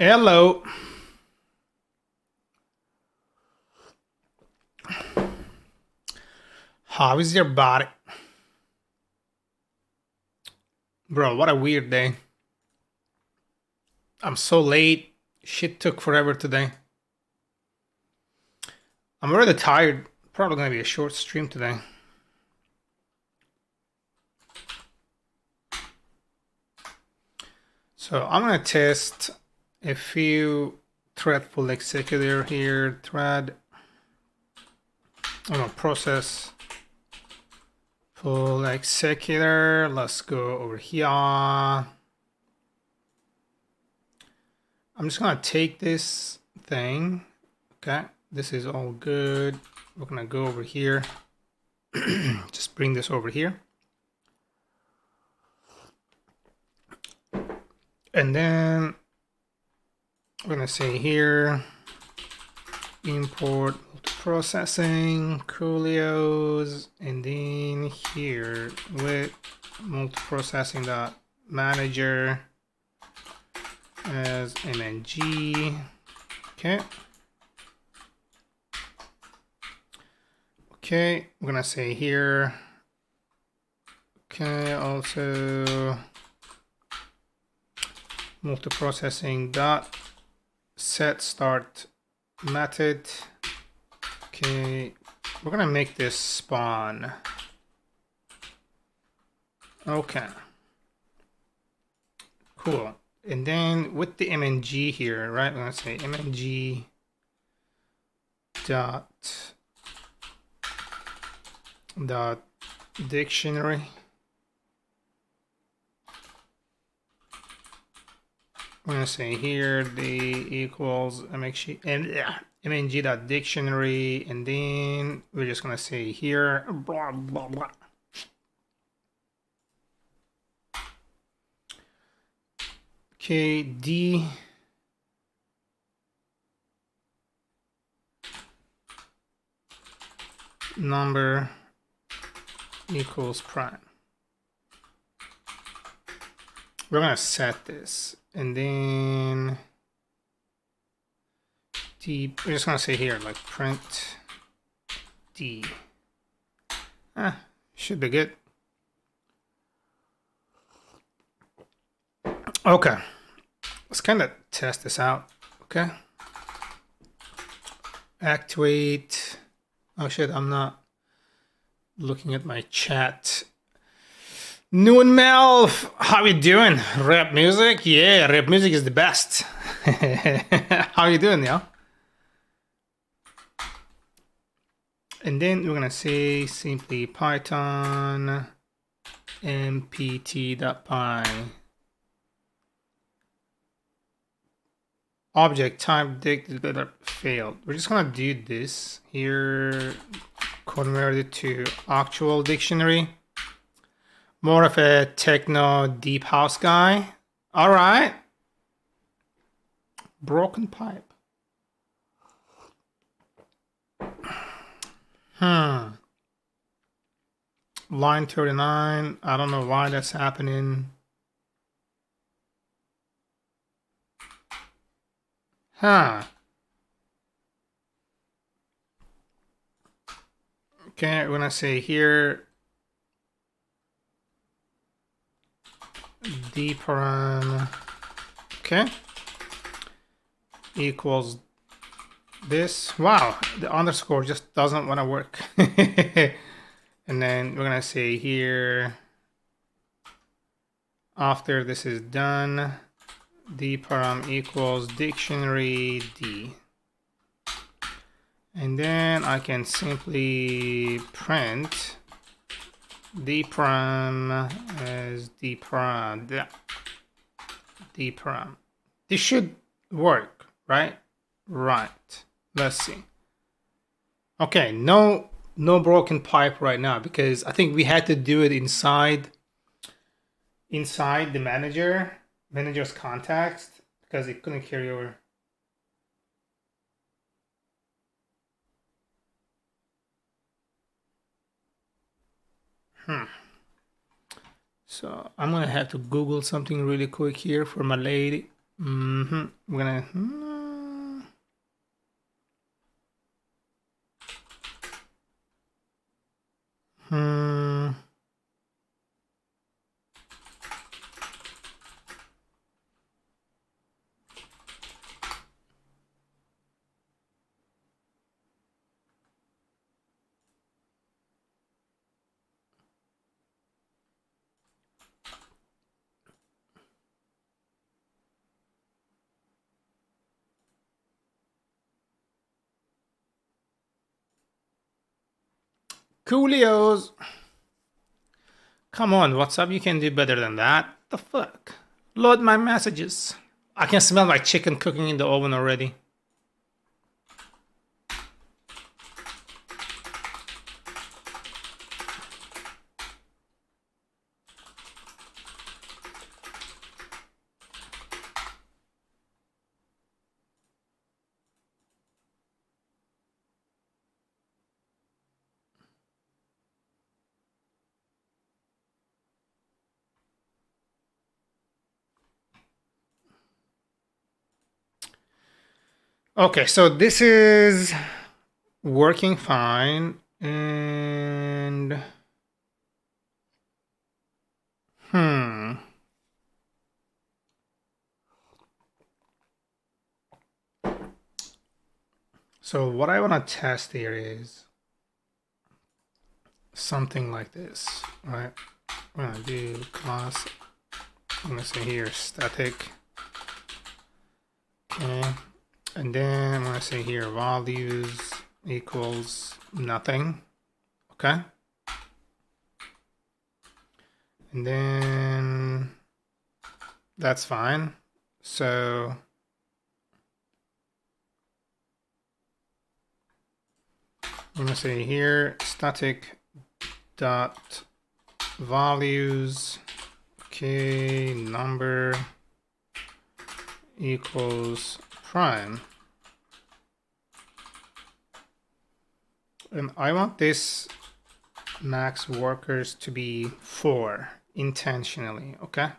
Hello. How is your body? Bro, what a weird day. I'm so late. Shit took forever today. I'm already tired. Probably gonna be a short stream today. So I'm gonna test a few threadful executor here. Thread. I'm gonna process full executor. Let's go over here. I'm just gonna take this thing. Okay, this is all good. We're gonna go over here. Just bring this over here. And then we're gonna say here, import multiprocessing, Coolios, and then here with multiprocessing.manager as mng. Okay. Okay, we're gonna say here, okay, also multiprocessing dot set start method. Okay, we're gonna make this spawn. Okay, cool. And then with the mng here, right, we're gonna say mng dot dictionary. I'm gonna say here the equals mng.dictionary, and then we're just gonna say here blah blah blah. Okay, d number equals prime. We're gonna set this, and then d, we're just gonna say here like print d. Should be good. Okay, let's kind of test this out. Okay, actuate. Oh shit, I'm not looking at my chat. Noon Melv, how you doing? Rap music? Yeah, rap music is the best. How you doing, y'all? And then we're gonna say simply Python mpt.py object type dict failed. We're just gonna do this here, convert it to actual dictionary. More of a techno deep house guy. All right. Broken pipe. Line 39. I don't know why that's happening. Okay, we're gonna say here dparam, okay, equals this. Wow, the underscore just doesn't want to work. And then we're gonna say here, after this is done, dparam equals dictionary d. And then I can simply print dparam as dparam. Dparam. This should work, right? Right. Let's see. Okay, no broken pipe right now, because I think we had to do it inside the manager's context, because it couldn't carry over. So I'm gonna have to Google something really quick here for my lady. We're gonna. Coolios. Come on, WhatsApp, you can do better than that. The fuck? Load my messages. I can smell my chicken cooking in the oven already. Okay, so this is working fine, and so what I want to test here is something like this, right? I'm gonna do class. I'm gonna say here static. Okay. And then I'm gonna say here values equals nothing. Okay. And then that's fine. So I'm gonna say here static dot values, okay, number equals prime. And I want this max workers to be 4 intentionally, okay?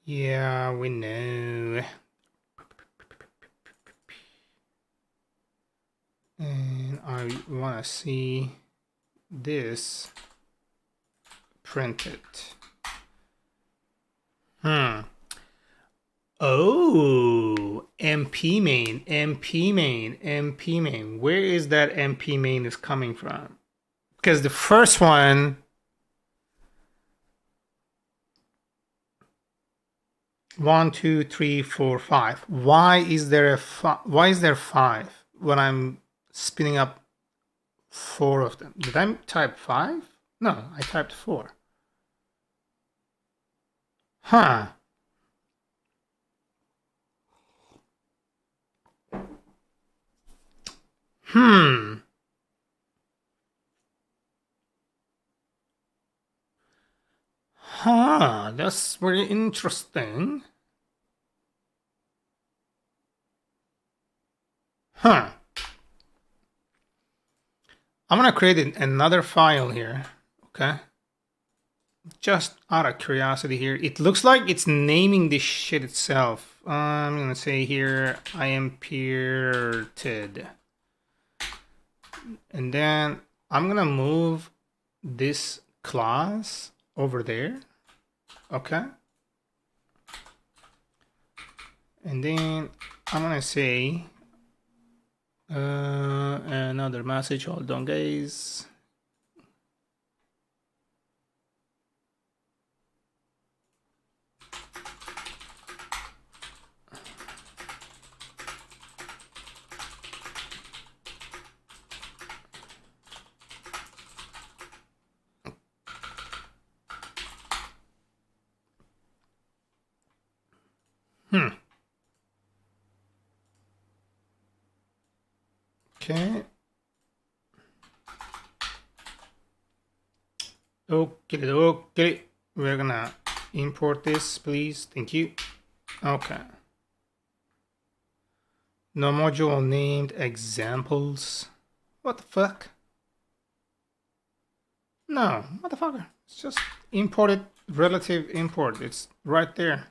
Yeah, we know. And I want to see this printed. Oh, MP main, MP main, MP main. Where is that MP main is coming from? Because the first one, 1, 2, 3, 4, 5. Why is there why is there 5 when I'm spinning up 4 of them? Did I type 5? No, I typed 4. Huh. Huh, that's very interesting. Huh. I'm gonna create another file here, okay? Just out of curiosity here. It looks like it's naming this shit itself. I'm gonna say here, I am imported. And then I'm gonna move this class over there, okay? And then I'm gonna say another message. Hold on, guys. Okay. Okay. We're gonna import this, please. Thank you. Okay. No module named examples. What the fuck? No, motherfucker. It's just imported relative import. It's right there.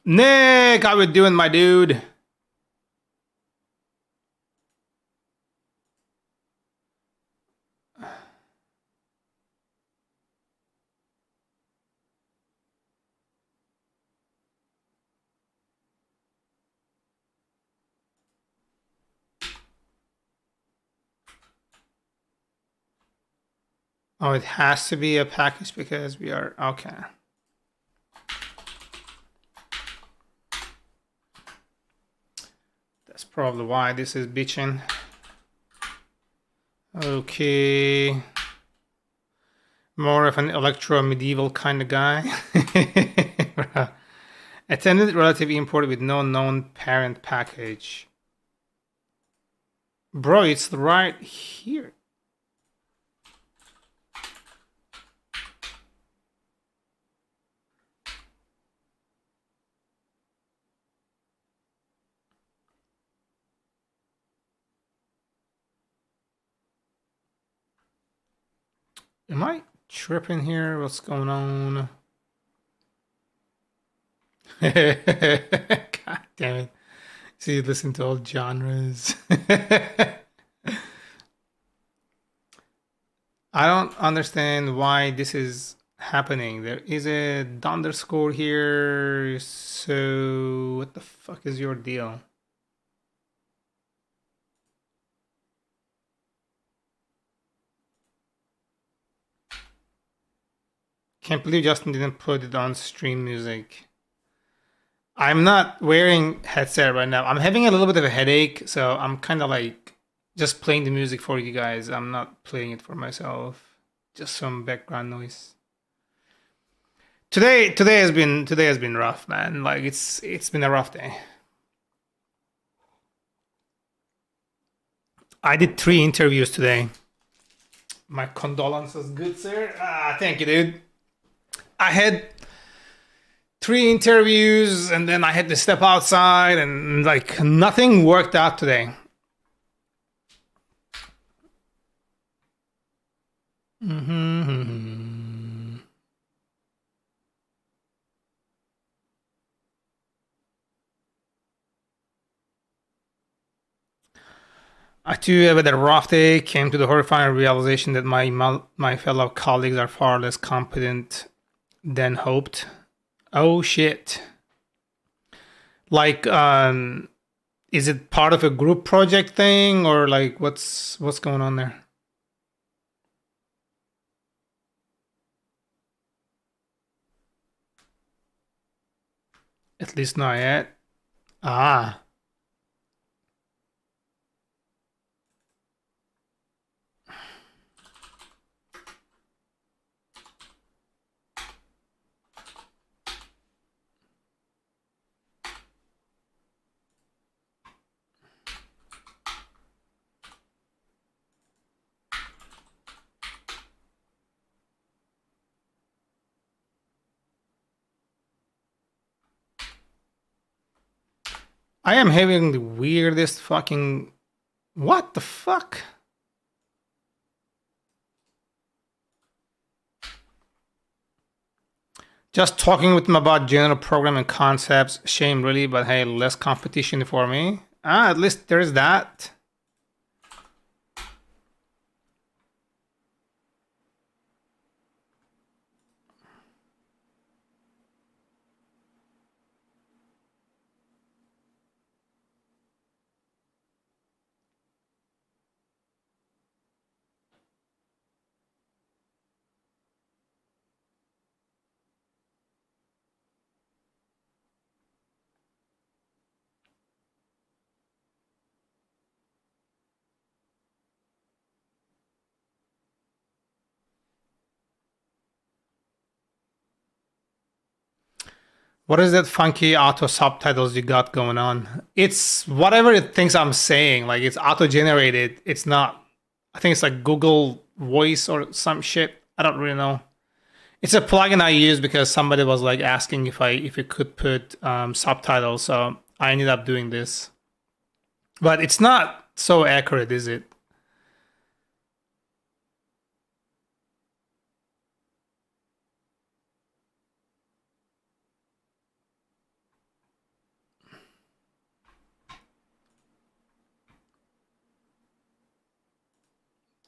Nick, how we doing, my dude? Oh, it has to be a package because we are okay. That's probably why this is bitching. Okay. More of an electro-medieval kind of guy. Attended relative import with no known parent package. Bro, it's right here. Am I tripping here? What's going on? God damn it. See, listen to all genres. I don't understand why this is happening. There is a underscore here. So what the fuck is your deal? Can't believe Justin didn't put it on stream music. I'm not wearing headset right now. I'm having a little bit of a headache, so I'm kind of like just playing the music for you guys. I'm not playing it for myself. Just some background noise. Today has been rough, man. Like it's been a rough day. I did 3 interviews today. My condolences, good sir. Thank you, dude. I had 3 interviews and then I had to step outside and like nothing worked out today. I too have had a rough day. Came to the horrifying realization that my fellow colleagues are far less competent than hoped. Oh shit! Like, is it part of a group project thing or like what's going on there? At least not yet. Ah. I am having the weirdest fucking... What the fuck? Just talking with them about general programming concepts. Shame, really, but hey, less competition for me. At least there's that. What is that funky auto subtitles you got going on? It's whatever it thinks I'm saying. Like it's auto generated. It's not. I think it's like Google Voice or some shit. I don't really know. It's a plugin I use because somebody was like asking if it could put subtitles. So I ended up doing this. But it's not so accurate, is it?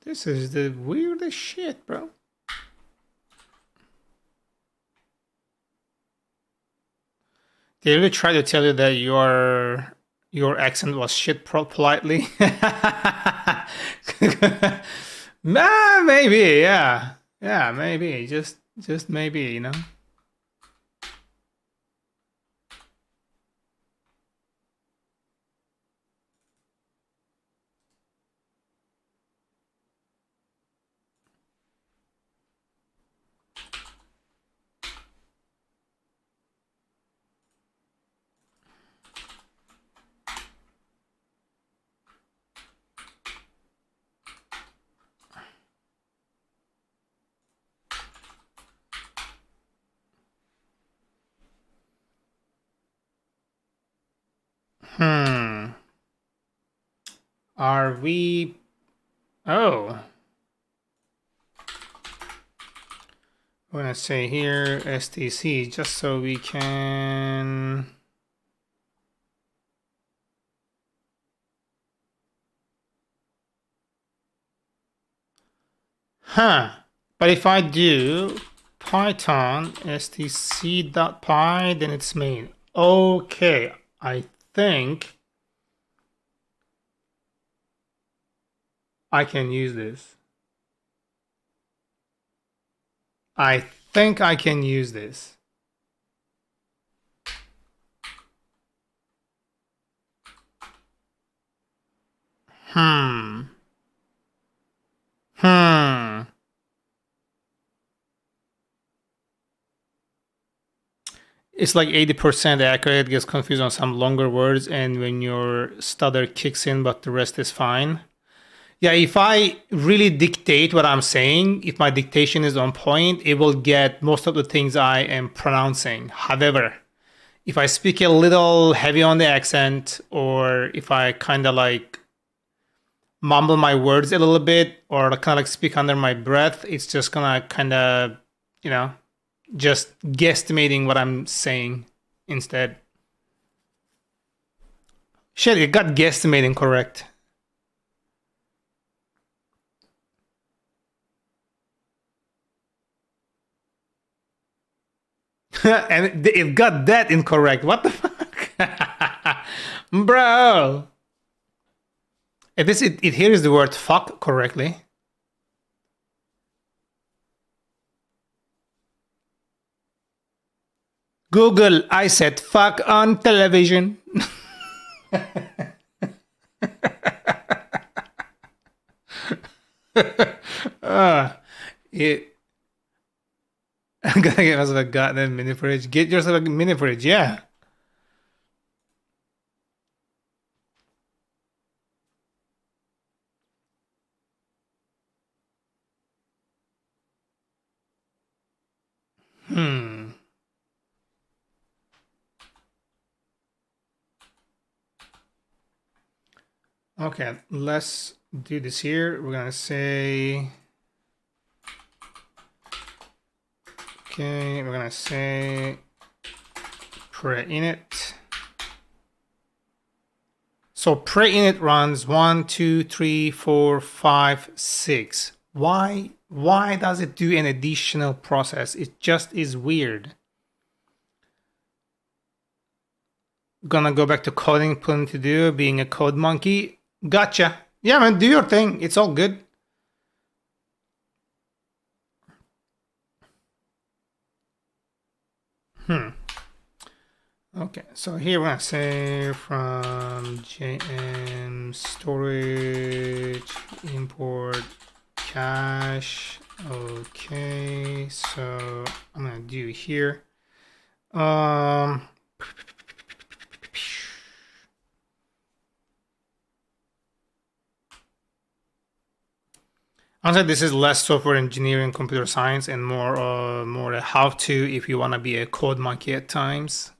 This is the weirdest shit, bro. They really try to tell you that your accent was shit politely. Maybe, yeah. Yeah, maybe. Just maybe, you know. Are we... Oh. I'm gonna say here STC just so we can... Huh. But if I do Python stc.py, then it's main. Okay, I think I can use this. I think I can use this. It's like 80% accurate, gets confused on some longer words, and when your stutter kicks in, but the rest is fine. Yeah, if I really dictate what I'm saying, if my dictation is on point, it will get most of the things I am pronouncing. However, if I speak a little heavy on the accent, or if I kind of like mumble my words a little bit, or kind of like speak under my breath, it's just gonna kind of, you know, just guesstimating what I'm saying instead. Shit, it got guesstimating correct. And it got that incorrect. What the fuck? Bro. At least it hears the word fuck correctly. Google, I said fuck on television. It. I'm gonna get myself a goddamn mini fridge. Get yourself a mini fridge, yeah. Okay, let's do this here. We're gonna say, okay, we're gonna say pre-init. So pre-init runs 1, 2, 3, 4, 5, 6. Why does it do an additional process? It just is weird. Gonna go back to coding, plenty to do, being a code monkey. Gotcha. Yeah, man, do your thing. It's all good. Okay, so here we're gonna say from JM storage import cache. Okay, so I'm gonna do here Um, Honestly, this is less software engineering, computer science, and more a how-to if you want to be a code monkey at times.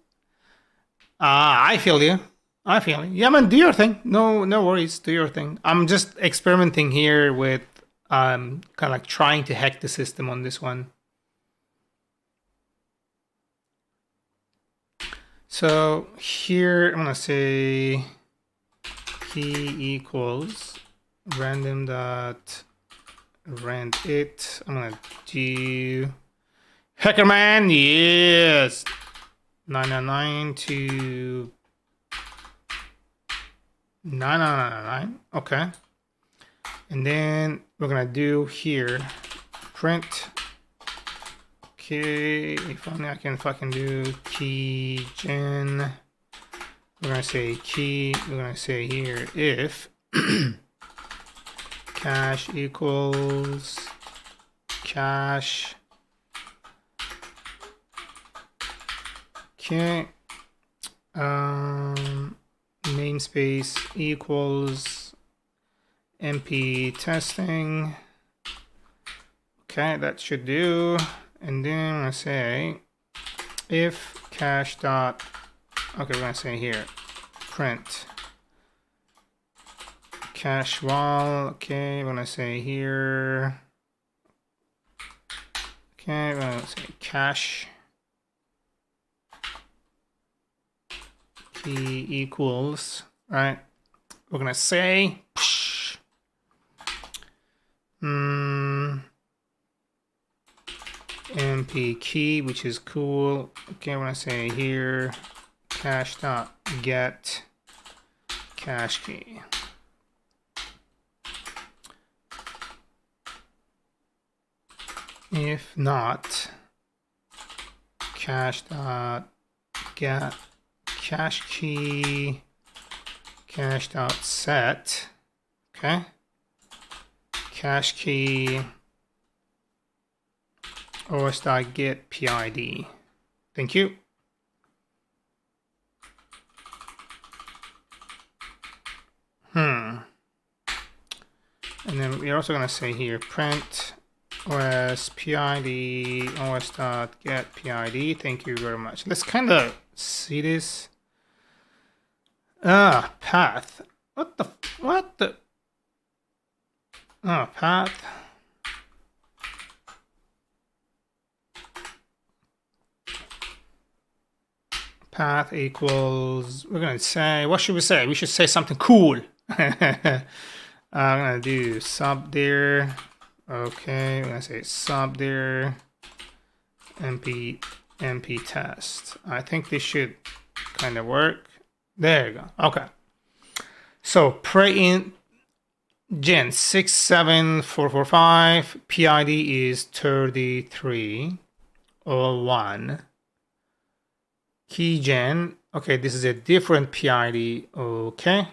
I feel you. I feel you. Yeah, man, do your thing. No worries. Do your thing. I'm just experimenting here with kind of like trying to hack the system on this one. So here I'm gonna say key equals random dot rand it. I'm gonna do Hackerman, yes. 999 to 9999. Okay. And then we're gonna do here print. Okay, if only I can fucking do key gen. We're gonna say key, we're gonna say here if cache equals cache. Okay. Namespace equals MP testing. Okay, that should do. And then I'm gonna say if cache dot, okay, we're gonna say here print cache wall. Okay, we're gonna say here, okay, we're gonna say cache key equals, right? We're gonna say MP key, which is cool. Okay, we're gonna say here cache dot get cache key. If not, cache dot get cache key cache dot set. Okay, cache key os.get PID. Thank you. And then we're also going to say here print os PID os.get PID. Thank you very much. Let's kind of see this. Path. What the? Path. Path equals, we're gonna say, what should we say? We should say something cool. I'm gonna do sub there. Okay, we're gonna say sub there. MP test. I think this should kind of work. There you go. Okay. So pre-int gen 67445 PID is 3301. Keygen, okay, this is a different PID, okay.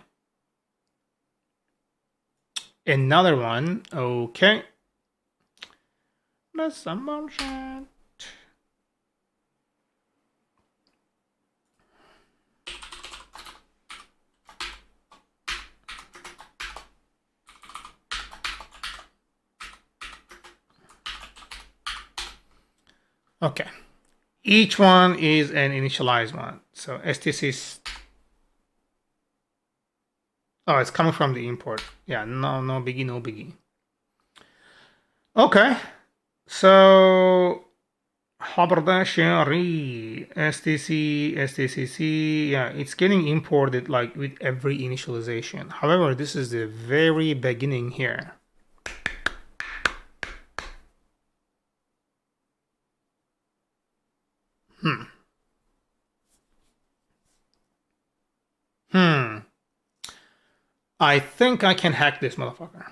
Another one, okay. That's some bullshit. Okay. Each one is an initialized one. So STC, oh, it's coming from the import. Yeah, no biggie, no biggie. Okay, so haberdashery, STCC, yeah, it's getting imported like with every initialization. However, this is the very beginning here. I think I can hack this motherfucker.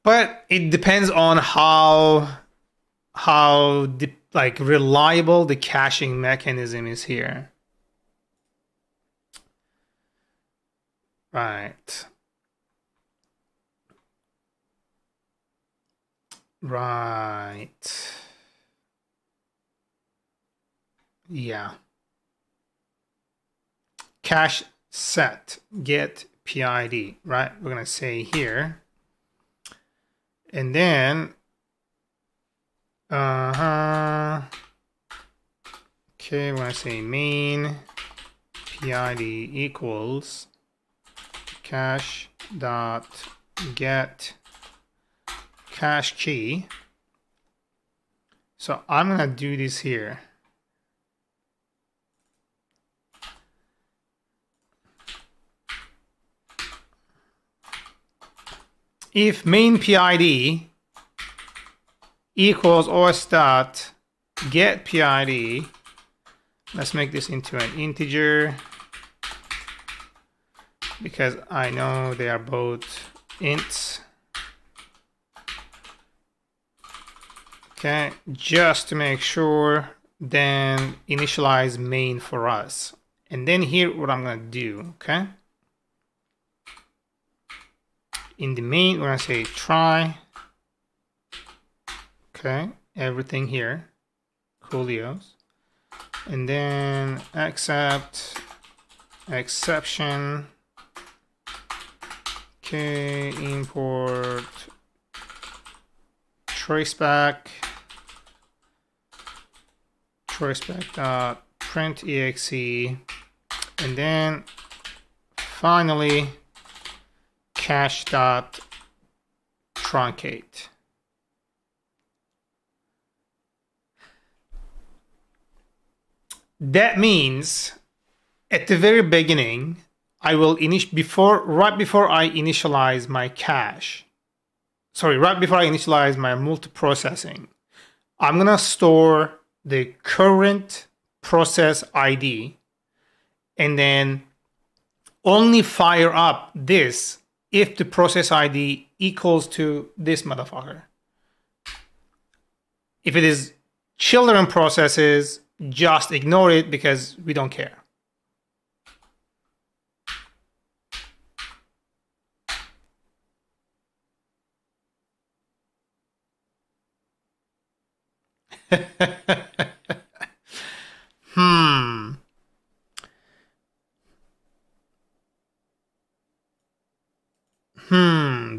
But it depends on how like reliable the caching mechanism is here. Right. Right. Yeah. Cache set get PID, right? We're gonna say here. And then okay, we're gonna say main PID equals cache dot get cache key. So I'm gonna do this here. If main PID equals os dot get PID, let's make this into an integer because I know they are both ints. Okay, just to make sure, then initialize main for us. And then here, what I'm gonna do, okay? In the main, we're gonna say try. Okay, everything here, coolios. And then accept, exception. Okay, import traceback dot print exe, and then finally cache dot truncate. That means at the very beginning, I will right before I initialize my cache. Sorry, right before I initialize my multiprocessing, I'm gonna store the current process ID and then only fire up this if the process ID equals to this motherfucker. If it is children processes, just ignore it because we don't care.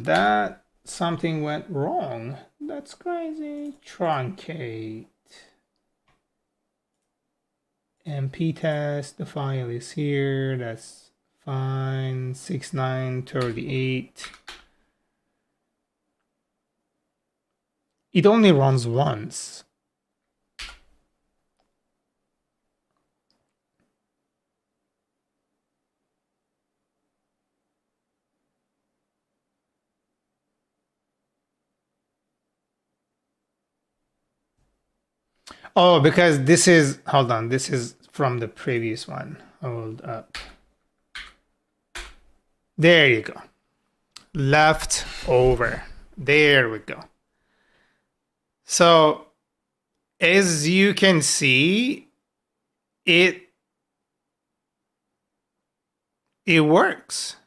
That something went wrong. That's crazy. Truncate. MP test, the file is here. That's fine. 6938. It only runs once. Oh, because this is, hold on, this is from the previous one. Hold up. There you go. Left over. There we go. So as you can see, it works.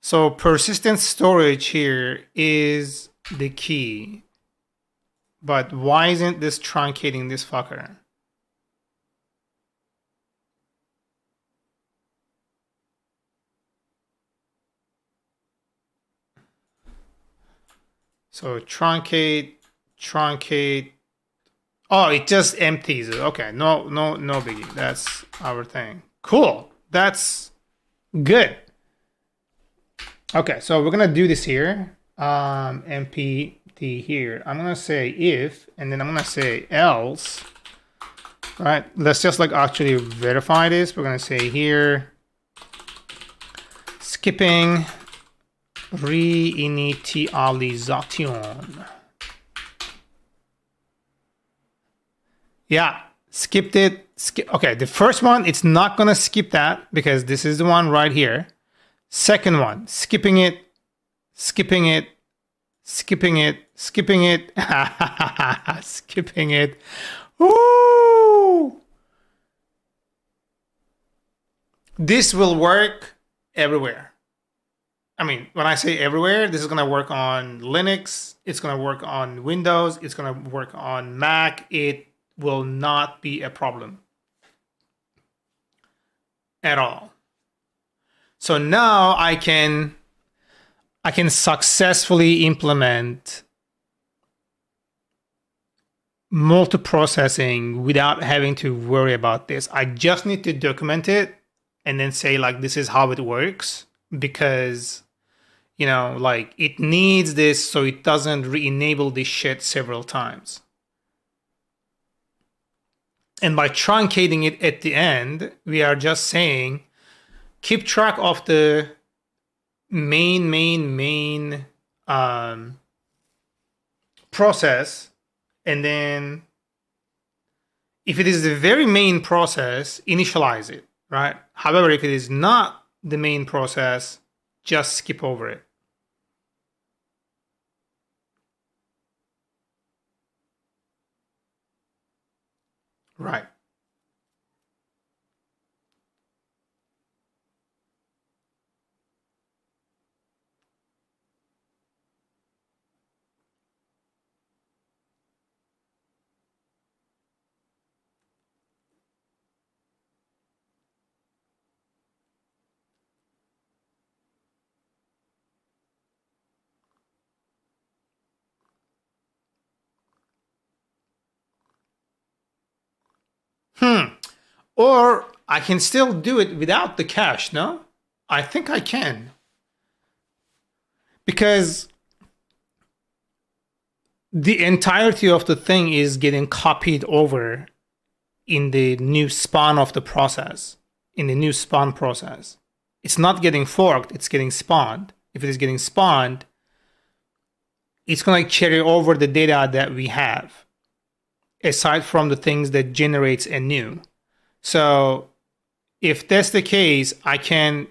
So persistent storage here is the key. But why isn't this truncating this fucker? So truncate. Oh, it just empties it. Okay, no biggie. That's our thing. Cool. That's good. Okay, so we're gonna do this here. MP here. I'm gonna say if, and then I'm gonna say else. Right? Let's just like actually verify this. We're gonna say here skipping reinitialization. Yeah, skipped it. Okay, the first one, it's not gonna skip that because this is the one right here. Second one, skipping it. Skipping it. Skipping it. Ooh! this will work everywhere. I mean, when I say everywhere, this is going to work on Linux, it's going to work on Windows, it's going to work on Mac. It will not be a problem at all. So now I can successfully implement multiprocessing without having to worry about this. I just need to document it and then say like, this is how it works, because you know, like it needs this so it doesn't re-enable this shit several times. And by truncating it at the end, we are just saying, keep track of the main process. And then if it is the very main process, initialize it, right? However, if it is not the main process, just skip over it. Right. Or I can still do it without the cache, no? I think I can. Because the entirety of the thing is getting copied over in the new spawn of the process, in the new spawn process. It's not getting forked, it's getting spawned. If it is getting spawned, it's going to carry over the data that we have, aside from the things that generates a new. So if that's the case, I can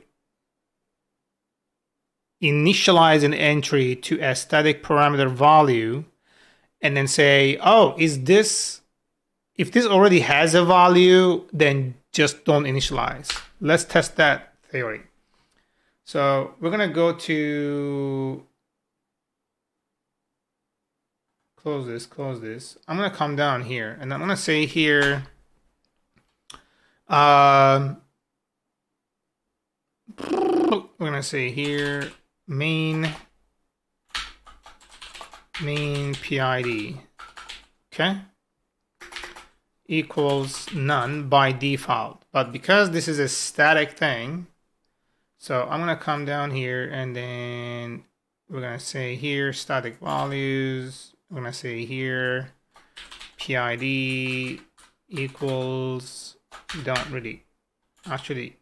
initialize an entry to a static parameter value and then say, oh, is this, if this already has a value, then just don't initialize. Let's test that theory. So we're going to go to close this. I'm going to come down here and I'm going to say here, we're going to say here, main PID, okay, equals none by default. But because this is a static thing, so I'm going to come down here and then we're going to say here static values. We're going to say here PID equals, don't really, actually,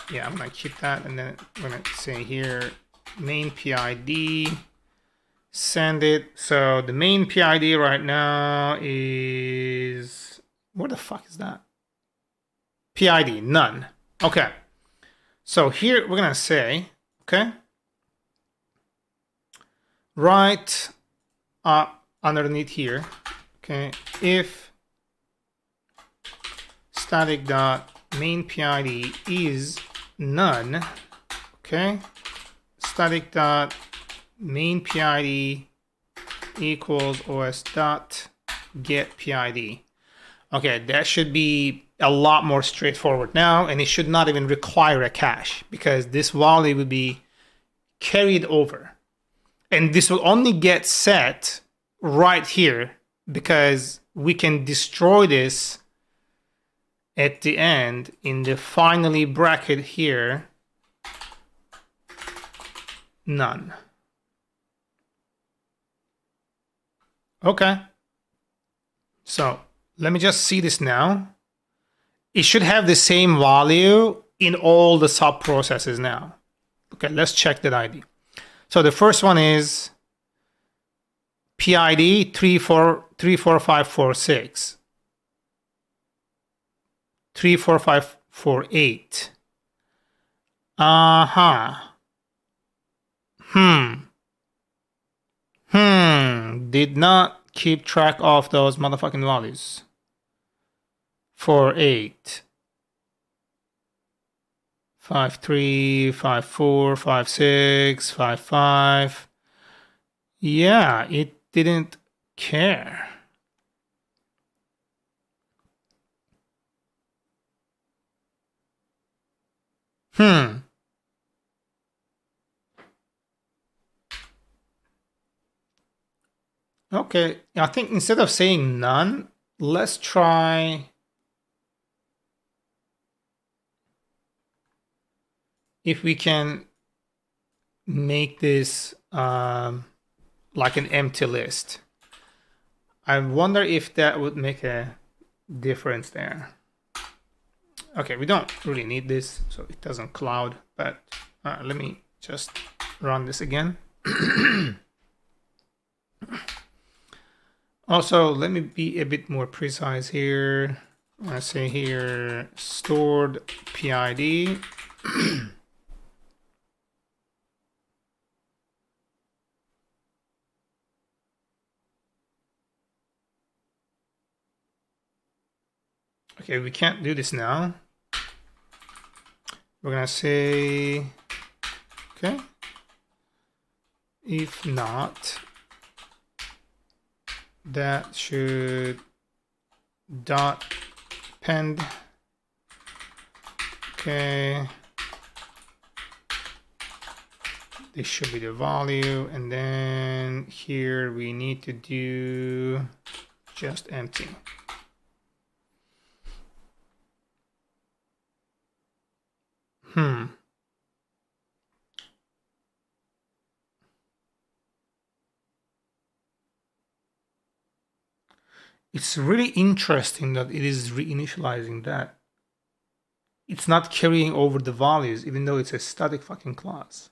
yeah, I'm going to keep that. And then we're going to say here main PID, send it. So the main PID right now is, what the fuck is that? PID, none. Okay. So here we're going to say, okay, right underneath here, okay, if static dot main PID is none, okay, static dot main PID equals os dot get PID. Okay, that should be a lot more straightforward now, and it should not even require a cache because this value will be carried over. And this will only get set right here because we can destroy this at the end in the finally bracket here, none. Okay. So let me just see this now. It should have the same value in all the sub processes now. Okay, let's check that ID. So the first one is PID 34546. 34548. Did not keep track of those motherfucking values. 48. 5.3, 5.4, 5.6, 5.5. Yeah, it didn't care. Okay, I think instead of saying none, let's try if we can make this like an empty list. I wonder if that would make a difference there. Okay, we don't really need this, so it doesn't cloud, but let me just run this again. Also, let me be a bit more precise here. I say here stored PID. Okay, we can't do this now. We're gonna say, okay, if not, that should dot append. Okay, this should be the value, and then here we need to do just empty. It's really interesting that it is reinitializing that. It's not carrying over the values, even though it's a static fucking class.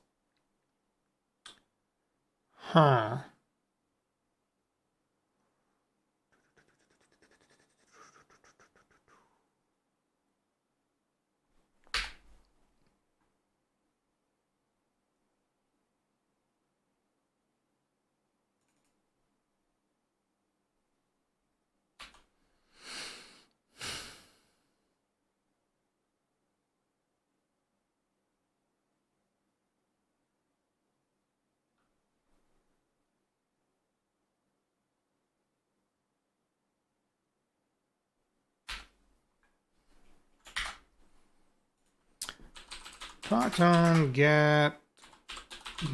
Python get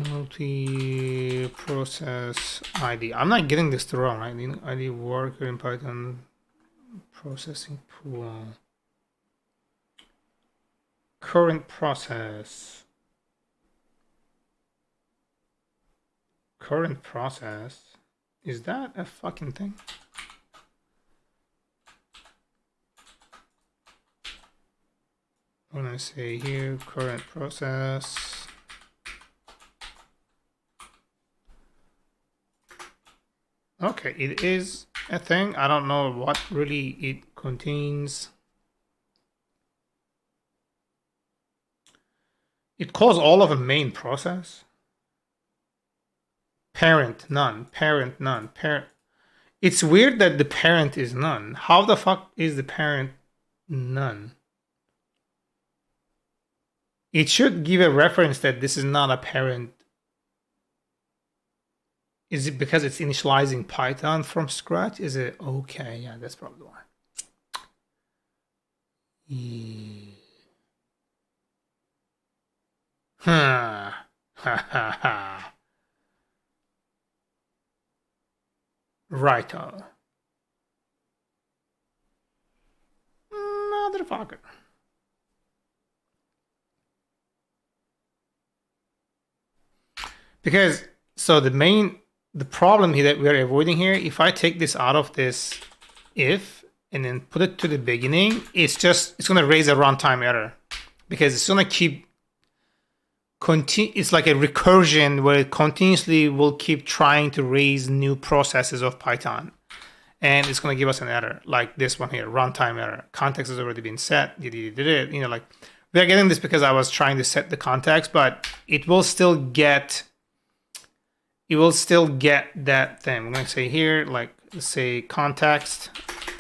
multi-process ID. I'm not getting this wrong. I need ID worker in Python processing pool. Current process. Current process. Is that a fucking thing? When I say here current process, okay, it is a thing. I don't know what really it contains. It calls all of a main process. Parent none, parent none, parent. It's weird that the parent is none. How the fuck is the parent none? It should give a reference that this is not a parent. Is it because it's initializing Python from scratch? Is it okay? Yeah, that's probably why. Yeah. Ha ha ha. Righto. Motherfucker. Because so the problem here that we are avoiding here, if I take this out of this if and then put it to the beginning, it's gonna raise a runtime error because it's gonna keep it's like a recursion where it continuously will keep trying to raise new processes of Python, and it's gonna give us an error like this one here, runtime error. Context has already been set. You know, like we're getting this because I was trying to set the context, but it will still get that thing. I'm going to say here, like, let's say context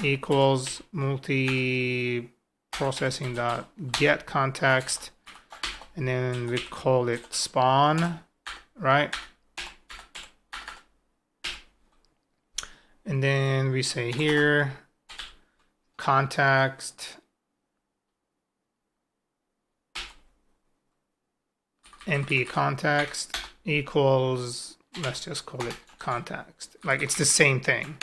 equals multi-processing dot get context. and then we call it spawn, right? And then we say here, context, np context equals, let's just call it context. Like it's the same thing.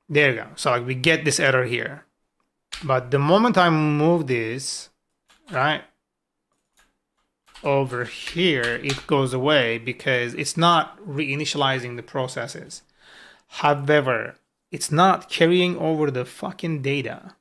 There you go. So like we get this error here. But the moment I move this, right, over here, it goes away because it's not reinitializing the processes. However, it's not carrying over the fucking data.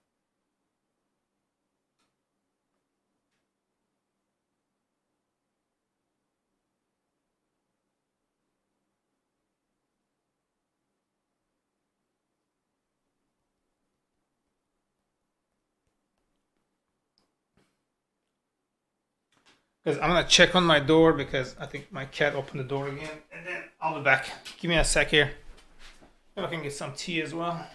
Because I'm gonna check on my door because I think my cat opened the door again, and then I'll be back. Give me a sec here. If I can get some tea as well.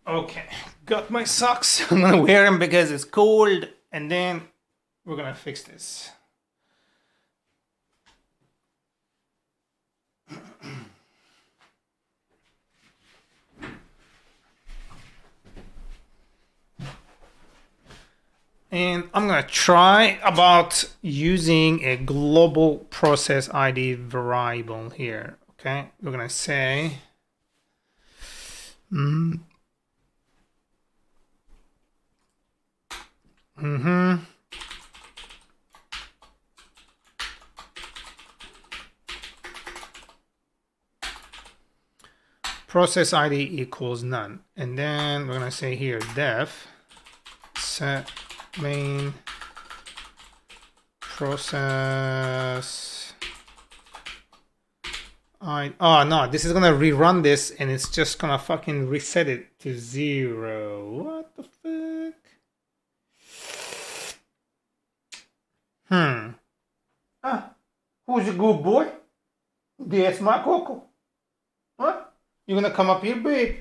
Okay, got my socks. I'm gonna wear them because it's cold, and then we're gonna fix this. And I'm gonna try about using a global process ID variable here. Okay, we're gonna say process ID equals none, and then we're gonna say here def set main process I. Oh no, this is gonna rerun this, and it's just gonna fucking reset it to 0. What the fuck? Who's a good boy? That's my Coco. Huh? You gonna come up here, babe?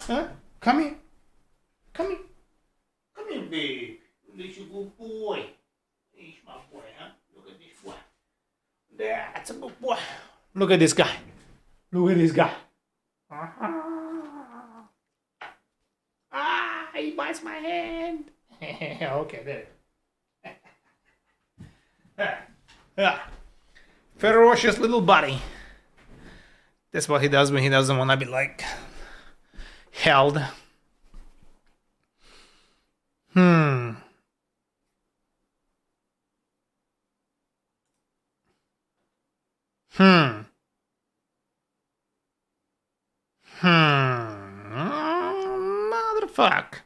Huh? Come here. Come here. Come here, babe. This your good boy. He's my boy, huh? Look at this boy. That's a good boy. Look at this guy. Look at this guy. He bites my hand. Okay, there. Ferocious little buddy. That's what he does when he doesn't want to be like held. Motherfuck.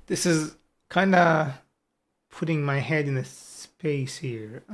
This is kind of putting my head in a space here.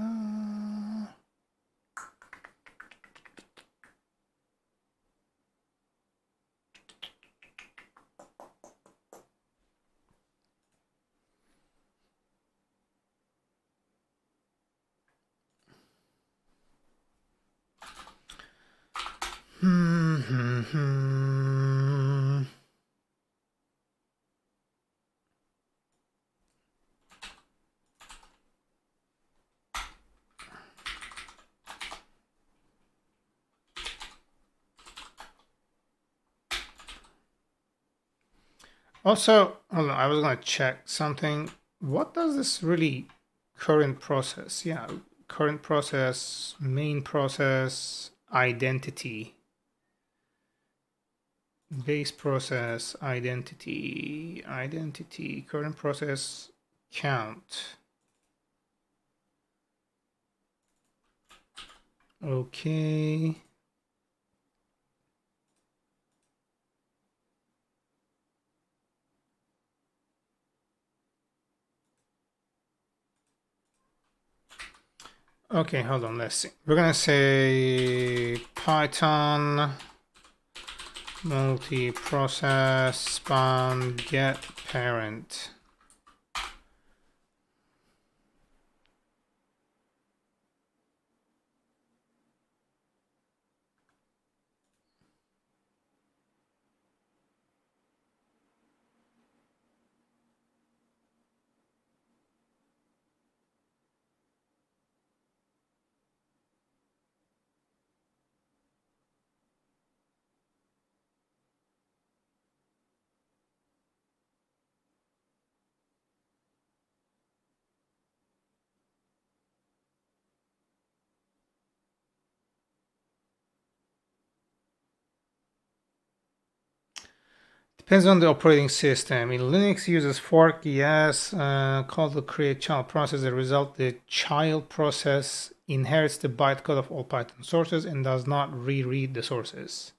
Also, hold on, I was gonna check something. What does this really current process? Yeah, current process, main process, identity, base process, identity, current process, count. Okay. Okay, hold on, let's see. We're gonna say Python multi-process span get parent. Depends on the operating system. In Linux, uses fork, yes, call to create child process. As a result, the child process inherits the bytecode of all Python sources and does not reread the sources.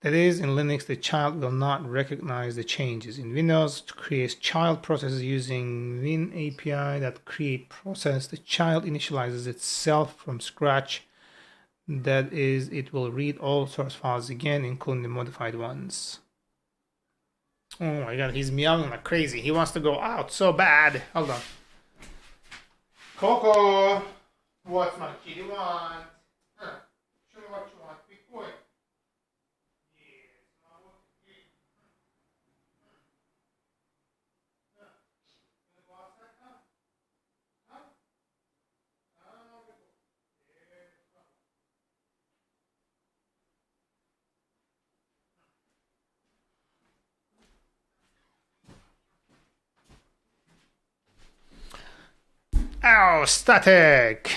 That is, in Linux, the child will not recognize the changes. In Windows, to create child processes using Win API that create process, the child initializes itself from scratch. That is, it will read all source files again, including the modified ones. Oh my god, he's meowing like crazy. He wants to go out so bad. Hold on. Coco! What's my kitty want? Huh. Show me what you want. Be quick. Yes. Ow, static!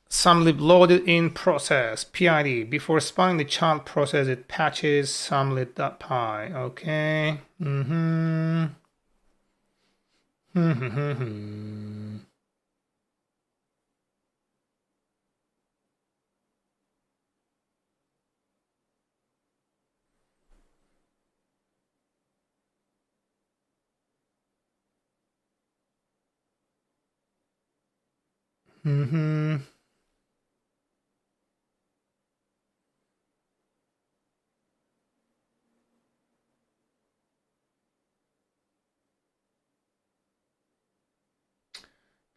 Sumlib loaded in process, PID. Before spawning the child process, it patches sumlib.py. Okay.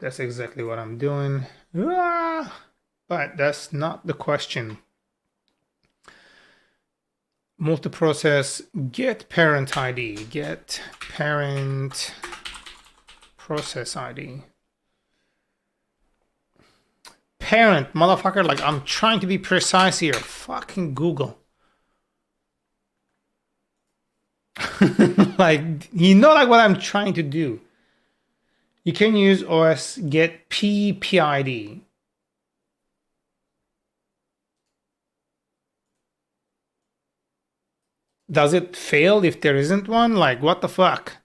That's exactly what I'm doing. But that's not the question. Multiprocess get parent ID, get parent process ID. Parent, motherfucker, like I'm trying to be precise here. Fucking Google. Like, you know, like what I'm trying to do. You can use OS get PPID. Does it fail if there isn't one? Like, what the fuck?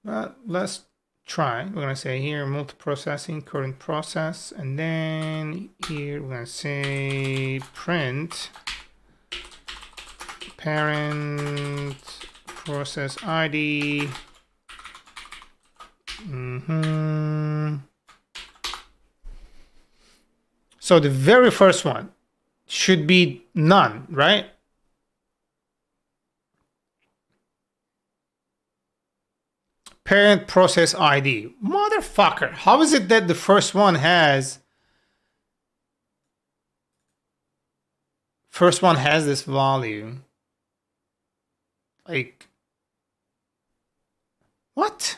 Let's try. We're gonna say here multiprocessing current process, and then here we're gonna say print parent process ID. So the very first one should be none, right? Parent process ID. Motherfucker, how is it that the first one has this value? Like, what?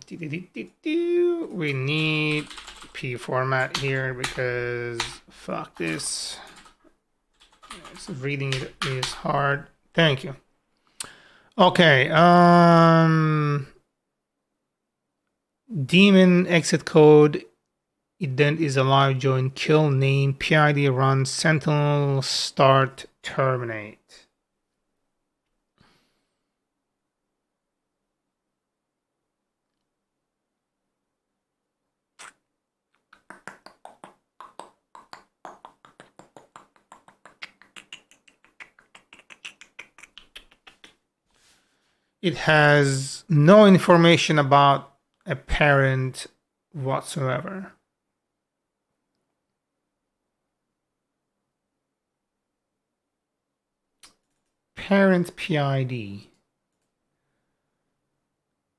We need P format here because fuck this. So reading it is hard. Thank you. Okay. Daemon exit code. Ident is alive. Join kill name PID run sentinel start terminate. It has no information about a parent whatsoever. Parent PID.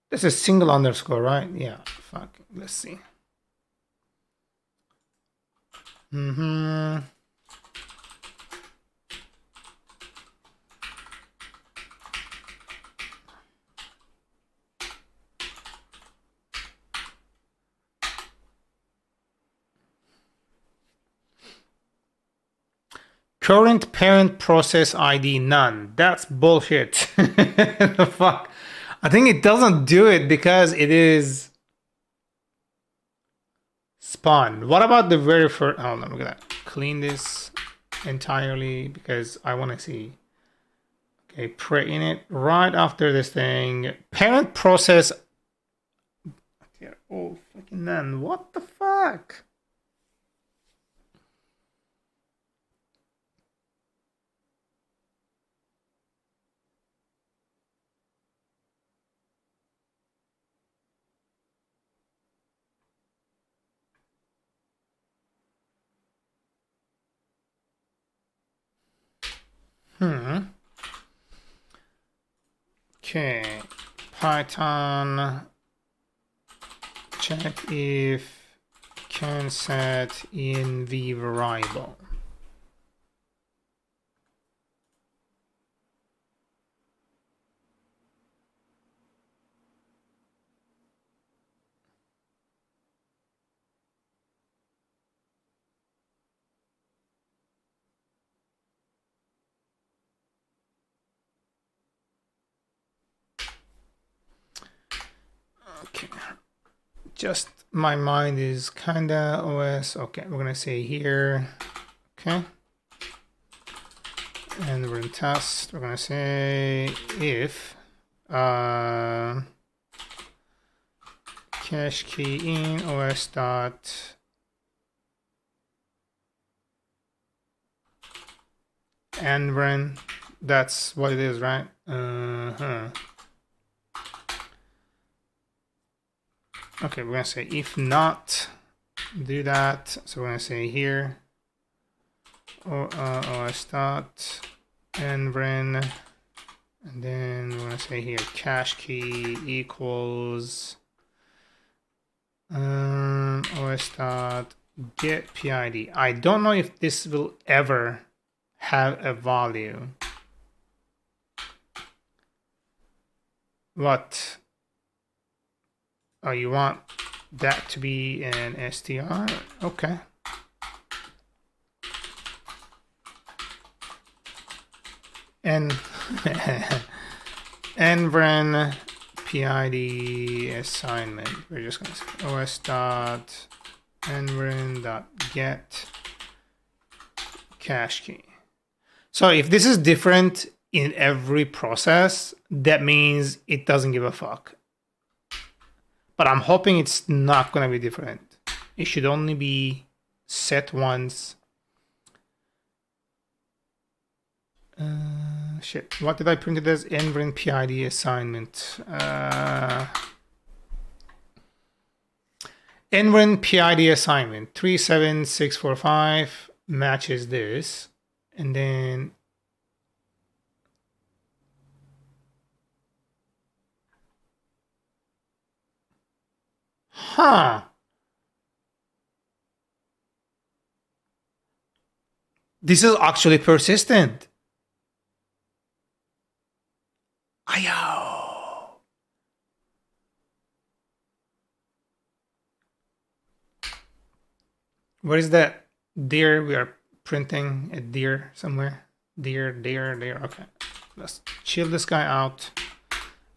This is single underscore, right? Yeah, fuck. Let's see. Current parent process ID none. That's bullshit. The fuck. I think it doesn't do it because it is spawn. What about the very first? Hold on, look at that. Clean this entirely because I want to see. Okay, pray in it right after this thing. Parent process. Oh, fucking none. What the fuck? Okay, Python check if can set in the variable. Okay, just my mind is kinda OS. Okay, we're gonna say here, okay, and we're in test. We're gonna say if cache key in OS dot envron. That's what it is, right? Okay, we're gonna say if not, do that. So we're gonna say here os dot envron, and then we're gonna say here cache key equals os dot get PID. I don't know if this will ever have a value. What? Oh, you want that to be an str? Okay. And envron PID assignment. We're just going to say os dot envron dot get cache key. So if this is different in every process, that means it doesn't give a fuck. But I'm hoping it's not going to be different. It should only be set once. Shit, what did I print it as? Envron PID assignment. Envron PID assignment 37645 matches this. And then this is actually persistent. Ayo. Where is that deer? We are printing a deer somewhere. Deer. Okay, let's chill this guy out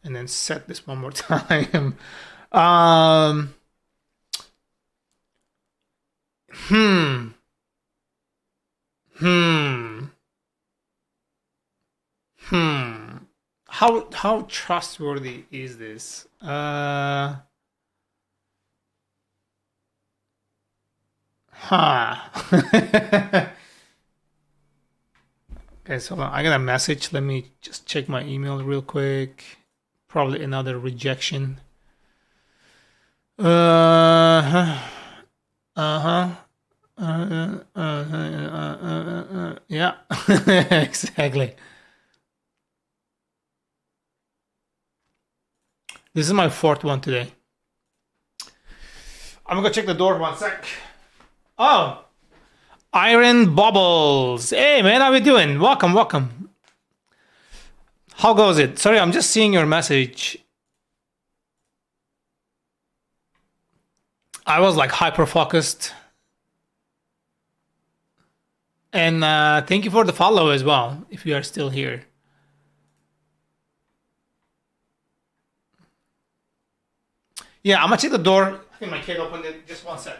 and then set this one more time. How trustworthy is this? Okay, so I got a message. Let me just check my email real quick. Probably another rejection. Yeah. Exactly. This is my fourth one today. I'm gonna go check the door 1 sec. Oh, Iron Bubbles. Hey man, how we doing? Welcome. How goes it? Sorry, I'm just seeing your message. I was like hyper focused. And thank you for the follow as well, if you are still here. Yeah, I'm gonna check the door. I think my kid opened it. Just 1 sec.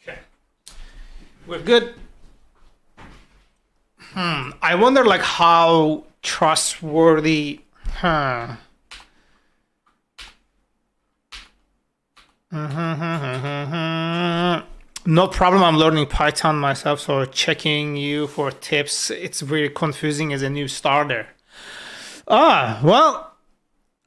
Okay. We're good. I wonder like how trustworthy. No problem. I'm learning Python myself, so checking you for tips. It's very confusing as a new starter. Well,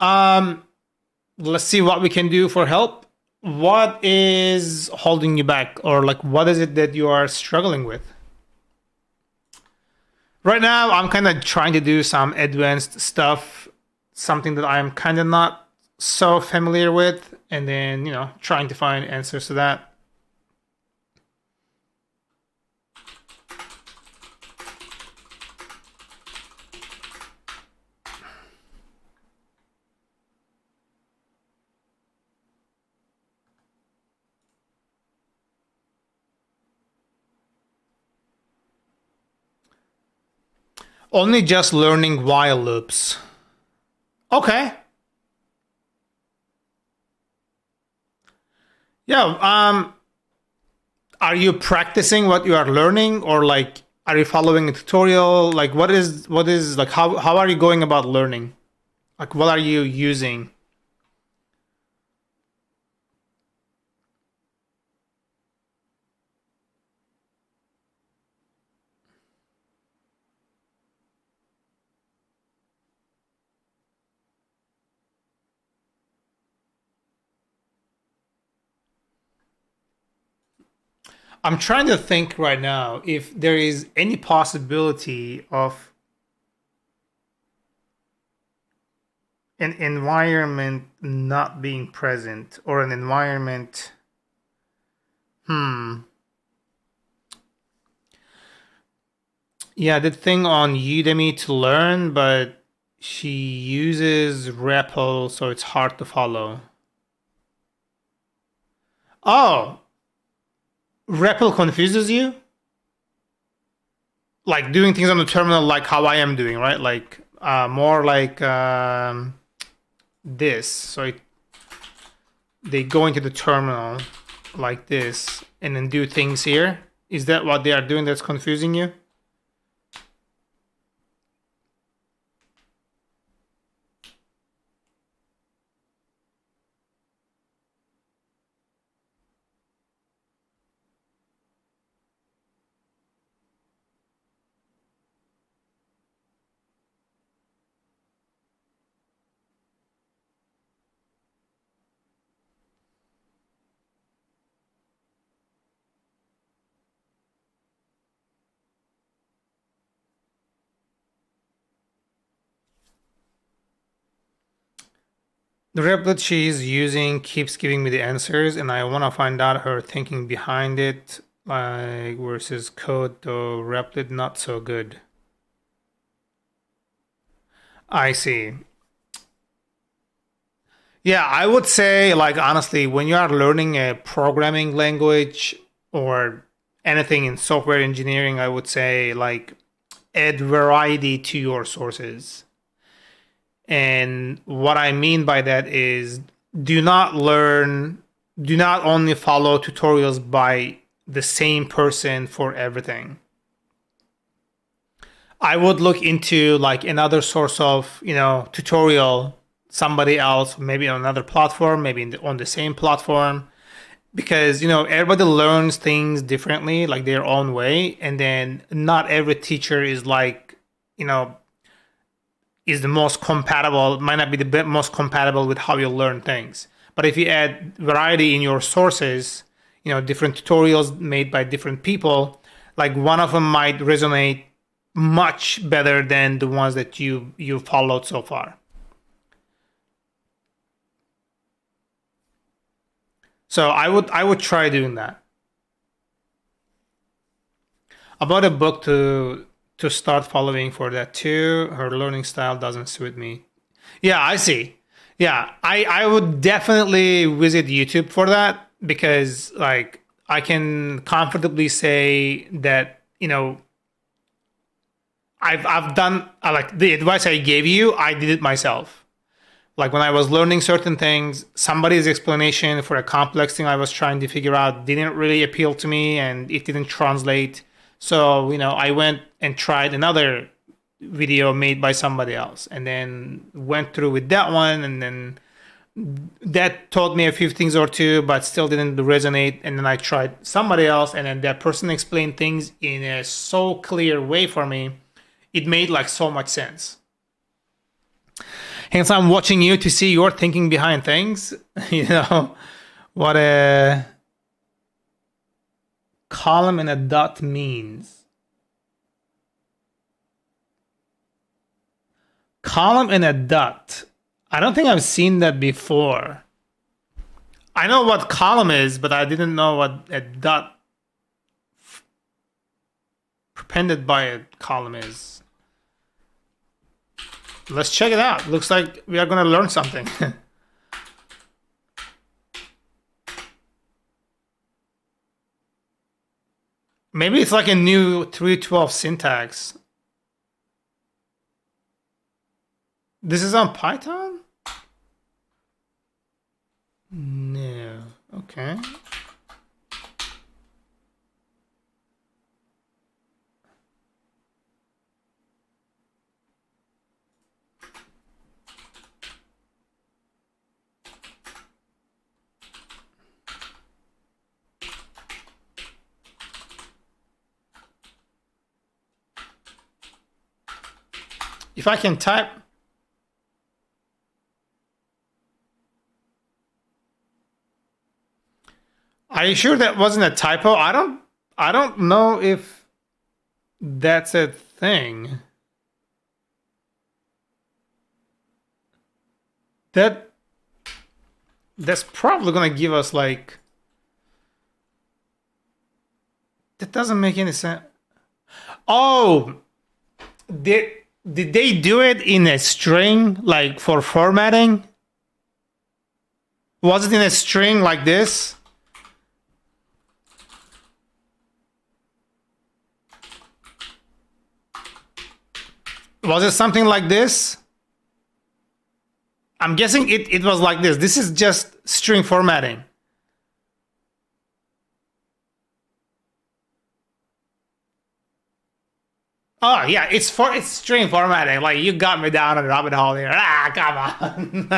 let's see what we can do for help. What is holding you back, or like what is it that you are struggling with? Right now, I'm kind of trying to do some advanced stuff, something that I'm kind of not so familiar with, and then, trying to find answers to that. Only just learning while loops. Okay. Yeah. Are you practicing what you are learning, or like are you following a tutorial? Like what is like how are you going about learning? Like what are you using? I'm trying to think right now if there is any possibility of an environment not being present, or an environment. Yeah, I did thing on Udemy to learn, but she uses REPL, so it's hard to follow. Oh, REPL confuses you? Like doing things on the terminal like how I am doing, right? Like more like this. So they go into the terminal like this and then do things here. Is that what they are doing that's confusing you? The replet she is using keeps giving me the answers, and I want to find out her thinking behind it, like versus code, though replet not so good. I see. Yeah, I would say, like, honestly, when you are learning a programming language or anything in software engineering, I would say, like, add variety to your sources. And what I mean by that is do not only follow tutorials by the same person for everything. I would look into like another source of, tutorial, somebody else, maybe on another platform, maybe on the same platform, because, everybody learns things differently, like their own way. And then not every teacher is like, is the most compatible, might not be the most compatible with how you learn things. But if you add variety in your sources, different tutorials made by different people, like one of them might resonate much better than the ones that you followed so far. So I would try doing that. About a book to start following for that too. Her learning style doesn't suit me. Yeah, I see. Yeah, I would definitely visit YouTube for that because like I can comfortably say that, I've done like the advice I gave you, I did it myself. Like when I was learning certain things, somebody's explanation for a complex thing I was trying to figure out didn't really appeal to me and it didn't translate. So, I went and tried another video made by somebody else and then went through with that one. And then that taught me a few things or two, but still didn't resonate. And then I tried somebody else and then that person explained things in a so clear way for me. It made like so much sense. Hence, I'm watching you to see your thinking behind things. What a column and a dot means. Column and a dot. I don't think I've seen that before. I know what column is, but I didn't know what a dot appended by a column is. Let's check it out. Looks like we are going to learn something. Maybe it's like a new 312 syntax. This is on Python? No. Okay. If I can type, are you sure that wasn't a typo? I don't know if that's a thing. That's probably gonna give us like, that doesn't make any sense. Oh, did they do it in a string, like for formatting? Was it in a string like this? Was it something like this? I'm guessing it was like this. This is just string formatting. Oh yeah, it's string formatting. Like you got me down a rabbit hole here. Come on.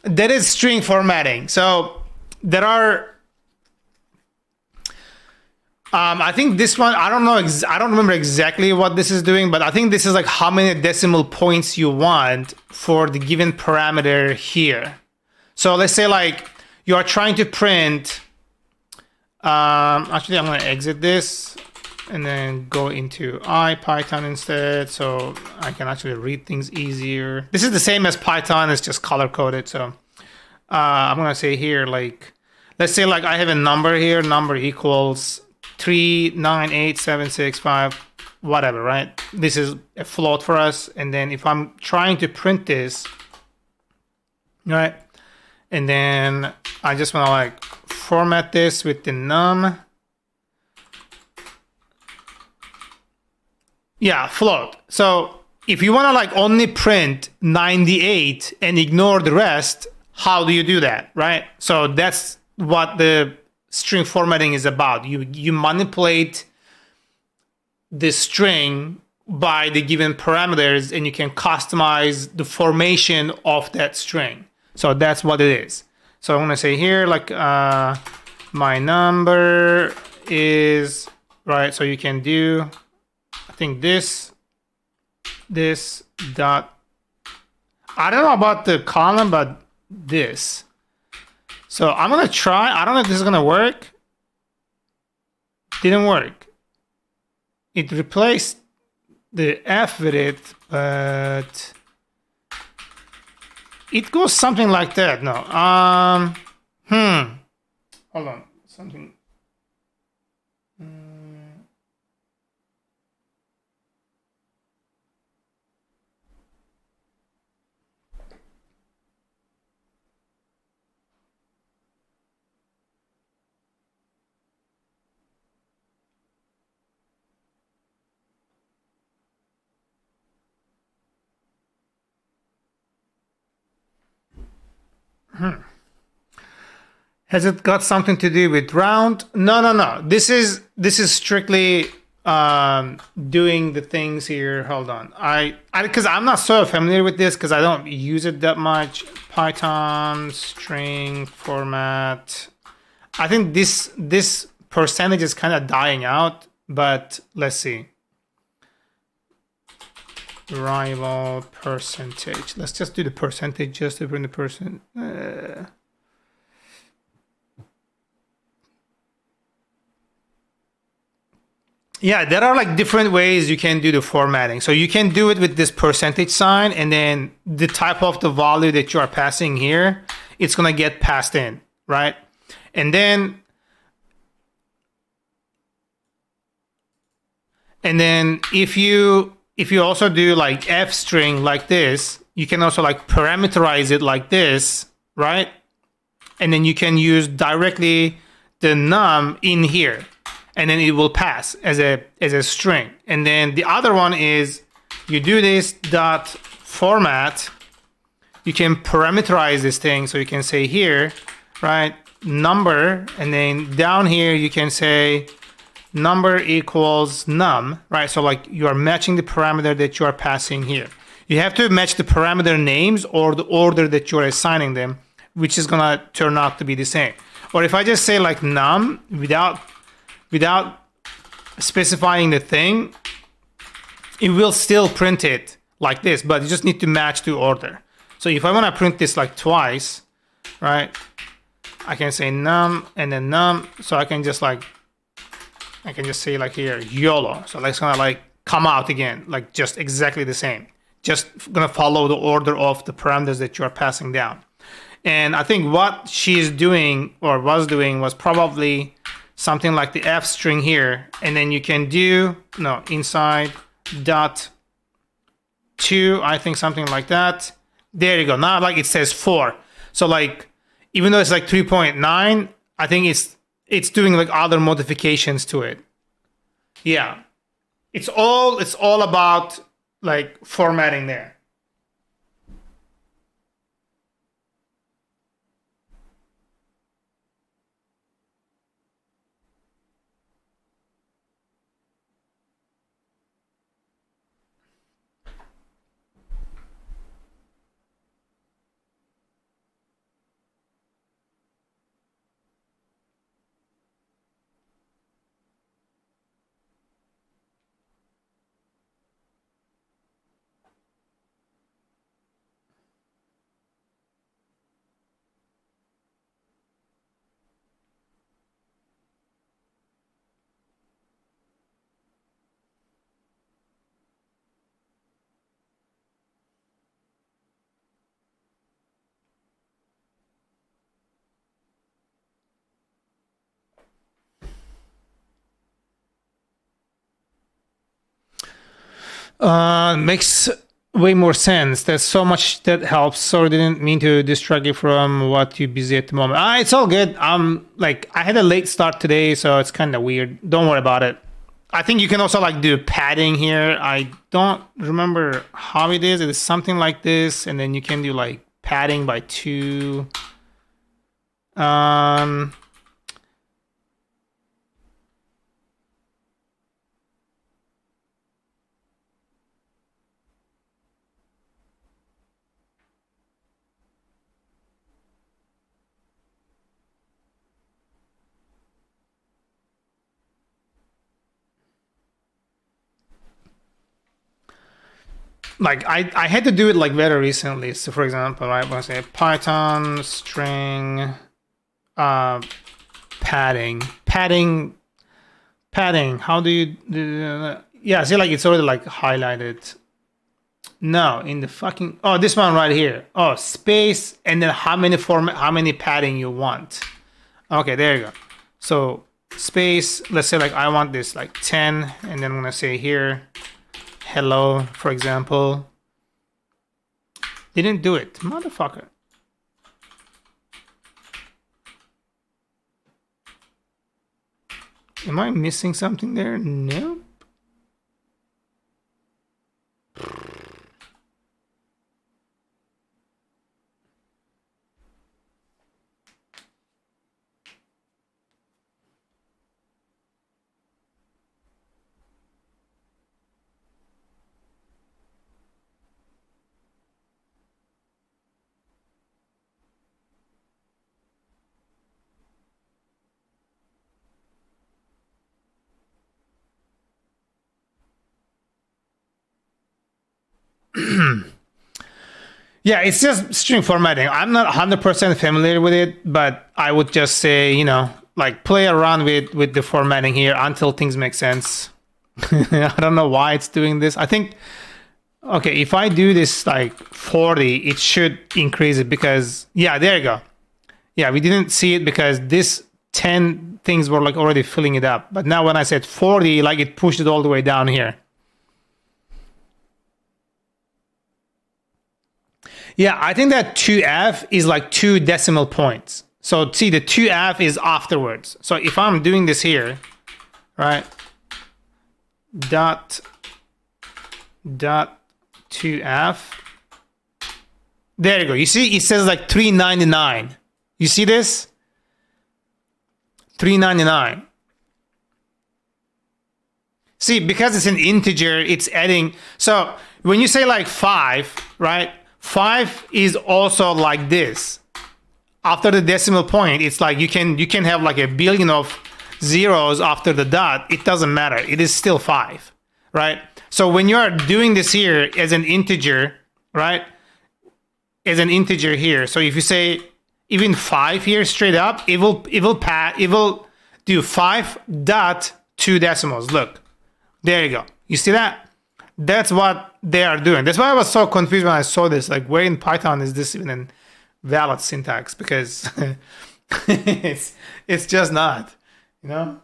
That is string formatting. So there are. I think this one. I don't know. I don't remember exactly what this is doing, but I think this is like how many decimal points you want for the given parameter here. So let's say like you are trying to print. Actually, I'm going to exit this. And then go into IPython instead, so I can actually read things easier. This is the same as Python, it's just color coded. So I'm gonna say here, like, let's say like I have a number here, number equals 3987655. whatever, right? This is a float for us. And then if I'm trying to print this, right? And then I just want to like format this with the num. Yeah, float. So if you want to like only print 98 and ignore the rest, how do you do that, right? So that's what the string formatting is about. You manipulate the string by the given parameters, and you can customize the formation of that string. So that's what it is. So I'm going to say here, like, my number is, right? So you can do, I think this dot, I don't know about the column, but this. So I'm going to try, I don't know if this is going to work. Didn't work. It replaced the F with it, but it goes something like that. No. Hold on. Something. Has it got something to do with round? No. This is strictly doing the things here. Hold on. Because I'm not so familiar with this because I don't use it that much. Python string format. I think this percentage is kind of dying out, but let's see. Rival percentage. Let's just do the percentage just to bring the person. Yeah, there are like different ways you can do the formatting. So you can do it with this percentage sign, and then the type of the value that you are passing here, it's gonna get passed in, right? And then if you also do like F string like this, you can also like parameterize it like this, right? And then you can use directly the num in here, and then it will pass as a string. And then the other one is you do this dot format. You can parameterize this thing, so you can say here, right, number, and then down here you can say number equals num, right? So like you are matching the parameter that you are passing here. You have to match the parameter names or the order that you're assigning them, which is gonna turn out to be the same. Or if I just say like num without specifying the thing, it will still print it like this, but you just need to match the order. So if I want to print this like twice, right, I can say num and then num. So I can just say like here YOLO. So it's gonna like come out again, like just exactly the same. Just gonna follow the order of the parameters that you are passing down. And I think what she's doing or was doing was probably something like the F string here, and then you can do inside dot 2, I think something like that. There you go. Now like it says 4. So like even though it's like 3.9, I think it's doing like other modifications to it. Yeah. It's all about like formatting there. Makes way more sense. There's so much that helps. Sorry, didn't mean to distract you from what you're busy at the moment. It's all good. Like, I had a late start today, so it's kind of weird. Don't worry about it. I think you can also like do padding here. I don't remember how it is. It is something like this, and then you can do like padding by 2. Like I had to do it like very recently. So for example, right, when I say Python string padding, how do you do? Yeah, see, like it's already like highlighted. No, in the fucking, oh, this one right here. Oh, space, and then how many padding you want. Okay, there you go. So space, let's say like I want this like 10, and then I'm gonna say here hello, for example. Didn't do it, motherfucker. Am I missing something there? No. Yeah, it's just string formatting. I'm not 100% familiar with it, but I would just say, you know, like play around with the formatting here until things make sense. I don't know why it's doing this. I think, okay, if I do this like 40, it should increase it because, yeah, there you go. Yeah, we didn't see it because this 10 things were like already filling it up. But now when I said 40, like it pushed it all the way down here. Yeah, I think that 2f is like 2 decimal points. So see, the 2f is afterwards. So if I'm doing this here, right, dot 2f, there you go. You see, it says like 399. You see this? 399. See, because it's an integer, it's adding. So when you say like 5, right? 5 is also like this. After the decimal point, it's like you can have like a billion of zeros after the dot. It doesn't matter. It is still 5, right? So when you are doing this here as an integer, right? As an integer here. So if you say even 5 here straight up, it will do 5 dot 2 decimals. Look, there you go. You see that? That's what they are doing. That's why I was so confused when I saw this. Like, where in Python is this even in valid syntax? Because it's just not, you know?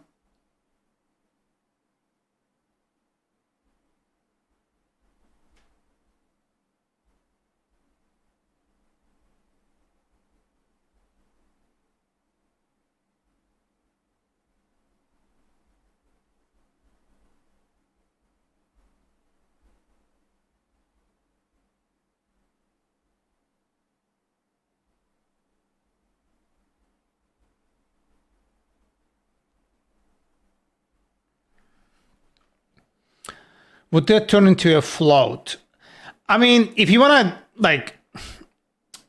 Would that turn into a float? I mean, if you want to, like,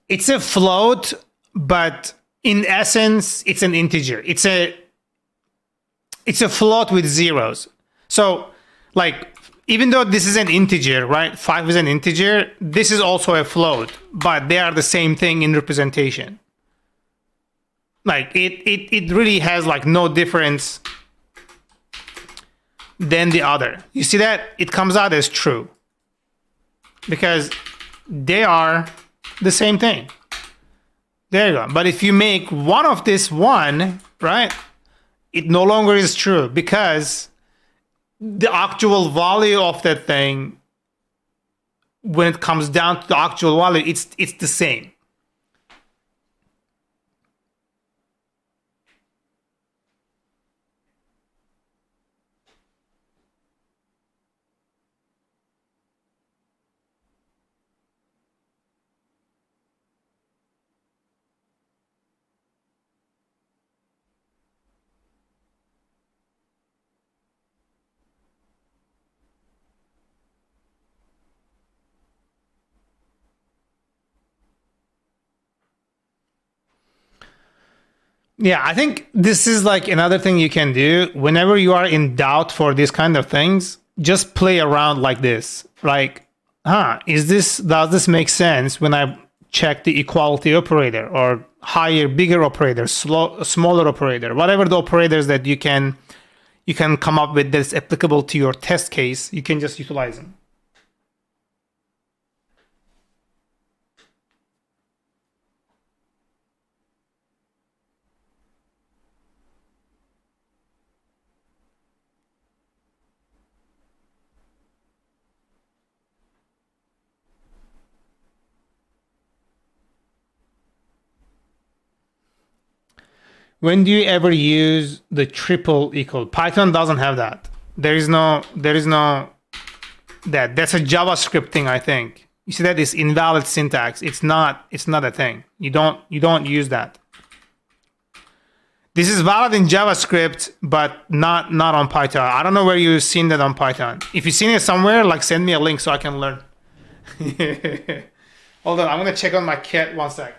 it's a float, but in essence, it's an integer. It's a float with zeros. So, like, even though this is an integer, right? 5 is an integer. This is also a float, but they are the same thing in representation. Like, it really has, like, no difference than the other. You see that? It comes out as true because they are the same thing. There you go. But if you make one of this 1, right, it no longer is true because the actual value of that thing when it comes down to the actual value, it's the same. Yeah, I think this is like another thing you can do whenever you are in doubt for these kind of things. Just play around like this. Like, does this make sense when I check the equality operator or higher, bigger operator, smaller operator, whatever the operators that you can come up with that's applicable to your test case, you can just utilize them. When do you ever use the triple equal? Python doesn't have that. There is no that. That's a JavaScript thing, I think. You see that is invalid syntax. It's not a thing. You don't use that. This is valid in JavaScript, but not on Python. I don't know where you've seen that on Python. If you've seen it somewhere, like send me a link so I can learn. Hold on, I'm gonna check on my cat 1 sec.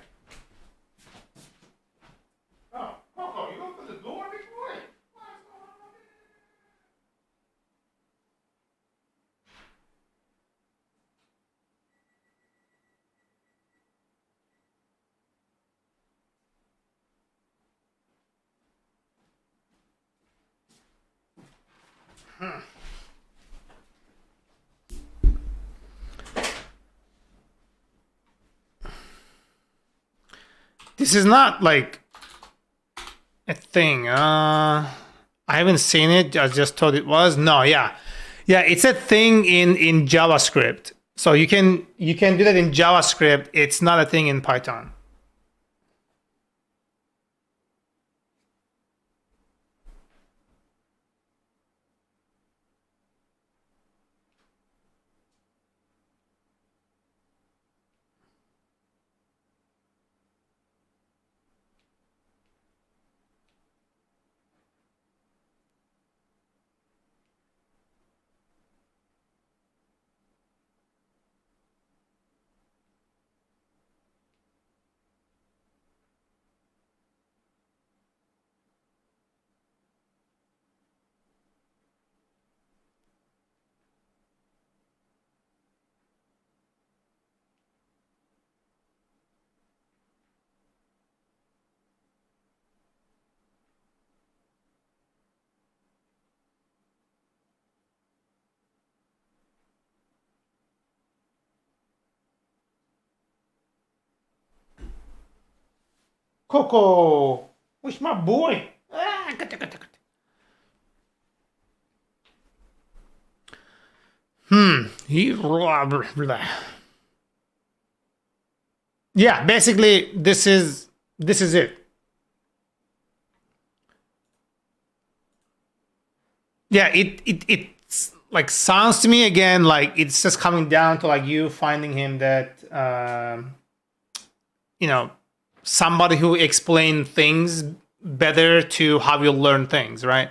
This is not like a thing. I haven't seen it. I just thought it was. No, yeah, it's a thing in JavaScript. So you can do that in JavaScript. It's not a thing in Python. Coco, where's my boy? Yeah, basically this is it. Yeah, it's like sounds to me again like it's just coming down to like you finding him that somebody who explains things better to how you learn things, right?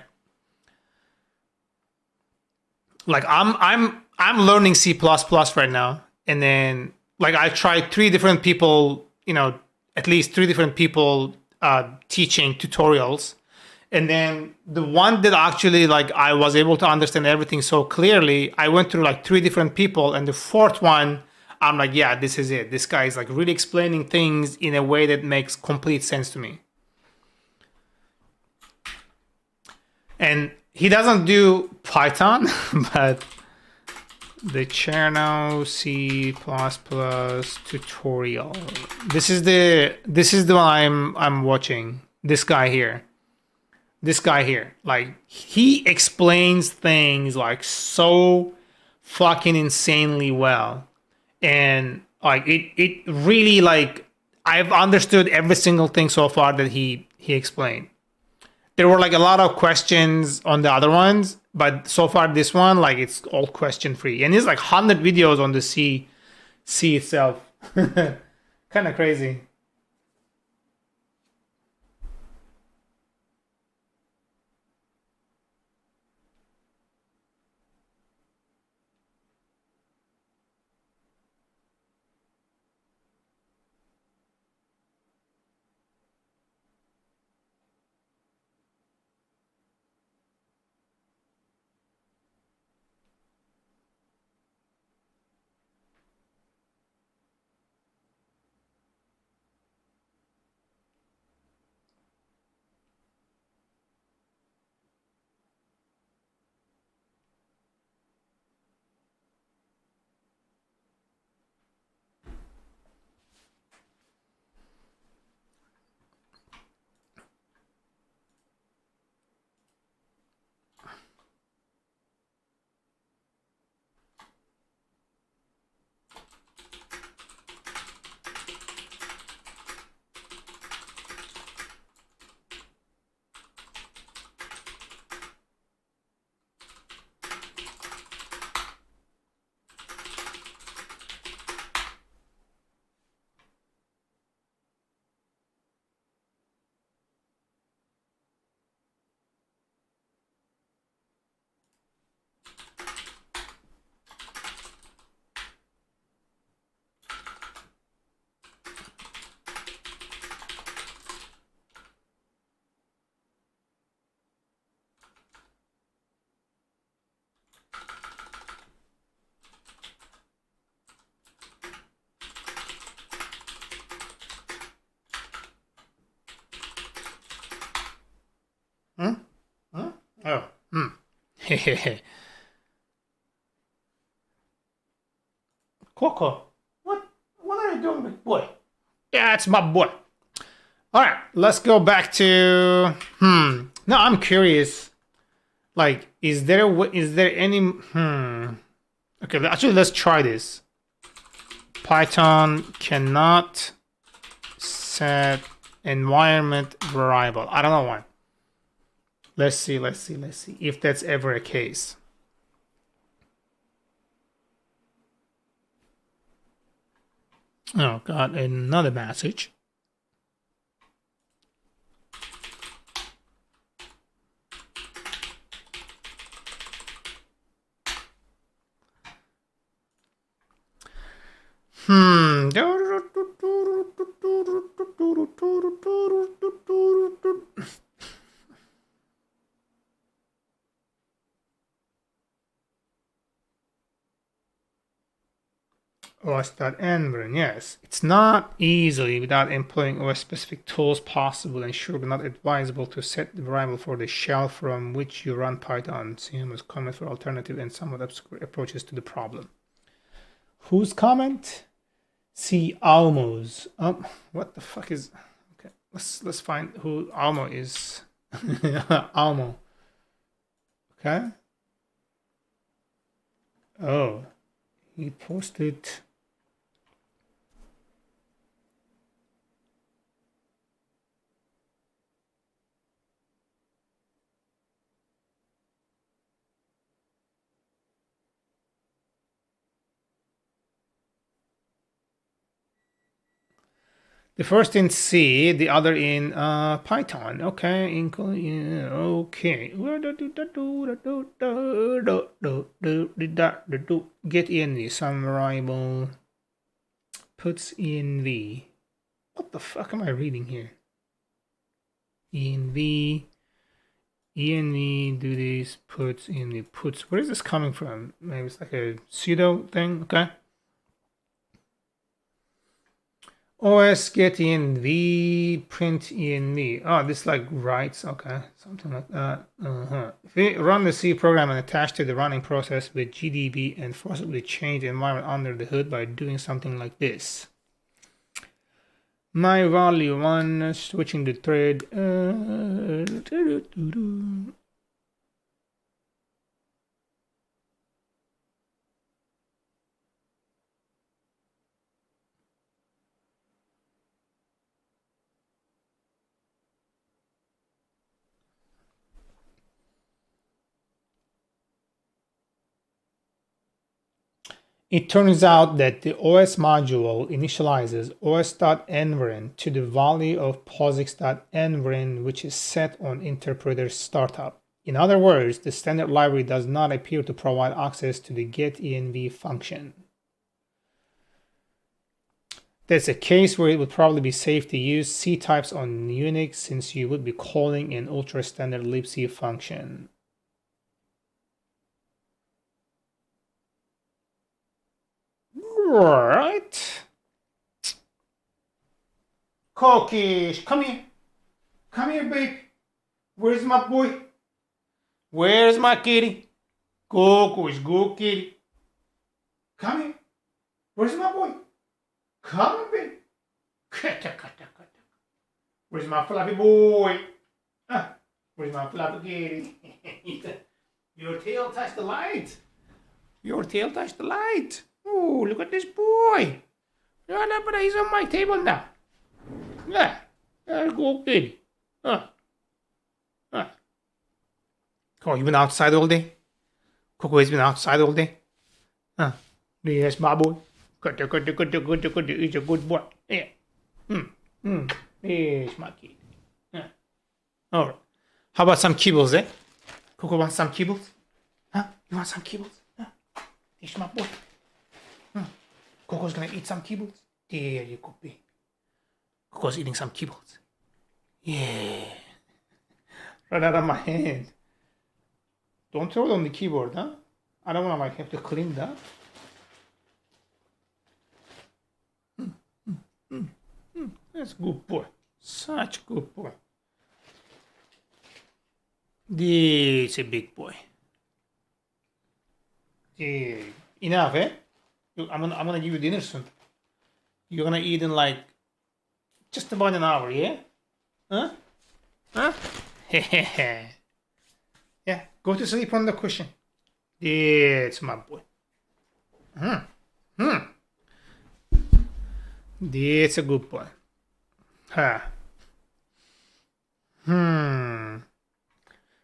Like I'm learning C++ right now, and then like I tried 3 different people, at least 3 different people teaching tutorials, and then the one that actually like I was able to understand everything so clearly, I went through like 3 different people, and the 4th one I'm like, yeah, this is it. This guy is like really explaining things in a way that makes complete sense to me. And he doesn't do Python, but the channel C++ tutorial. This is the one I'm watching. This guy here. Like he explains things like so fucking insanely well. and like it really like I've understood every single thing so far that he explained. There were like a lot of questions on the other ones, but so far this one, like it's all question free, and it's like 100 videos on the C itself. Kind of crazy. Hmm? Huh? Oh. Hehehe. Coco, what are you doing, big boy? Yeah, it's my boy. All right, let's go back to No, I'm curious. Like, is there any Okay, actually, let's try this. Python cannot set environment variable. I don't know why. Let's see if that's ever a case. Oh, got another message. OS.environ, yes. It's not easily without employing OS-specific tools possible and sure but not advisable to set the variable for the shell from which you run Python. CMOS comment for alternative and somewhat obscure approaches to the problem. Whose comment? See Almo's. What the fuck is? Okay, let's find who Almo is. Almo. Okay. Oh, he posted. The first in C, the other in Python. Okay, okay. Get env, some variable puts env. What the fuck am I reading here? Env, do this, puts env, puts. Where is this coming from? Maybe it's like a pseudo thing. Okay. OS get env, print env. Oh, this like writes, okay, something like that. If we run the C program and attach to the running process with GDB and forcibly change the environment under the hood by doing something like this. My value 1, switching the thread. It turns out that the OS module initializes os.environ to the value of POSIX.environ, which is set on interpreter startup. In other words, the standard library does not appear to provide access to the getEnv function. That's a case where it would probably be safe to use C types on Unix, since you would be calling an ultra-standard libc function. Right. Cookies, come here. Come here, babe. Where's my boy? Where's my kitty? Cookies, go kitty. Come here. Where's my boy? Come here, babe. Where's my fluffy boy? Where's my fluffy kitty? Your tail touched the light. Your tail touched the light. Oh, look at this boy. He's on my table now. Yeah, there go kitty. Oh, you been outside all day? Coco has been outside all day? Yes, my boy. Good. He's a good boy. Yeah. Yes, my kid. All right. How about some kibbles, eh? Coco wants some kibbles? Huh? You want some kibbles? Yes, my boy. Coco's gonna eat some kibbles. There you go, baby. Coco's eating some kibbles. Yeah. Right out of my hand. Don't throw it on the keyboard, huh? I don't wanna have to clean that. That's a good boy. Such a good boy. This is a big boy. Yeah. Enough, eh? I'm gonna give you dinner soon. You're gonna eat in like just about an hour, yeah? Huh? Yeah, go to sleep on the cushion. That's my boy. That's a good boy.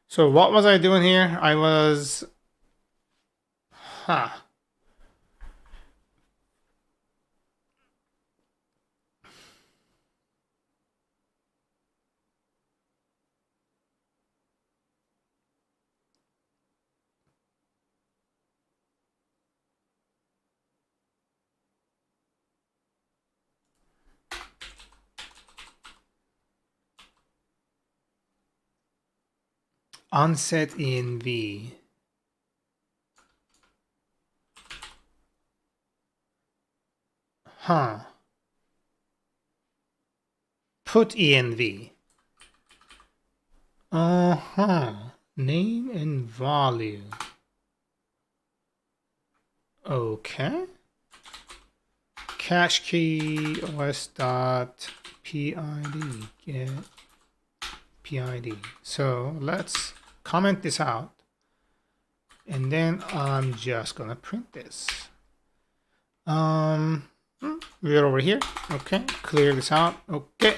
So what was I doing here? I was onset env. Put env. Name and value. Okay. Cache key os.pid get PID. So let's comment this out, and then I'm just gonna print this. We're over here. Okay, clear this out. Okay.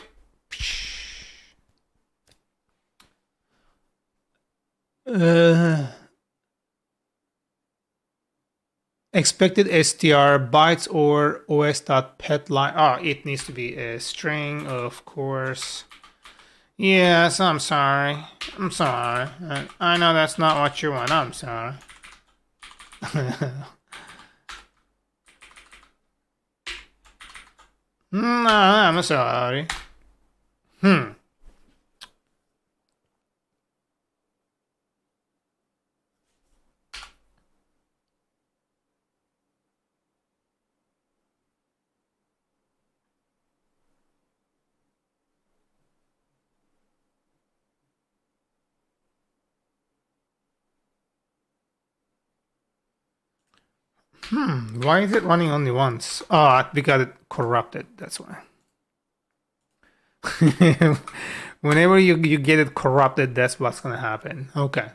Expected str bytes or os.petline. It needs to be a string, of course. Yes, I'm sorry. I know that's not what you want. I'm sorry. No, I'm sorry. Why is it running only once? Because it corrupted, that's why. Whenever you get it corrupted, that's what's gonna happen. Okay.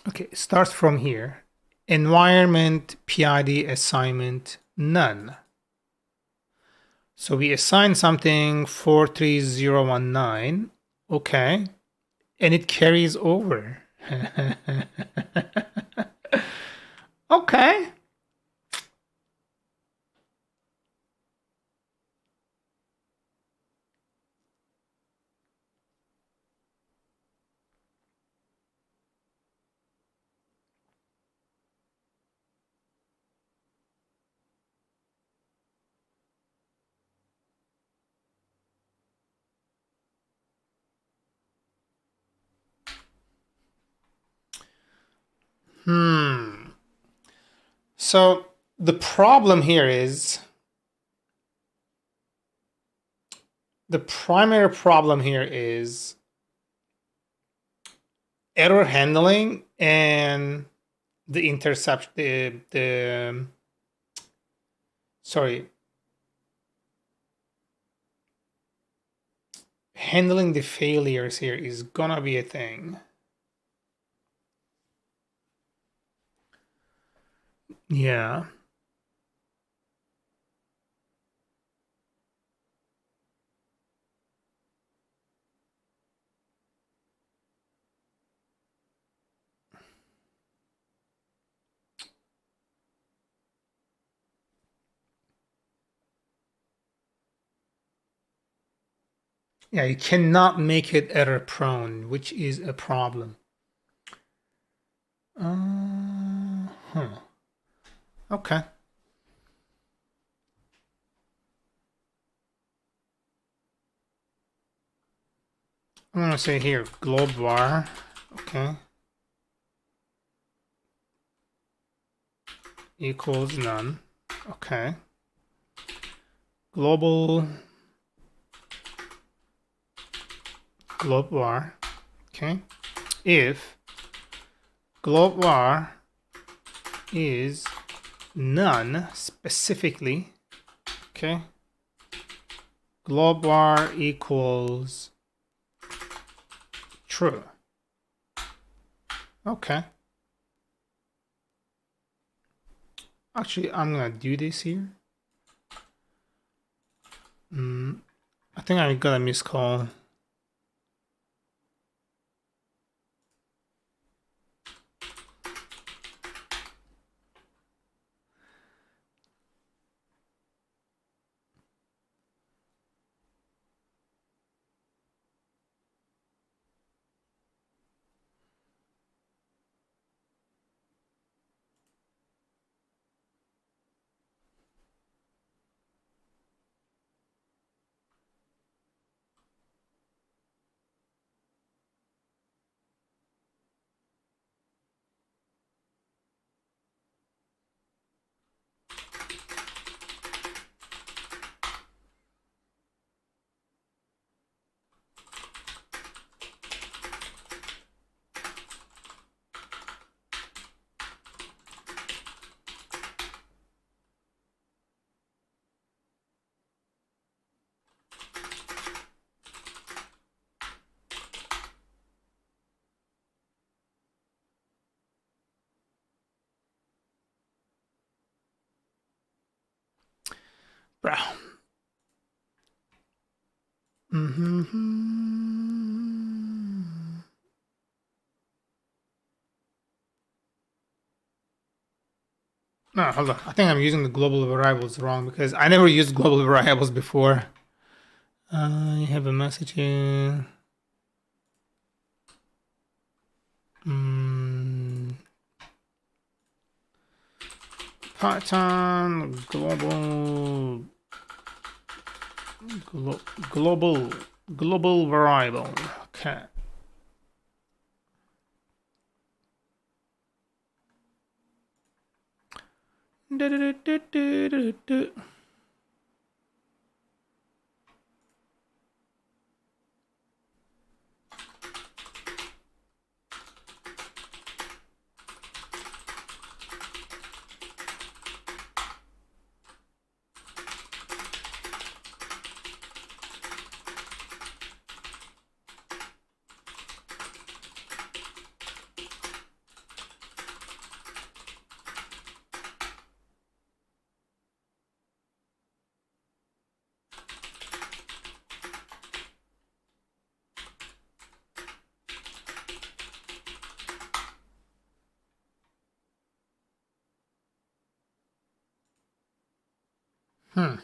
Okay, it starts from here. Environment PID assignment none. So we assign something 43019. Okay. And it carries over. Okay. So the problem here is, the primary problem here is error handling and the interception, handling the failures here is gonna be a thing. Yeah. Yeah, you cannot make it error prone, which is a problem. Okay. I'm gonna say here globe var. Okay. Equals none. Okay. Global globe var. Okay. If globe var is none specifically, okay, globe var equals true. Okay. Actually, I'm gonna do this here. I think I got a missed call. Bro. No, hold on. I think I'm using the global variables wrong because I never used global variables before. I have a message here. Python global variable. Okay. Hmm.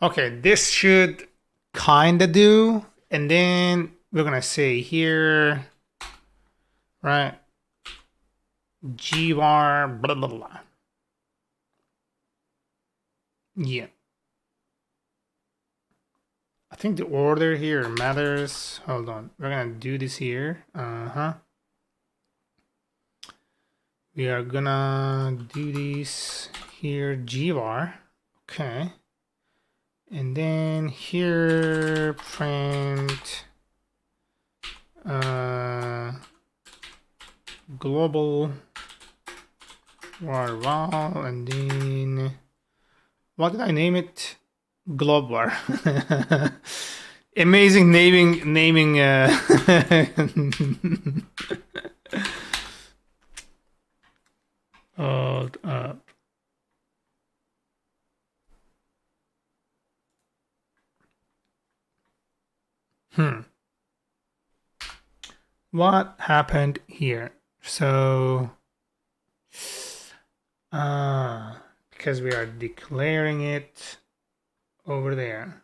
Okay, this should kinda do, and then we're gonna say here, right, gvar blah blah blah. Yeah. I think the order here matters. Hold on. We're gonna do this here. We are gonna do this here, gvar. Okay. And then here print global var val, and then what did I name it? Globvar. Amazing naming hold up. What happened here? So because we are declaring it over there.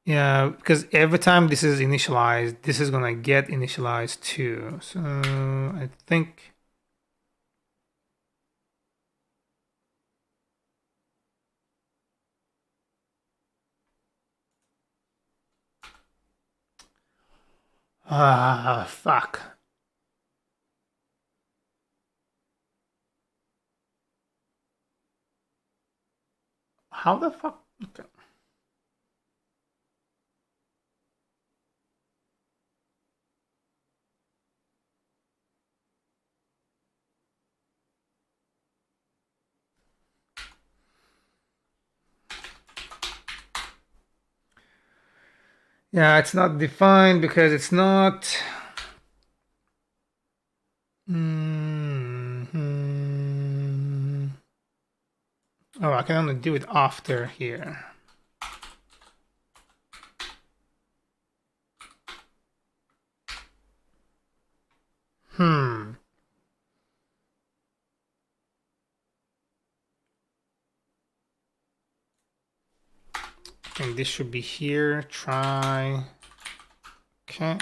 Yeah, because every time this is initialized, this is gonna get initialized too. So I think fuck. How the fuck? Okay. Yeah, it's not defined because it's not. Oh, I can only do it after here. And this should be here. Try. Okay.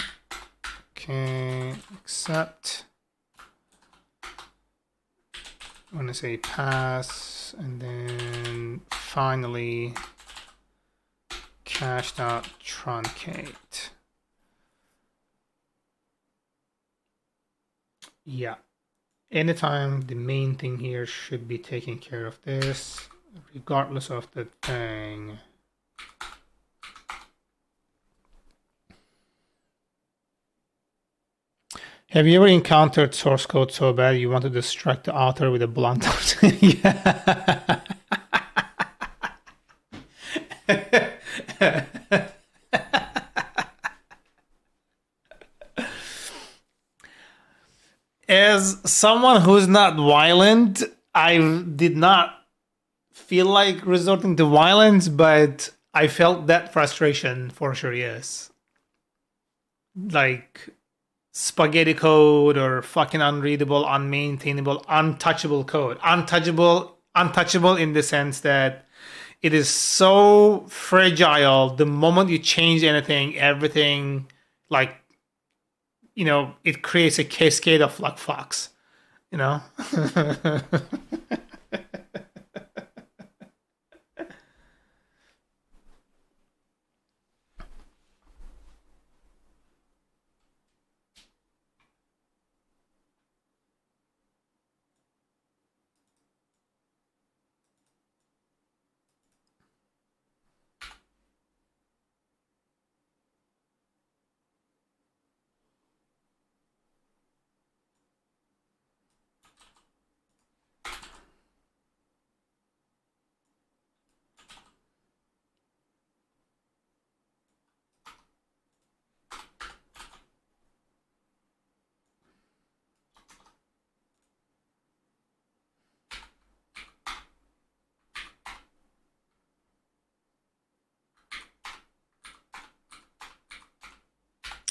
Okay. Accept. I'm gonna say pass, and then finally cache.truncate. Yeah. Anytime the main thing here should be taking care of this, regardless of the thing. Have you ever encountered source code so bad you want to distract the author with a blunt? Yeah. As someone who's not violent, I did not feel like resorting to violence, but I felt that frustration for sure, yes. Like spaghetti code or fucking unreadable, unmaintainable, untouchable code. Untouchable in the sense that it is so fragile. The moment you change anything, everything, like, you know, it creates a cascade of like fucks, you know?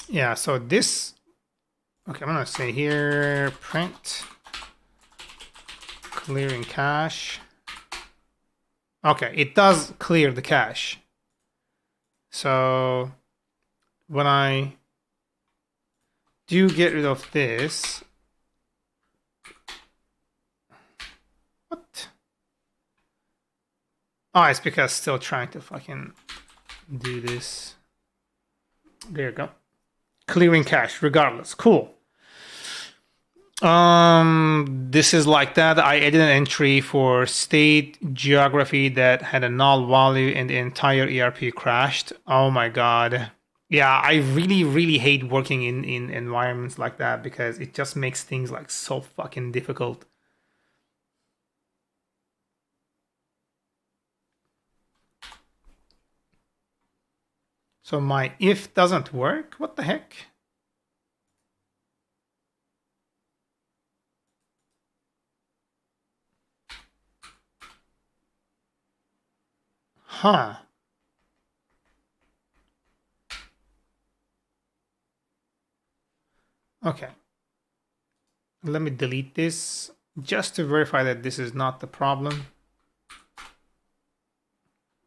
Yeah, so this, okay, I'm gonna say here, print clearing cache. Okay, it does clear the cache. So when I do get rid of this, what? Oh, it's because still trying to fucking do this. There you go. Clearing cache regardless. Cool. This is like that. I added an entry for state geography that had a null value and the entire ERP crashed. Oh my god. Yeah, I really, really hate working in environments like that because it just makes things like so fucking difficult. So my if doesn't work? What the heck? Huh. Okay. Let me delete this just to verify that this is not the problem.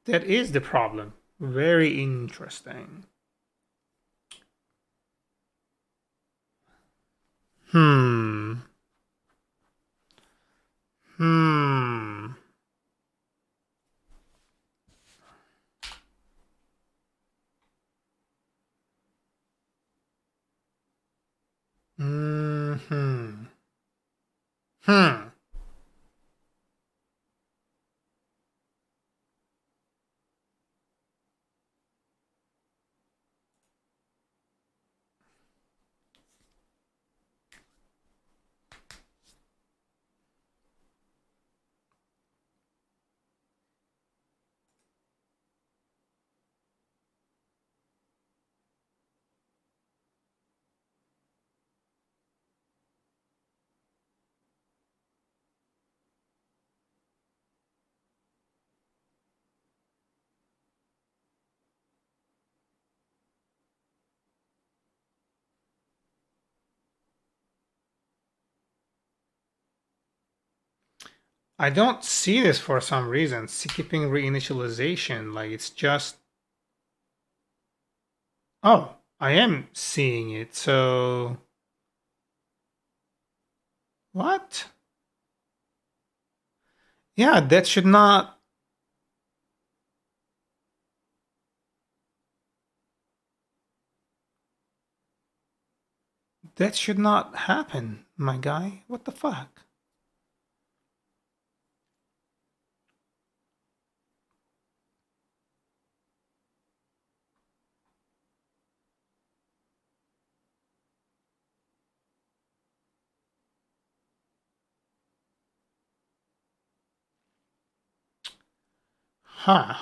That is the problem. Very interesting. Hmm. Hmm. Hmm. Hmm. I don't see this for some reason. Skipping reinitialization. Like it's just. Oh, I am seeing it. So. What? Yeah, that should not. That should not happen, my guy. What the fuck? Huh.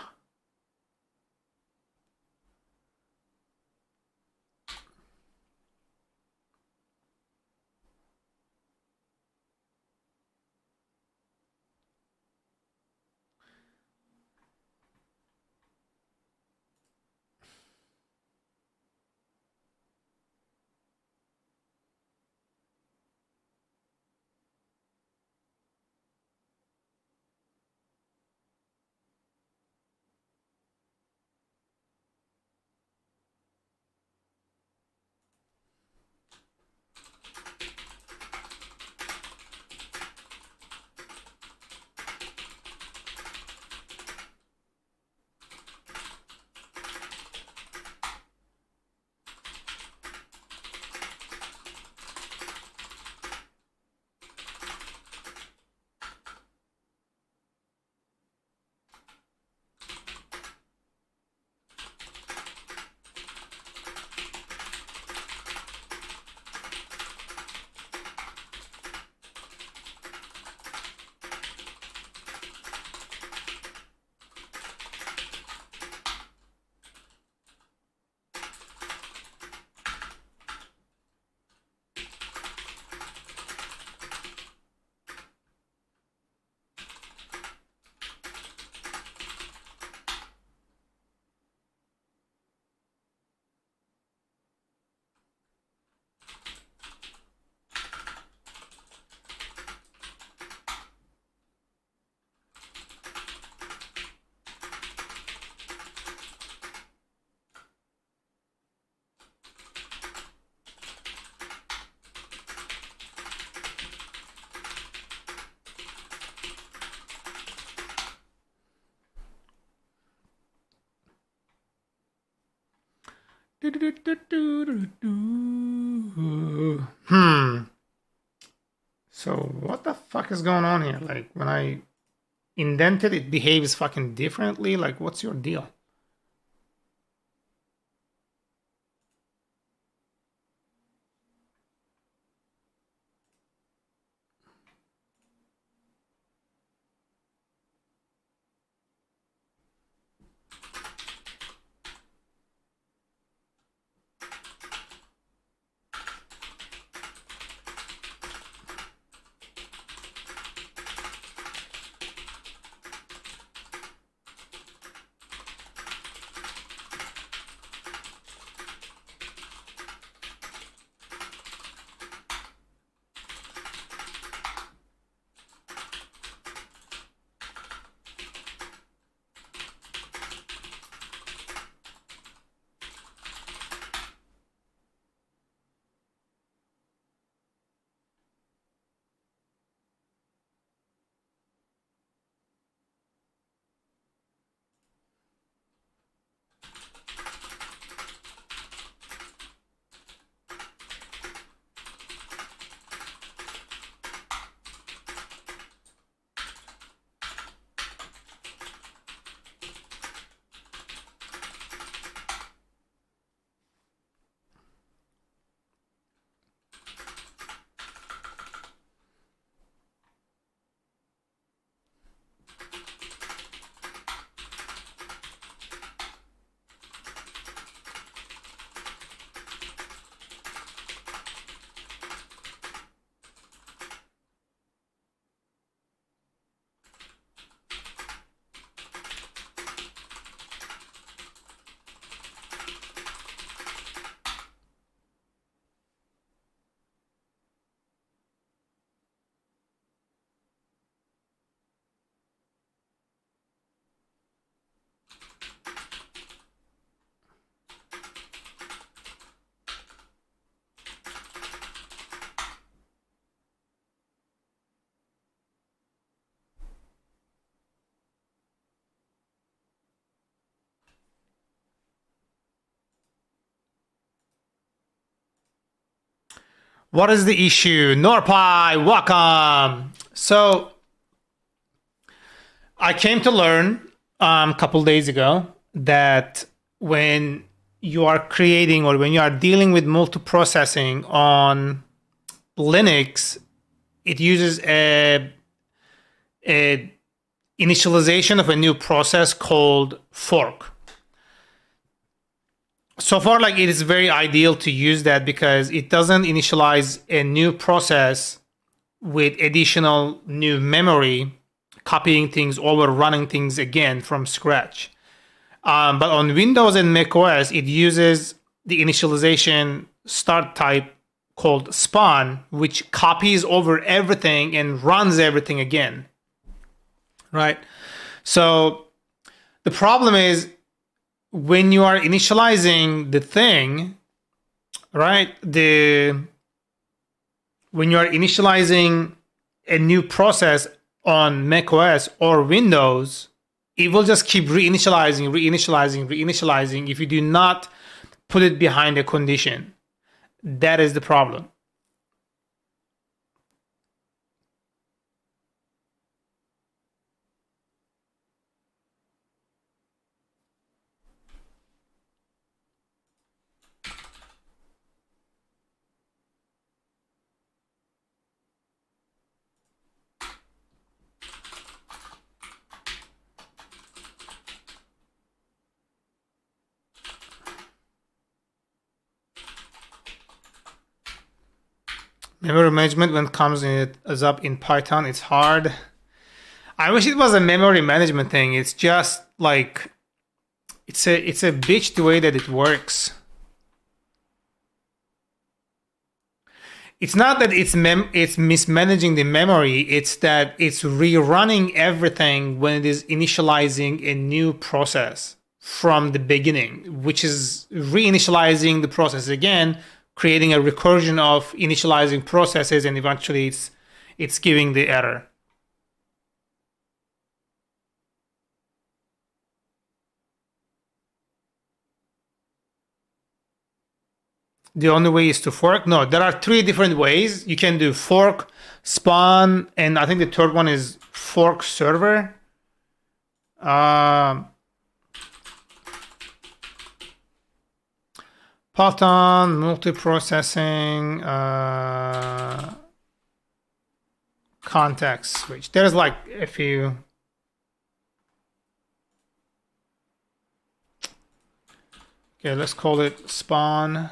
So what the fuck is going on here? Like when I indent it, it behaves fucking differently. Like what's your deal? What is the issue? Norpai, welcome. So I came to learn a couple days ago that when you are creating or when you are dealing with multiprocessing on Linux, it uses a initialization of a new process called fork. So far, like it is very ideal to use that because it doesn't initialize a new process with additional new memory, copying things over, running things again from scratch. But on Windows and macOS, it uses the initialization start type called spawn, which copies over everything and runs everything again. Right? So the problem is when you are initializing the thing, right? When you are initializing a new process on macOS or Windows, it will just keep reinitializing if you do not put it behind a condition. That is the problem. Memory management when it comes up in Python, it's hard. I wish it was a memory management thing. It's just like it's a bitch the way that it works. It's not that it's mismanaging the memory. It's that it's rerunning everything when it is initializing a new process from the beginning, which is reinitializing the process again, creating a recursion of initializing processes, and eventually it's giving the error. the only way is to fork. No, there are 3 different ways. You can do fork, spawn, and I think the third one is fork server. Python, multiprocessing, context switch. There's like a few. Okay, let's call it spawn.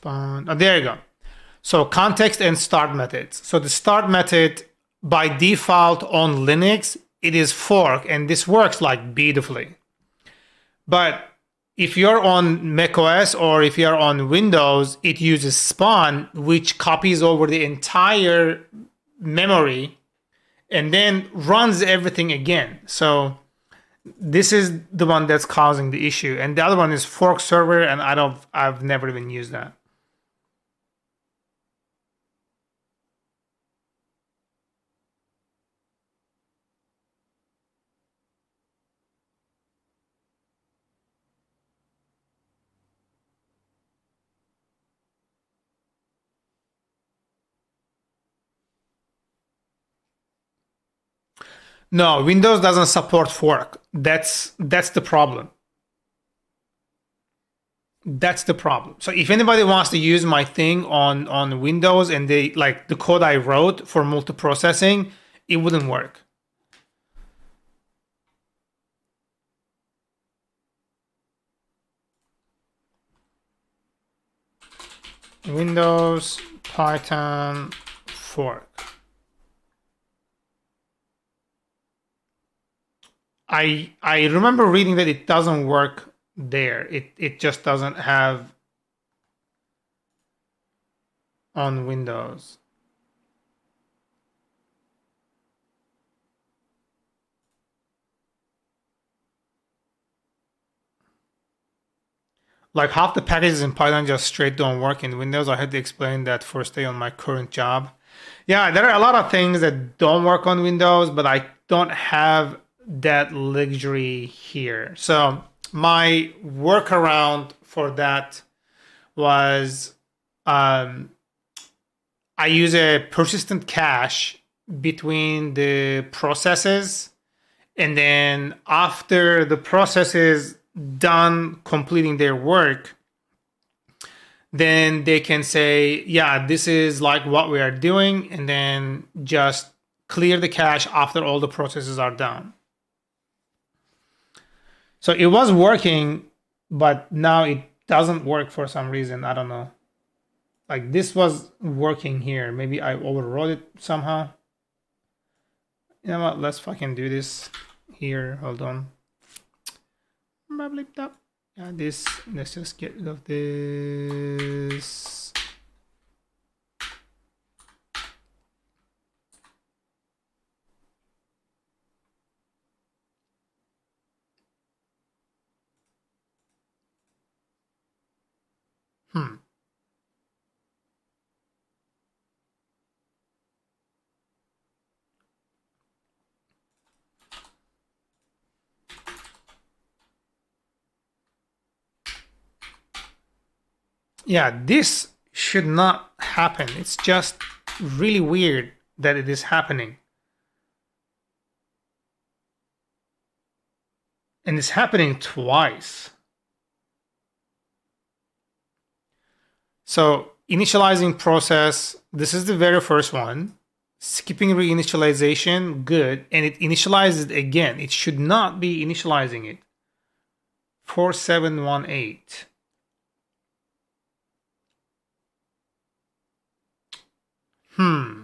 Oh, there you go. So context and start methods. So the start method by default on Linux, it is fork, and this works like beautifully. But if you're on macOS or if you're on Windows, it uses spawn, which copies over the entire memory and then runs everything again. So this is the one that's causing the issue. And the other one is fork server, and I've never even used that. No, Windows doesn't support fork. That's the problem. That's the problem. So if anybody wants to use my thing on Windows and they like the code I wrote for multiprocessing, it wouldn't work. Windows Python fork. I remember reading that it doesn't work there. It just doesn't have on Windows. Like half the packages in Python just straight don't work in Windows. I had to explain that first day on my current job. Yeah, there are a lot of things that don't work on Windows, but I don't have that luxury here. So my workaround for that was I use a persistent cache between the processes, and then after the processes done completing their work, then they can say, yeah, this is like what we are doing, and then just clear the cache after all the processes are done. So it was working, but now it doesn't work for some reason. I don't know. Like this was working here. Maybe I overrode it somehow. You know what? Let's fucking do this here. Hold on. Yeah, this. Let's just get rid of this. Yeah, this should not happen. It's just really weird that it is happening. And it's happening twice. So initializing process, this is the very first one. Skipping reinitialization, good. And it initializes it again. It should not be initializing it. 4718. Hmm.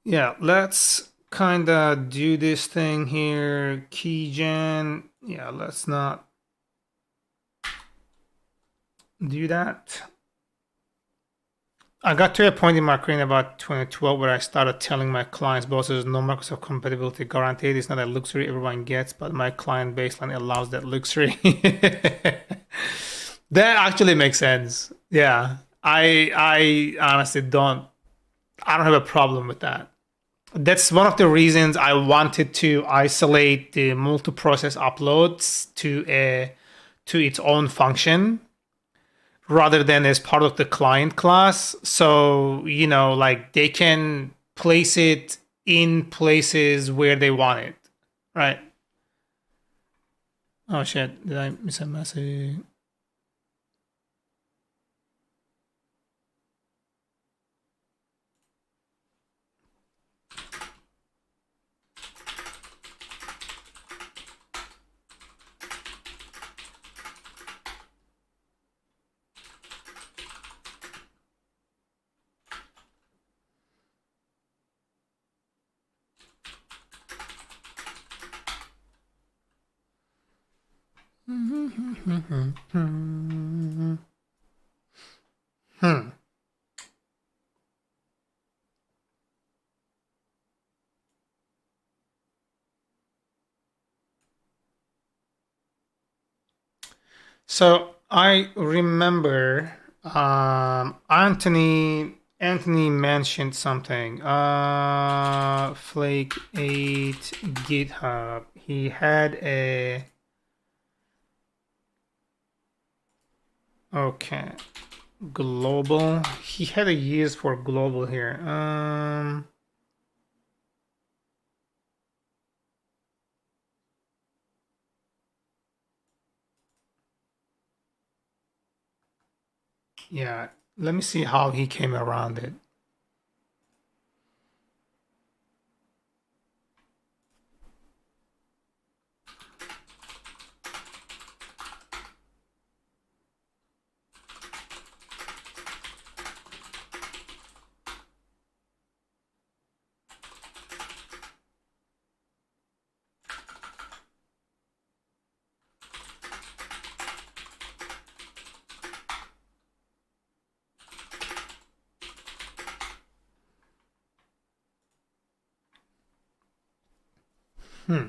Yeah, let's kind of do this thing here. Keygen. Yeah, let's not do that. I got to a point in my career in about 2012 where I started telling my clients, bosses, no Microsoft compatibility guaranteed. It's not a luxury everyone gets, but my client baseline allows that luxury. That actually makes sense. Yeah. I honestly I don't have a problem with that. That's one of the reasons I wanted to isolate the multi-process uploads to its own function rather than as part of the client class. So, like they can place it in places where they want it, right? Oh shit, did I miss a message? Hmm. So I remember Anthony mentioned something. Flake 8 GitHub. He had a okay. Global. He had a use for global here. Yeah, let me see how he came around it. Hmm.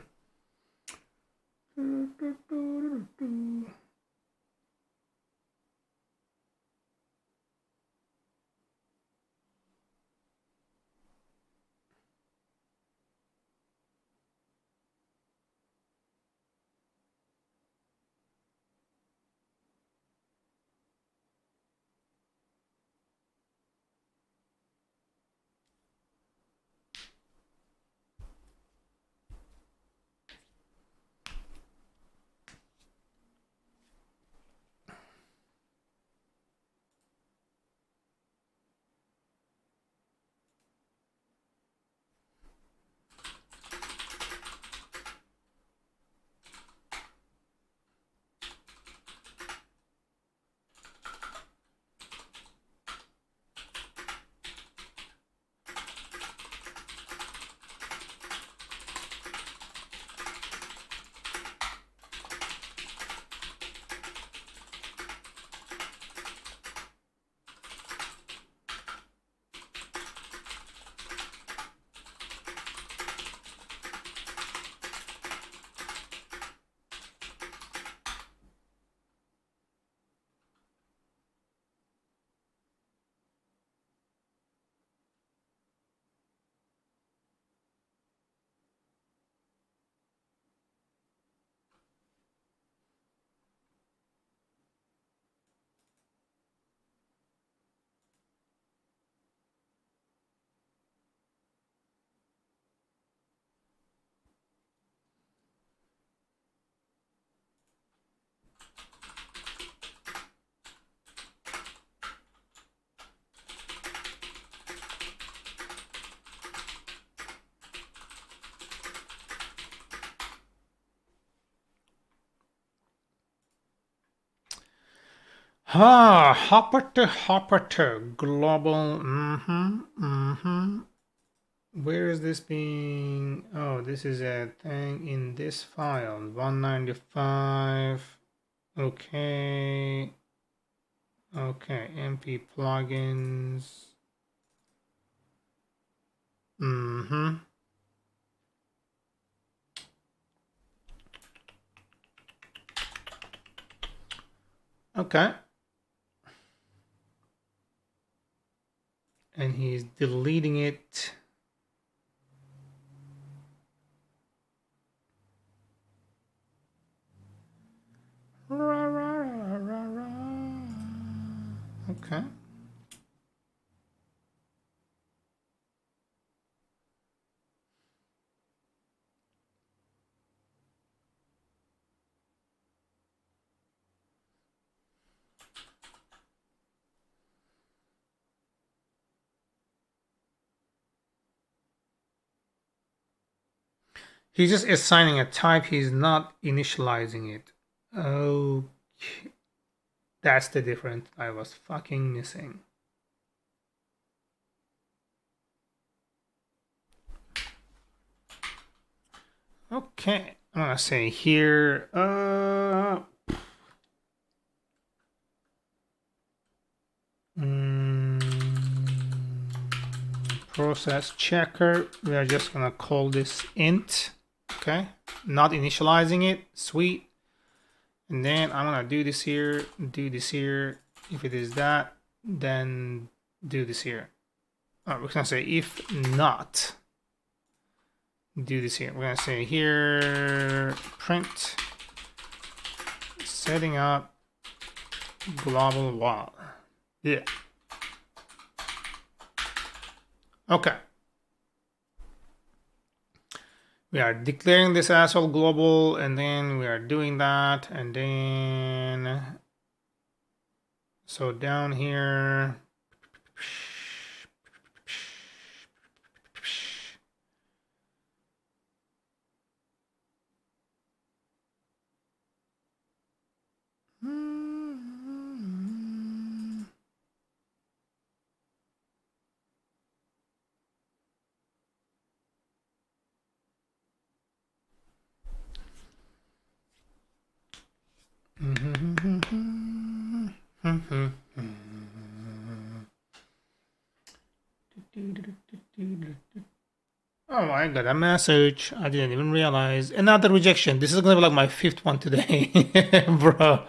Hopper to global. Where is this being? Oh, this is a thing in this file. 195. Okay. Okay, MP plugins. Mm-hmm. Okay. And he's deleting it. Okay. He's just assigning a type, he's not initializing it. Okay. That's the difference I was fucking missing. Okay, I'm gonna say here, process checker. We are just gonna call this int. Okay, not initializing it. Sweet. And then I'm gonna do this here, do this here. If it is that, then do this here. We're gonna say if not, do this here. We're gonna say here print setting up global wall. Yeah. Okay. We are declaring this asshole global, and then we are doing that, and then so down here. Oh, I got a message. I didn't even realize. Another rejection. This is gonna be like my fifth one today, bro.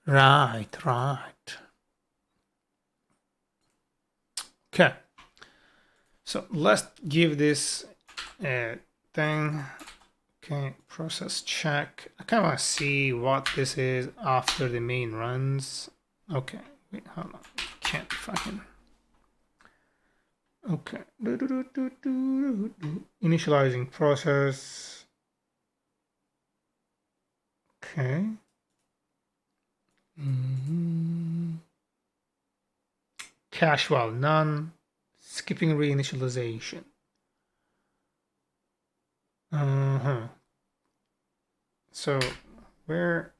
Right. Okay. So let's give this a thing. Okay, process check. I kind of want to see what this is after the main runs. Okay, wait, hold on. Can't fucking. Okay. Initializing process. Okay. Cache while none. Skipping reinitialization. So where?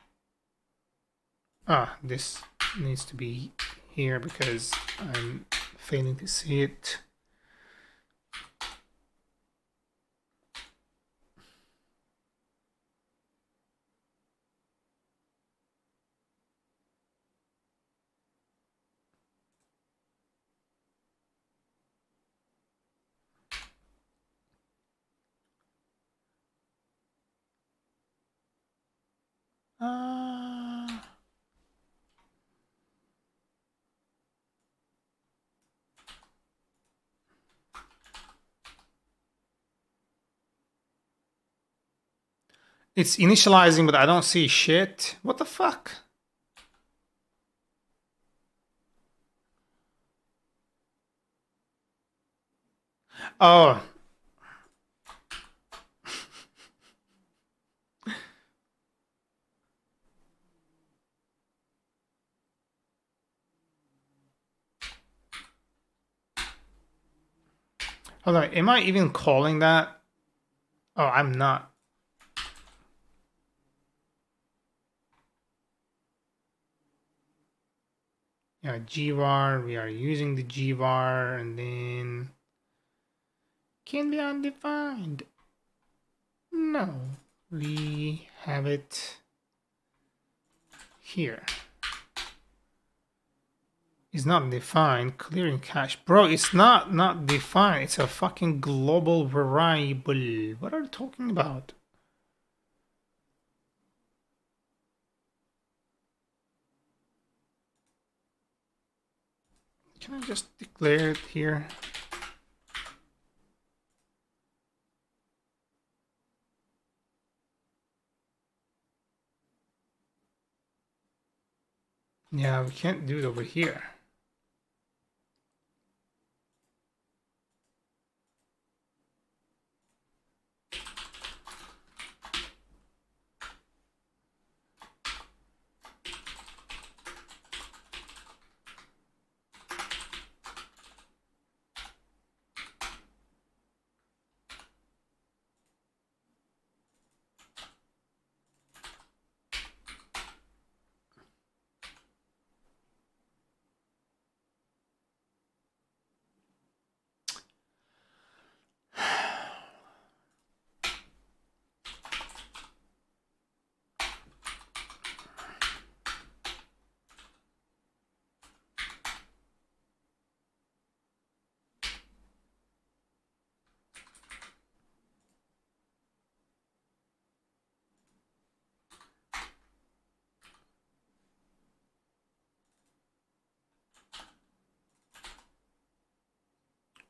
This needs to be here because I'm failing to see it. It's initializing, but I don't see shit. What the fuck? Oh. Hold on, am I even calling that? Oh, I'm not. Yeah, gvar, we are using the gvar, and then can be undefined. No, we have it here. It's not defined. Clearing cache, bro. It's not defined. It's a fucking global variable. What are you talking about? Can I just declare it here? Yeah, we can't do it over here.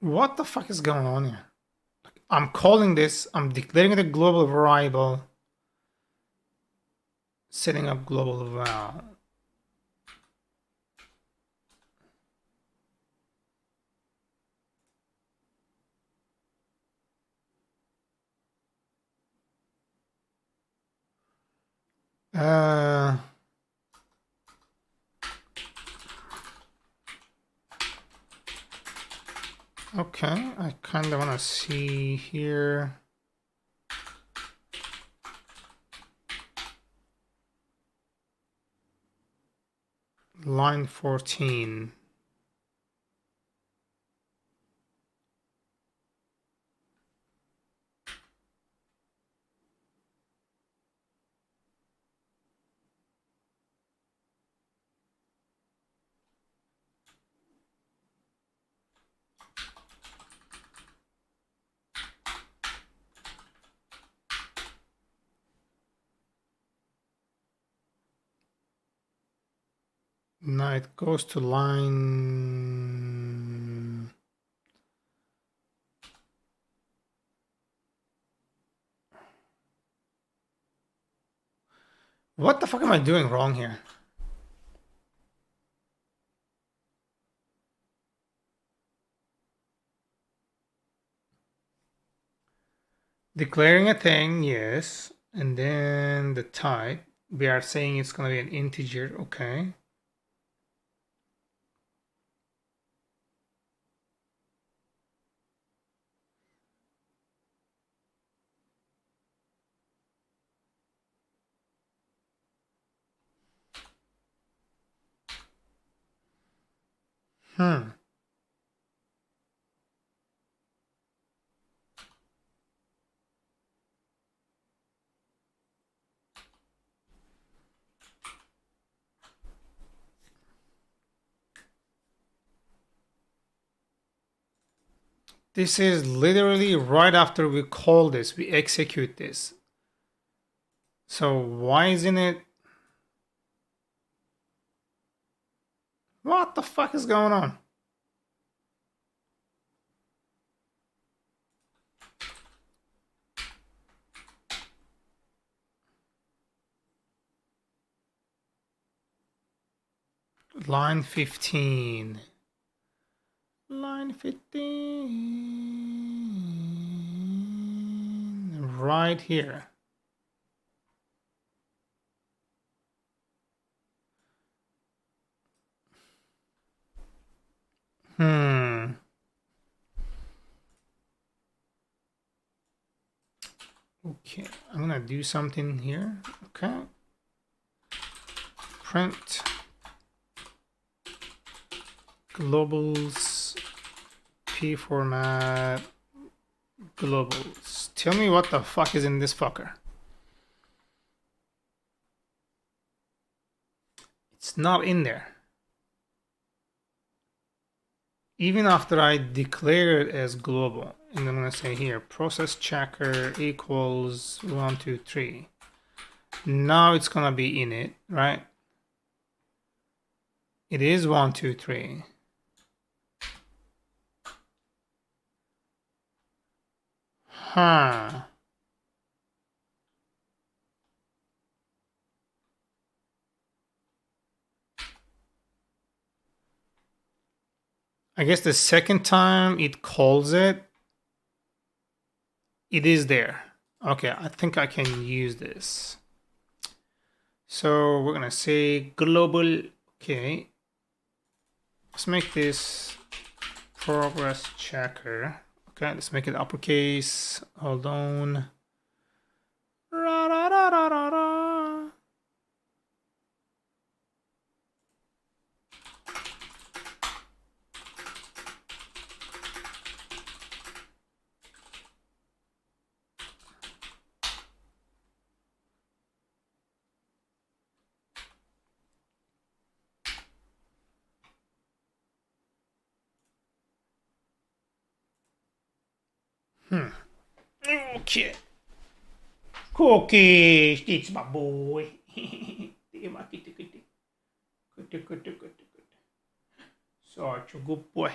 What the fuck is going on here? I'm calling this, I'm declaring it a global variable, setting up global val. Okay, I kind of want to see here. Line 14. Now it goes to line. What the fuck am I doing wrong here? Declaring a thing, yes. And then the type, we are saying it's going to be an integer, okay. This is literally right after we call this, we execute this. So why isn't it? What the fuck is going on? Line 15. Line 15. Right here. Okay, I'm gonna do something here. Okay. Print globals p format globals. Tell me what the fuck is in this fucker. It's not in there. Even after I declare it as global, and I'm gonna say here process checker equals 1, 2, 3. Now it's gonna be in it, right? It is 1, 2, 3. Huh. I guess the second time it calls it, it is there. Okay, I think I can use this. So we're gonna say global, okay. Let's make this progress checker. Okay, let's make it uppercase. Hold on. Ra, ra, ra, ra, ra, ra. Okay. Cookie, it's my boy. Such a good boy.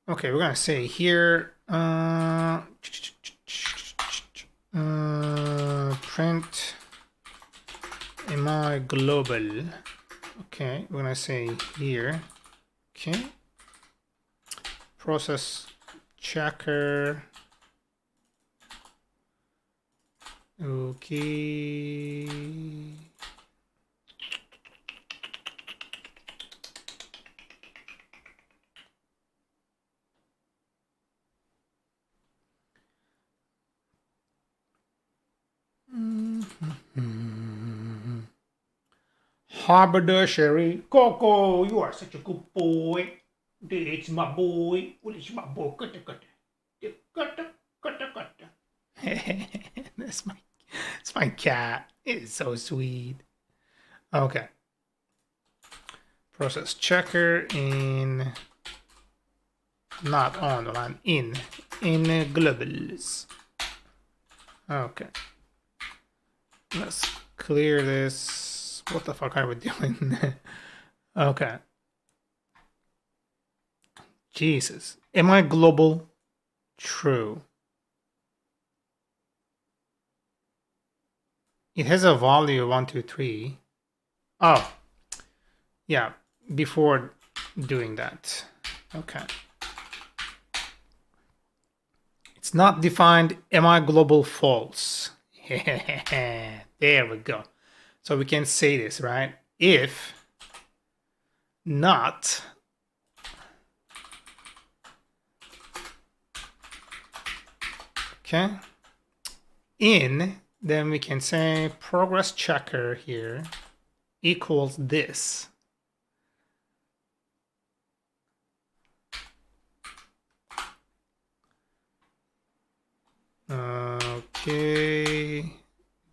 Okay, we're gonna say here print am I global. Okay, we're gonna say here, okay, process checker, okay. Haberdashery. Coco, you are such a good boy. It's my boy. What is my boy? That's my cat. It is so sweet. Okay. Process checker in, not on the line, in globals. Okay. Let's clear this. What the fuck are we doing? Okay. Jesus. Am I global? True. It has a value 1, 2, 3. Oh. Yeah. Before doing that. Okay. It's not defined. Am I global? False. There we go. So we can say this, right? If not okay in, then we can say progress checker here equals this. Okay,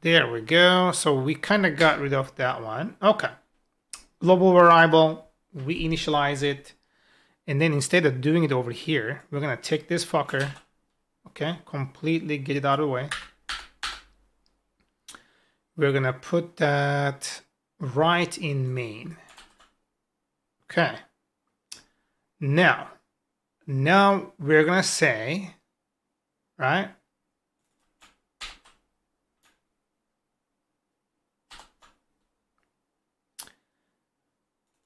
there we go. So we kind of got rid of that one. Okay, global variable, we initialize it, and then instead of doing it over here, we're gonna take this fucker, okay, completely get it out of the way. We're gonna put that right in main. Okay, now Now we're gonna say, right?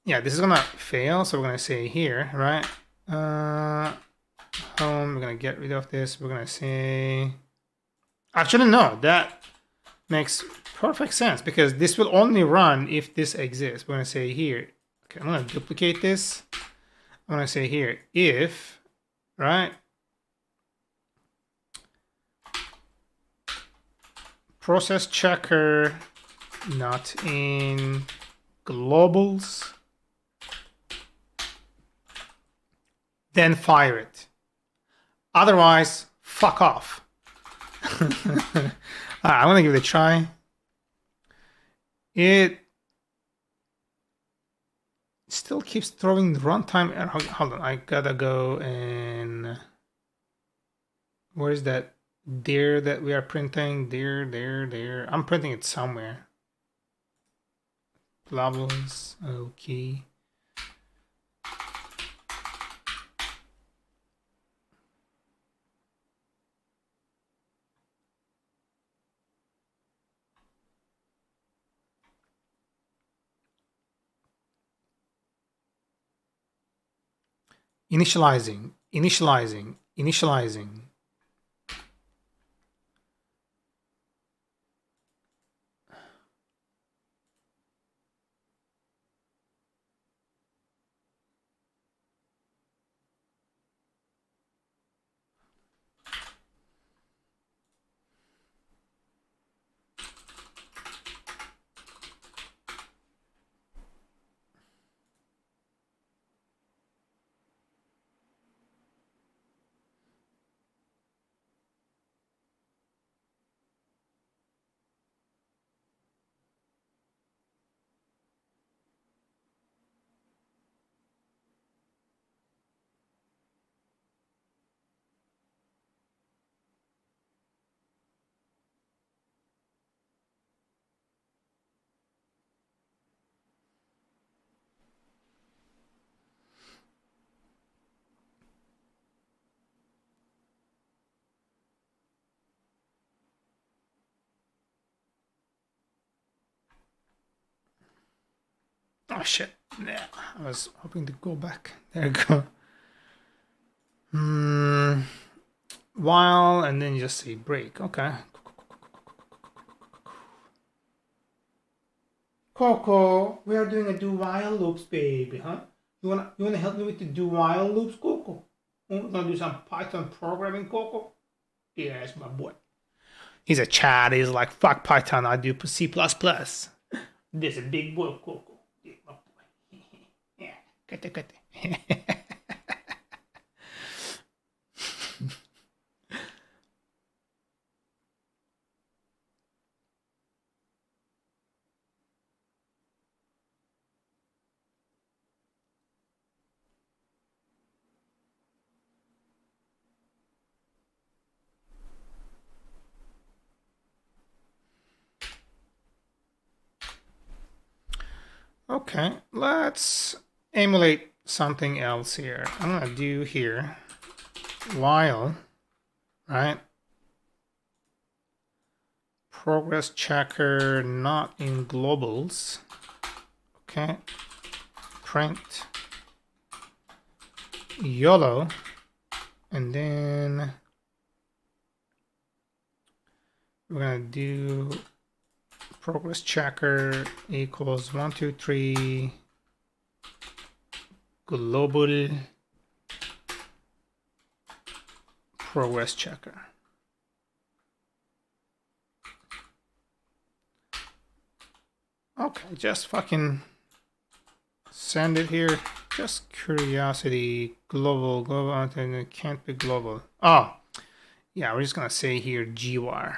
Yeah, this is gonna fail, so we're gonna say here, right? Home, we're gonna get rid of this. We're gonna say, actually, no, that makes perfect sense because this will only run if this exists. We're gonna say here, okay, I'm gonna duplicate this. I'm gonna say here, if, right? Process checker not in globals, then fire it. Otherwise, fuck off. I'm gonna give it a try. It still keeps throwing the runtime error. Hold on, I gotta go and where is that there that we are printing? There. I'm printing it somewhere. Levels, okay. Initializing. Oh shit. Yeah, I was hoping to go back. There you go. While and then just say break. Okay. Coco, we are doing a do while loops, baby, huh? You wanna help me with the do while loops, Coco? We're gonna do some Python programming, Coco? Yes, my boy. He's a Chad. He's like, fuck Python. I do C++. This is a big boy, Coco. Yeah, my boy. Yeah, cut. Okay, let's emulate something else here. I'm gonna do here while, right? Progress checker not in globals. Okay, print YOLO, and then we're gonna do progress checker equals 1, 2, 3 global progress checker. Okay, just fucking send it here. Just curiosity, global, and it can't be global. Oh, yeah, we're just gonna say here gwar.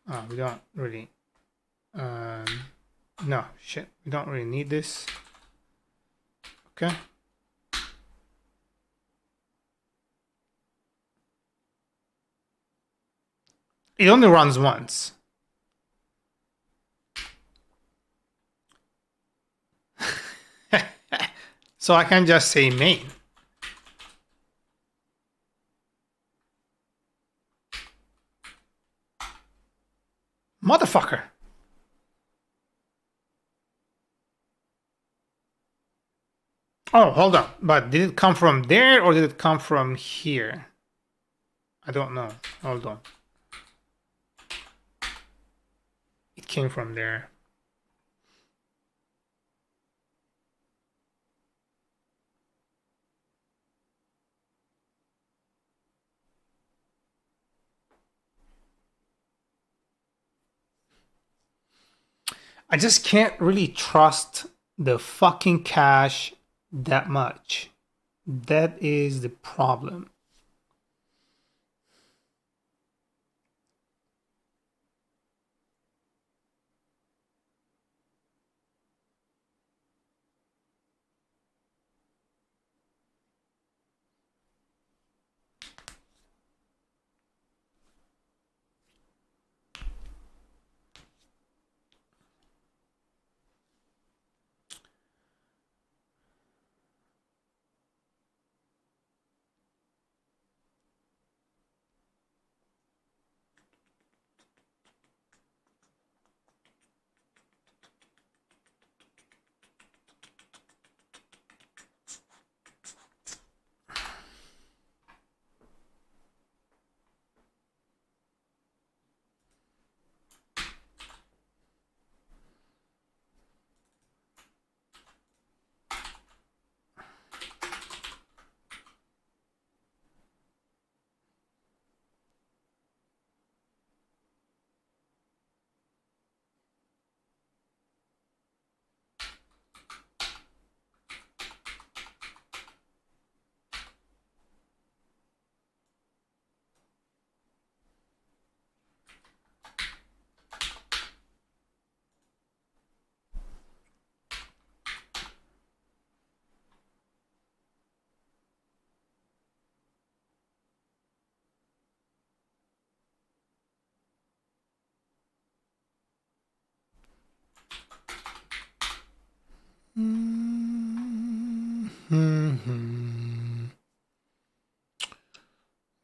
Oh, we don't really, no, shit, we don't really need this. Okay. It only runs once. So I can just say main. Motherfucker. Oh, hold on. But did it come from there or did it come from here? I don't know. Hold on. It came from there. I just can't really trust the fucking cache that much. That is the problem.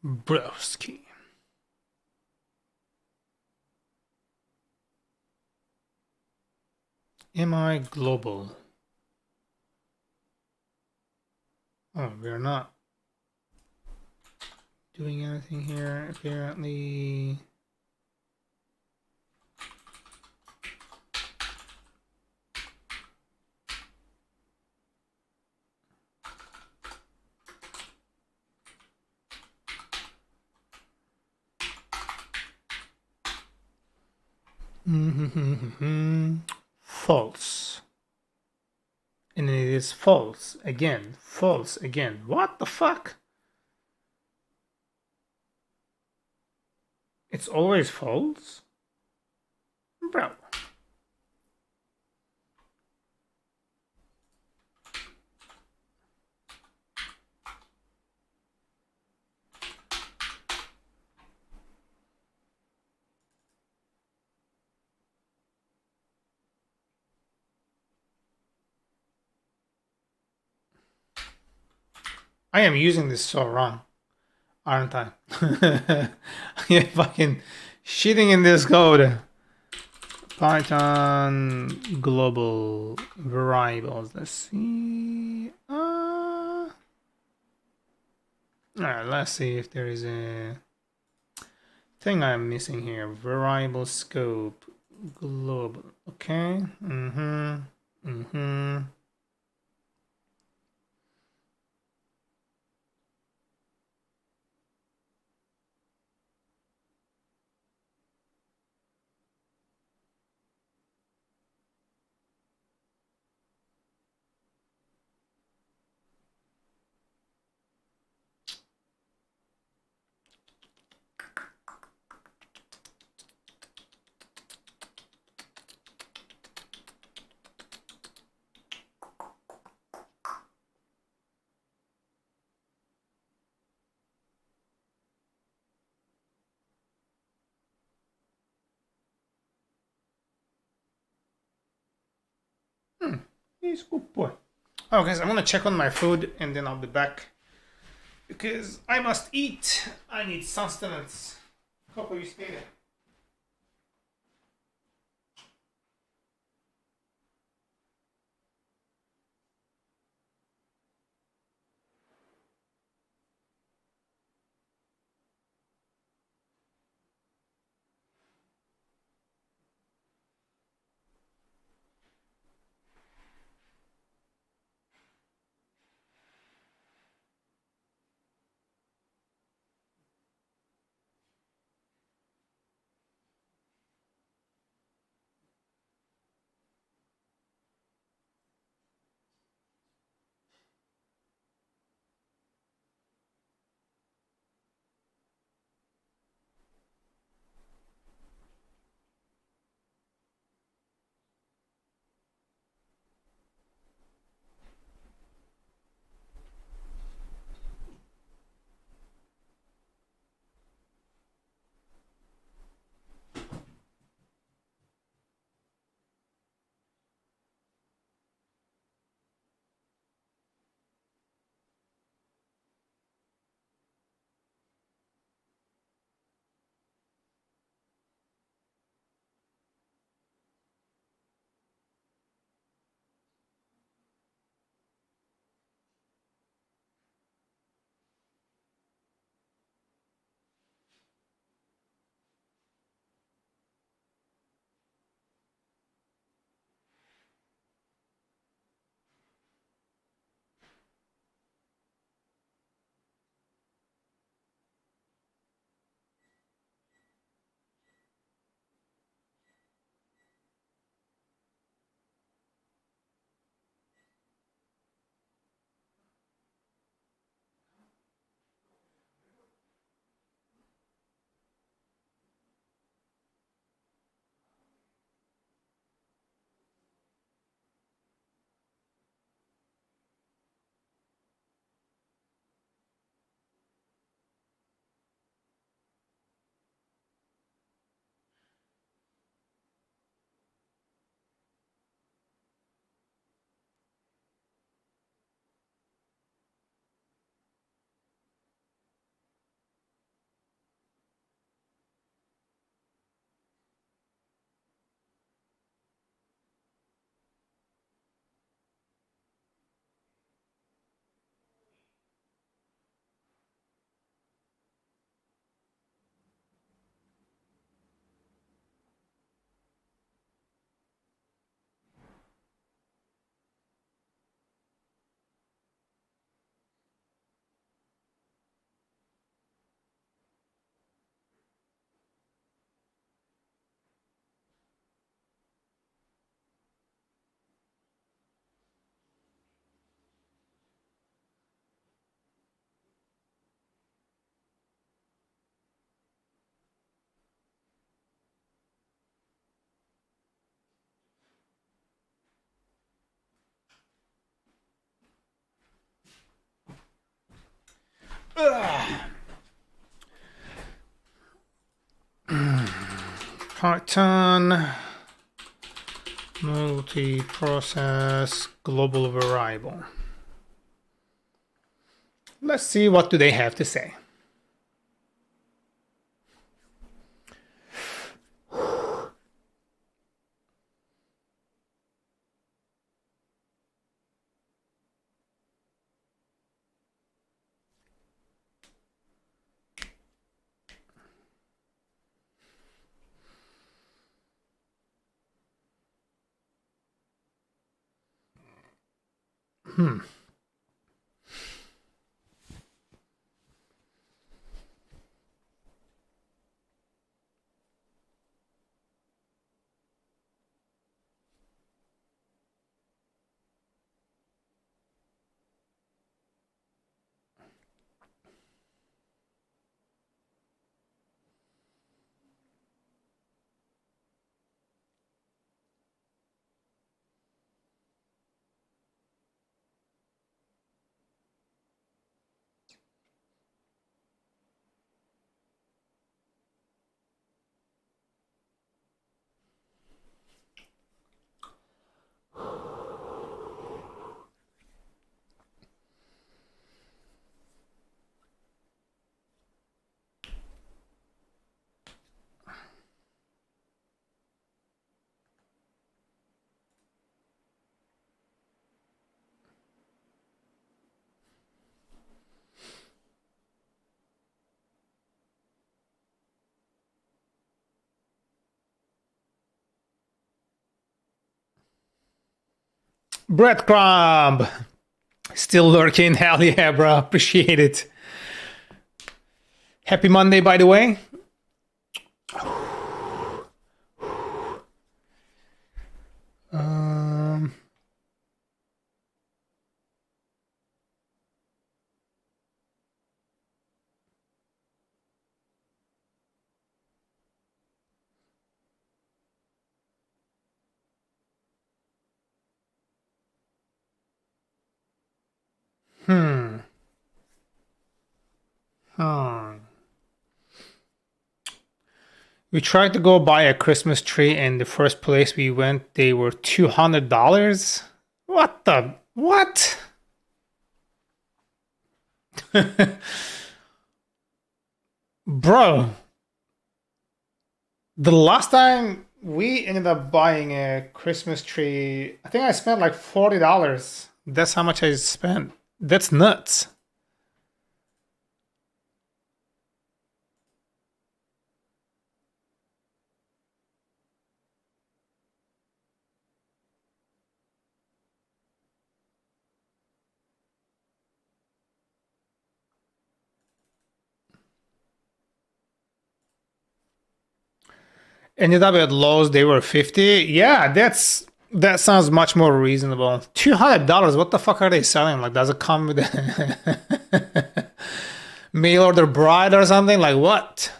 Broski. Am I global? Oh, we're not doing anything here, apparently. False. And it is false again. False again. What the fuck? It's always false? Bro. I am using this so wrong, aren't I? I'm fucking shitting in this code. Python global variables. Let's see. Let's see if there is a thing I'm missing here. Variable scope global. Okay. He's a good boy. Oh, guys, I'm gonna check on my food and then I'll be back because I must eat. I need sustenance. Hope you stay there. Python multi-process global variable. Let's see what do they have to say. Breadcrumb. Still lurking. Hell yeah, bro. Appreciate it. Happy Monday, by the way. We tried to go buy a Christmas tree, and the first place we went, they were $200. What the? What? Bro, the last time we ended up buying a Christmas tree, I think I spent like $40. That's how much I spent. That's nuts. Ended up at Lowe's, they were 50. Yeah, that sounds much more reasonable. $200. What the fuck are they selling? Like, does it come with a mail order bride or something? Like what?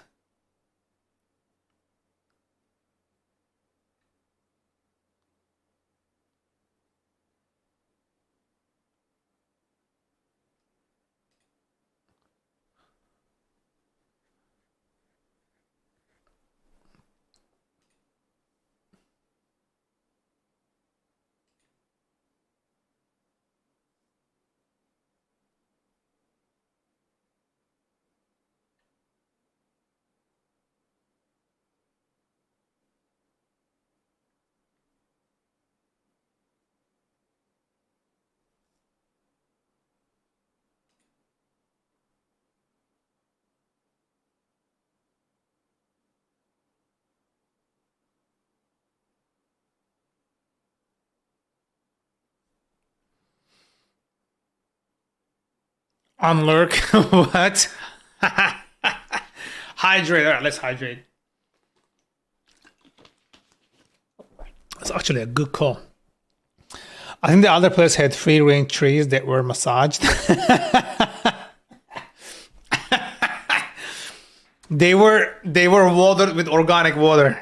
Unlurk. What? Hydrate. All right, let's hydrate. It's actually a good call. I think the other place had free range trees that were massaged. They were watered with organic water.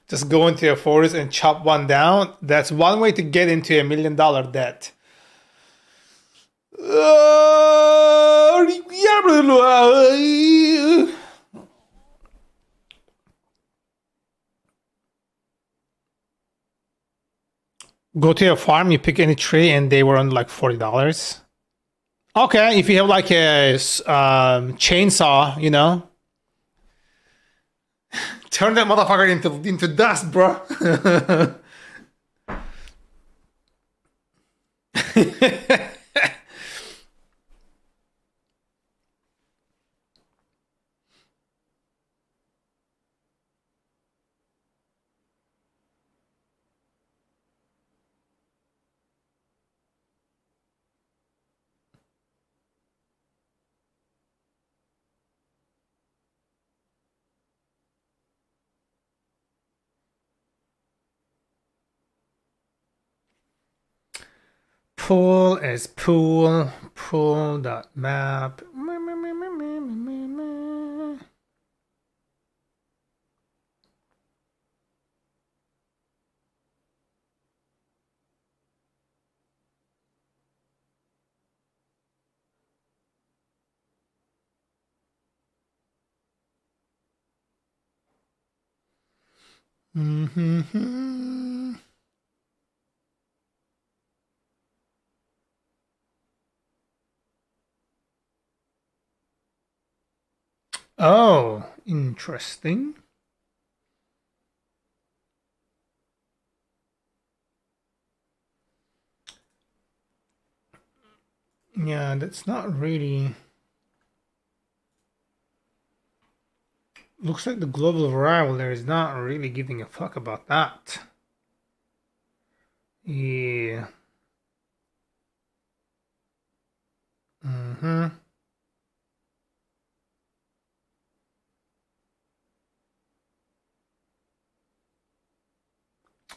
Just go into a forest and chop one down. That's one way to get into $1 million debt. Go to a farm, you pick any tree, and they were on like $40. Okay, if you have like a chainsaw, you know, turn that motherfucker into dust, bro. Pool is pool.map. Oh, interesting. Yeah, that's not really Looks like the global variable there is not really giving a fuck about that. Yeah.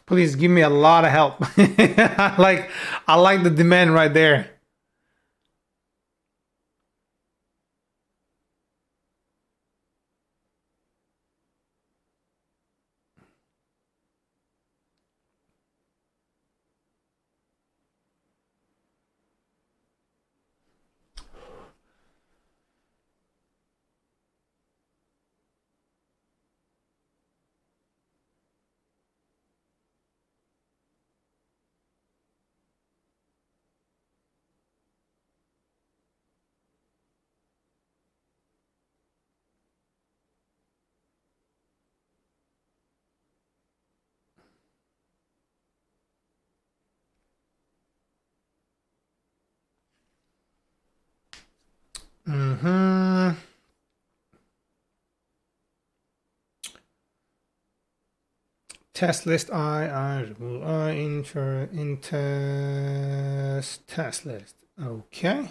Please give me a lot of help. I like the demand right there. Test list I remove I in test list. Okay.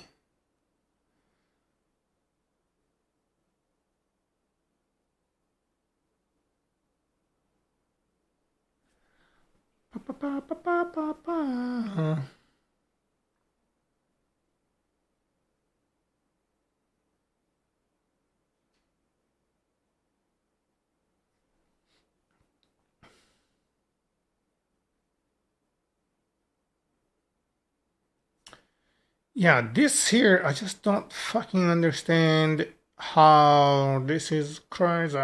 Yeah, this here, I just don't fucking understand how this is crazy.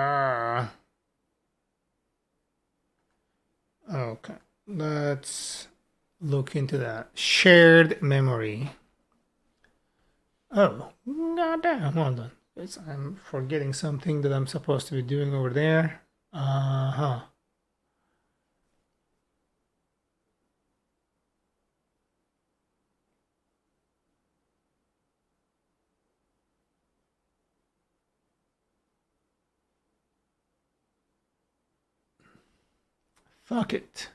Okay, let's look into that. Shared memory. Oh, goddamn, hold on. I'm forgetting something that I'm supposed to be doing over there. Uh-huh. Fuck it.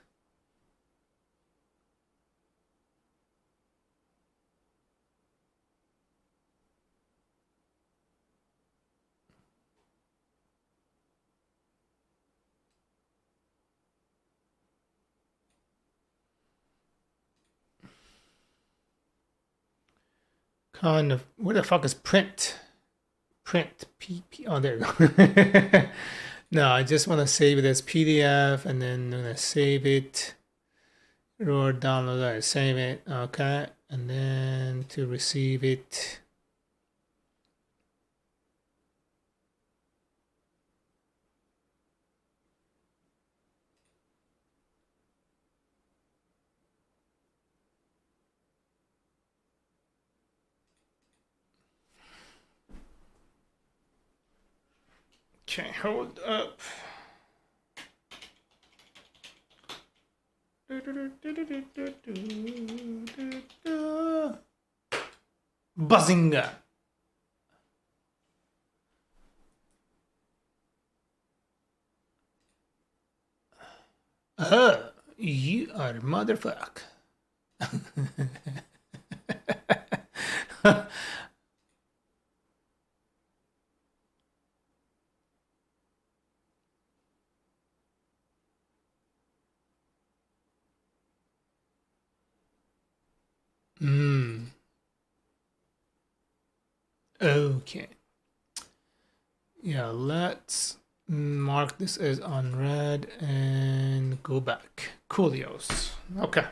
Kind of, where the fuck is print? Print, PP, oh, there you go. No, I just want to save it as PDF and then I'm gonna save it. Or download it, save it, okay. And then to receive it. Okay, hold up. Buzzinga. You are a motherfucker. Okay. Yeah, let's mark this as unread and go back. Coolios. Okay.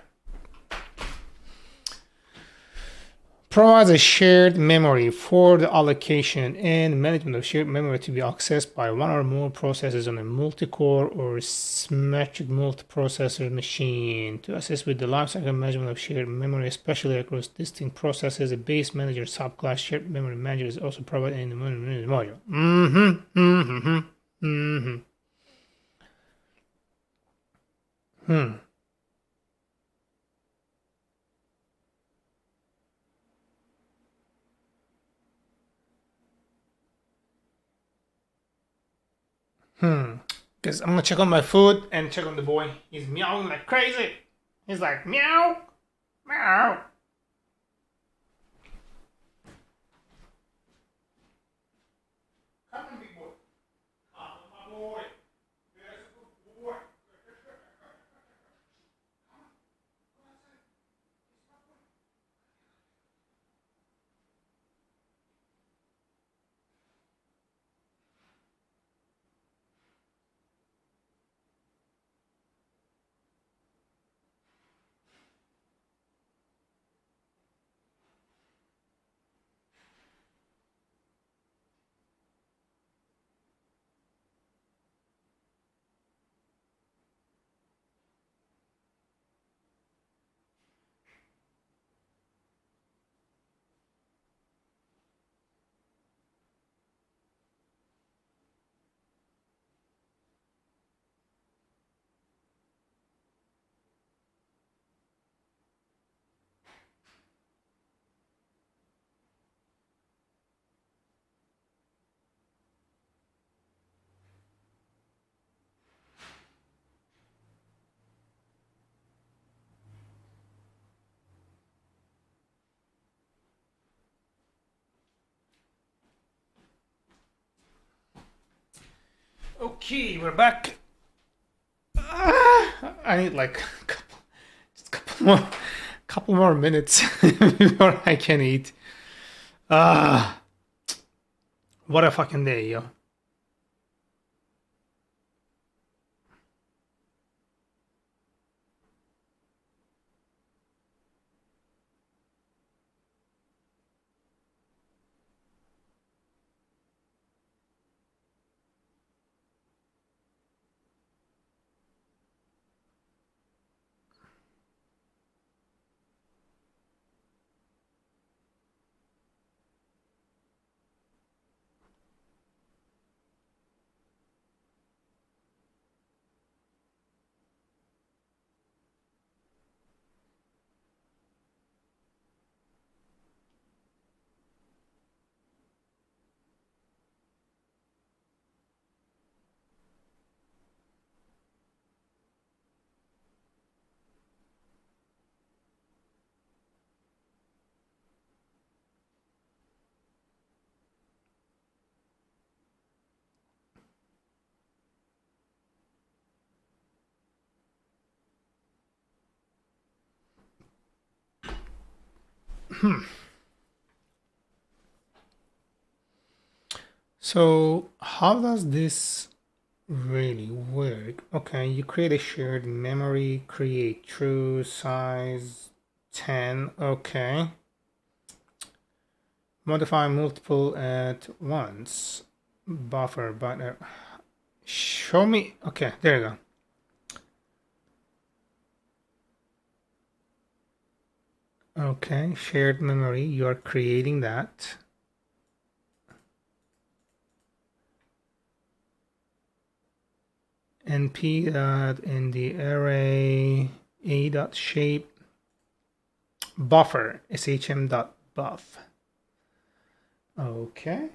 Provides a shared memory for the allocation and management of shared memory to be accessed by one or more processes on a multi-core or symmetric multiprocessor machine. To assist with the lifecycle management of shared memory, especially across distinct processes, a base manager subclass shared memory manager is also provided in the module. Because I'm gonna check on my food and check on the boy. He's meowing like crazy. He's like meow, meow. Come on, big boy. Come on, my boy. There's a good boy. Okay, we're back. I need like just couple more minutes before I can eat. What a fucking day, yo. So how does this really work? Okay, you create a shared memory, create true size 10. Okay. Modify multiple at once. Buffer, but show me. Okay, there you go. Okay, shared memory, you are creating that. np dot in the array a dot shape buffer shm dot buff. Okay.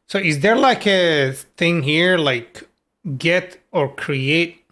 So is there like a thing here like get or create?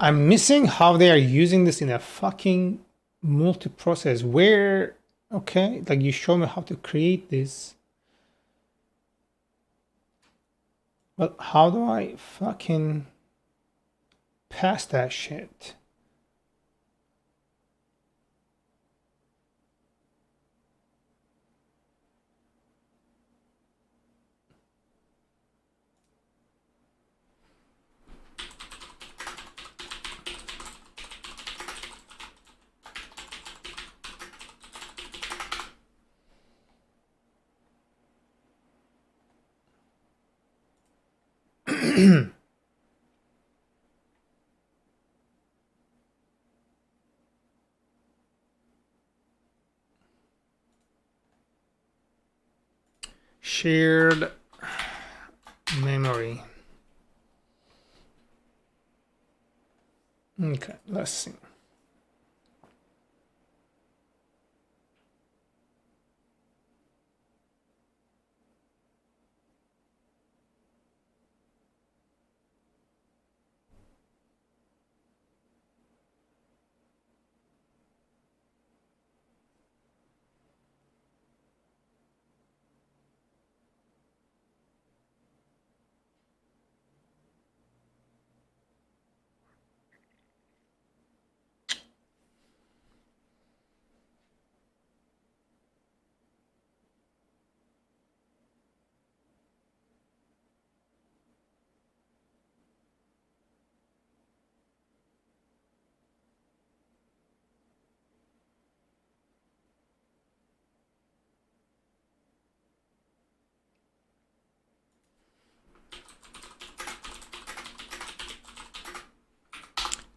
I'm missing how they are using this in a fucking multi-process. Where, okay, like you show me how to create this. But how do I fucking pass that shit? Shared memory. Okay, let's see.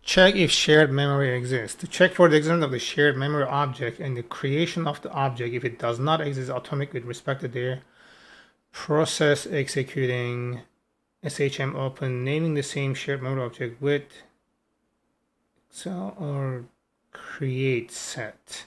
Check if shared memory exists. To check for the existence of the shared memory object and the creation of the object, if it does not exist, atomic with respect to their process executing shm open, naming the same shared memory object with so or create set.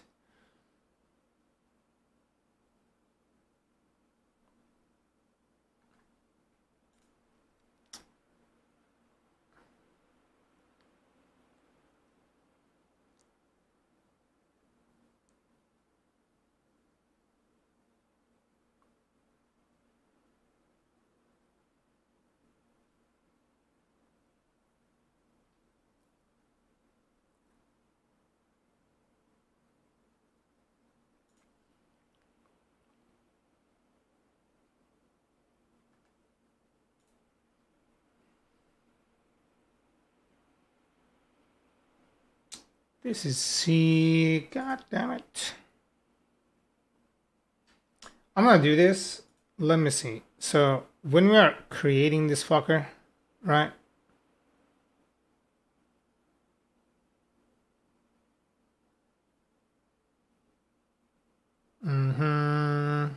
This is C. God damn it. I'm gonna do this. Let me see. So when we are creating this fucker, right? Mm-hmm.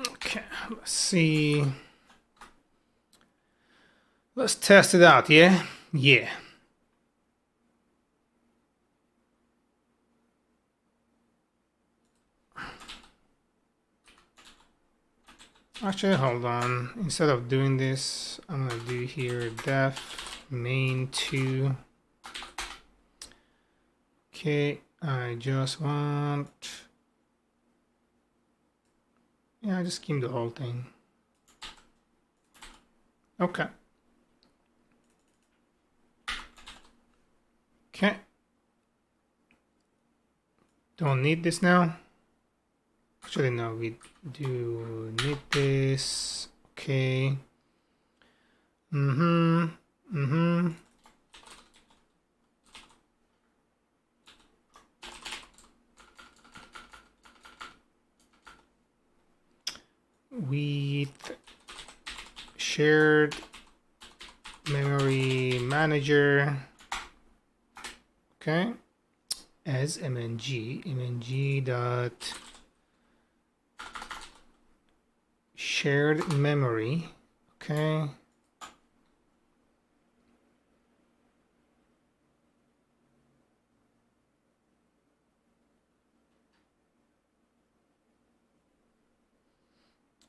Okay, let's see. Let's test it out, yeah? Yeah. Actually, hold on. Instead of doing this, I'm gonna do here def main2. Okay, I just want, yeah, just skim the whole thing. Okay. Okay. Don't need this now. Actually, no, we do need this. Okay. With shared memory manager. Okay. As mng dot shared memory. Okay.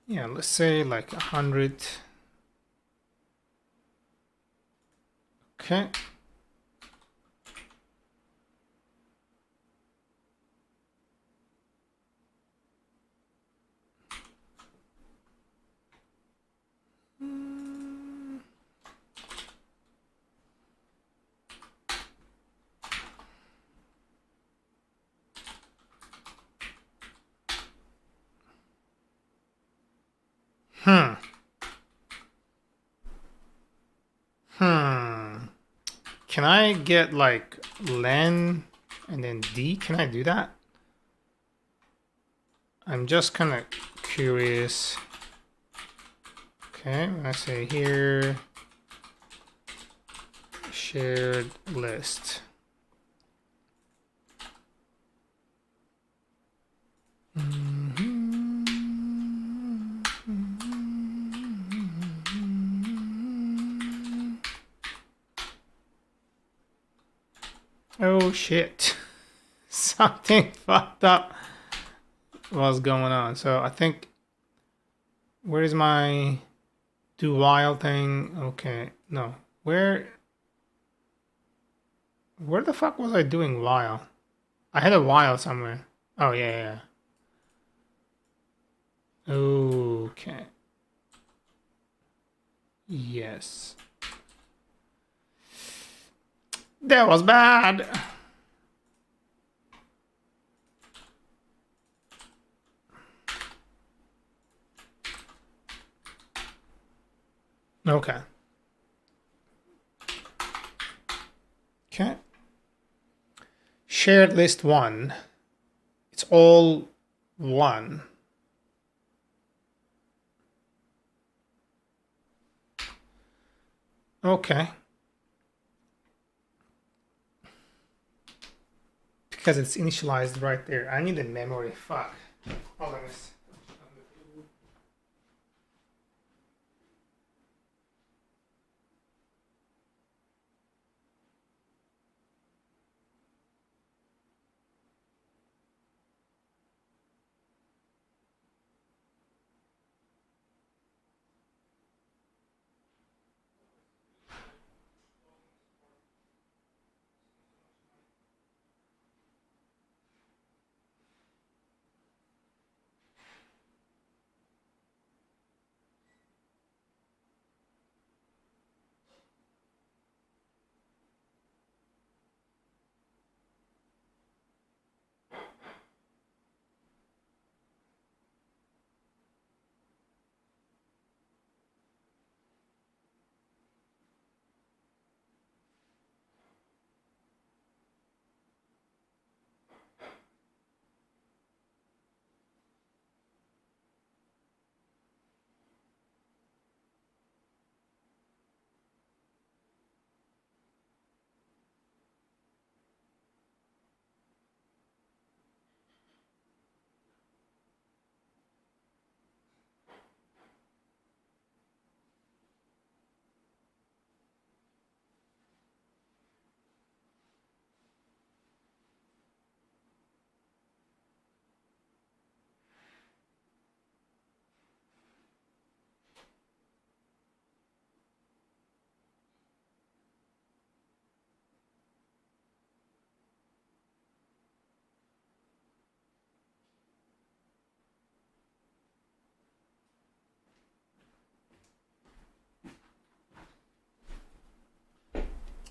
Yeah, let's say like 100. Okay. Can I get like len and then d? Can I do that? I'm just kind of curious. Okay, when I say here, shared list. Oh shit. Something fucked up was going on. So I think, where is my do while thing? Okay, no. Where the fuck was I doing while? I had a while somewhere. Oh yeah. Okay. Yes. That was bad. Okay. Okay. Shared list 1. It's all 1. Okay. Because it's initialized right there. I need the memory. Fuck. Hold on a second.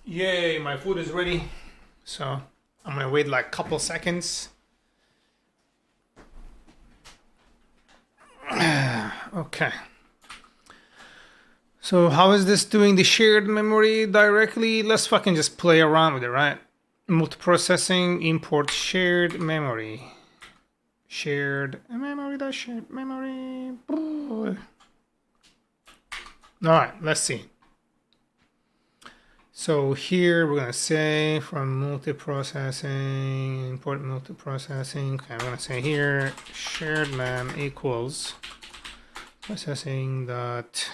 Yay, my food is ready. So I'm gonna wait like a couple seconds. Okay. So how is this doing the shared memory directly? Let's fucking just play around with it, right? Multiprocessing, import shared memory. Shared memory, that shared memory. All right, let's see. So here we're gonna say from multiprocessing, import multiprocessing. Okay, I'm gonna say here shared mem equals processing dot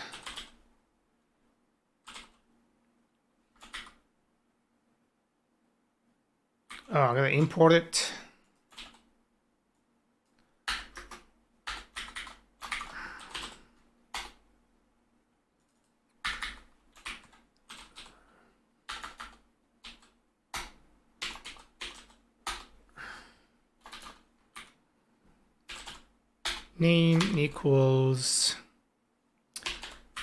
I'm gonna import it. Name equals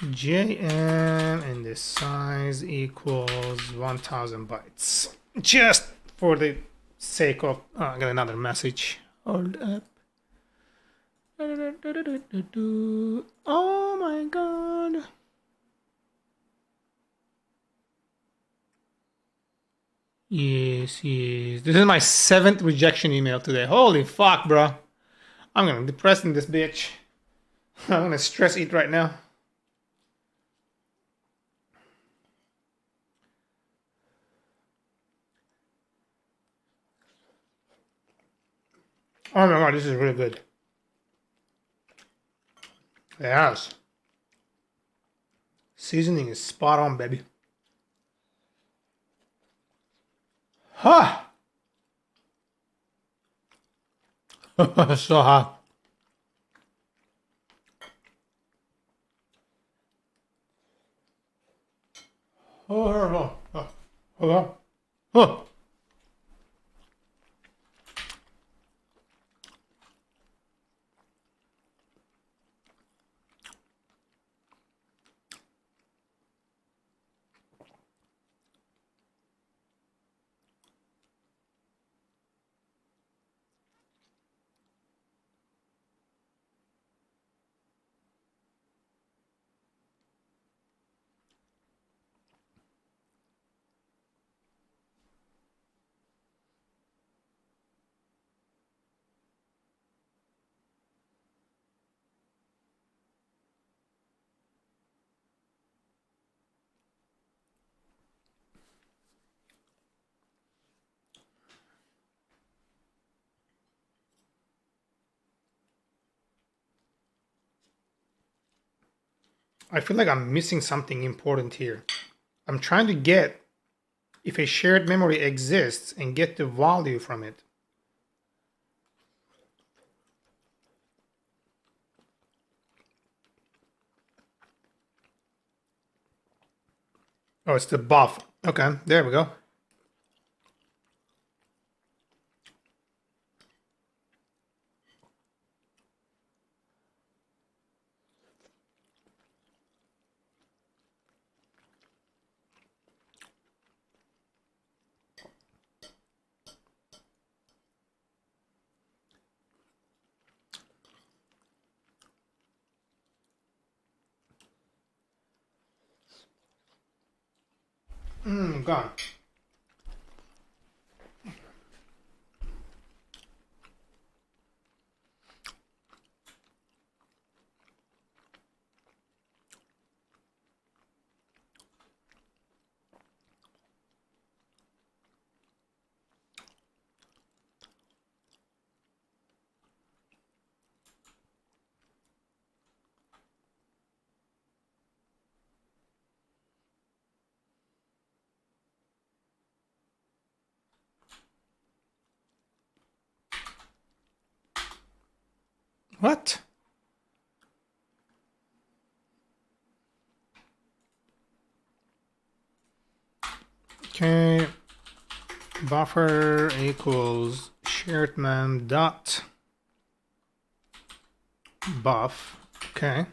JM and the size equals 1000 bytes. Just for the sake of, I got another message. Hold up. Oh my god. Yes. This is my 7th rejection email today. Holy fuck, bro. I'm gonna depress in this bitch. I'm gonna stress eat right now. Oh my god, this is really good. Yes. Seasoning is spot on, baby. Ha! So hot. Hold on. Oh. I feel like I'm missing something important here. I'm trying to get if a shared memory exists and get the value from it. Oh, it's the buff. Okay, there we go. Gone. What? Okay, buffer equals shared mem dot buff. Okay.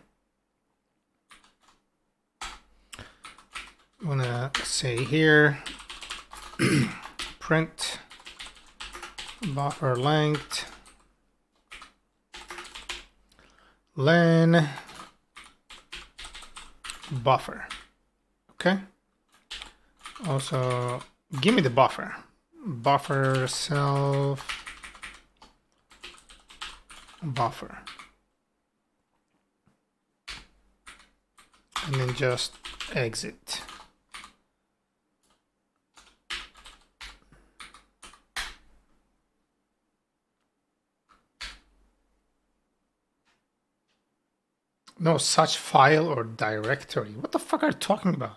I'm gonna say here print buffer length len buffer. Okay. Also, give me the buffer. Buffer self buffer. And then just exit. No such file or directory. What the fuck are you talking about?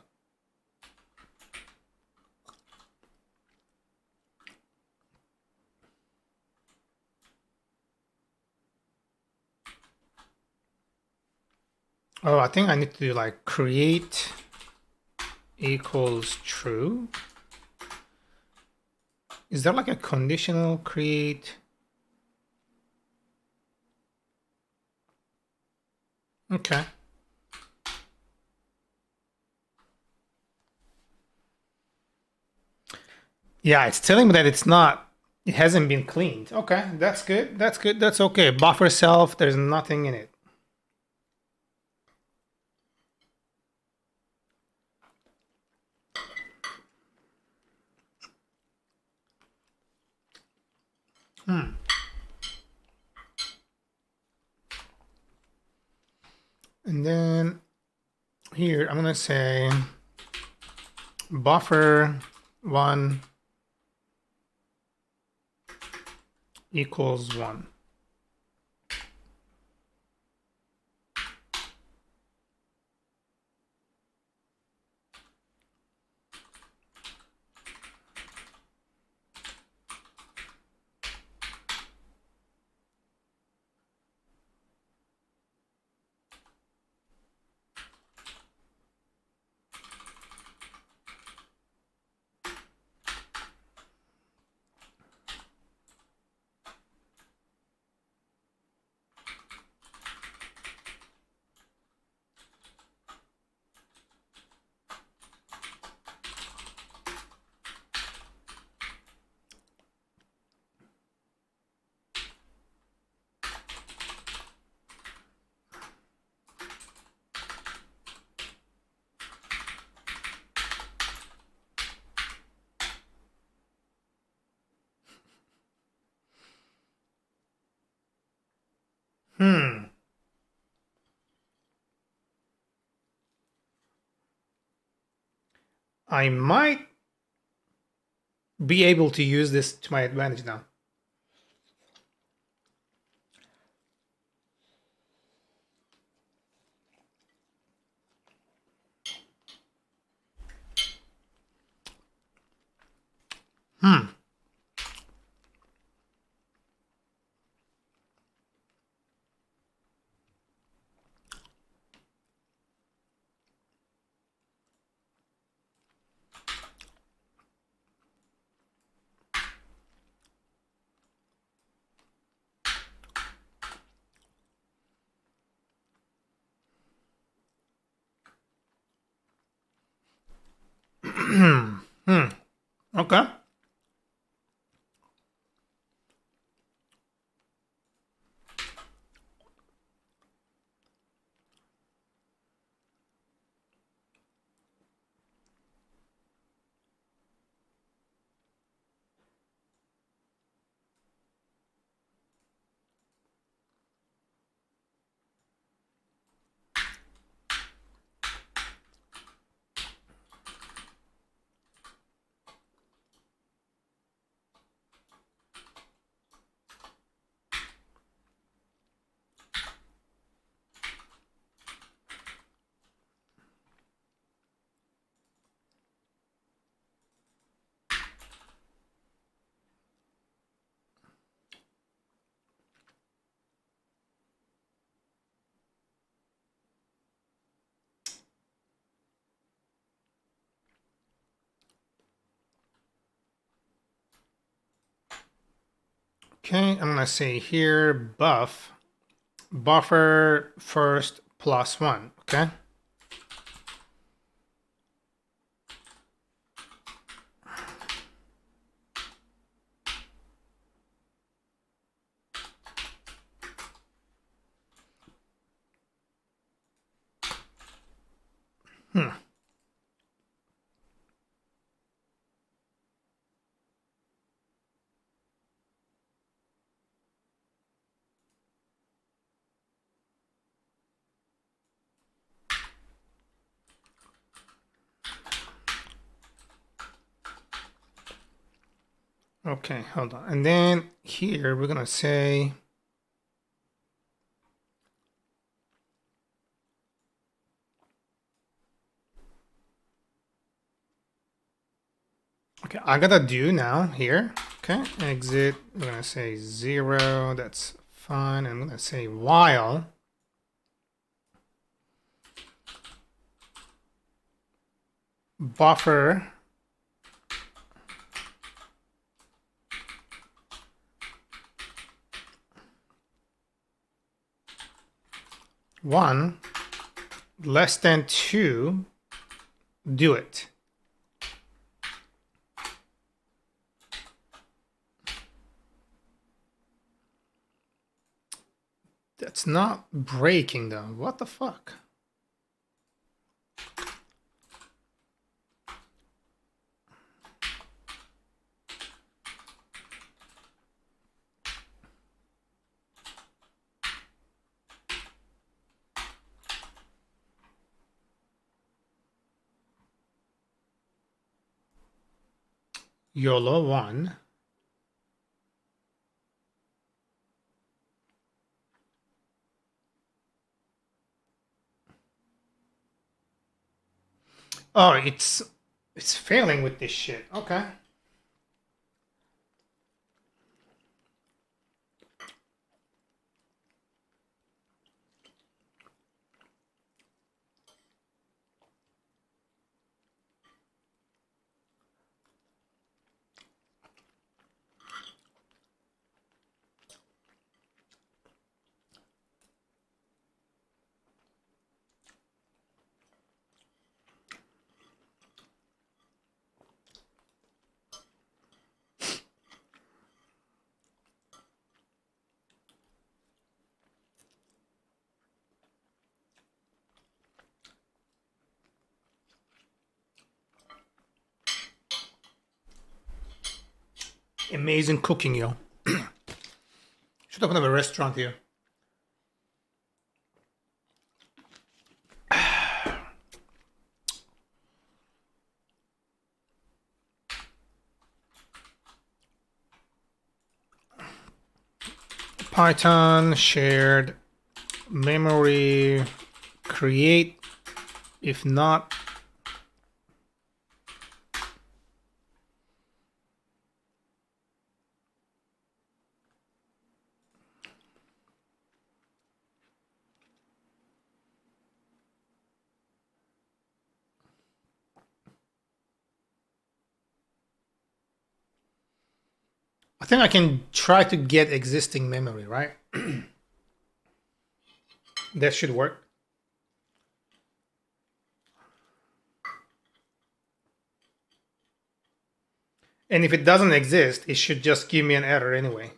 Oh, I think I need to do like create equals true. Is there like a conditional create? Okay. Yeah, it's telling me that it's not, it hasn't been cleaned. Okay, that's good. That's good. That's okay. Buffer self, there's nothing in it. And then here, I'm going to say buffer one equals one. I might be able to use this to my advantage now. Okay. Okay, I'm gonna say here buffer first plus one. Okay. Okay, hold on. And then here we're gonna say okay, I gotta do now here. Okay, exit. We're gonna say 0. That's fine. I'm gonna say while buffer one less than 2, do it. That's not breaking though. What the fuck? YOLO 1. Oh, it's failing with this shit. Okay. Amazing cooking, yo. Should open up a restaurant here. Python shared memory create. If not, I think I can try to get existing memory, right? That should work. And if it doesn't exist, it should just give me an error anyway.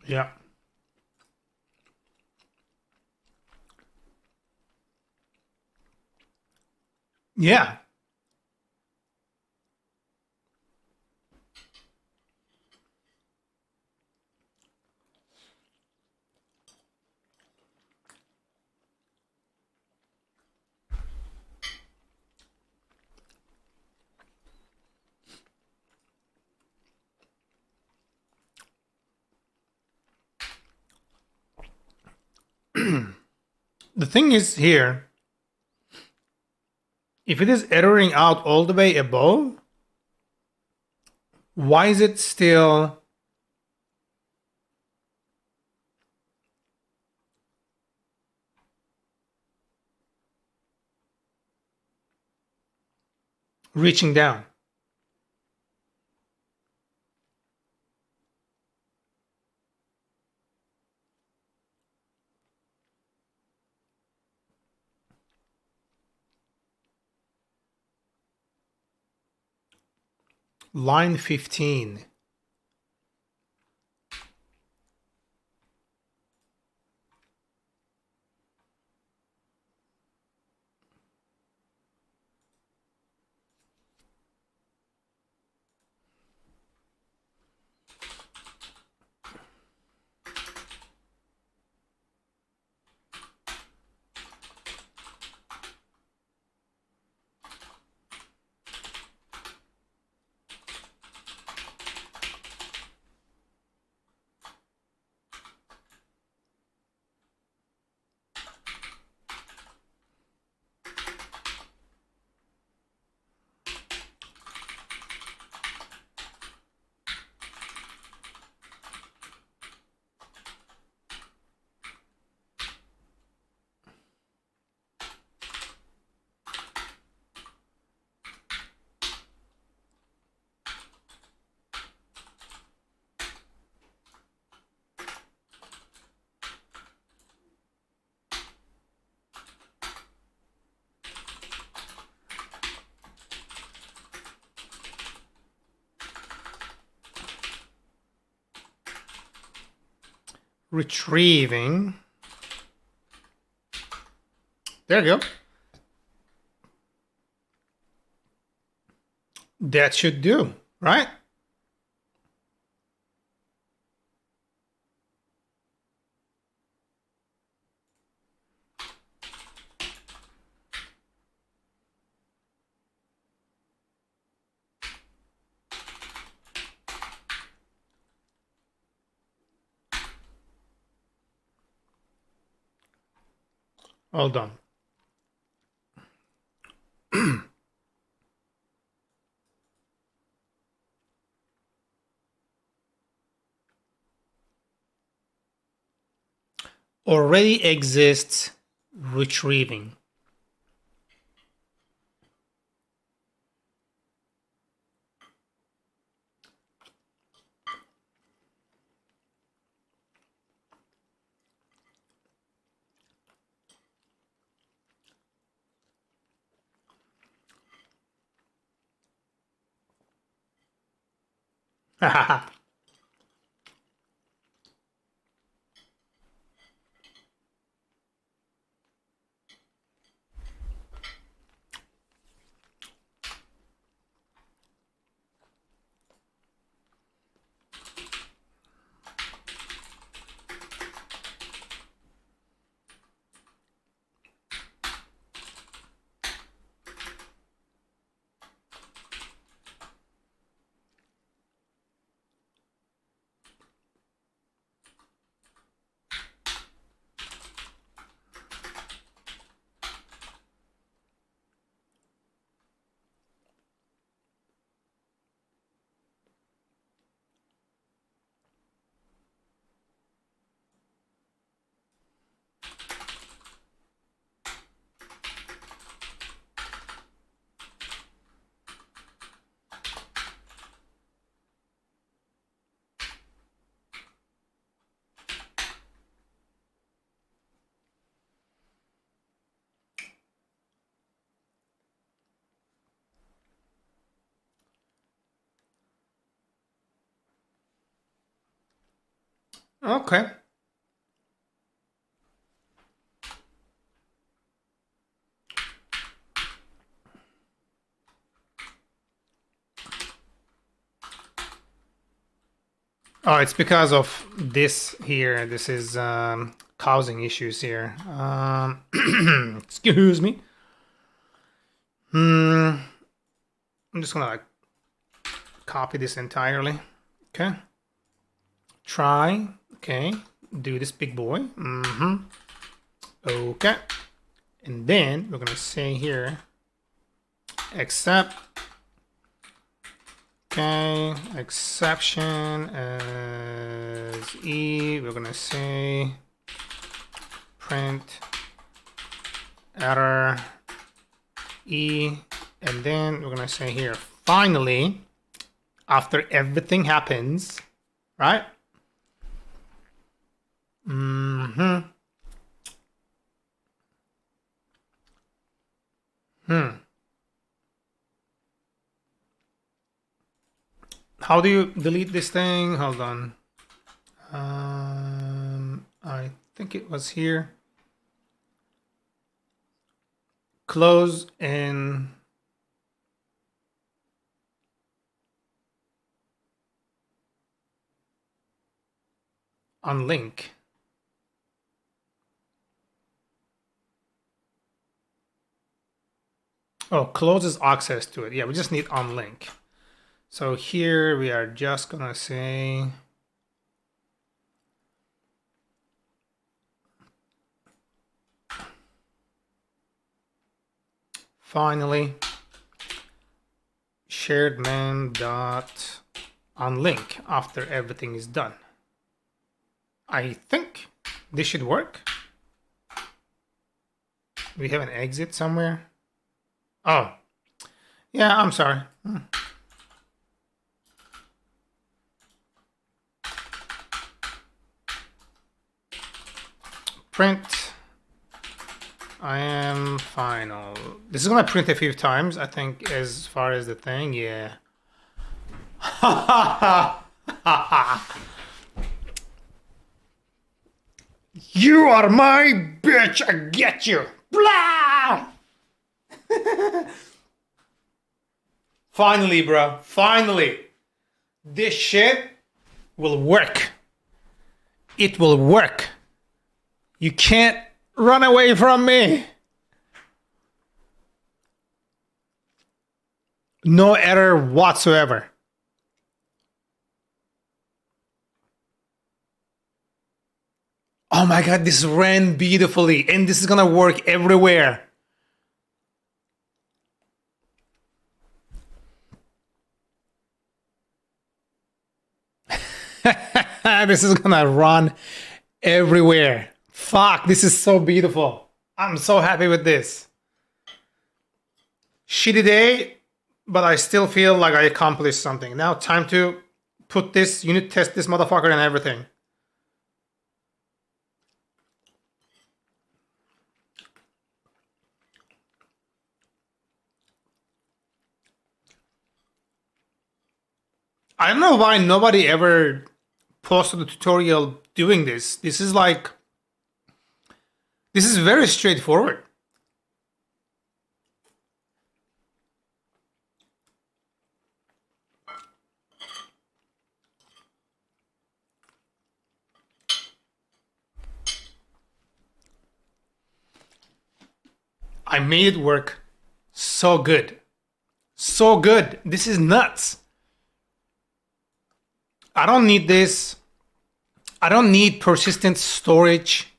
Yeah. Yeah. The thing is here, if it is erroring out all the way above, why is it still reaching down? Line 15. retrieving. There you go. That should do, right? Hold on. Already exists retrieving. Okay. Oh, it's because of this here. This is causing issues here. Excuse me. I'm just gonna like copy this entirely. Okay. Try. Okay. Do this big boy. Okay. And then we're gonna say here, except. Okay, exception as E, we're gonna say print error E, and then we're gonna say here, finally, after everything happens, right? How do you delete this thing? Hold on. I think it was here. Close and unlink. Oh, closes access to it. Yeah, we just need unlink. So here we are just gonna say finally shared main dot unlink after everything is done. I think this should work. We have an exit somewhere. Oh, yeah, I'm sorry. Print I am final. This is gonna print a few times, I think, as far as the thing, yeah. You are my bitch. I get you. Blah. Finally, bro. Finally. This shit will work. It will work. You can't run away from me. No error whatsoever. Oh my god, this ran beautifully, and this is gonna work everywhere. This is gonna run everywhere. Fuck, this is so beautiful. I'm so happy with this. Shitty day, but I still feel like I accomplished something. Now time to put this unit test this motherfucker and everything. I don't know why nobody ever posted a tutorial doing this. This is very straightforward. I made it work so good. So good. This is nuts. I don't need this. I don't need persistent storage.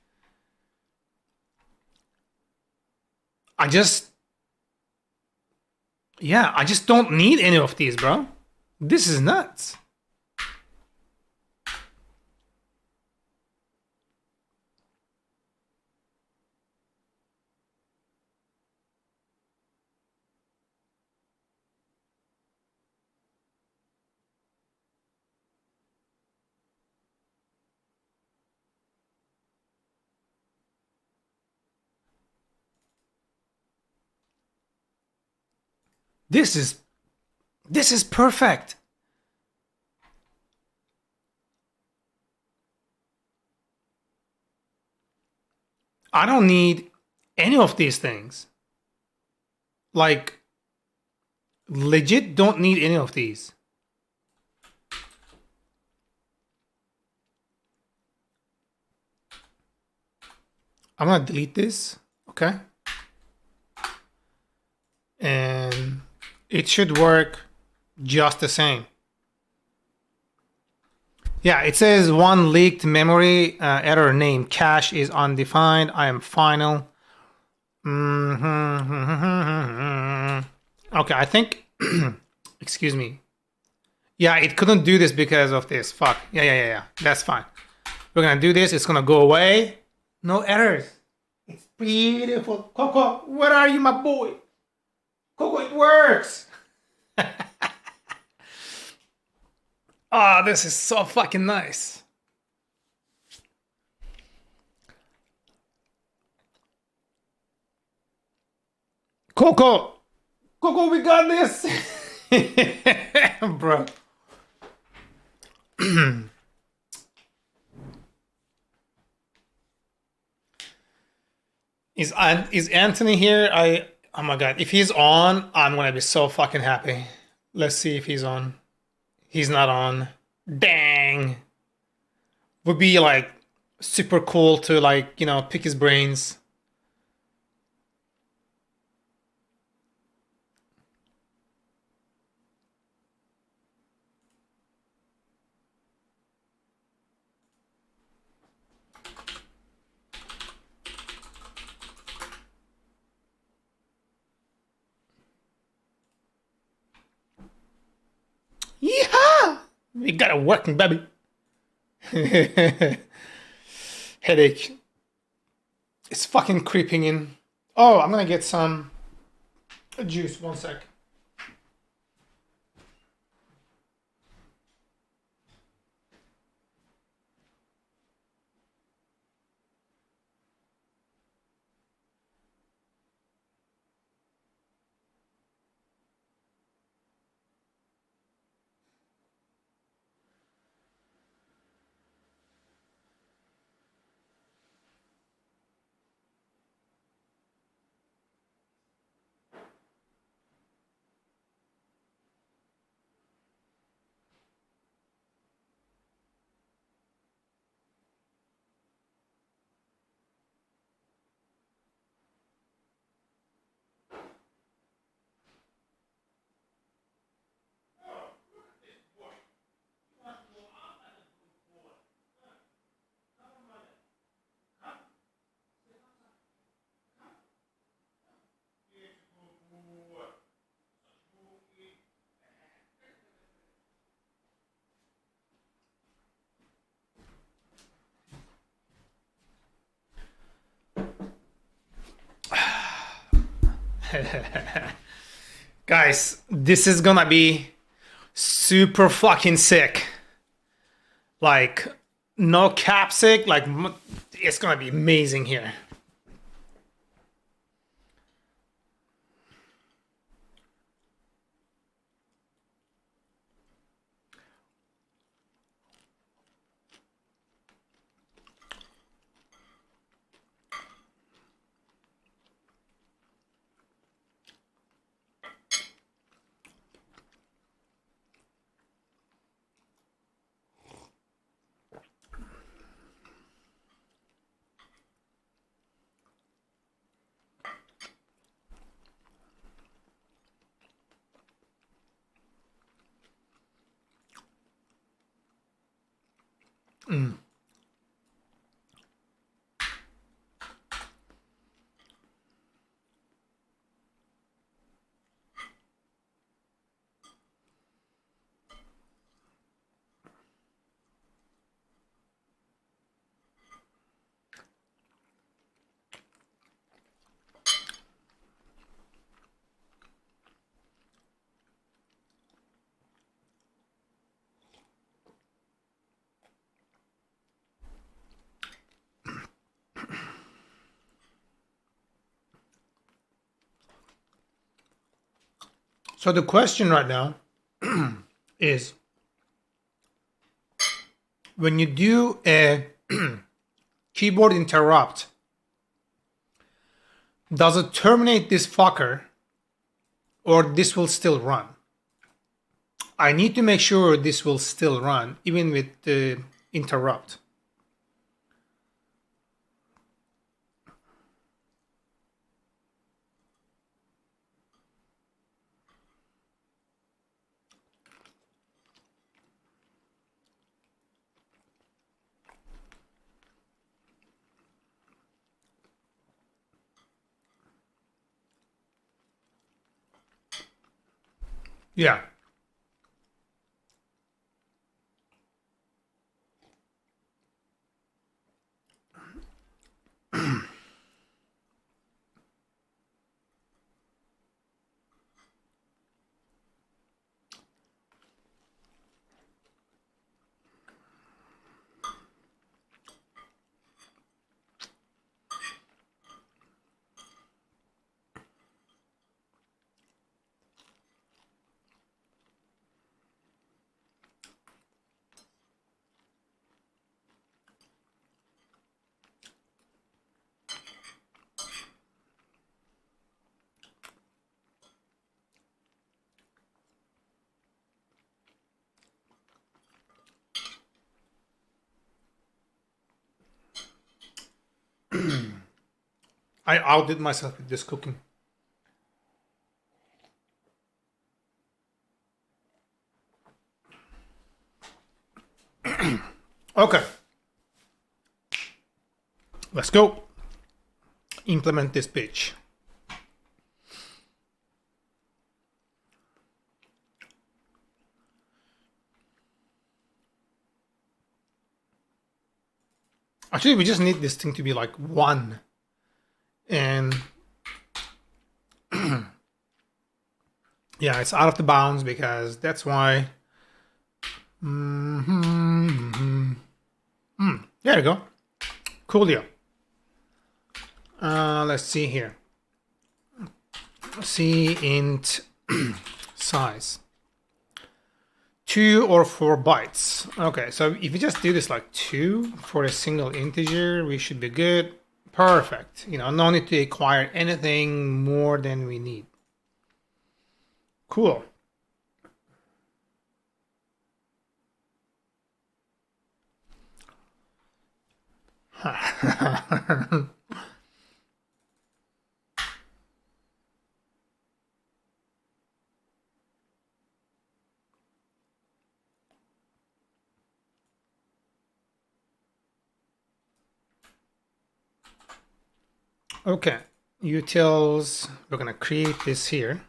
I just don't need any of these, bro. This is nuts. This is perfect. I don't need any of these things. Like, legit don't need any of these. I'm gonna delete this, okay? And it should work just the same. Yeah, it says one leaked memory error name cache is undefined. I am final. Okay, I think, excuse me. Yeah, it couldn't do this because of this. Fuck. Yeah. That's fine. We're gonna do this. It's gonna go away. No errors. It's beautiful. Coco, where are you, my boy? Coco, it works. Ah, this is so fucking nice. Coco, we got this. Bro. Is Anthony here? Oh my god, if he's on, I'm gonna be so fucking happy. Let's see if he's on. He's not on. Dang. Would be like super cool to like, pick his brains. Yeah, we got it working, baby. Headache. It's fucking creeping in. Oh, I'm gonna get some juice. One sec. Guys, this is gonna be super fucking sick. Like, no cap sick, like, it's gonna be amazing here. So the question right now is, when you do a keyboard interrupt, does it terminate this fucker or this will still run? I need to make sure this will still run even with the interrupt. Yeah. I outdid myself with this cooking. Okay. Let's go. Implement this page. Actually, we just need this thing to be like 1. And yeah, it's out of the bounds because that's why. There you go. Coolio. Let's see here. C int size. 2 or 4 bytes. Okay, so if we just do this like 2 for a single integer, we should be good. Perfect. You know, no need to acquire anything more than we need. Cool. Okay, utils, we're gonna create this here.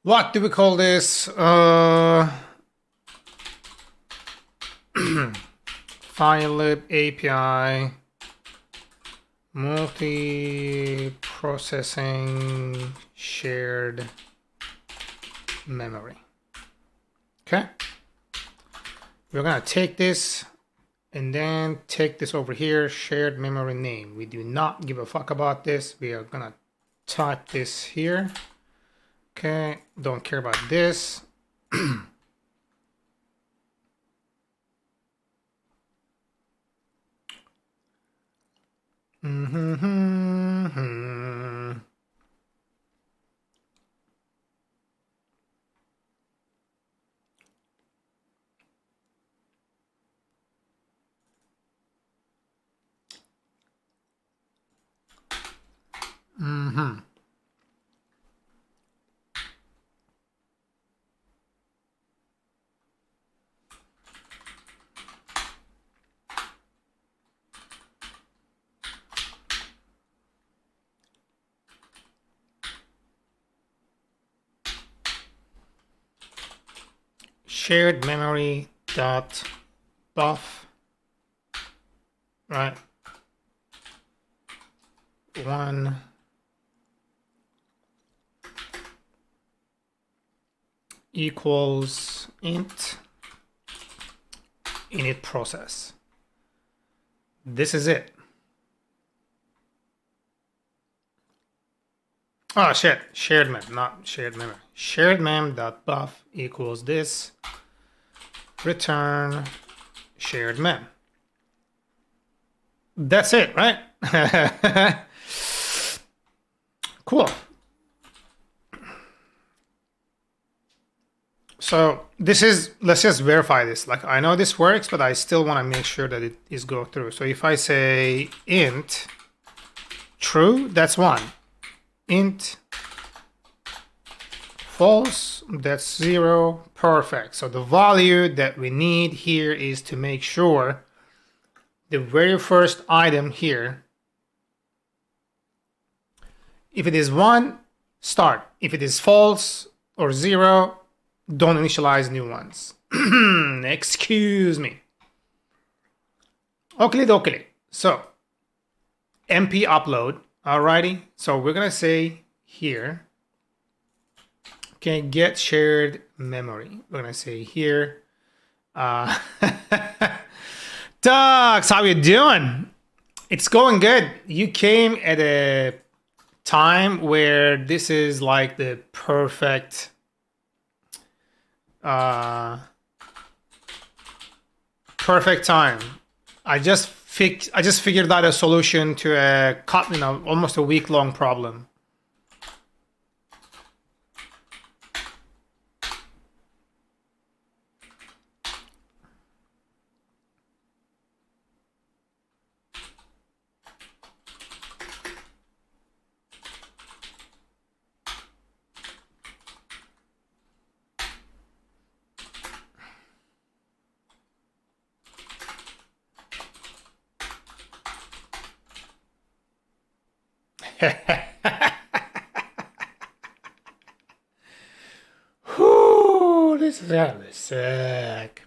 What do we call this? FileLib API multi-processing shared memory. Okay. We're gonna take this and then take this over here, shared memory name. We do not give a fuck about this. We are gonna type this here. Okay, don't care about this. Shared memory dot buff, right? One equals int init process. This is it. Oh shit, shared mem, not shared memory. Shared mem dot buff equals this. Return shared mem. That's it, right? Cool. So this is, let's just verify this. Like, I know this works, but I still want to make sure that it is go through. So if I say int true, that's one. Int false, that's 0. Perfect. So the value that we need here is to make sure the very first item here, if it is 1, start. If it is false or 0, don't initialize new ones. Excuse me. Okay. So MP upload. Alrighty. So we're gonna say here, okay, get shared memory. We're gonna say here, Docs, how you doing? It's going good. You came at a time where this is like the perfect perfect time. I just figured out a solution to a almost a week-long problem. Whew, this is really sick.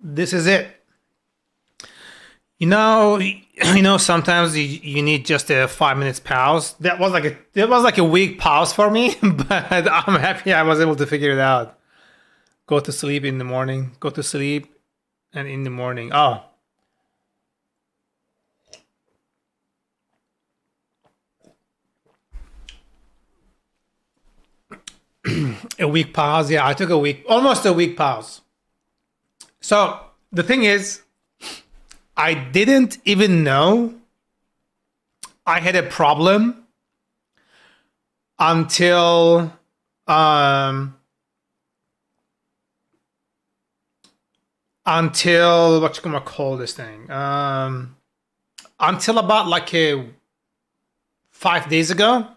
This is it. Sometimes you need just a 5 minutes pause. That was like a week pause for me, but I'm happy I was able to figure it out. Go to sleep in the morning. Go to sleep, and in the morning. Oh. A week pause. Yeah, I took almost a week pause. So the thing is, I didn't even know I had a problem until what you gonna call this thing? Until about like 5 days ago,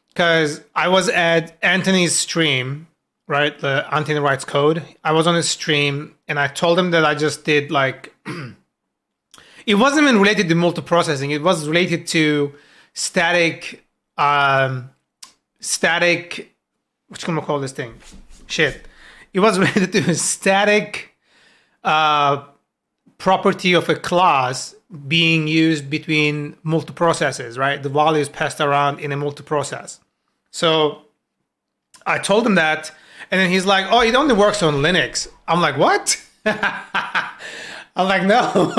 because I was at Anthony's stream, right? The Anthony Writes Code. I was on his stream and I told him that I just did like, it wasn't even related to multiprocessing. It was related to static, what you gonna call this thing? Shit. It was related to a static property of a class being used between multiprocesses, right? The value is passed around in a multiprocess. So I told him that, and then he's like, oh, it only works on Linux. I'm like, what? I'm like, no.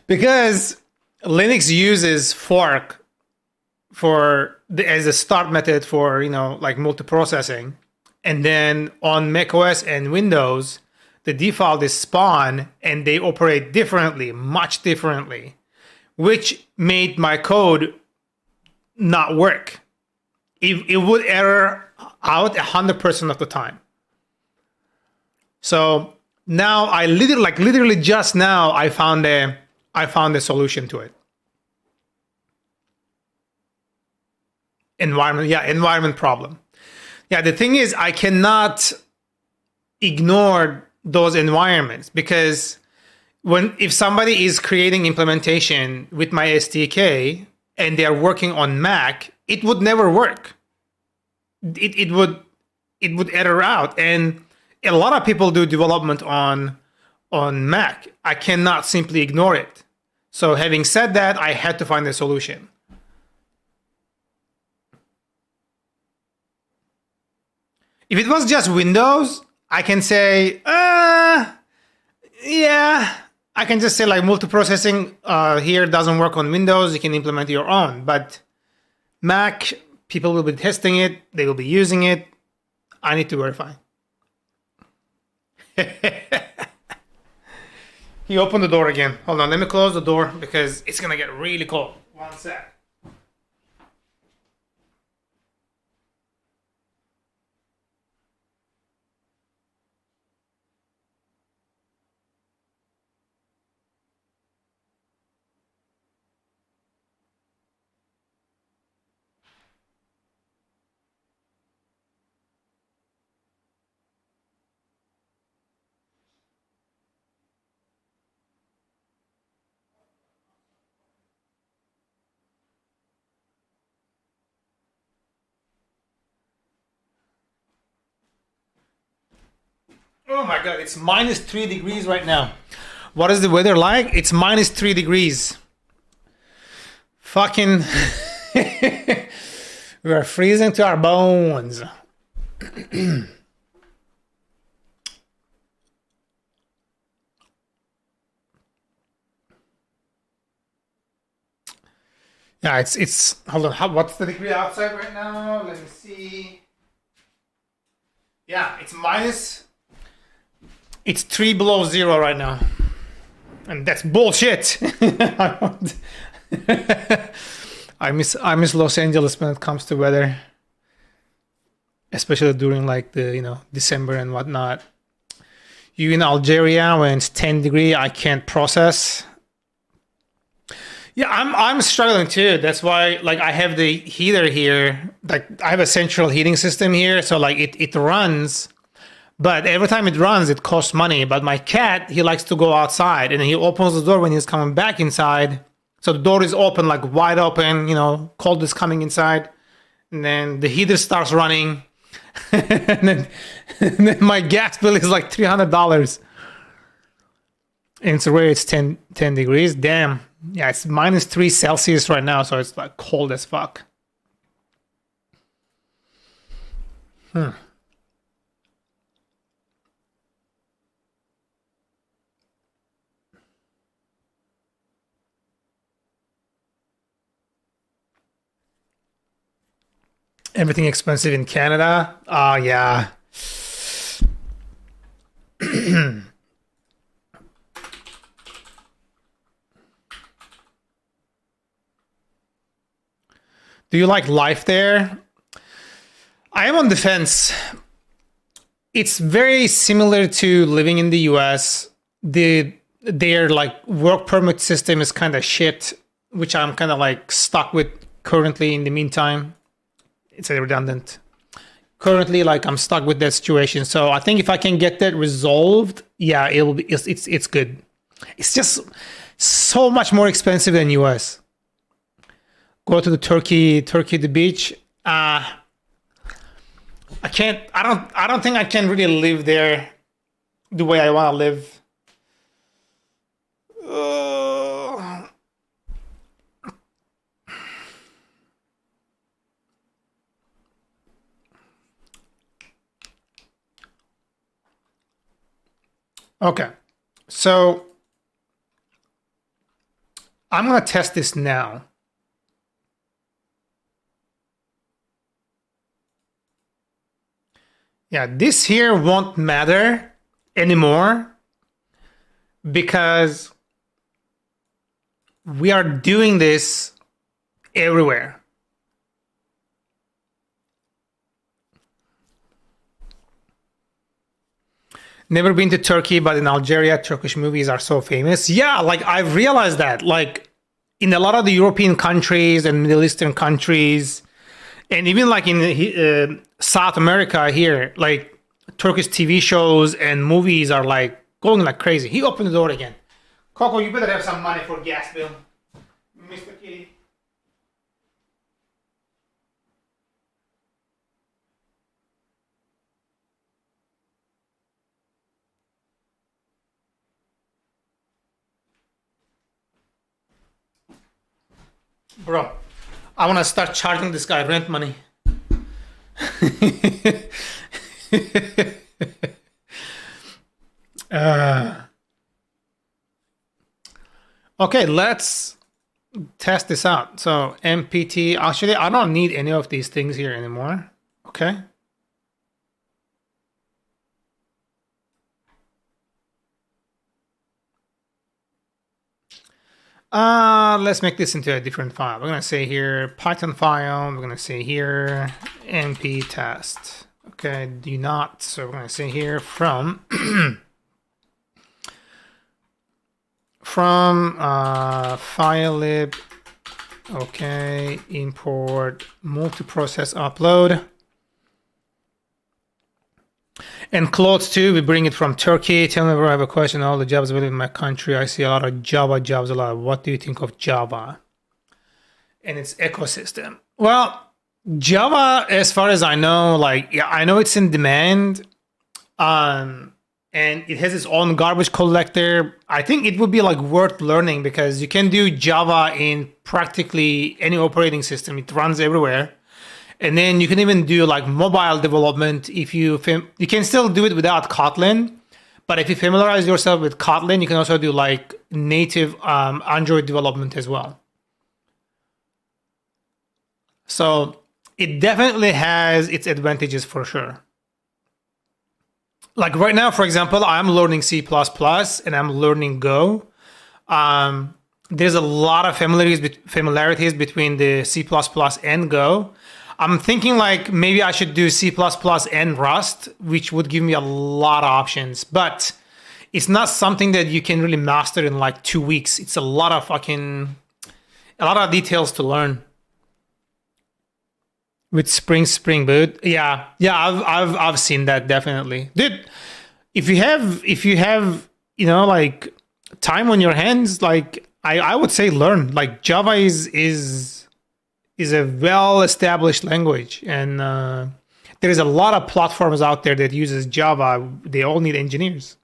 Because Linux uses fork as a start method for, like multiprocessing. And then on macOS and Windows, the default is spawn, and they operate differently, much differently, which made my code not work. It would error out 100% of the time. So now I literally just now I found a solution to it. Environment problem. Yeah, the thing is I cannot ignore those environments, because if somebody is creating implementation with my SDK and they are working on Mac, it would never work. It would error out, and a lot of people do development on Mac. I cannot simply ignore it. So having said that, I had to find a solution. If it was just Windows, I can say, yeah, I can just say like multiprocessing here doesn't work on Windows. You can implement your own. But Mac, people will be testing it. They will be using it. I need to verify. He opened the door again. Hold on, let me close the door because it's going to get really cold. One sec. Oh my God, it's minus 3 degrees right now. What is the weather like? It's minus 3 degrees. Fucking, we are freezing to our bones. Yeah, it's hold on. What's the degree outside right now? Let me see. Yeah, it's 3 below 0 right now, and that's bullshit. I miss Los Angeles when it comes to weather, especially during like the December and whatnot. You in Algeria when it's 10 degree, I can't process. Yeah, I'm struggling too. That's why like I have the heater here. Like I have a central heating system here, so like it runs, but every time it runs, it costs money. But my cat, he likes to go outside, and he opens the door when he's coming back inside. So the door is open, like wide open. Cold is coming inside, and then the heater starts running, and then my gas bill is like $300. And it's where it's 10 degrees. Damn. Yeah, it's minus 3 Celsius right now, so it's like cold as fuck. Everything expensive in Canada? Oh, yeah. Do you like life there? I am on the fence. It's very similar to living in the US. Their like work permit system is kind of shit, which I'm kind of like stuck with currently in the meantime. It's redundant. Currently, like I'm stuck with that situation. So I think if I can get that resolved, yeah, it'll be it's good. It's just so much more expensive than US. Go to the Turkey the beach. I don't think I can really live there the way I want to live. Okay, so I'm gonna test this now. Yeah, this here won't matter anymore because we are doing this everywhere. Never been to Turkey, but in Algeria, Turkish movies are so famous. Yeah, like I've realized that, like in a lot of the European countries and Middle Eastern countries, and even like in South America here, like Turkish TV shows and movies are like going like crazy. He opened the door again. Coco, you better have some money for gas bill, Mr. Kitty. Bro, I want to start charging this guy rent money. Okay, let's test this out. So MPT, actually, I don't need any of these things here anymore. Okay. Let's make this into a different file. We're gonna say here Python file. We're gonna say here np test. Okay, do not. So we're gonna say here from filelib. Okay, import multiprocess upload. And clothes too, we bring it from Turkey. Tell me where I have a question. All the jobs available in my country. I see a lot of Java jobs a lot. What do you think of Java and its ecosystem? Well, Java, as far as I know, like, yeah, I know it's in demand. And it has its own garbage collector. I think it would be like worth learning because you can do Java in practically any operating system. It runs everywhere. And then you can even do like mobile development if you can still do it without Kotlin, but if you familiarize yourself with Kotlin, you can also do like native Android development as well. So it definitely has its advantages for sure. Like right now, for example, I'm learning C++ and I'm learning Go. There's a lot of familiarities between the C++ and Go. I'm thinking like maybe I should do C++ and Rust, which would give me a lot of options, but it's not something that you can really master in like 2 weeks. It's a lot of details to learn. With Spring Boot, yeah, I've seen that definitely, dude. If you have like time on your hands, like I would say learn. Like Java is a well-established language, and there is a lot of platforms out there that uses Java. They all need engineers.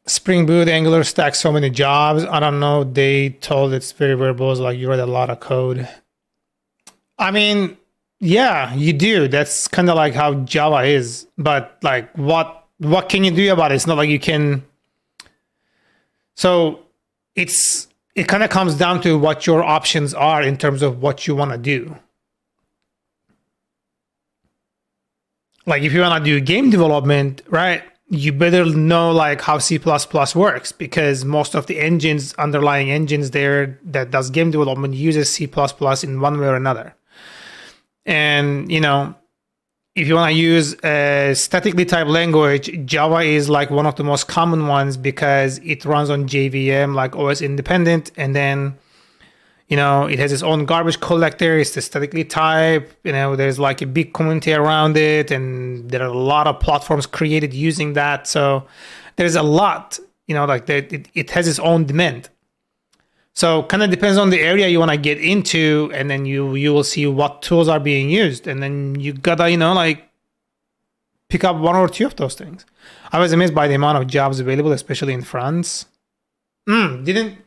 Spring Boot, Angular Stack, so many jobs. I don't know. They told it's very verbose, like you read a lot of code. I mean, yeah, you do. That's kind of like how Java is. But like, what can you do about it? It's not like you can. So it kind of comes down to what your options are in terms of what you want to do. Like if you want to do game development, right? You better know like how C++ works, because most of the engines, underlying engines there that does game development uses C++ in one way or another. And, you know, if you want to use a statically typed language, Java is like one of the most common ones because it runs on JVM, like OS independent. And then, you know, it has its own garbage collector. It's statically typed. You know, there's like a big community around it. And there are a lot of platforms created using that. So there's a lot, you know, like that. It has its own demand. So kind of depends on the area you want to get into, and then you will see what tools are being used, and then you gotta, you know, like pick up one or two of those things. I was amazed by the amount of jobs available, especially in France. Didn't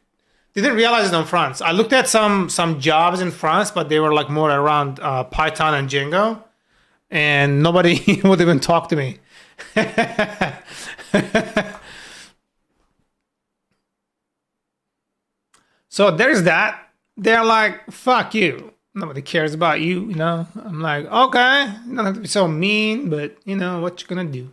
realize it in France. I looked at some jobs in France, but they were like more around Python and Django, and nobody would even talk to me. So there's that. They're like, fuck you. Nobody cares about you, you know? I'm like, okay, you don't have to be so mean, but you know, what you gonna do?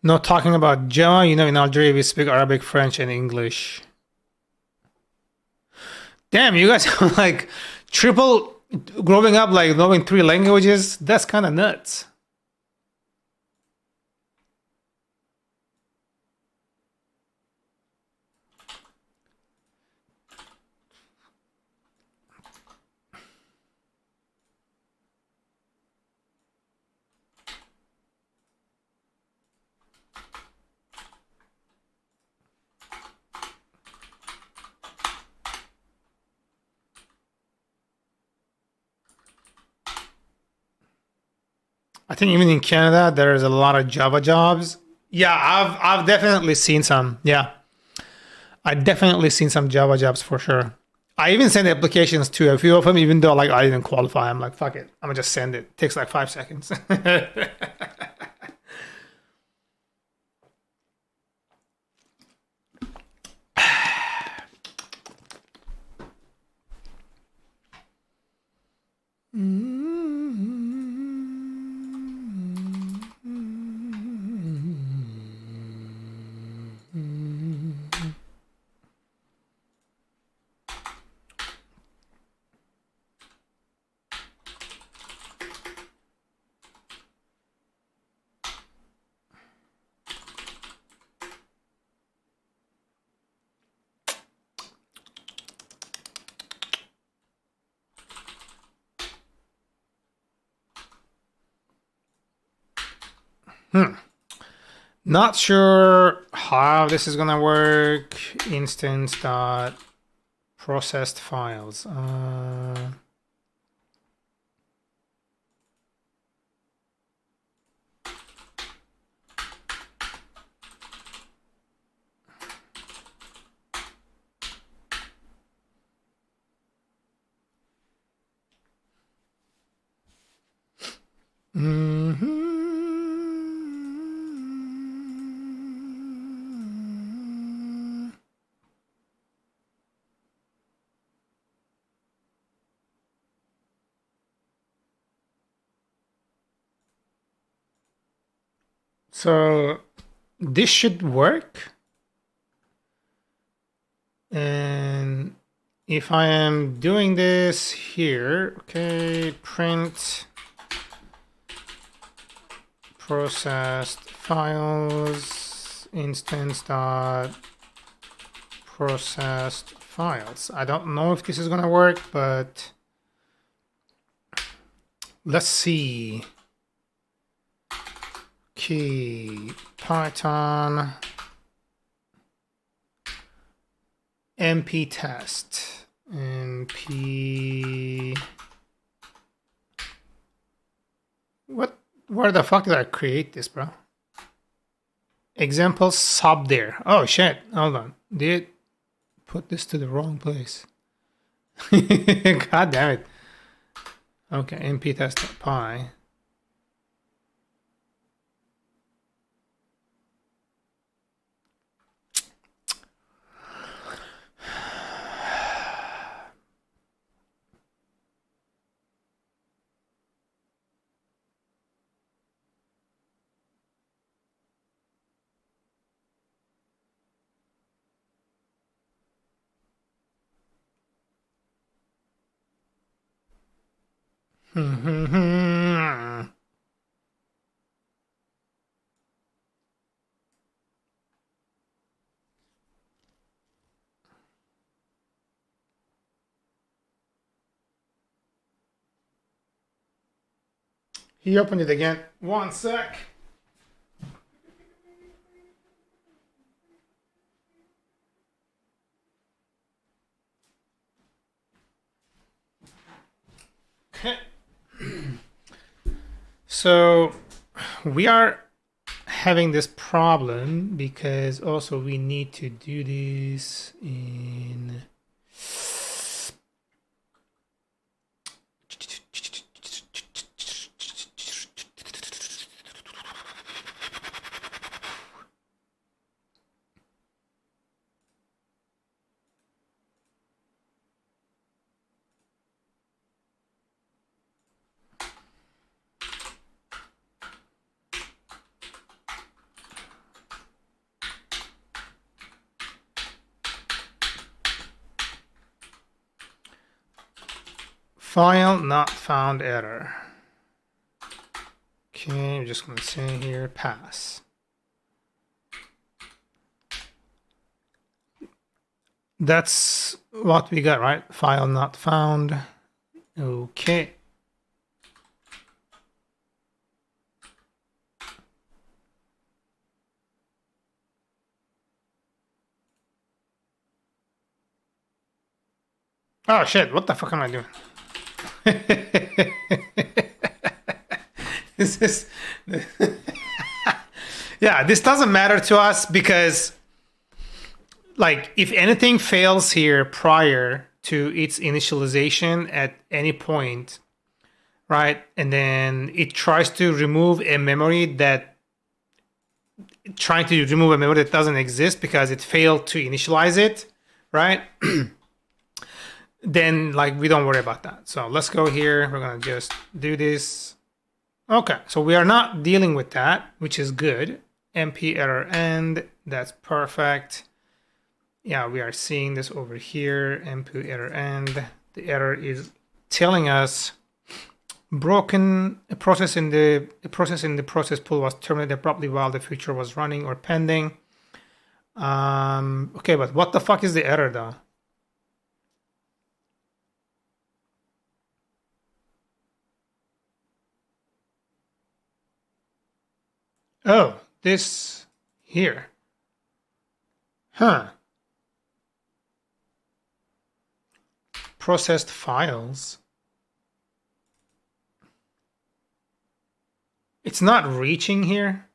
Not talking about Java, you know, in Algeria we speak Arabic, French, and English. Damn, you guys are like triple growing up, like knowing three languages. That's kind of nuts. I think even in Canada, there's a lot of Java jobs. Yeah, I've definitely seen some. Yeah, I definitely seen some Java jobs for sure. I even sent applications to a few of them, even though like I didn't qualify. I'm like, fuck it, I'm gonna just send it. Takes like 5 seconds. Not sure how this is gonna work. Instance dot processed files. So this should work. And if I am doing this here, okay, print processed files, instance dot processed files. I don't know if this is gonna work, but let's see. Okay, Python np test. np. What? Where the fuck did I create this, bro? Example sub there. Oh shit! Hold on. Did put this to the wrong place. God damn it. Okay, np test.py. He opened it again. One sec. Okay. So we are having this problem because also we need to do this in file not found error. Okay, I'm just going to say here pass. That's what we got, right? File not found. Okay. Oh shit, what the fuck am I doing? This is yeah, this doesn't matter to us because like if anything fails here prior to its initialization at any point, right? And then it tries to remove a memory that doesn't exist because it failed to initialize it, right? Then like we don't worry about that. So let's go here. We're gonna just do this. Okay, so we are not dealing with that, which is good. np error end, that's perfect. Yeah, we are seeing this over here. np error end. The error is telling us broken a process in the process pool was terminated abruptly while the feature was running or pending. Okay, but what the fuck is the error though? Oh, this here. Huh. Processed files. It's not reaching here.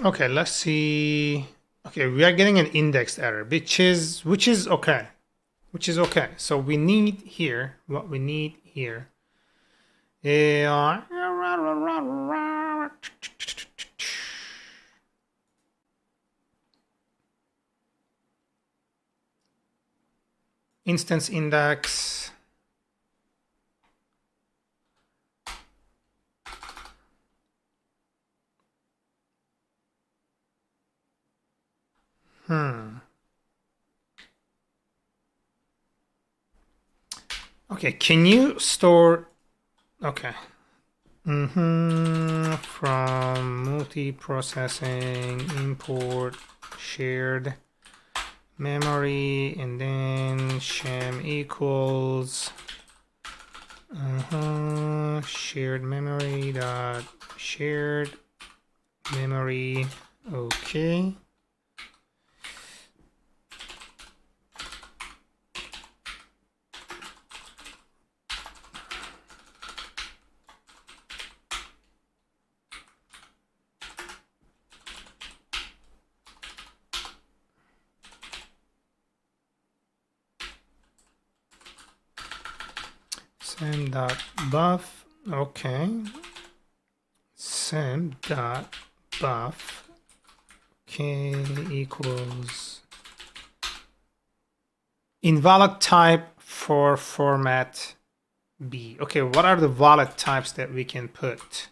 Okay, let's see. Okay, we are getting an indexed error, which is okay. So we need here, what we need here. Instance index. Okay, can you store? Okay. From multi-processing import shared memory and then sham equals shared memory dot shared memory. Okay. Sem.buff, okay. Sem.buff, okay, equals invalid type for format B. Okay, what are the valid types that we can put?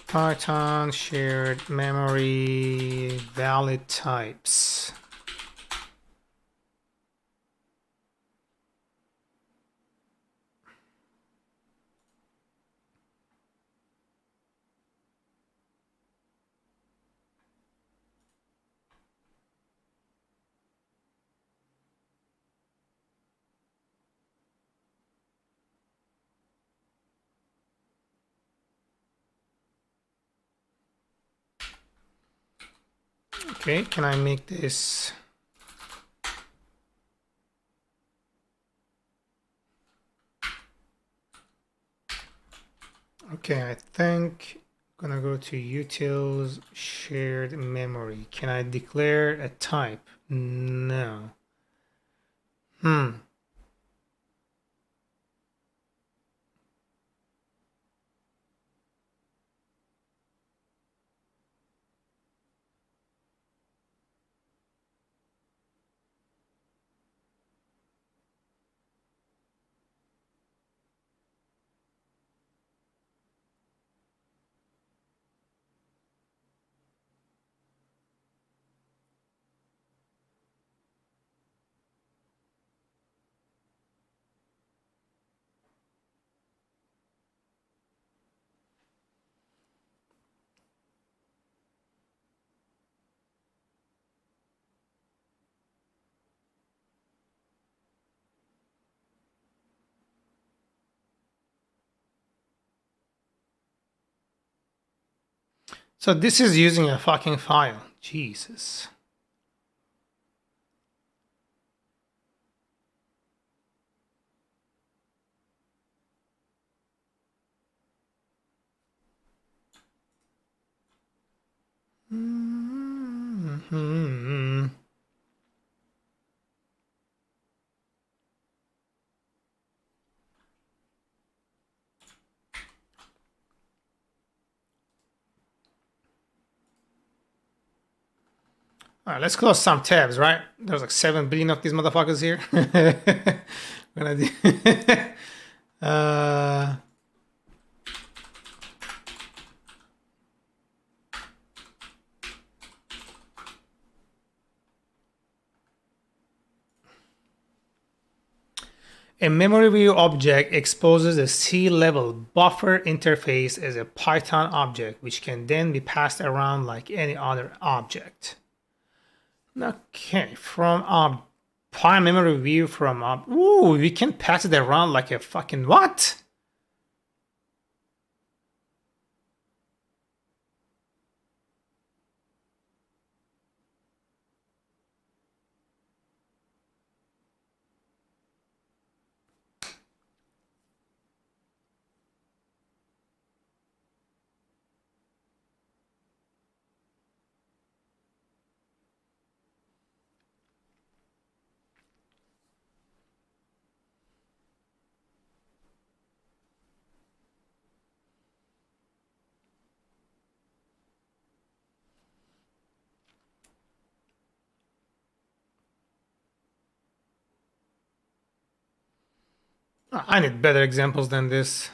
Python shared memory valid types. Okay, can I make this? Okay, I think I'm gonna go to utils shared memory. Can I declare a type? No. So this is using a fucking file. Jesus. All right, let's close some tabs, right? There's like 7 billion of these motherfuckers here. We're gonna do a memory view object exposes a C-level buffer interface as a Python object, which can then be passed around like any other object. Okay, from Py memory view from ooh, we can pass it around like a fucking what? I need better examples than this.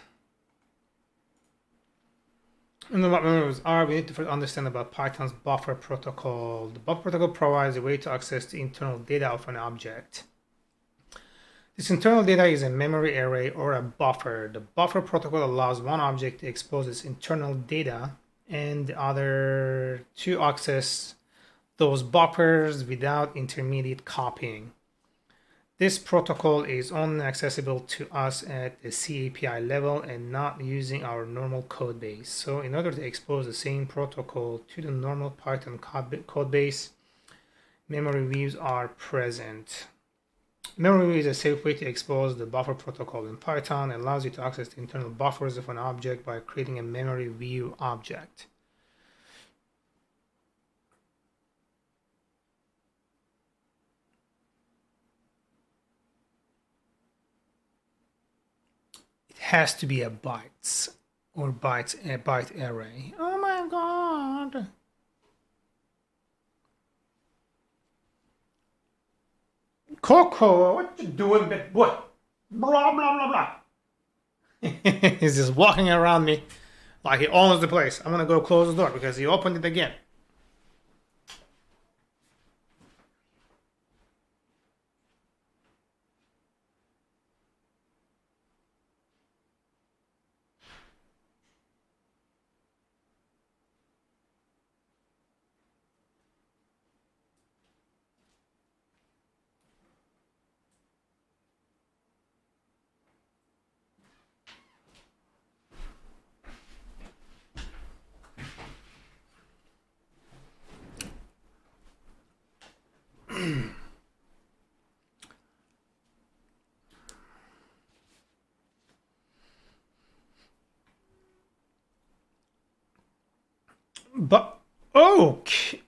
And what memories are, we need to first understand about Python's buffer protocol. The buffer protocol provides a way to access the internal data of an object. This internal data is a memory array or a buffer. The buffer protocol allows one object to expose its internal data and the other to access those buffers without intermediate copying. This protocol is only accessible to us at the C API level and not using our normal code base. So in order to expose the same protocol to the normal Python code base, memory views are present. Memory view is a safe way to expose the buffer protocol in Python. It allows you to access the internal buffers of an object by creating a memory view object. Has to be a bytes or byte array. Oh my god. Coco, what you doing, big boy? Blah blah blah blah. He's just walking around me like he owns the place. I'm gonna go close the door because he opened it again. But okay.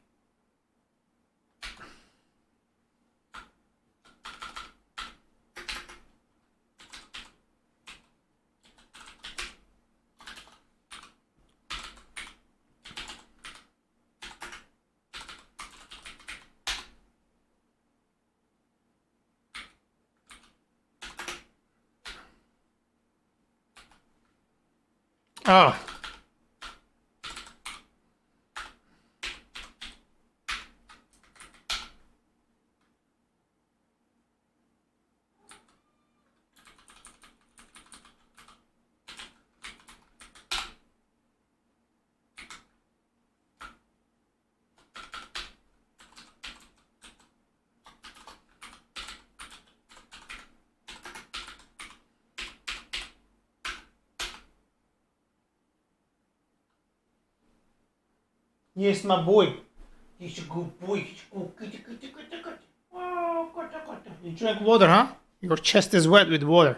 Oh. Yes, my boy. He's a good boy. He's a good. Oh, good. You drink water, huh? Your chest is wet with water.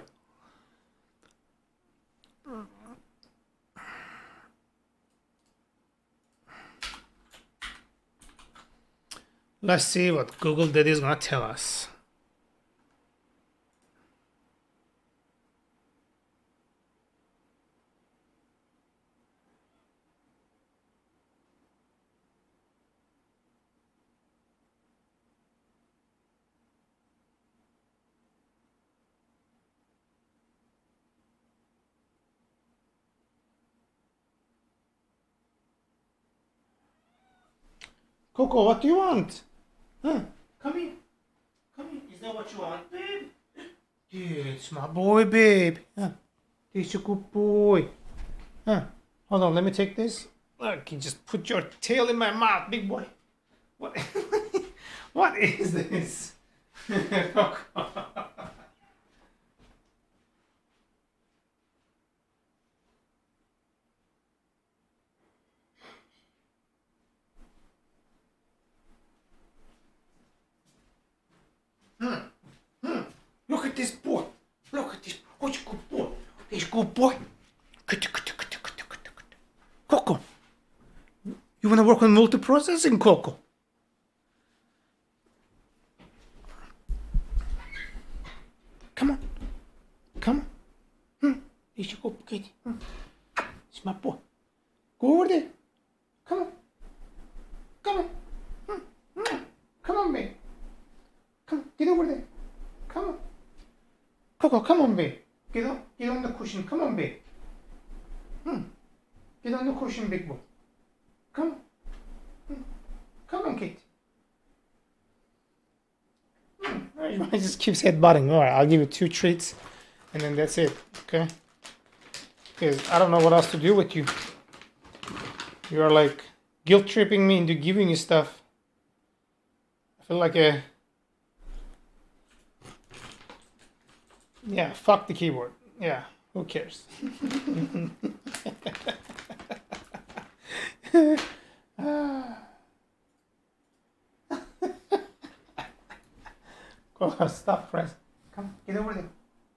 Let's see what Google Daddy is gonna tell us. Coco, what do you want? Huh? Come in. Come in. Is that what you want, babe? Yeah, it's my boy, babe. Huh? He's a good boy. Huh? Hold on, let me take this. Look, you just put your tail in my mouth, big boy. What? What is this? Look at this boy. Look at this. Oh, he's a good boy. He's a good boy. Coco. You want to work on multiprocessing, Coco? Come on. Come on. He's a good kitty. It's my boy. Go over there. Come on. Come on. Come on, babe. Come on. Get over there. Come on. Coco, come on, babe. Get on the cushion. Come on, babe. Get on the cushion, big boy. Come. Come on, Kate. He just keeps headbutting. All right, I'll give you 2 treats, and then that's it. Okay? Because I don't know what else to do with you. You are like guilt tripping me into giving you stuff. I feel like a fuck the keyboard. Yeah, who cares? Go, stop, friends. Come, get over there.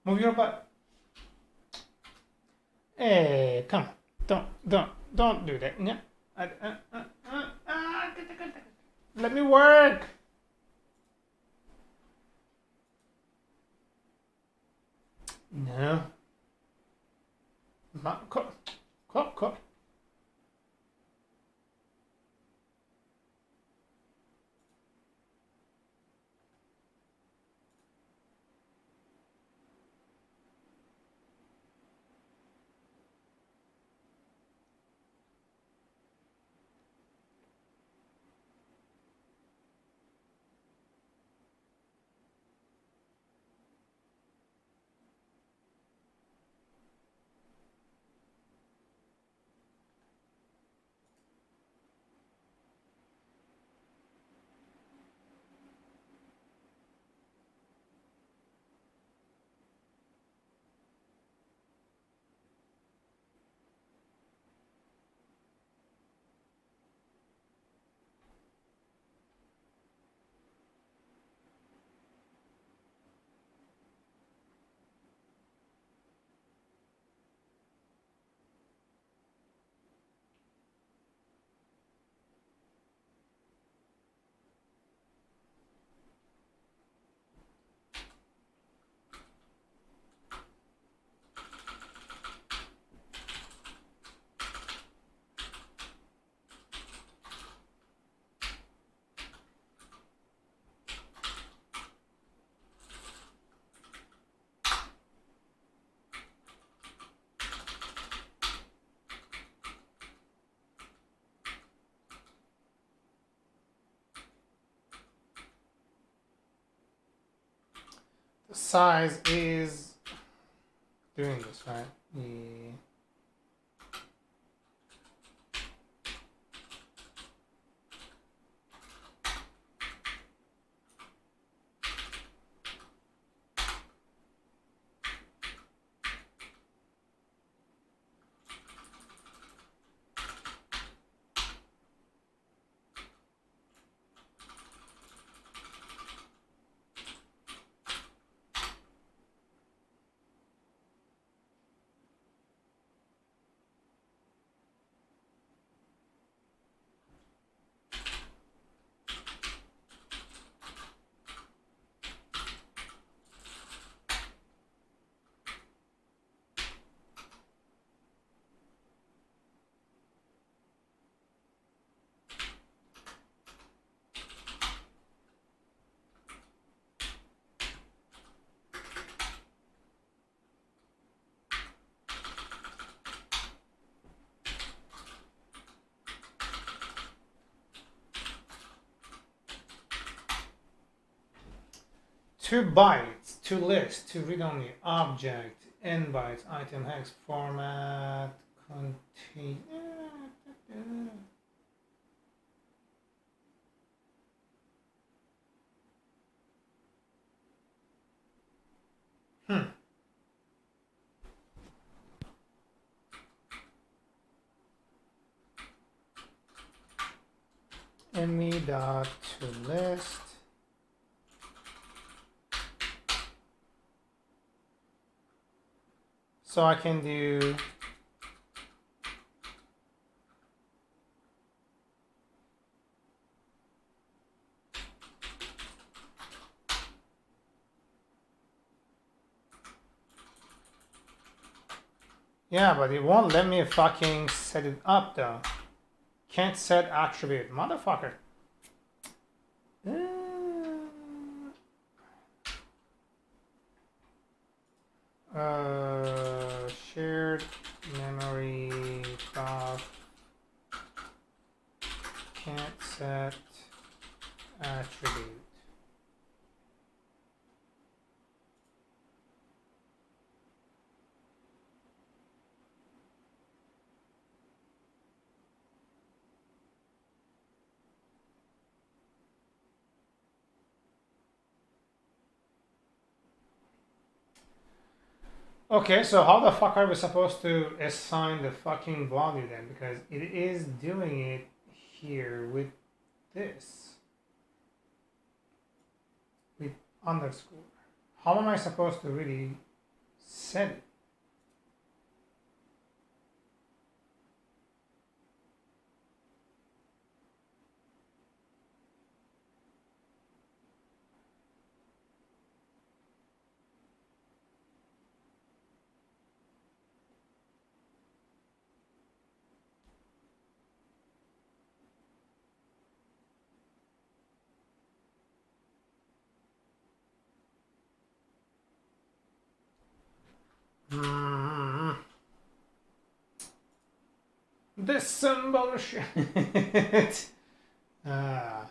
Move your butt. Hey, come on. Don't do that. Yeah. Let me work. No. Come. The size is doing this, right? Yeah. Two bytes, to list, to read only, object, n bytes, item hex, format, contain. Me dot to list. So I can do yeah, but it won't let me fucking set it up though. Can't set attribute, motherfucker. Shared memory path set attribute. Okay, so how the fuck are we supposed to assign the fucking value then? Because it is doing it here with this. With underscore. How am I supposed to really set it? This some bullshit. Ah.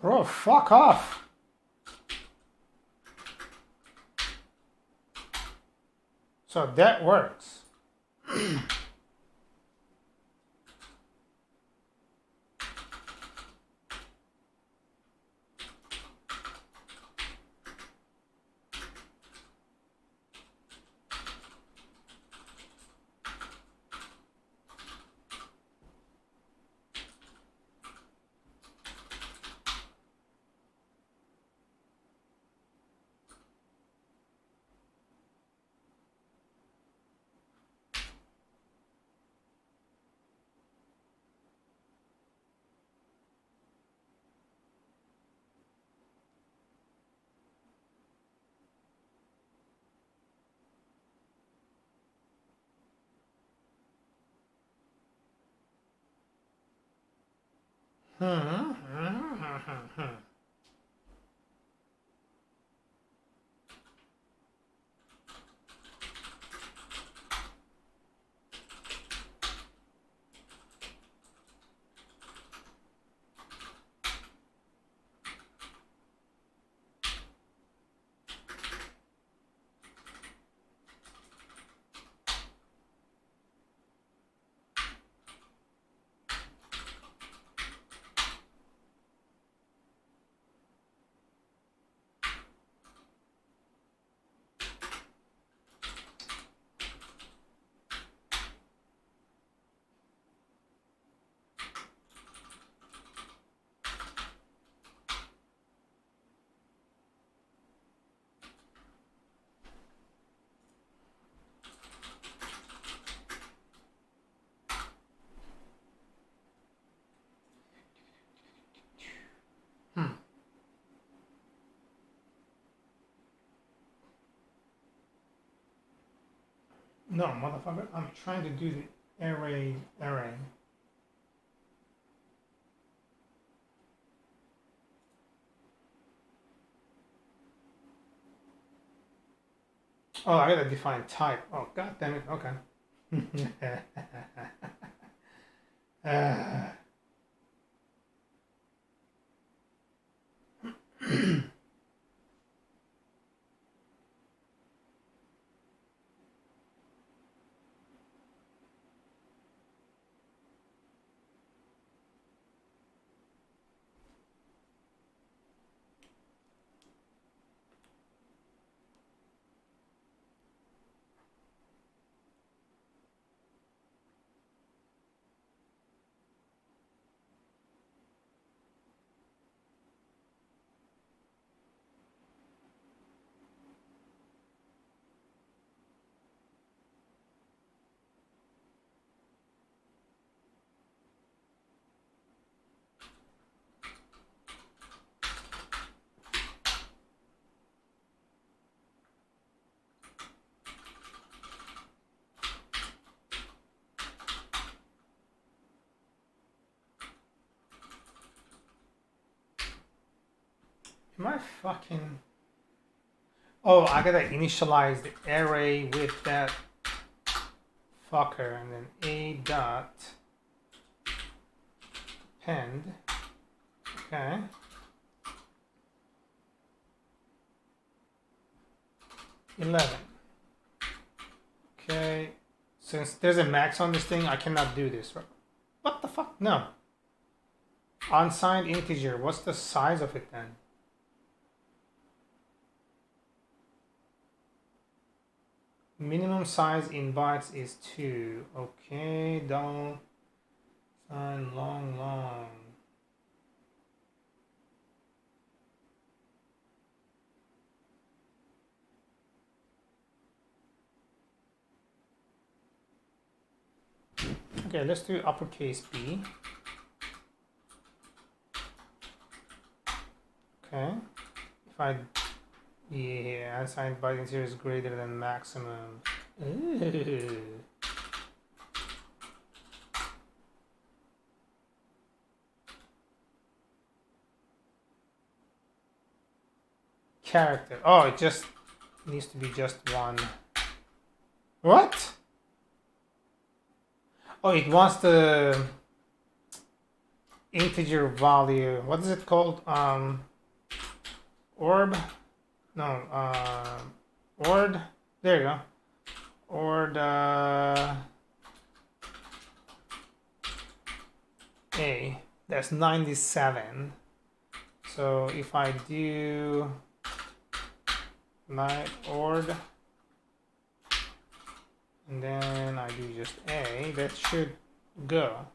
Bro, fuck off. So that works. No, motherfucker, I'm trying to do the array. Oh, I gotta define type. Oh, god damn it. Okay. Am I fucking... Oh, I gotta initialize the array with that fucker and then a dot append. Okay. $11. Okay. Since there's a max on this thing, I cannot do this, right? What the fuck? No. Unsigned integer. What's the size of it then? Minimum size in bytes is 2. Okay, don't sign long. Okay, let's do uppercase B. Okay, if I... Yeah, unsigned byte integer is greater than maximum. Ooh. Character. Oh, it just needs to be just one. What? Oh, it wants the integer value. What is it called? Orb? No, ord. There you go. Ord A. That's 97. So if I do my ord and then I do just A, that should go.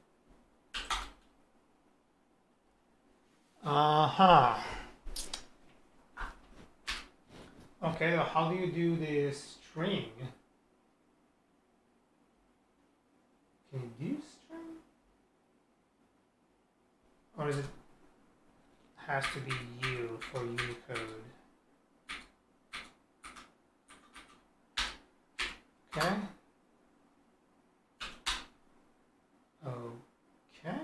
Okay, how do you do this string? Can you do string? Or is it has to be U for Unicode? Okay. Okay.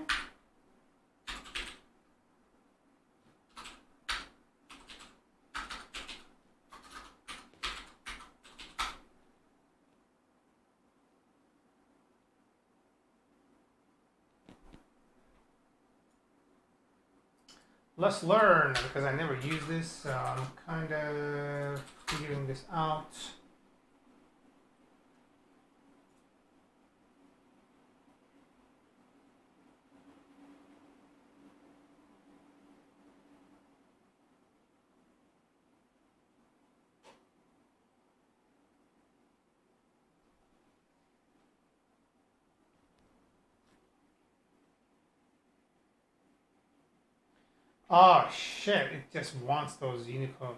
Let's learn, because I never used this, so I'm kind of figuring this out. Oh shit, it just wants those Unicode.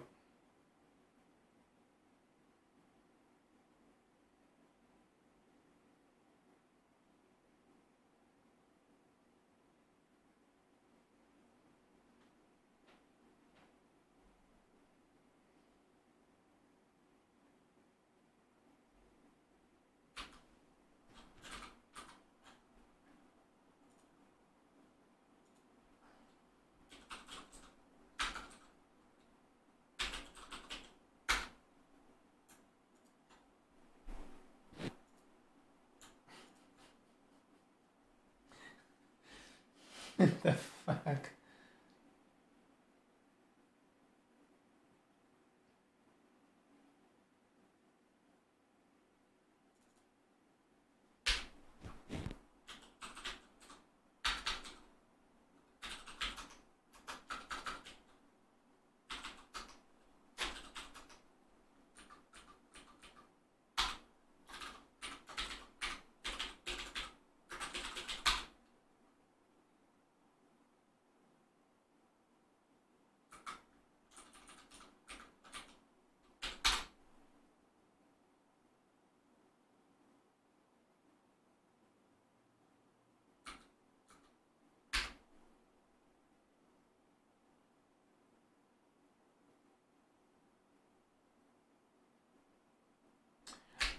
The fuck?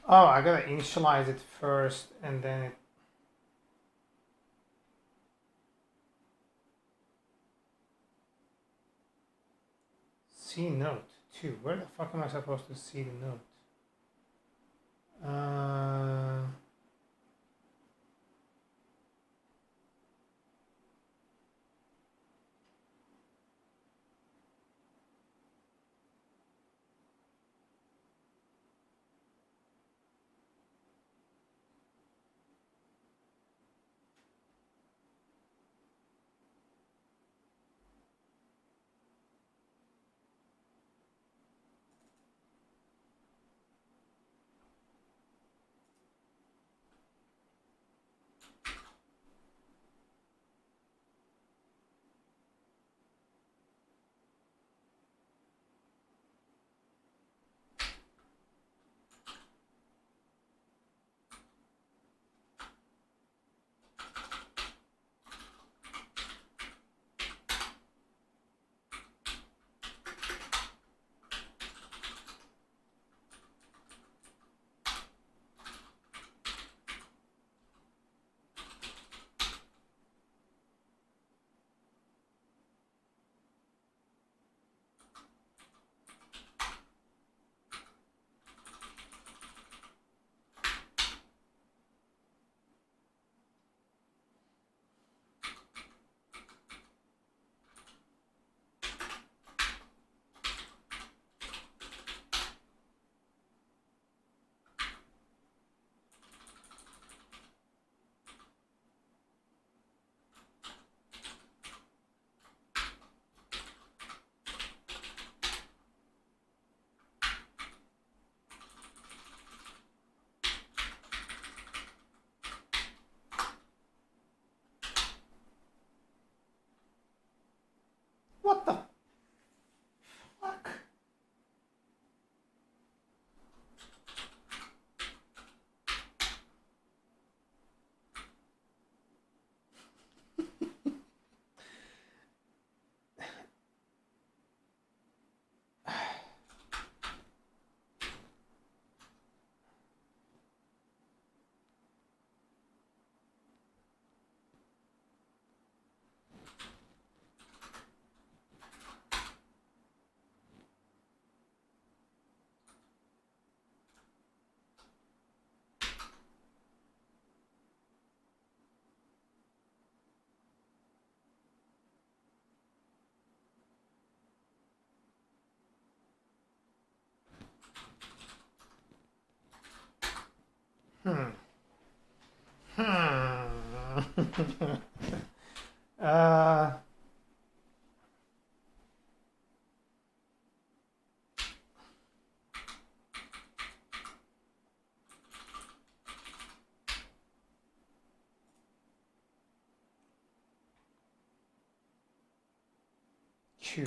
Oh, I gotta initialize it first and then it. See note 2. Where the fuck am I supposed to see the note? uh, Q.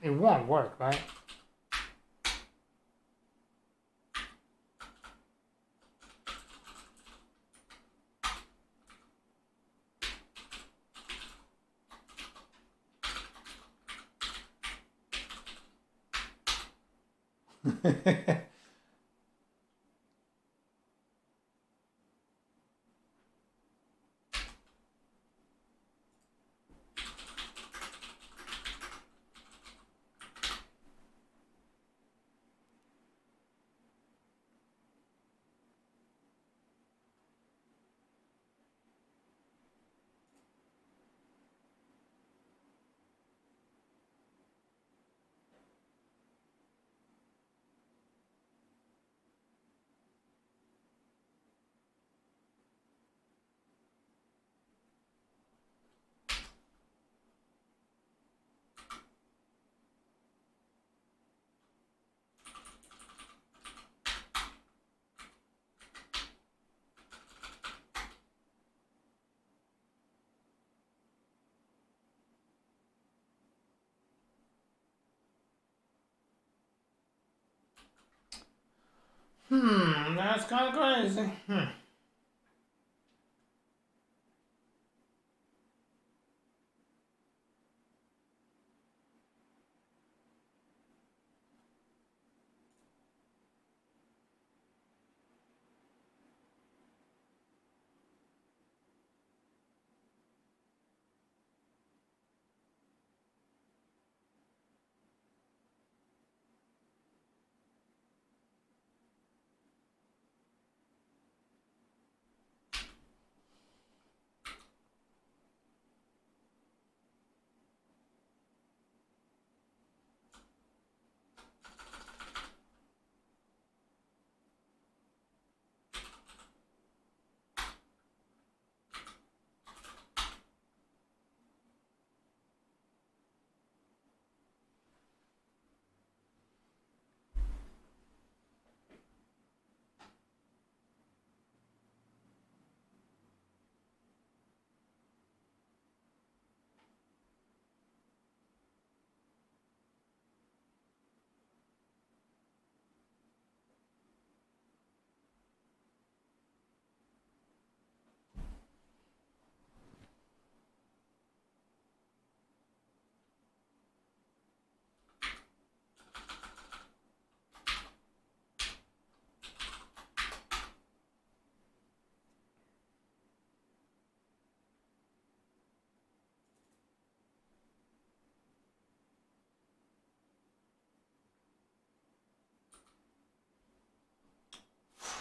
It won't work, right? That's kind of crazy.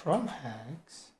from hacks.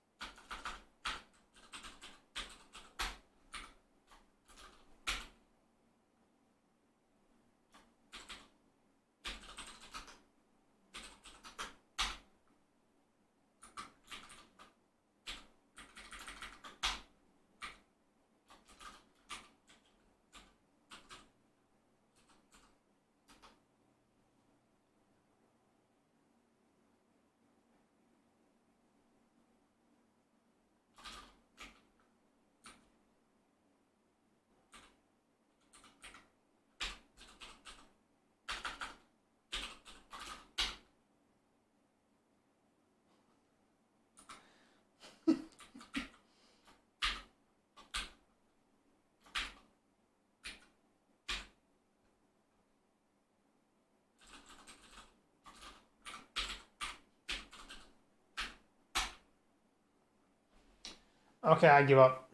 Okay, I give up.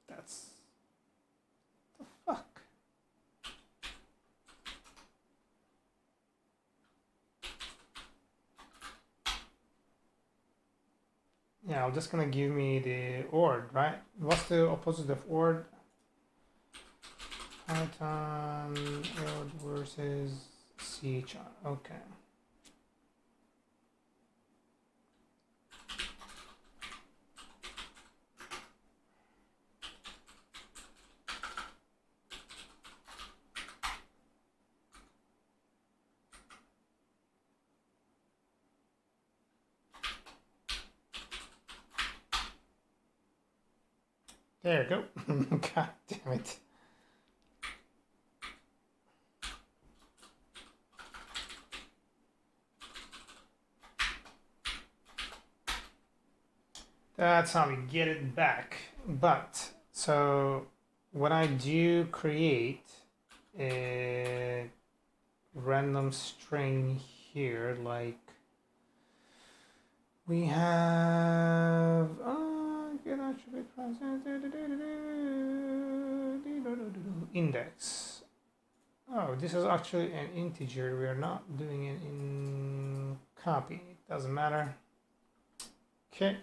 That's the fuck. Yeah, I'm just gonna give me the ORD, right? What's the opposite of ORD? Python ORD versus CHR. Okay. There you go. God damn it. That's how we get it back. But so when I do create a random string here, like we have get attribute index. Oh, this is actually an integer. We are not doing it in copy. It doesn't matter. Okay.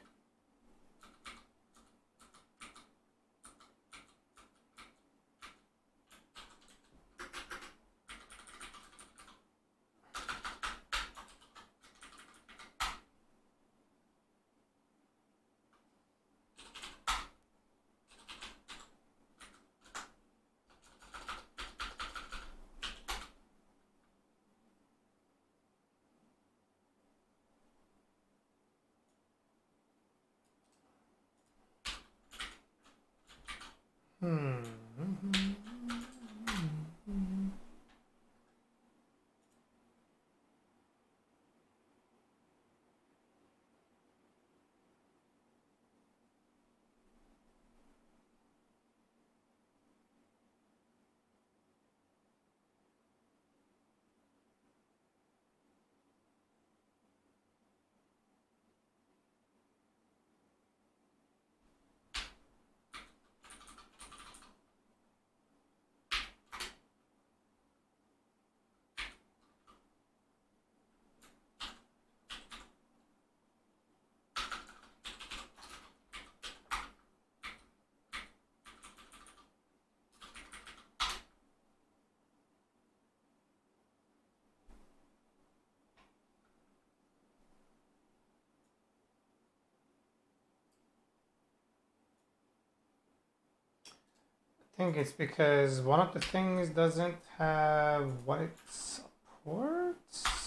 I think it's because one of the things doesn't have what it supports.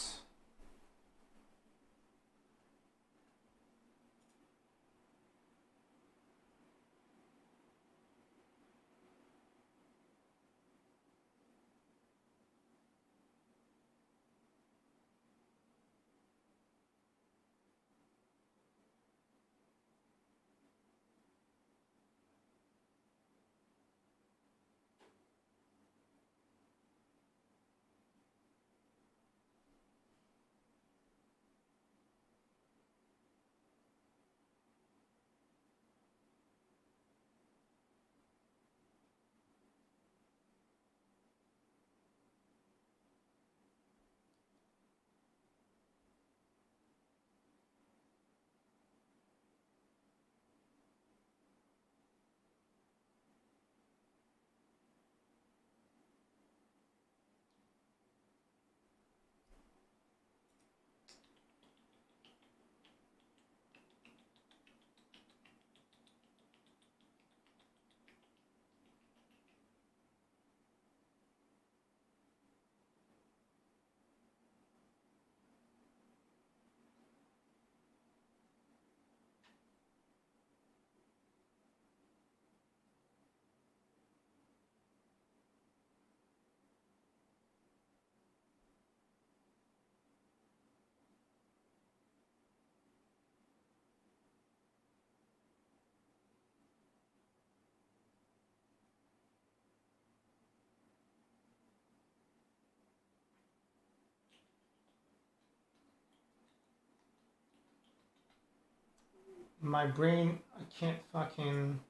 my brain, I can't fucking.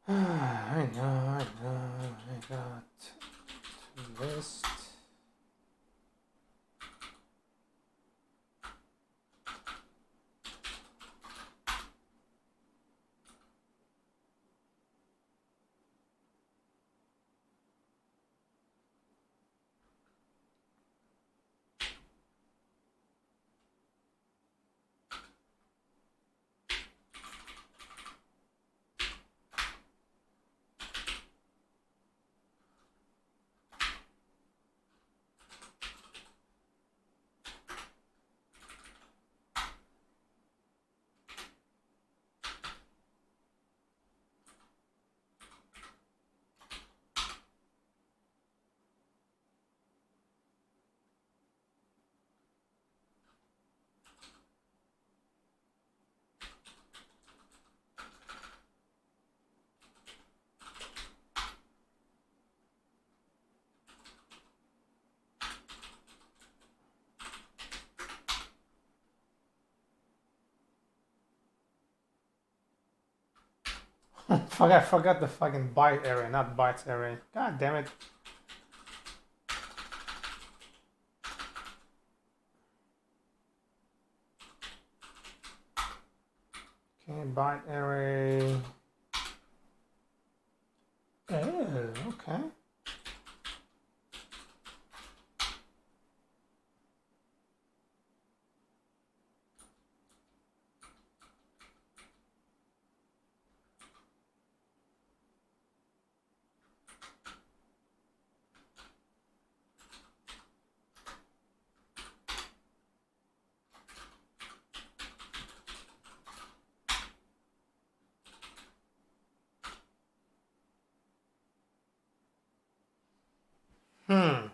I know, I got to list. Fuck, I forgot the fucking byte array, not bytes array. God damn it. Okay, byte array. Oh, okay. Hmm.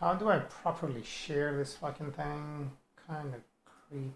How do I properly share this fucking thing? Kind of creep.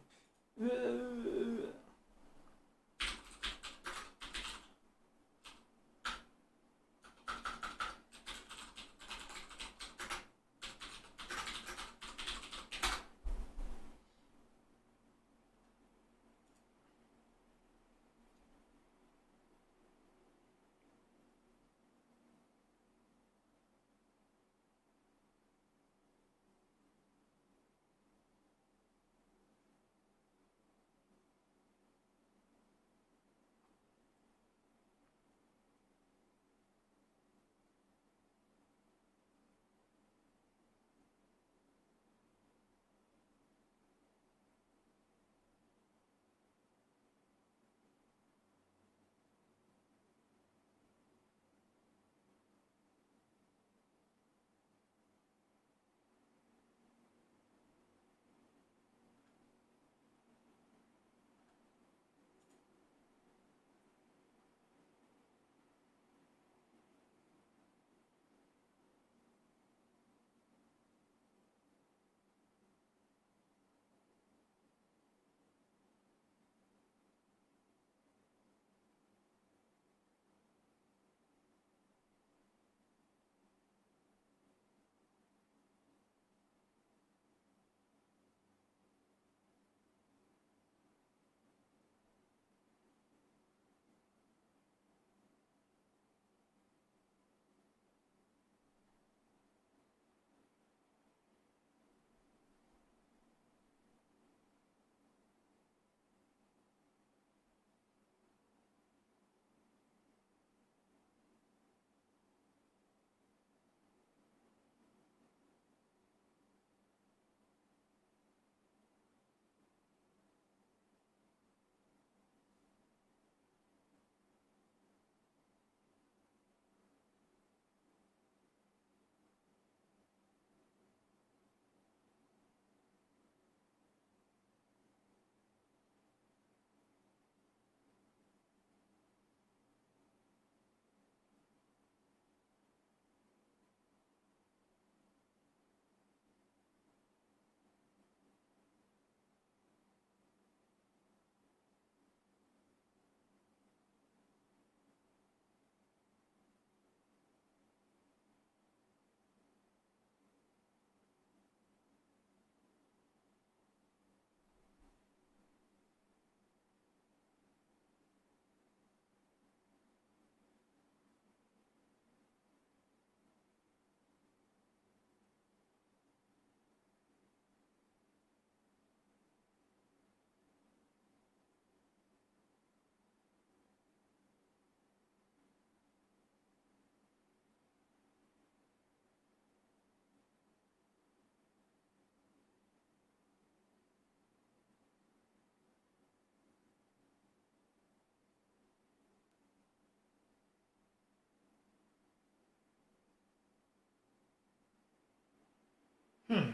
Hmm.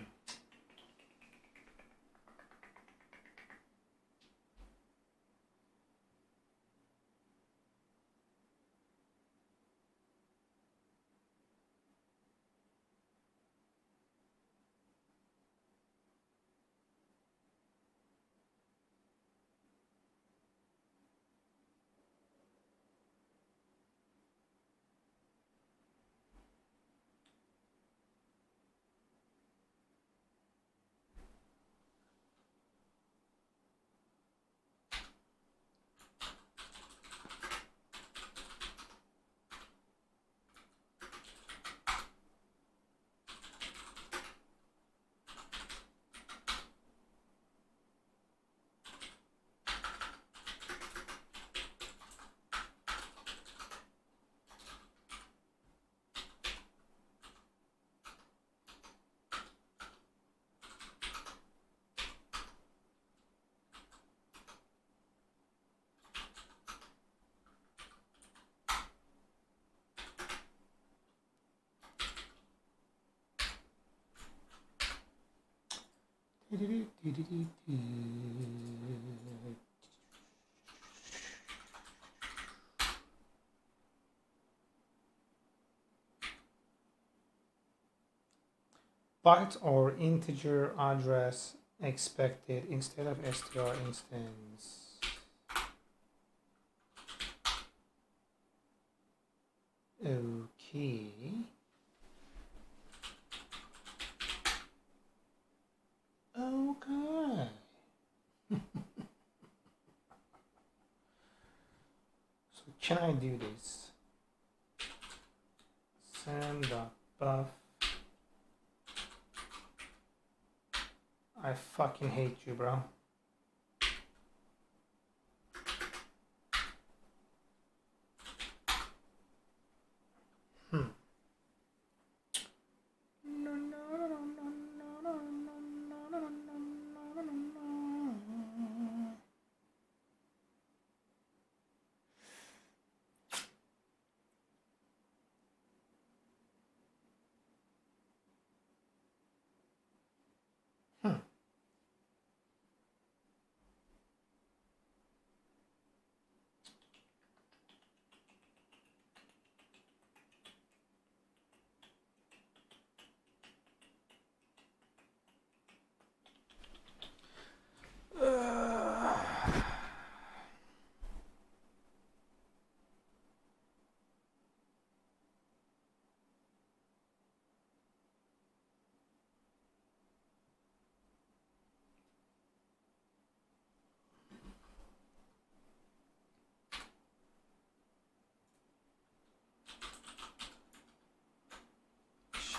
Byte or integer address expected instead of str instance. Okay. Okay. So can I do this? Send.buff. I fucking hate you, bro.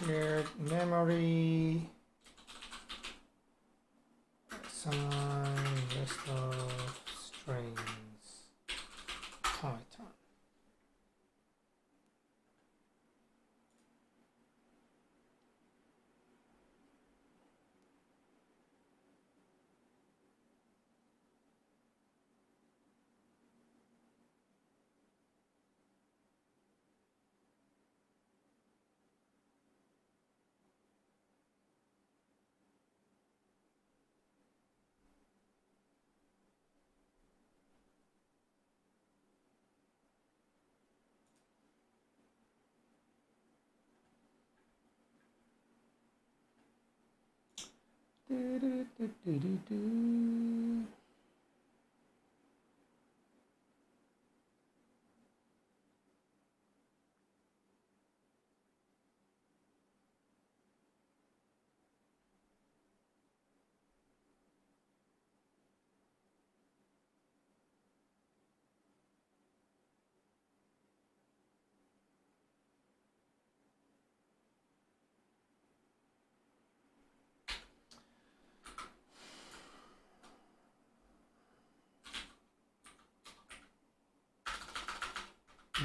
Shared memory. Assign list of strings. Python.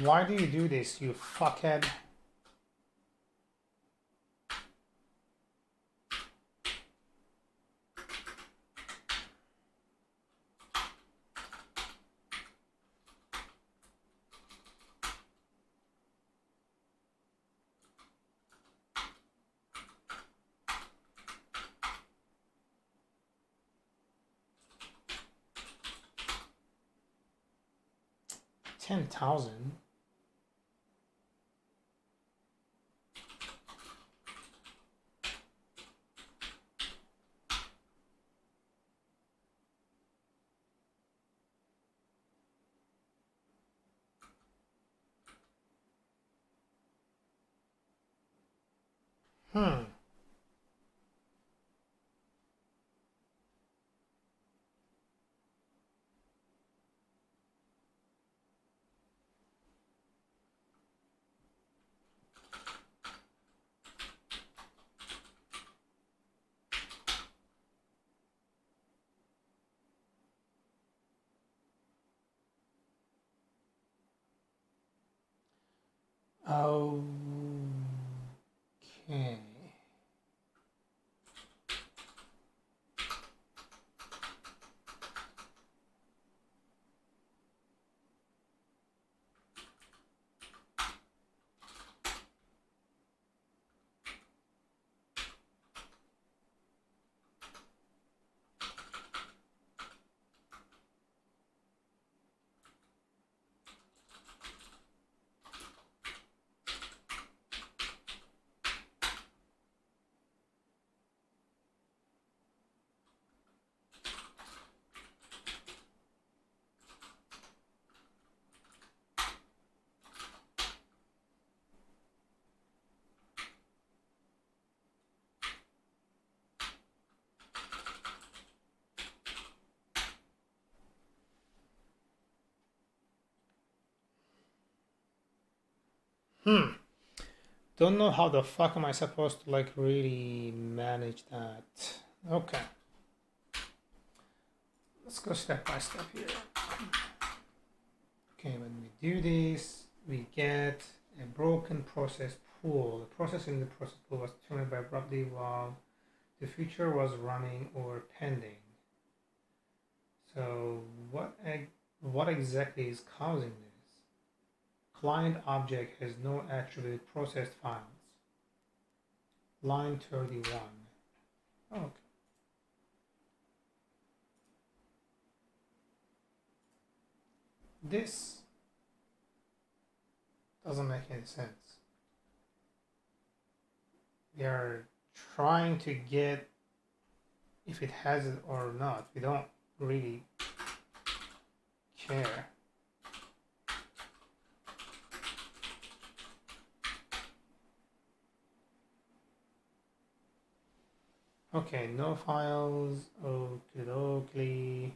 Why do you do this, you fuckhead? 10,000. Hmm. Okay. Don't know how the fuck am I supposed to like really manage that. Okay. Let's go step by step here. Okay, when we do this, we get a broken process pool. The process in the process pool was terminated by abruptly while the feature was running or pending. So what exactly is causing this? Client object has no attribute processed files. Line 31. Okay. This doesn't make any sense. We are trying to get if it has it or not. We don't really care. Okay, no files. Okie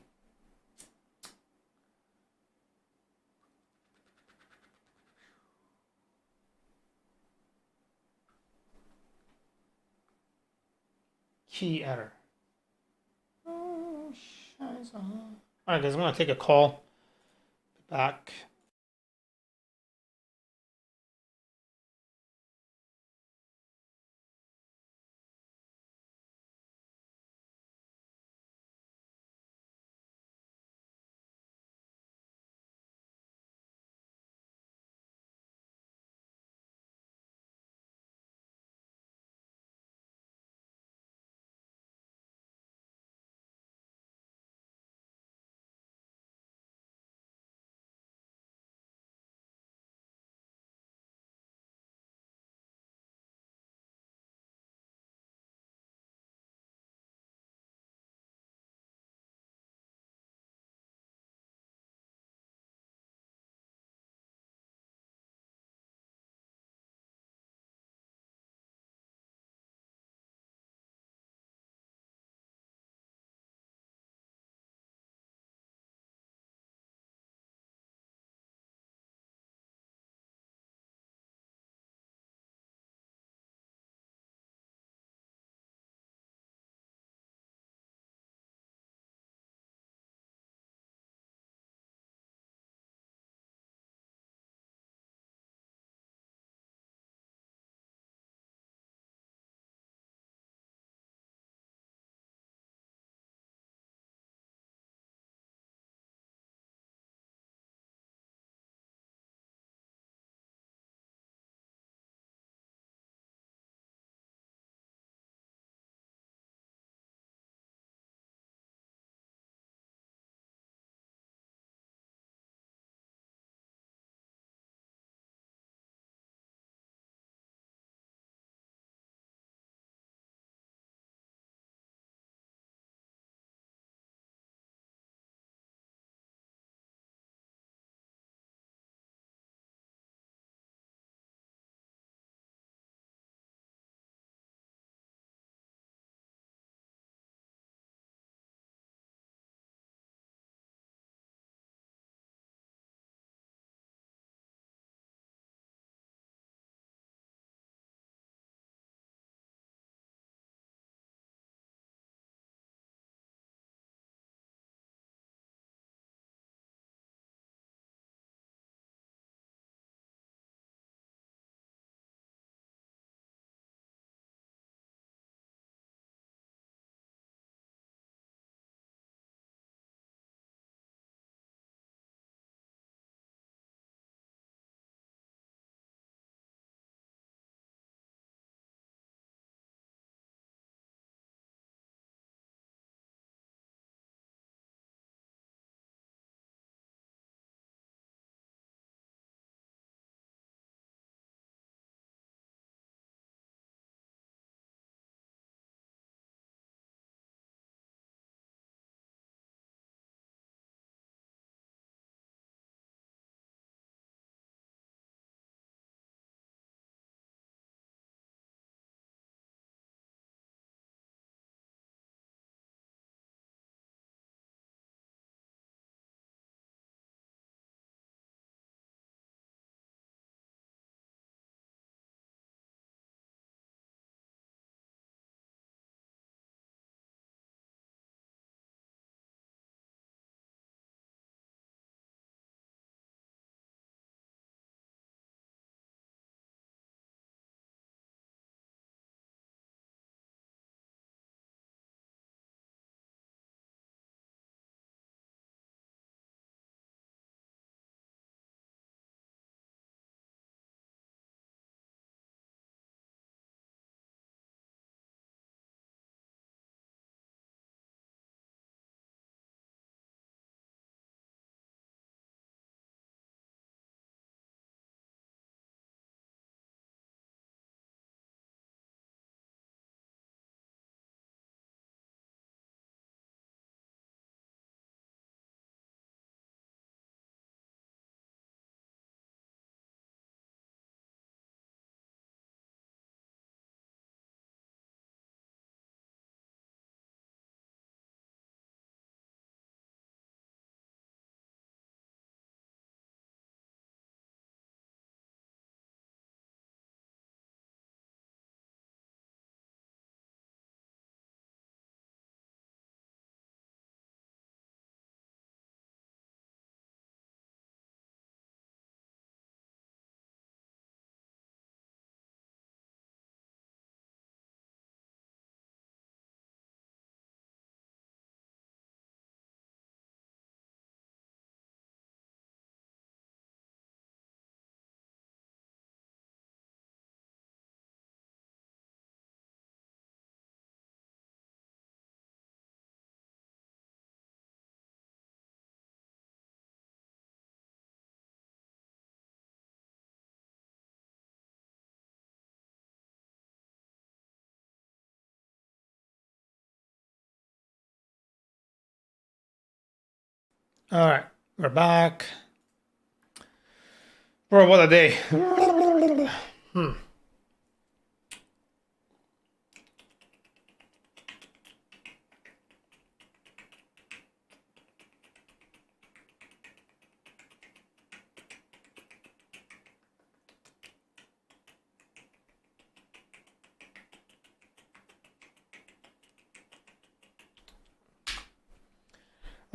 key error. Oh, scheiße. Alright guys, I'm gonna take a call. Back. All right, we're back. Bro, what a day.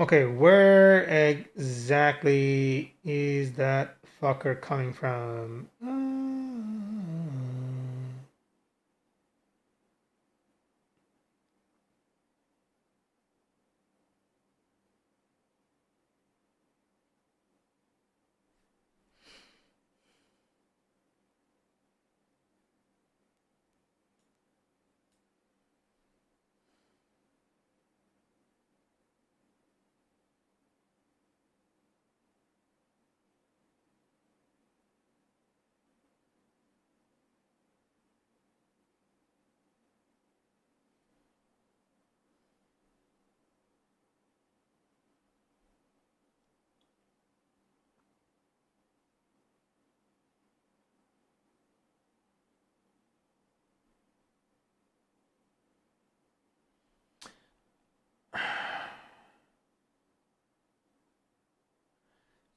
Okay, where exactly is that fucker coming from?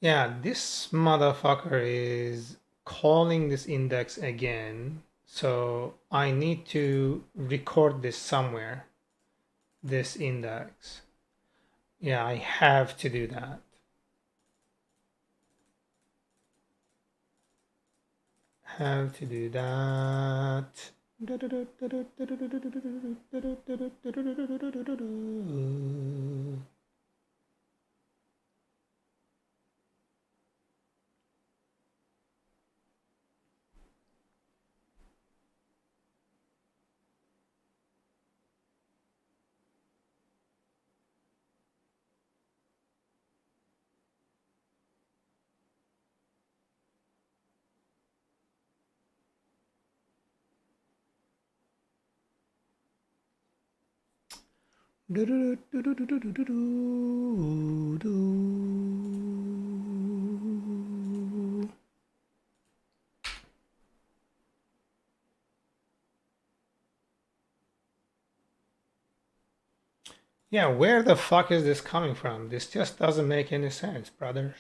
Yeah, this motherfucker is calling this index again. So I need to record this somewhere, this index. Yeah, I have to do that. Have to do that. Yeah, where the fuck is this coming from? This just doesn't make any sense, brothers.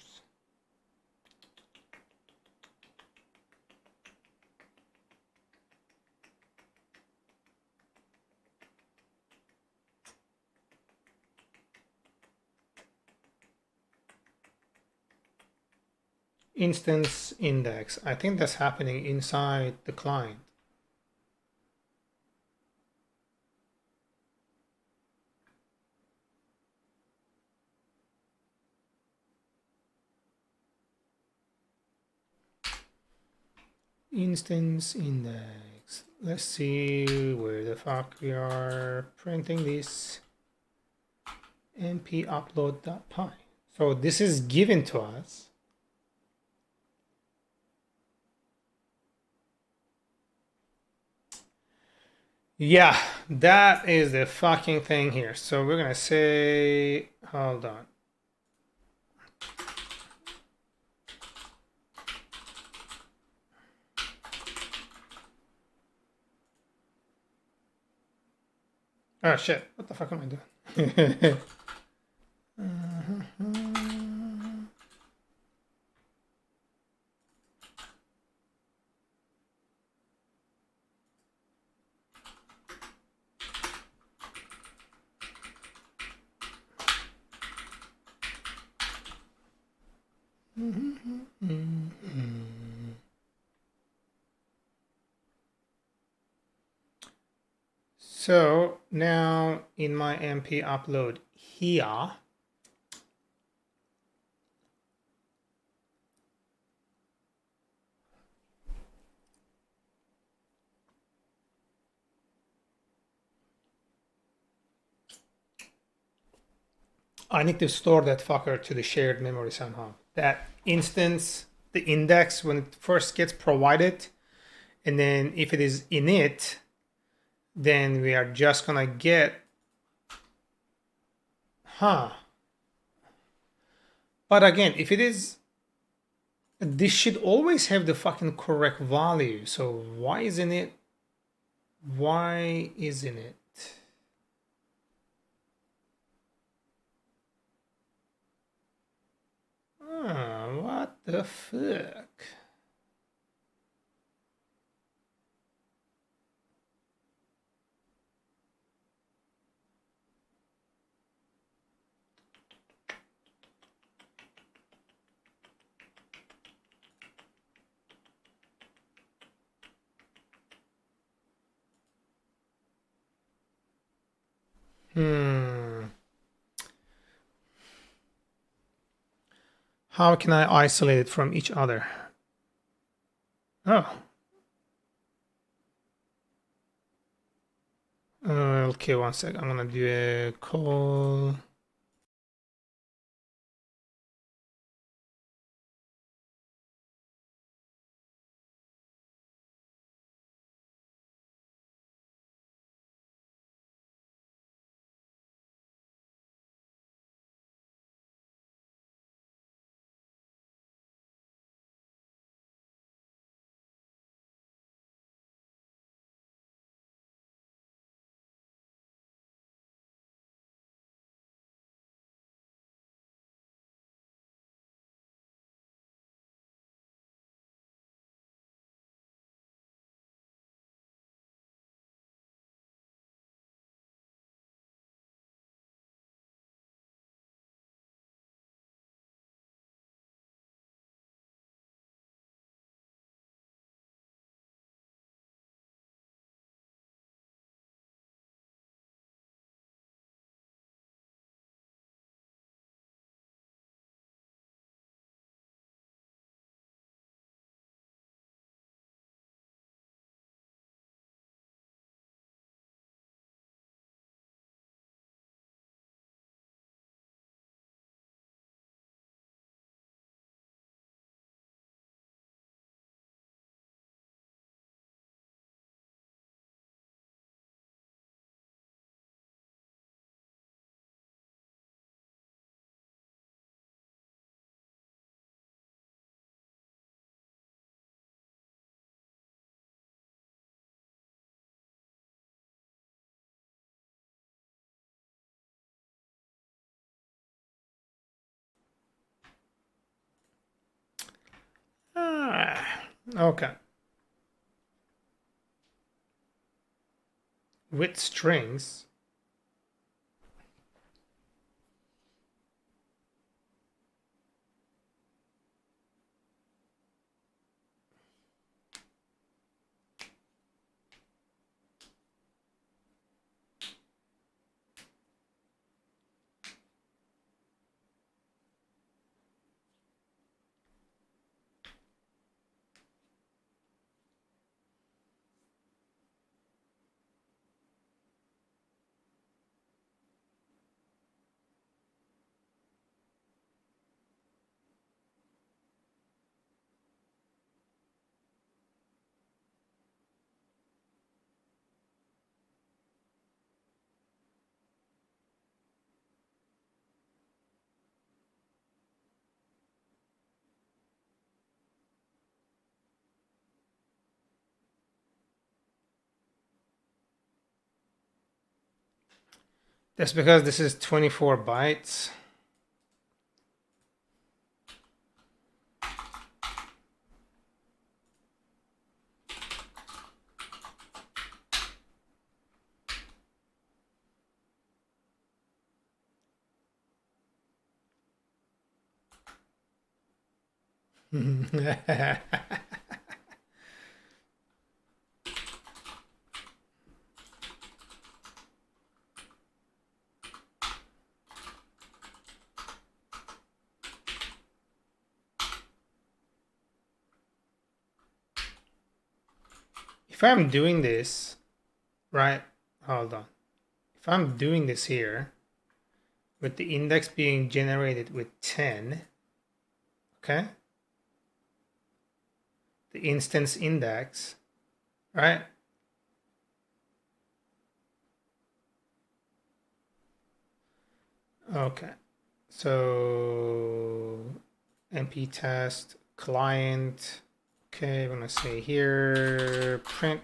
Instance index. I think that's happening inside the client. Instance index. Let's see where the fuck we are printing this. np upload.py. So this is given to us. Yeah, that is the fucking thing here. So we're gonna say, hold on. Oh shit, what the fuck am I doing? So now in my MP upload here, I need to store that fucker to the shared memory somehow. That instance, the index, when it first gets provided, and then if it is init, then we are just gonna get, But again, if it is, this should always have the fucking correct value. So why isn't it? Why isn't it? What the fuck? How can I isolate it from each other? Oh. Okay, one sec. I'm gonna do a call. Okay. With strings. That's because this is 24 bytes. If I'm doing this, right, hold on. If I'm doing this here, with the index being generated with 10, okay? The instance index, right? Okay, So np test client. Okay, I'm gonna say here print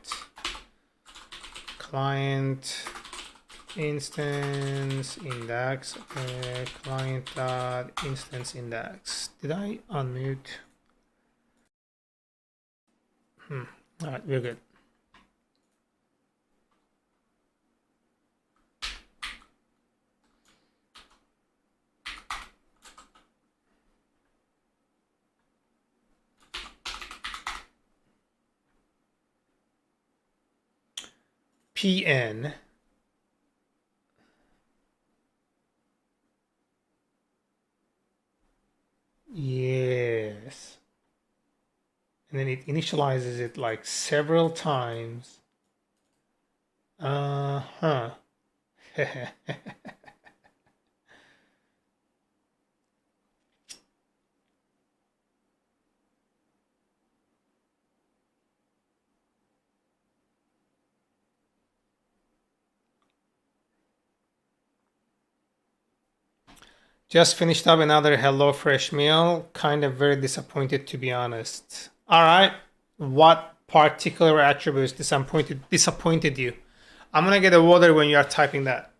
client instance index. Okay, client dot instance index. Did I unmute? All right, we're good. PN. Yes. And then it initializes it like several times. Uh-huh. Just finished up another HelloFresh meal. Kind of very disappointed, to be honest. All right. What particular attributes disappointed you? I'm gonna get a water when you are typing that.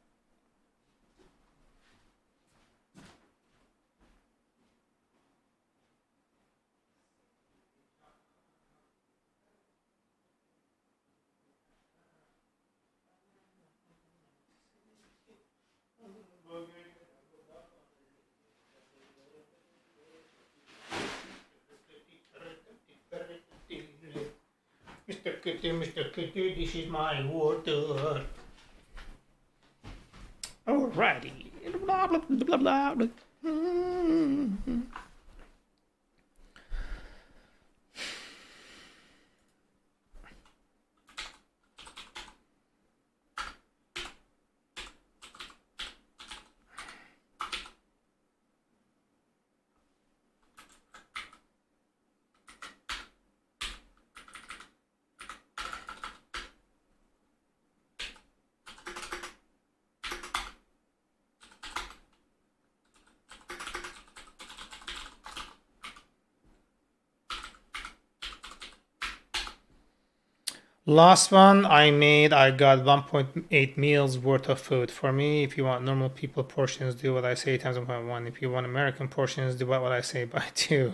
Mr. Kitty, this is my water. Alrighty. Blah, blah, blah, blah, blah. Last one I made, I got 1.8 meals worth of food. For me, if you want normal people portions, do what I say times 1.1. If you want American portions, do what I say by 2.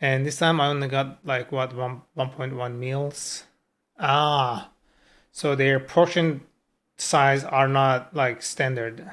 And this time I only got like what 1.1 meals. Ah, so their portion size are not like standard.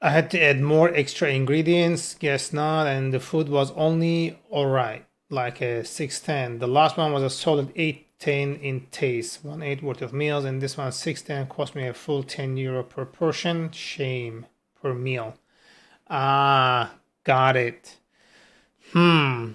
I had to add more extra ingredients, guess not, and the food was only alright, like a 610. The last one was a solid 810 in taste, 1.8 worth of meals, and this one 610 cost me a full €10 per portion. Shame per meal. Ah, got it. I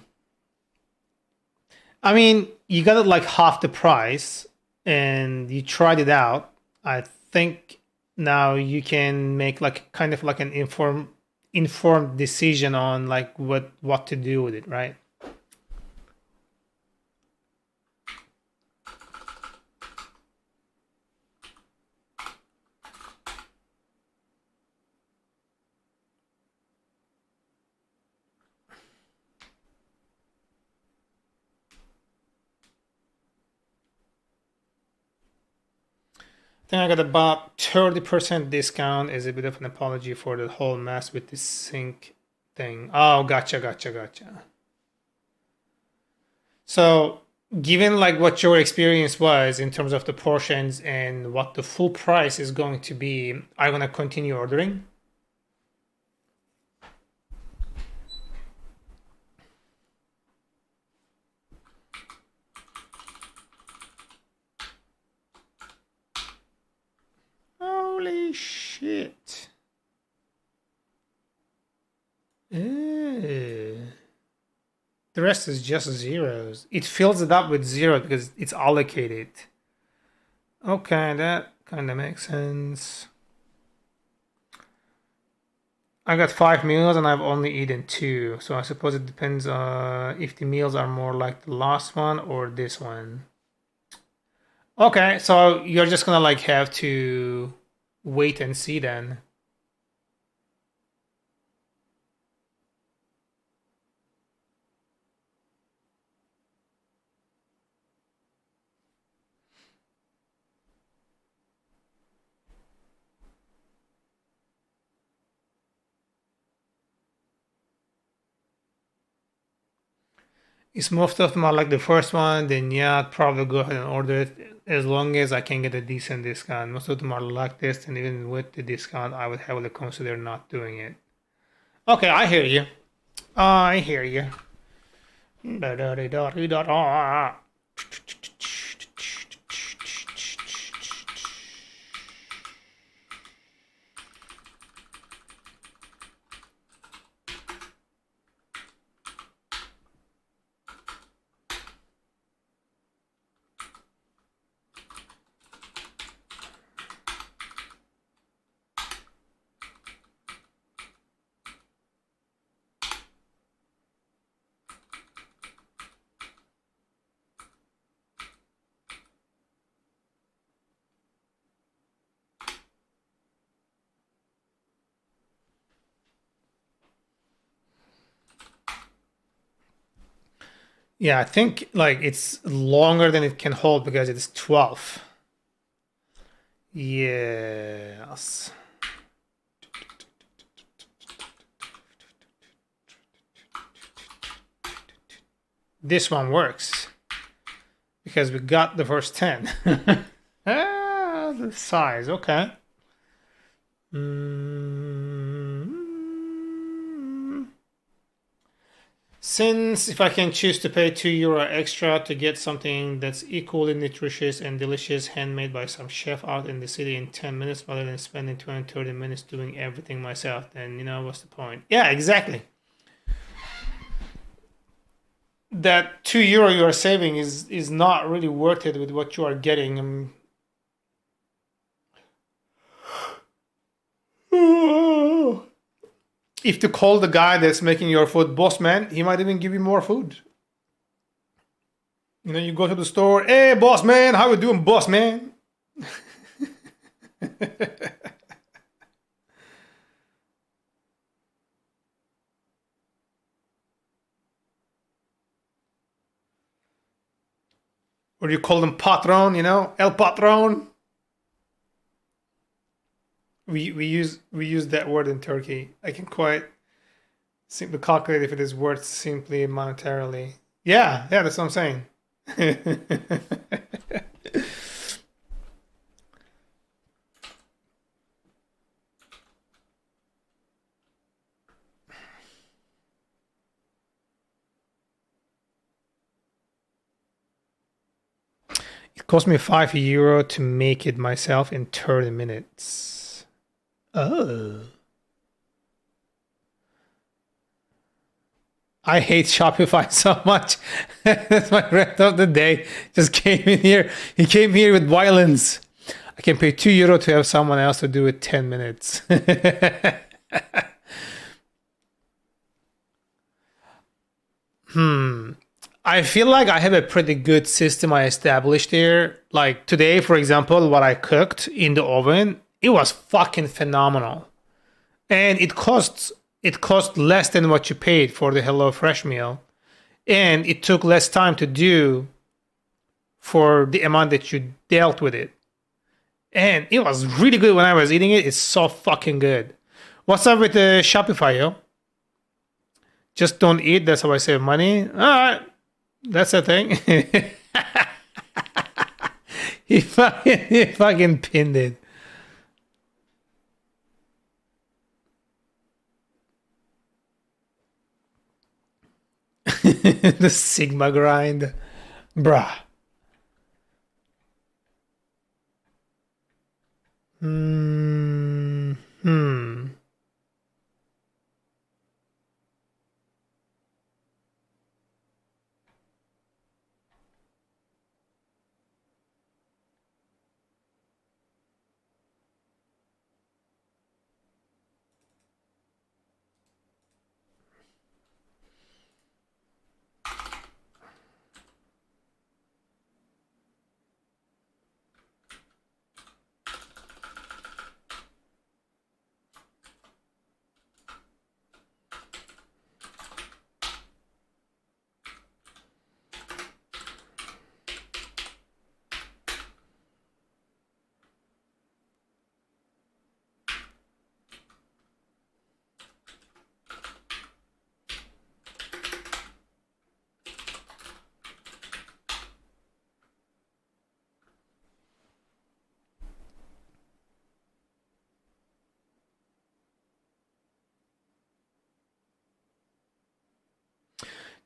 mean, you got it like half the price, and you tried it out. I think now you can make like kind of like an informed decision on like what to do with it, right? think I got about 30% discount as a bit of an apology for the whole mess with this sync thing. Oh, gotcha. So given like what your experience was in terms of the portions and what the full price is going to be, I'm gonna continue ordering. Holy shit. The rest is just zeros. It fills it up with zero because it's allocated. Okay, that kind of makes sense. I got 5 meals and I've only eaten 2. So I suppose it depends if the meals are more like the last one or this one. Okay, so you're just gonna like have to wait and see then. If most of them are like the first one, then yeah, I'd probably go ahead and order it as long as I can get a decent discount. Most of them are like this, and even with the discount, I would heavily consider not doing it. Okay, I hear you. I hear you. Yeah, I think like it's longer than it can hold because it's 12. Yes. This one works because we got the first 10. The size, okay. Since if I can choose to pay €2 extra to get something that's equally nutritious and delicious handmade by some chef out in the city in 10 minutes rather than spending 20, 30 minutes doing everything myself, then you know what's the point? Yeah, exactly. That €2 you are saving is not really worth it with what you are getting. If to call the guy that's making your food boss man, he might even give you more food. You know, you go to the store, hey boss man, how you doing, boss man? Or you call them patron, you know, el patron. We use that word in Turkey. I can quite simply calculate if it is worth simply monetarily. Yeah, that's what I'm saying. It cost me €5 to make it myself in 30 minutes. Oh. I hate Shopify so much. That's my rant of the day. Just came in here. He came here with violence. I can pay €2 to have someone else to do it 10 minutes. I feel like I have a pretty good system I established here. Like today, for example, what I cooked in the oven, it was fucking phenomenal. And it cost less than what you paid for the HelloFresh meal. And it took less time to do for the amount that you dealt with it. And it was really good when I was eating it. It's so fucking good. What's up with the Shopify, yo? Just don't eat. That's how I save money. All right. That's the thing. he fucking pinned it. The Sigma grind. Bruh.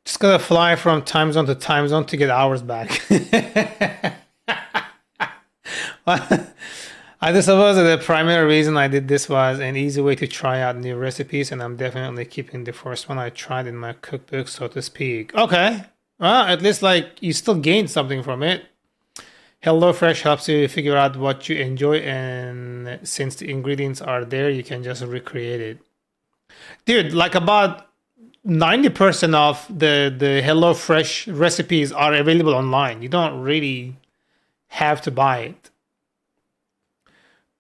Just gotta fly from time zone to time zone to get hours back. I just suppose that the primary reason I did this was an easy way to try out new recipes, and I'm definitely keeping the first one I tried in my cookbook, so to speak. Okay. Well, at least like you still gained something from it. HelloFresh helps you figure out what you enjoy, and since the ingredients are there, you can just recreate it. Dude, like about 90% of the HelloFresh recipes are available online. You don't really have to buy it.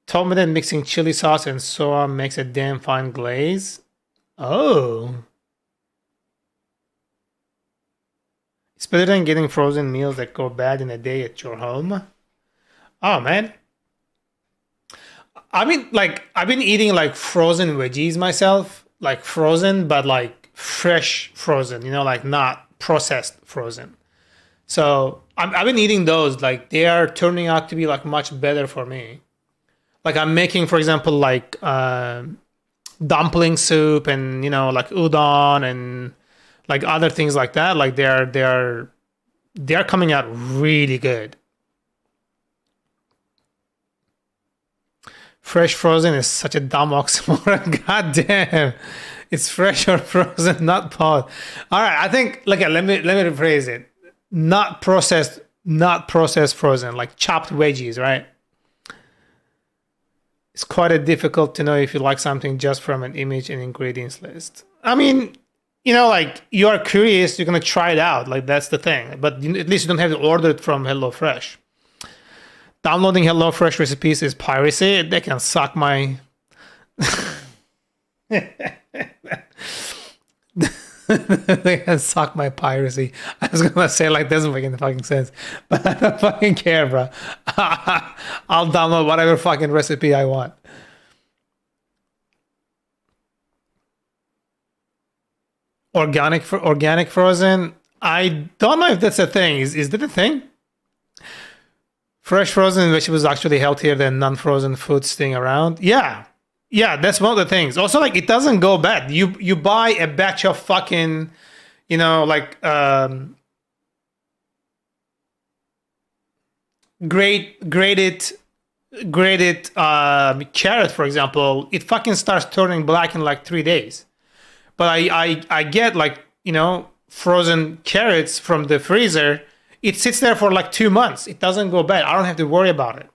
Told me that mixing chili sauce and soya makes a damn fine glaze. Oh. It's better than getting frozen meals that go bad in a day at your home. Oh, man. I mean, like, I've been eating like frozen veggies myself. Like frozen, but like fresh frozen, you know, like not processed frozen. So I've been eating those. Like, they are turning out to be like much better for me. Like I'm making, for example, like dumpling soup and, you know, like udon and like other things like that. Like they're coming out really good. Fresh frozen is such a dumb oxymoron. God damn. It's fresh or frozen, not pod. All right, I think, look, let me rephrase it. Not processed frozen, like chopped veggies, right? It's quite a difficult to know if you like something just from an image and ingredients list. I mean, you know, like you are curious, you're gonna try it out. Like that's the thing. But at least you don't have to order it from HelloFresh. Downloading HelloFresh recipes is piracy. They can suck my. They can suck my piracy. I was gonna say like doesn't make any fucking sense, but I don't fucking care, bro. I'll download whatever fucking recipe I want. Organic frozen. I don't know if that's a thing. Is that a thing? Fresh frozen vegetables actually healthier than non-frozen foods staying around. Yeah, that's one of the things. Also, like it doesn't go bad. You buy a batch of fucking, you know, like graded carrot, for example. It fucking starts turning black in like 3 days. But I get like, you know, frozen carrots from the freezer. It sits there for like 2 months. It doesn't go bad. I don't have to worry about it.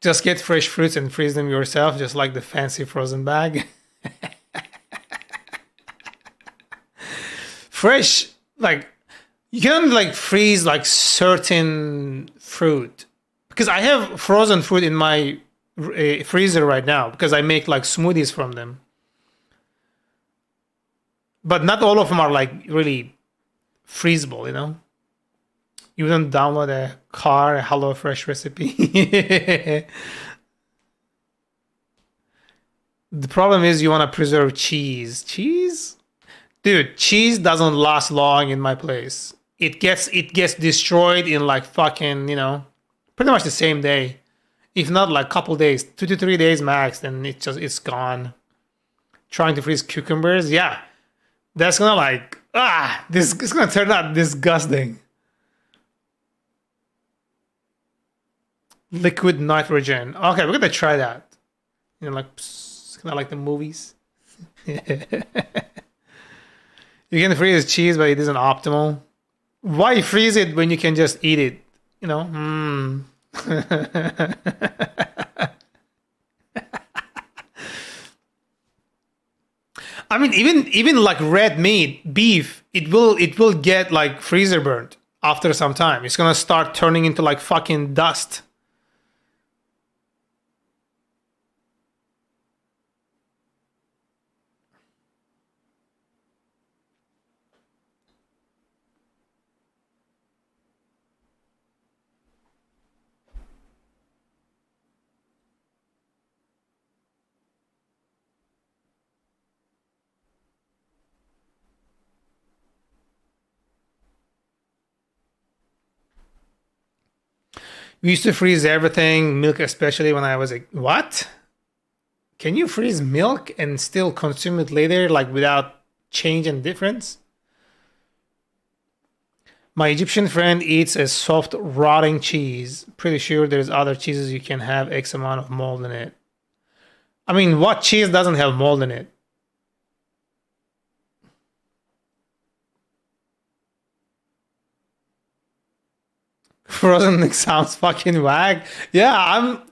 Just get fresh fruits and freeze them yourself, just like the fancy frozen bag. Fresh, like, you can like freeze like certain fruit. Because I have frozen fruit in my freezer right now because I make like smoothies from them. But not all of them are like really freezable, you know? You wouldn't download a car, a HelloFresh recipe. The problem is you want to preserve cheese. Cheese? Dude, cheese doesn't last long in my place. It gets destroyed in like fucking, pretty much the same day. If not like couple days, 2 to 3 days max, then it's gone. Trying to freeze cucumbers, yeah. That's gonna like this is gonna turn out disgusting. Liquid nitrogen. Okay, we're gonna try that. Like kind of like the movies. You can freeze cheese, but it isn't optimal. Why freeze it when you can just eat it? I mean, even like red meat, beef, it will get like freezer burnt after some time. It's gonna start turning into like fucking dust. We used to freeze everything, milk especially when I was a what? Can you freeze milk and still consume it later, like without change and difference? My Egyptian friend eats a soft, rotting cheese. Pretty sure there's other cheeses you can have X amount of mold in it. I mean, what cheese doesn't have mold in it? Frozen sounds fucking whack. Yeah, I'm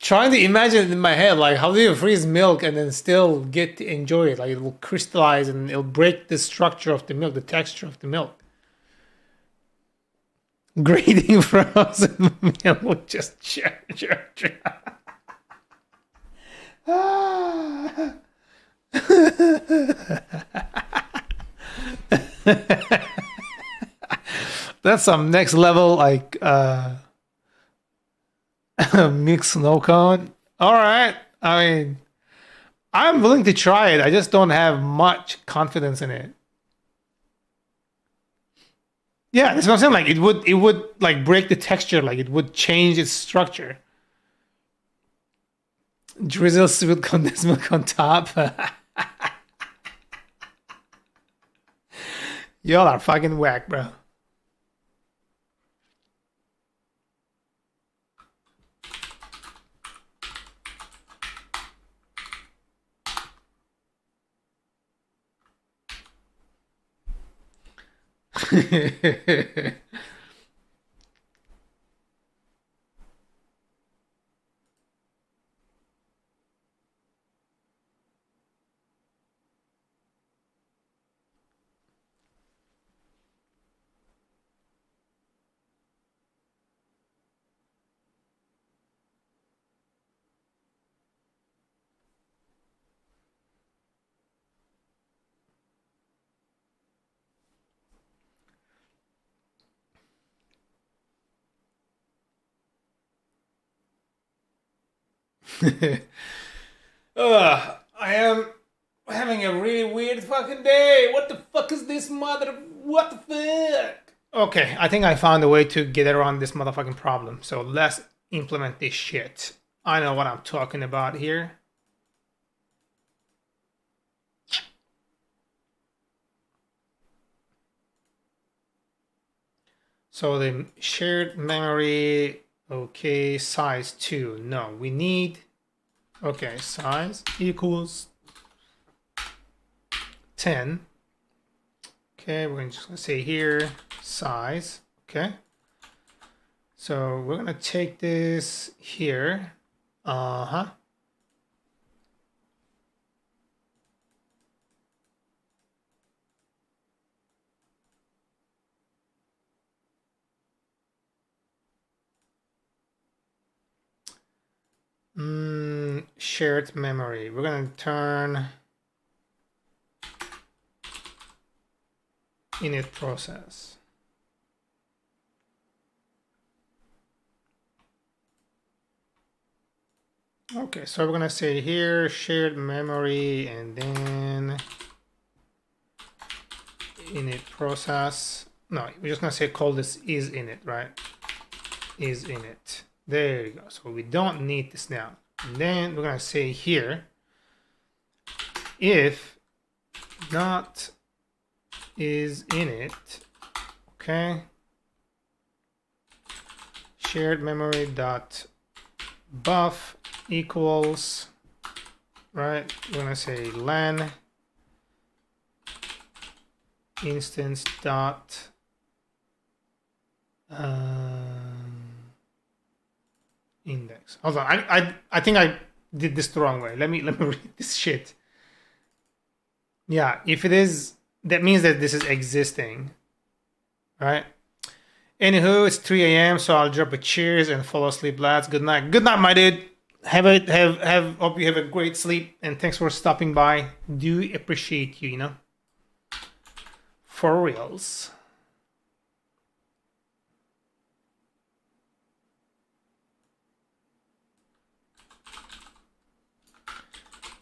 trying to imagine in my head, like, how do you freeze milk and then still get to enjoy it? Like, it will crystallize and it'll break the structure of the milk, the texture of the milk. Grating frozen milk, just sure. That's some next level, like, mixed snow cone. All right. I mean, I'm willing to try it. I just don't have much confidence in it. Yeah, that's what I'm saying. Like, it would like break the texture. Like, it would change its structure. Drizzle sweet condensed milk on top. Y'all are fucking whack, bro. I am having a really weird fucking day. What the fuck is this mother? What the fuck? Okay, I think I found a way to get around this motherfucking problem. So let's implement this shit. I know what I'm talking about here. So the shared memory, okay, size 2. No, we need, okay, size equals 10. Okay, we're just gonna say here, size, okay. So we're gonna take this here, shared memory. We're gonna turn init process. Okay, so we're gonna say here shared memory and then init process. No, we're just gonna say call this is init, right? Is init. There you go. So we don't need this now. And then we're gonna say here if not is init, okay, shared memory dot buff equals, right, we're gonna say len instance dot index. Hold on, I think I did this the wrong way. Let me read this shit. Yeah, if it is, that means that this is existing, right? Anywho, it's 3 a.m. so I'll drop a cheers and fall asleep, lads. Good night. Good night, my dude. Hope you have a great sleep and thanks for stopping by. Do appreciate you, you know. For reals.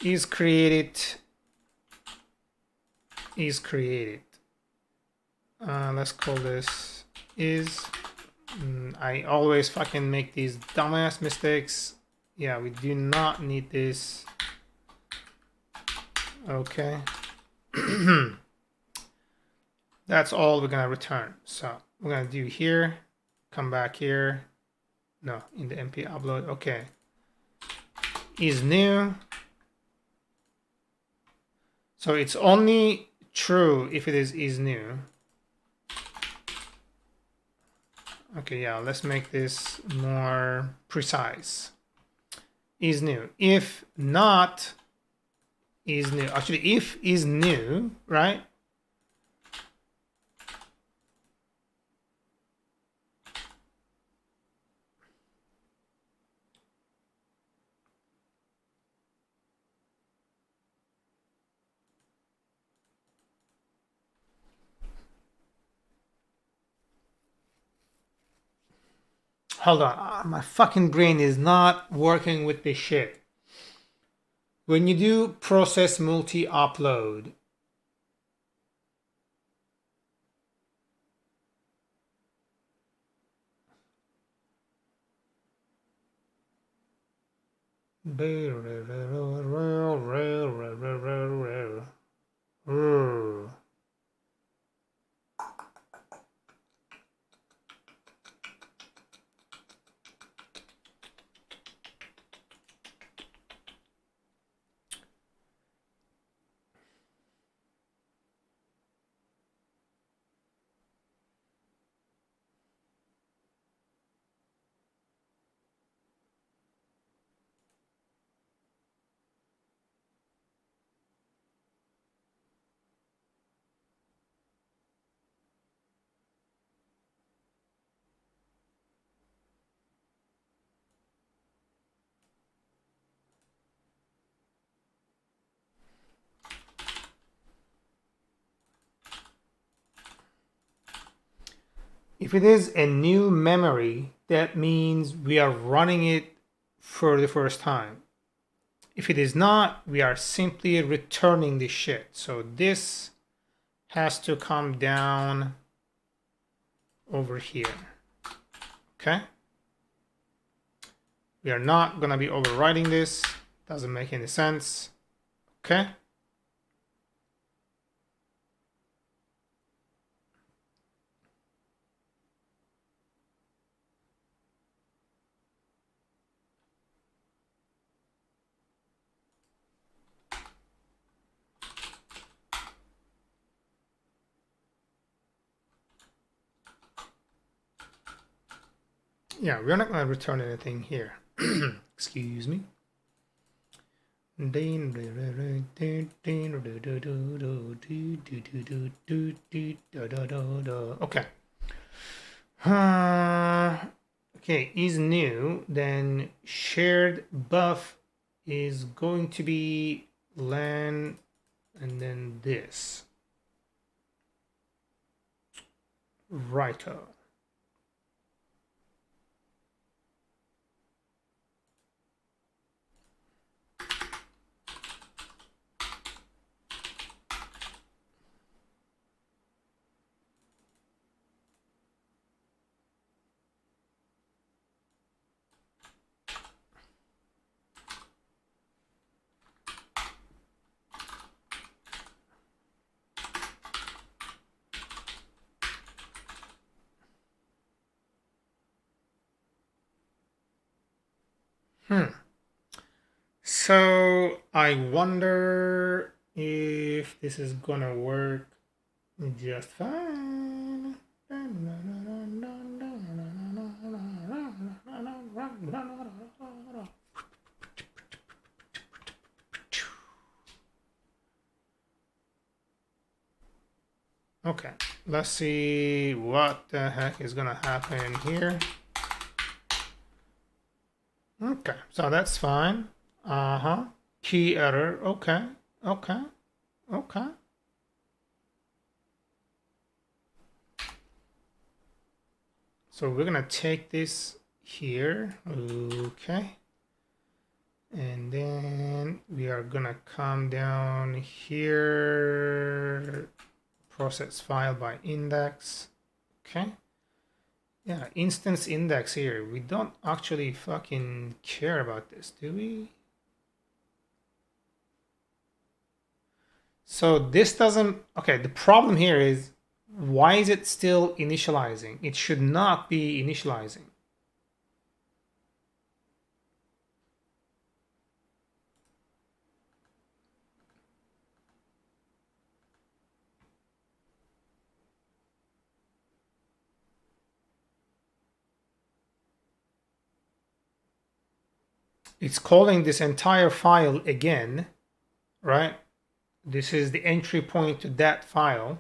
Is created. Let's call this is. I always fucking make these dumbass mistakes. Yeah, we do not need this. Okay. That's all we're gonna return. So we're gonna do here, come back here. No, in the MP upload. Okay. Is new. So it's only true if it is new. Okay, yeah, let's make this more precise. Is new. If not is new. Actually, if is new, right? Hold on, my fucking brain is not working with this shit. When you do process multi-upload, if it is a new memory, that means we are running it for the first time. If it is not, we are simply returning the shit. So this has to come down over here. Okay? We are not gonna be overriding this. Doesn't make any sense. Okay? Yeah, we're not gonna return anything here. Excuse me. Okay, okay, is new, then shared buff is going to be len and then this. Righto. So I wonder if this is gonna work just fine. Okay, let's see what the heck is gonna happen here. Okay, so that's fine. Key error. Okay, okay, okay. So we're gonna take this here. Okay. And then we are gonna come down here, process file by index. Okay. Yeah, instance index here. We don't actually fucking care about this, do we? So this doesn't, okay, the problem here is why is it still initializing? It should not be initializing. It's calling this entire file again, right? This is the entry point to that file.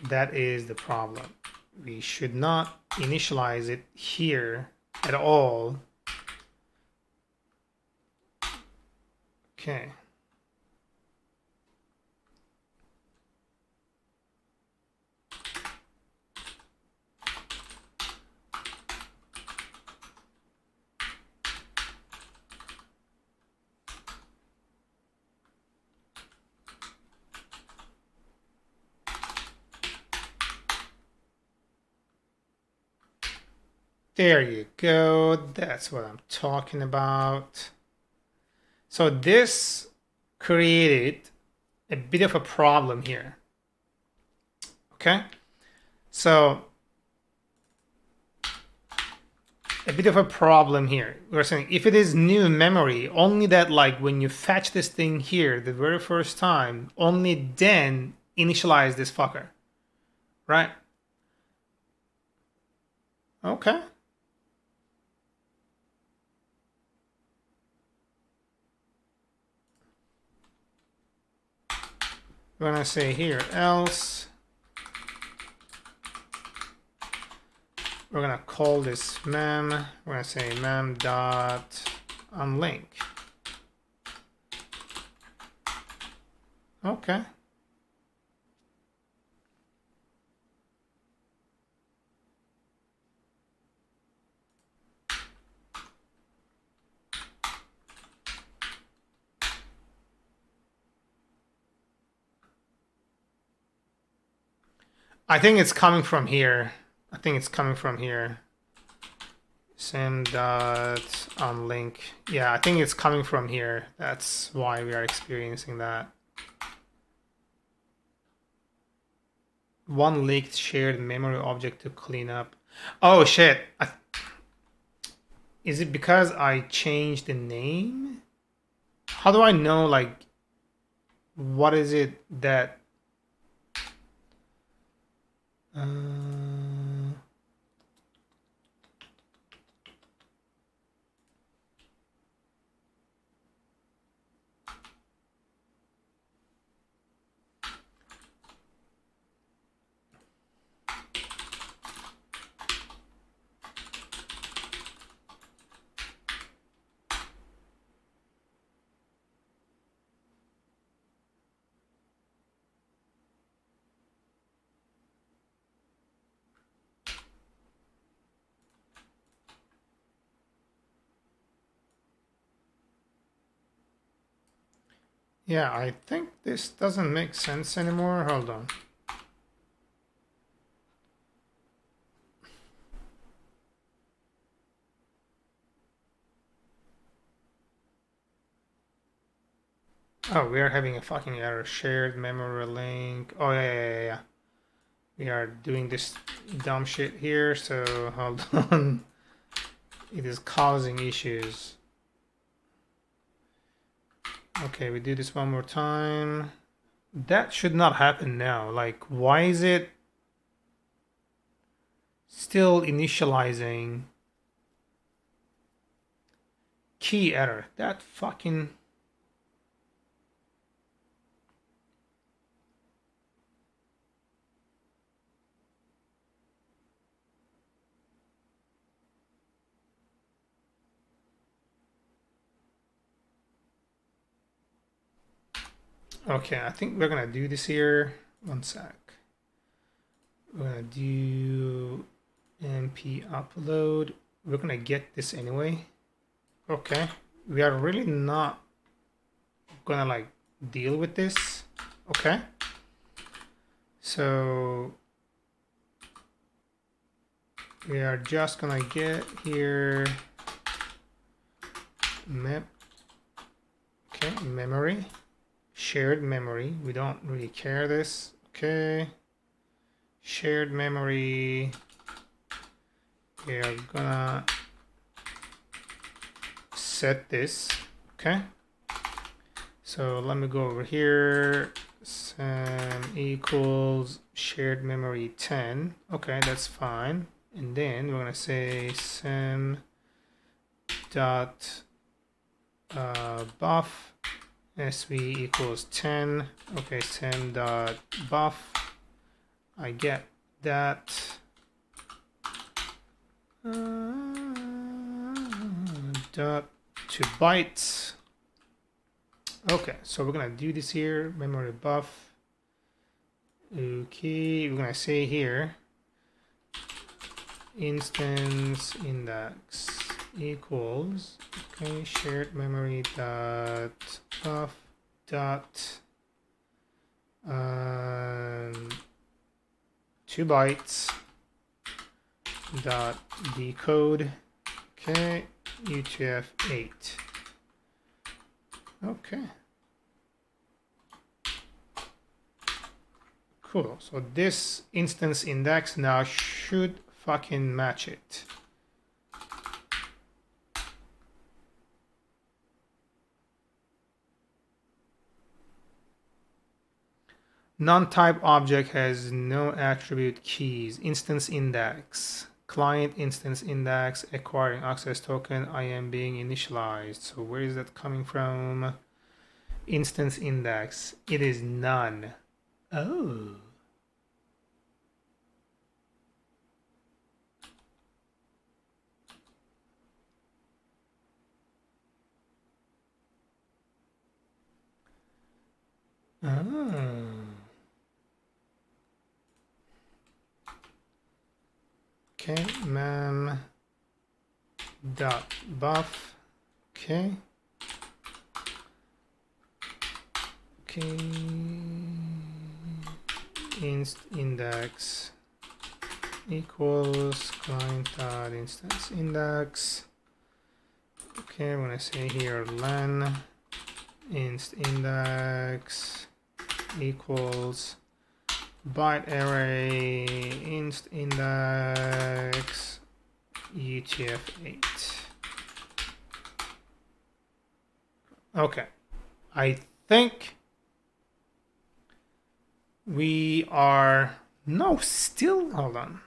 That is the problem. We should not initialize it here at all. Okay. There you go. That's what I'm talking about. So this created a bit of a problem here. Okay. So a bit of a problem here. We're saying if it is new memory, only that like when you fetch this thing here the very first time, only then initialize this fucker. Right? Okay. We're gonna say here else. We're gonna call this mem. We're gonna say mem dot unlink. Okay. I think it's coming from here. I think it's coming from here. Sim dot unlink. Yeah, I think it's coming from here. That's why we are experiencing that. One leaked shared memory object to clean up. Oh shit. Is it because I changed the name? How do I know like what is it that yeah, I think this doesn't make sense anymore. Hold on. Oh, we are having a fucking error. Shared memory link. Oh, yeah. We are doing this dumb shit here, so hold on. It is causing issues. Okay, we do this one more time. That should not happen now. Like, why is it still initializing? Key error. That fucking... Okay, I think we're gonna do this here. One sec. We're gonna do np upload. We're gonna get this anyway. Okay, we are really not gonna like deal with this. Okay, so we are just gonna get here memory, shared memory. We don't really care this. Okay, shared memory. We are gonna set this. Okay, so let me go over here. Sem equals shared memory 10. Okay, that's fine. And then we're gonna say sem dot buff sv equals 10. Okay, sem dot buff. I get that. Dot to bytes. Okay, so we're gonna do this here. Memory buff. Okay, we're gonna say here instance index equals, okay, shared memory dot buff dot 2 bytes dot decode, okay, UTF-8. Okay, cool. So this instance index now should fucking match it. Non-type object has no attribute keys. Instance index. Client instance index acquiring access token. I am being initialized. So where is that coming from? Instance index. It is none. Oh. Oh. Okay, mem dot buff. Okay. Okay. Inst index equals client dot instance index. Okay, when I say here len inst index equals byte array inst index UTF-8. Okay, I think we are, no, still, hold on.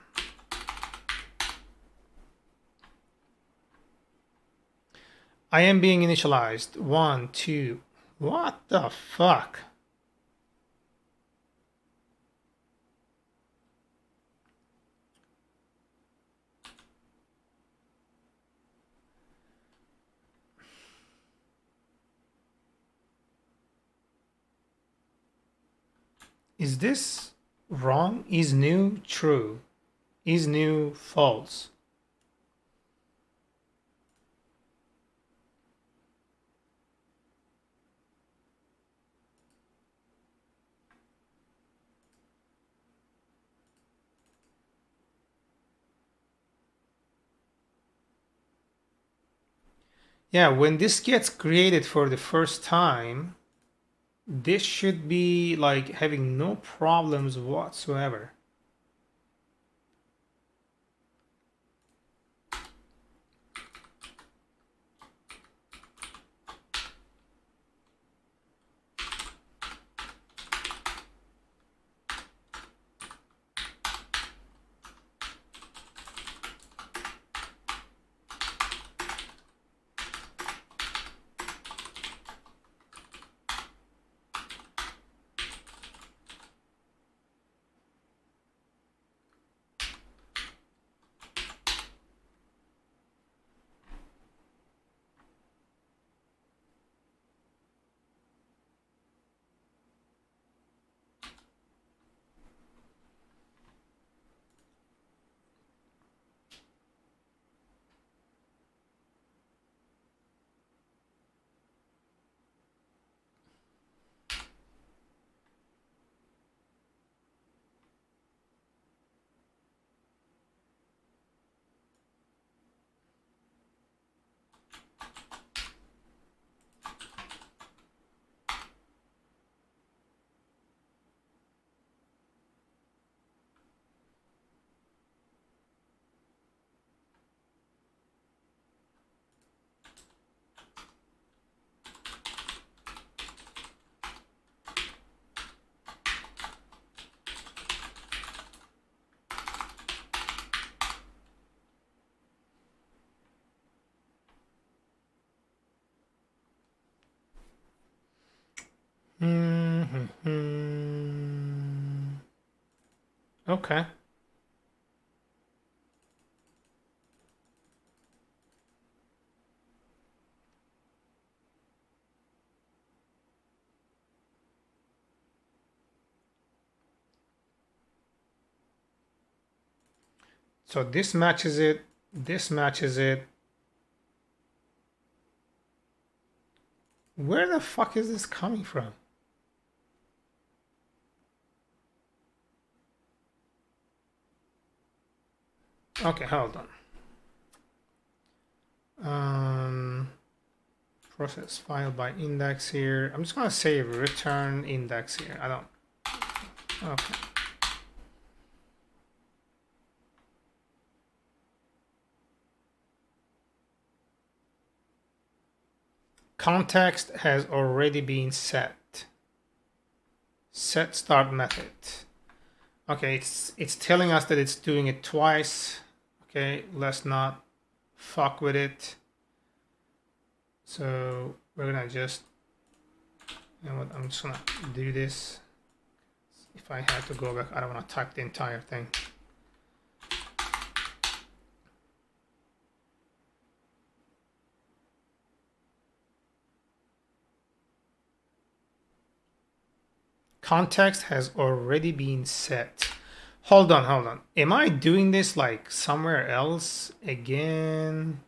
I am being initialized. 1, 2, what the fuck? Is this wrong? Is new true? Is new false? Yeah, when this gets created for the first time, this should be like having no problems whatsoever. Okay. So this matches it. This matches it. Where the fuck is this coming from? Okay, hold on. Process file by index here. I'm just gonna say return index here. I don't. Okay. Context has already been set. Set start method. Okay, it's telling us that it's doing it twice. Okay, let's not fuck with it. So we're gonna just, you know what, I'm just gonna do this. If I had to go back, I don't want to type the entire thing. Context has already been set. Hold on. Am I doing this like somewhere else again?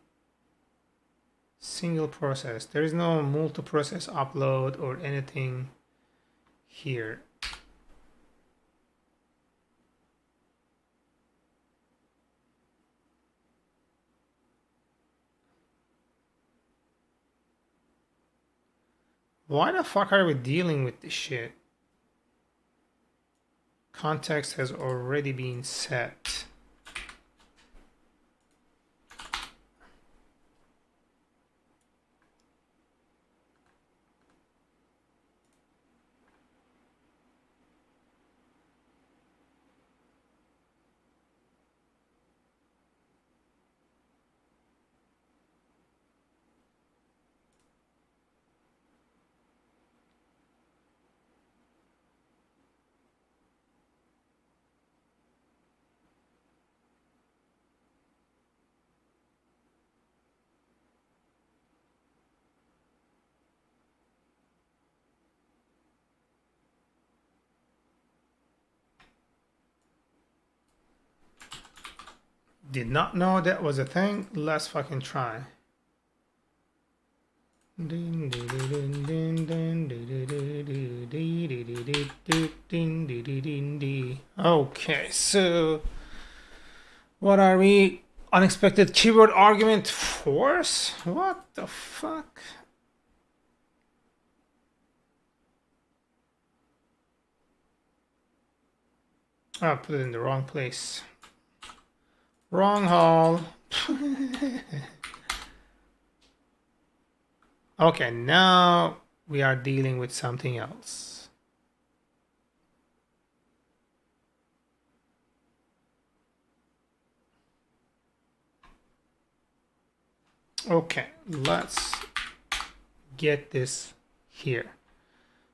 Single process. There is no multi-process upload or anything here. Why the fuck are we dealing with this shit? Context has already been set. Did not know that was a thing. Let's fucking try. Okay, so what are we? Unexpected keyboard argument force? What the fuck? Oh, I put it in the wrong place. Wrong hole. Okay, now we are dealing with something else. Okay, let's get this here.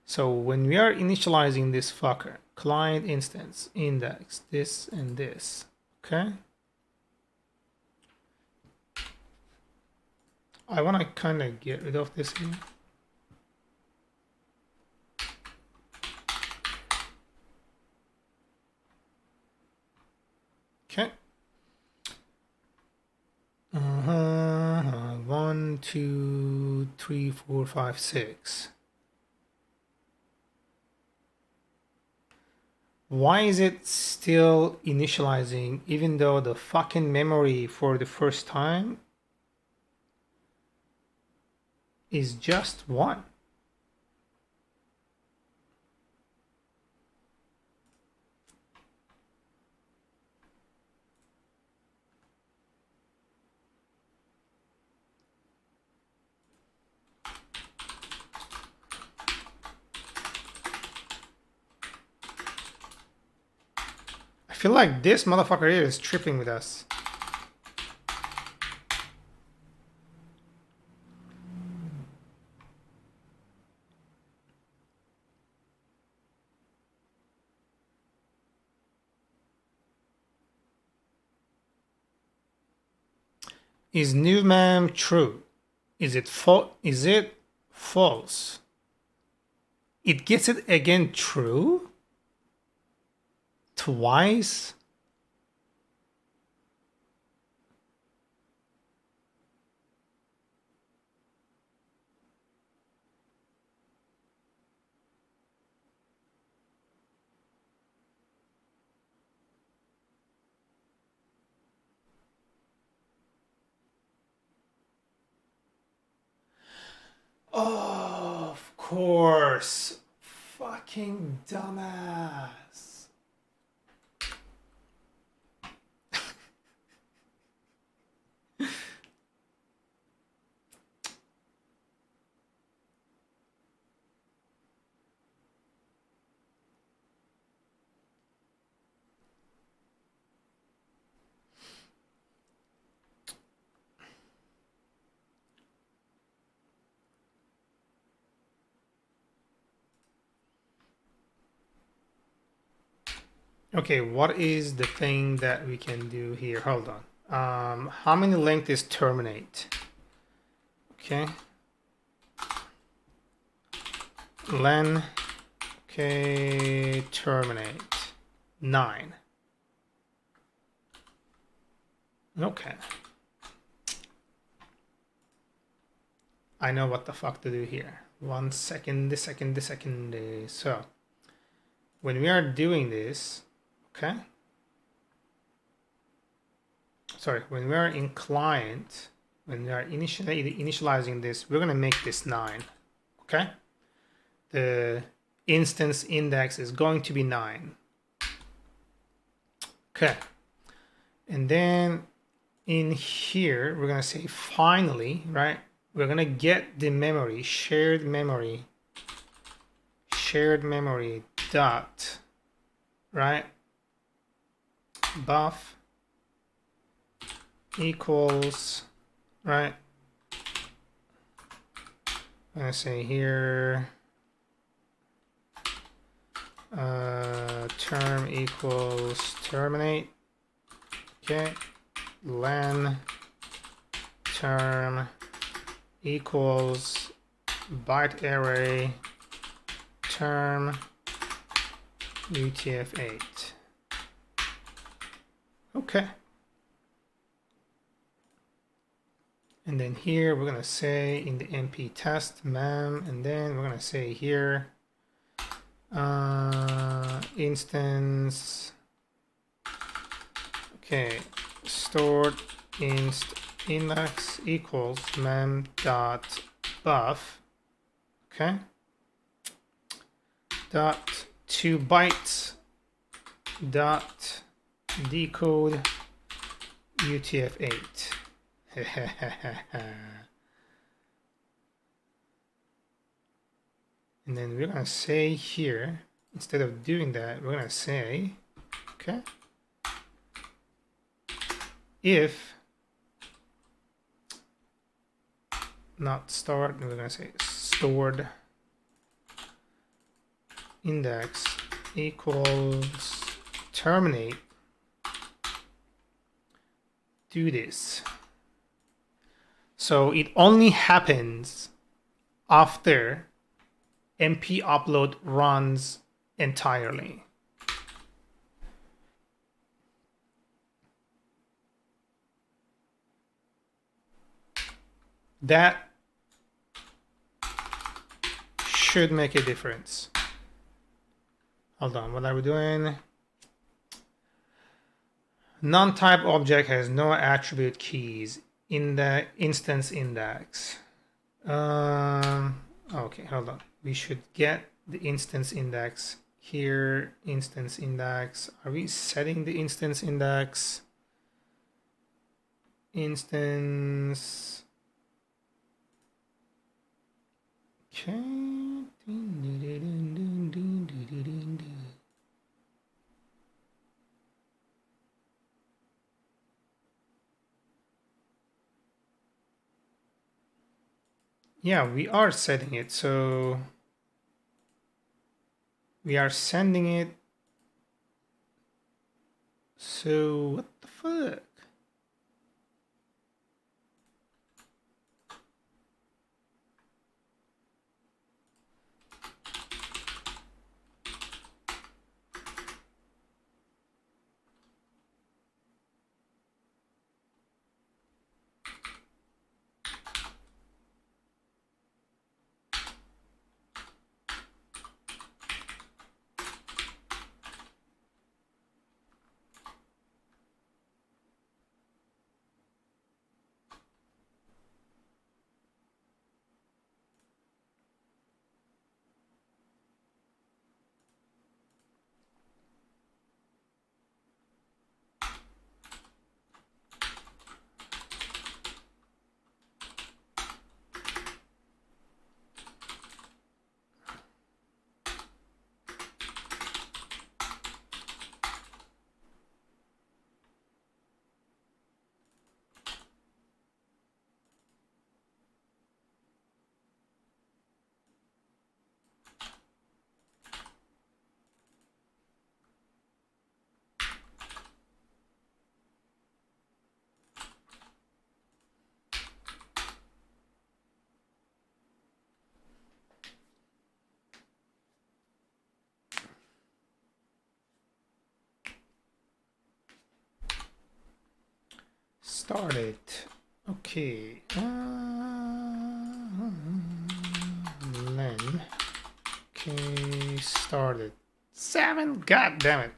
So when we are initializing this fucker, client instance, index, this and this, okay? I want to kind of get rid of this here. Okay. 1, 2, 3, 4, 5, 6. Why is it still initializing even though the fucking memory for the first time is just 1? I feel like this motherfucker here is tripping with us. Is new mem true? Is it false? It gets it again true? Twice? Oh, of course. Fucking dumbass. Okay, what is the thing that we can do here? Hold on. How many length is terminate? Okay. Len. Okay, terminate. 9. Okay. I know what the fuck to do here. 1 second, So, when we are doing this, okay? Sorry, when we are in client, when we are initializing this, we're gonna make this 9, okay? The instance index is going to be 9. Okay. And then in here, we're gonna say finally, right? We're gonna get the memory, shared memory dot, right? Buff equals, right? I'm gonna say here, term equals terminate. Okay, len term equals byte array term UTF-8. Okay. And then here we're gonna say in the np test mem, and then we're gonna say here instance, okay, stored inst index equals mem dot buff, okay, dot 2 bytes dot decode UTF-8. And then we're gonna say here, instead of doing that, we're gonna say, okay, if not start, we're gonna say stored index equals terminate, do this. So it only happens after MP upload runs entirely. That should make a difference. Hold on, what are we doing? Non-type object has no attribute keys in the instance index. Okay, hold on. We should get the instance index here. Instance index. Are we setting the instance index? Instance. Okay. Yeah, we are setting it, so we are sending it. So what the fuck? Start it. Okay. Len. Okay, started. 7. God damn it.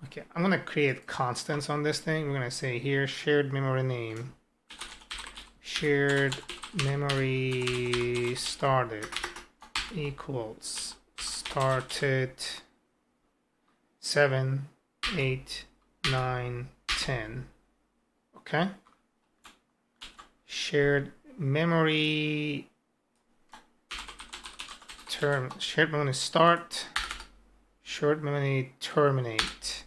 Okay, I'm gonna create constants on this thing. We're gonna say here shared memory name. Shared memory started equals started 7, 8, 9, 10. Okay. Shared memory shared memory start, shared memory terminate.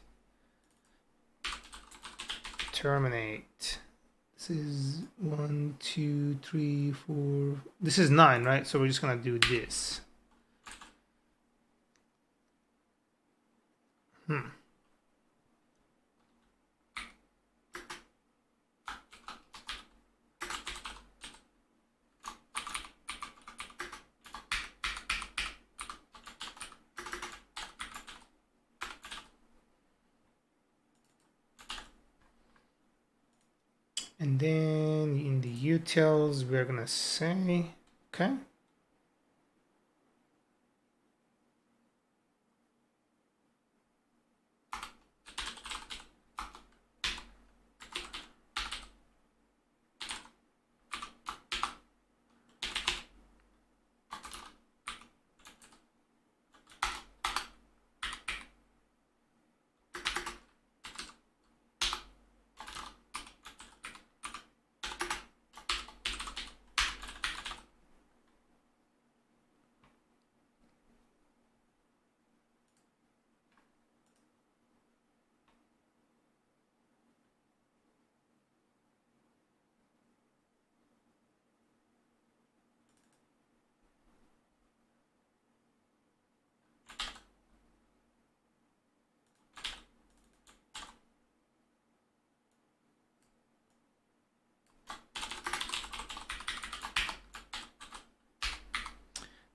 This is 1, 2, 3, 4. This is 9, right? So we're just gonna do this. And then in the utils, we're gonna say, okay.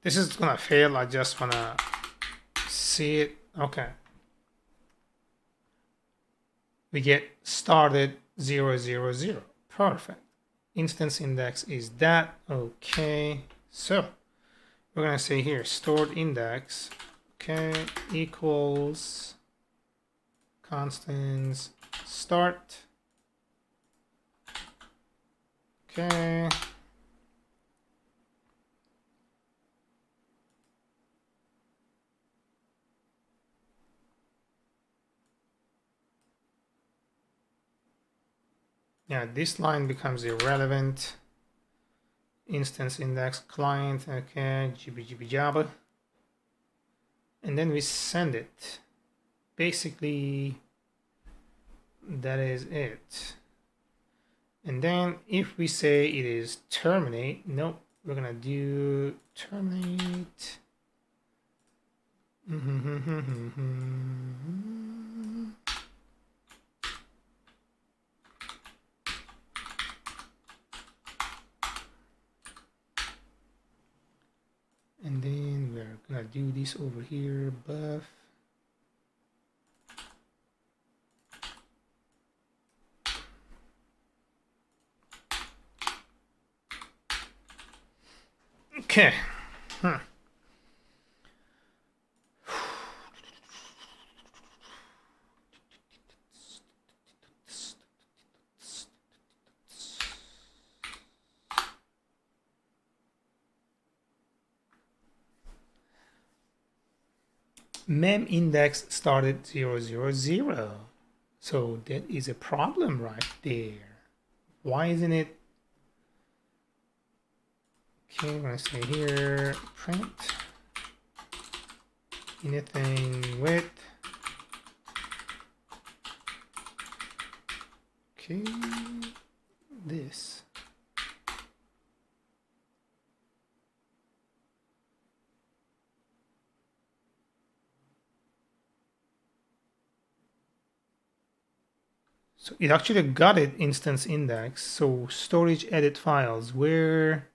This is gonna fail. I just wanna see it. Okay. We get started 000. Perfect. Instance index is that. Okay. So we're gonna say here stored index. Okay, equals constants start. Okay. Yeah, this line becomes irrelevant. Instance index client, okay, Java. And then we send it. Basically, that is it. And then if we say it is terminate, nope, we're gonna do terminate. And then we're gonna do this over here, buff. Okay. Mem index started 000. So that is a problem right there. Why isn't it? Okay, I'm gonna say here print anything with. Okay, this. So it actually got it instance index. So storage edit files, where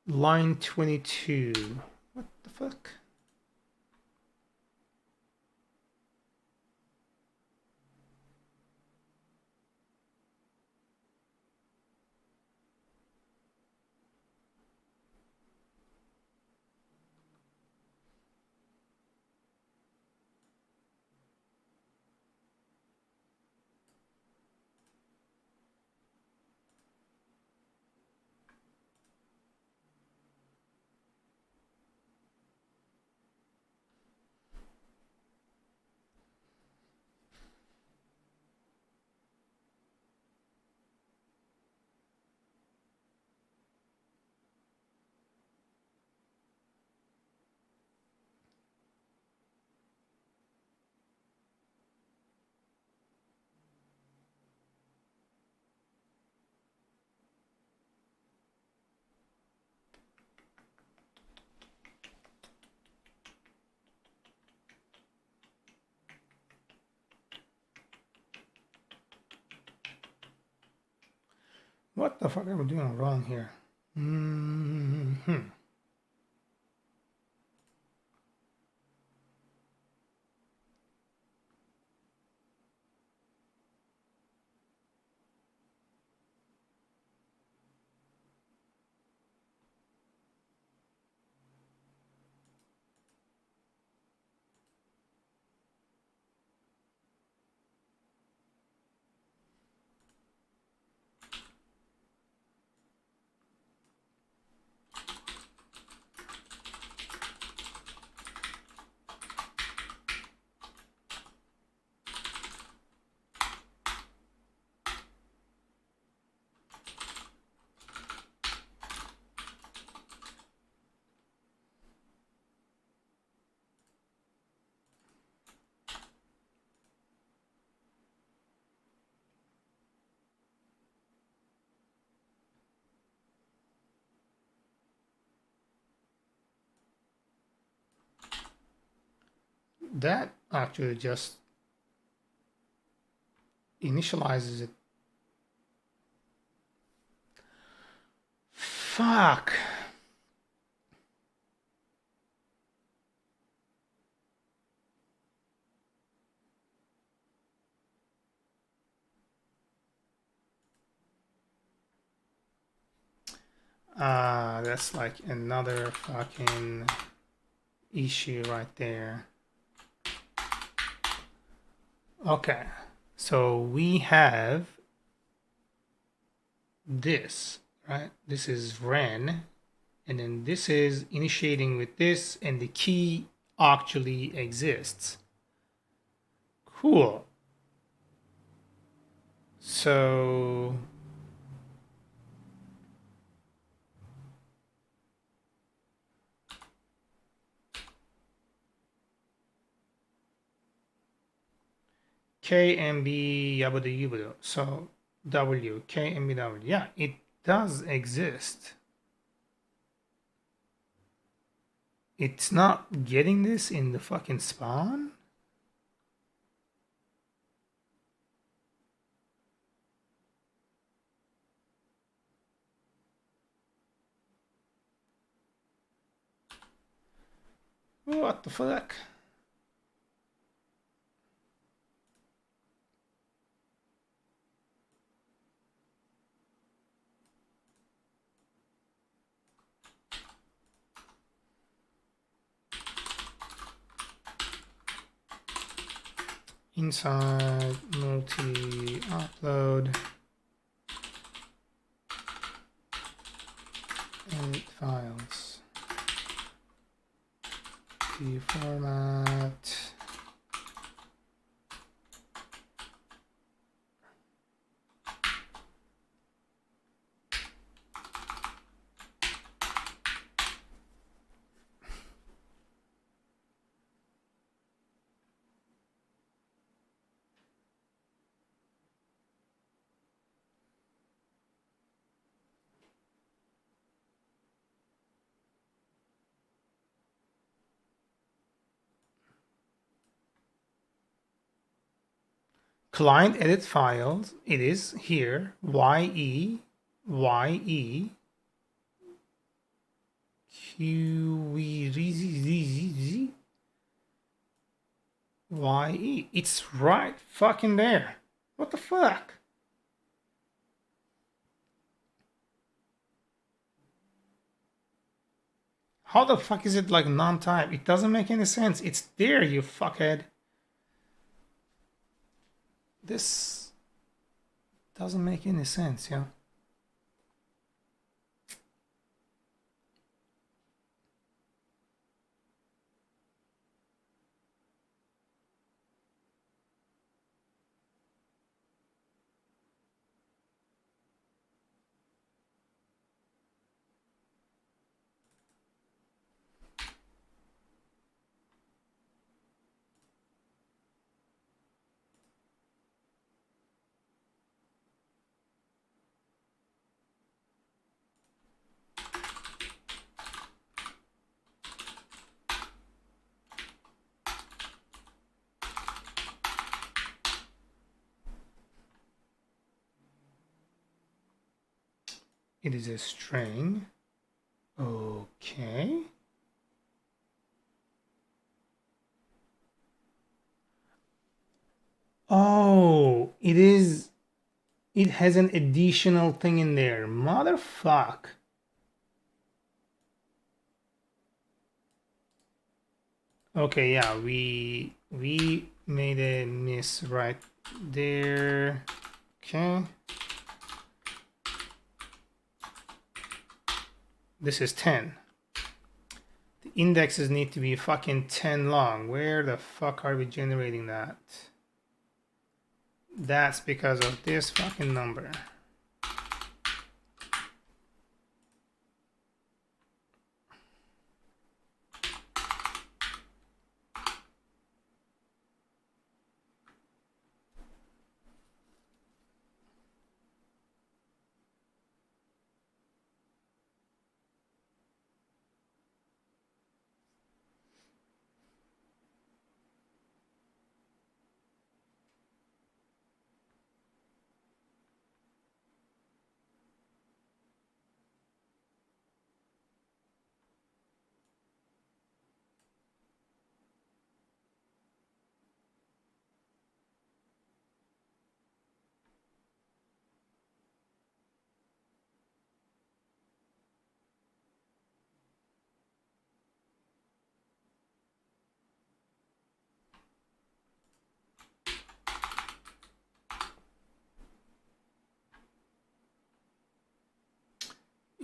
line 22. What the fuck? What the fuck are we doing wrong here? That actually just initializes it. Fuck. That's like another fucking issue right there. Okay, so we have this, right? This is ren, and then this is initiating with this, and the key actually exists. Cool. So KMB yabudu yubudu. So W, KMBW. Yeah, it does exist. It's not getting this in the fucking spawn? What the fuck? Inside multi upload edit files. The format. Client edit files, it is here, YE, YE, QE, YE. It's right fucking there. What the fuck? How the fuck is it like non-type? It doesn't make any sense. It's there, you fuckhead. This doesn't make any sense, yeah. It is a string. Okay. Oh, it is. It has an additional thing in there. Motherfuck. Okay, yeah, we made a miss right there. Okay. This is 10. The indexes need to be fucking 10 long. Where the fuck are we generating that? That's because of this fucking number.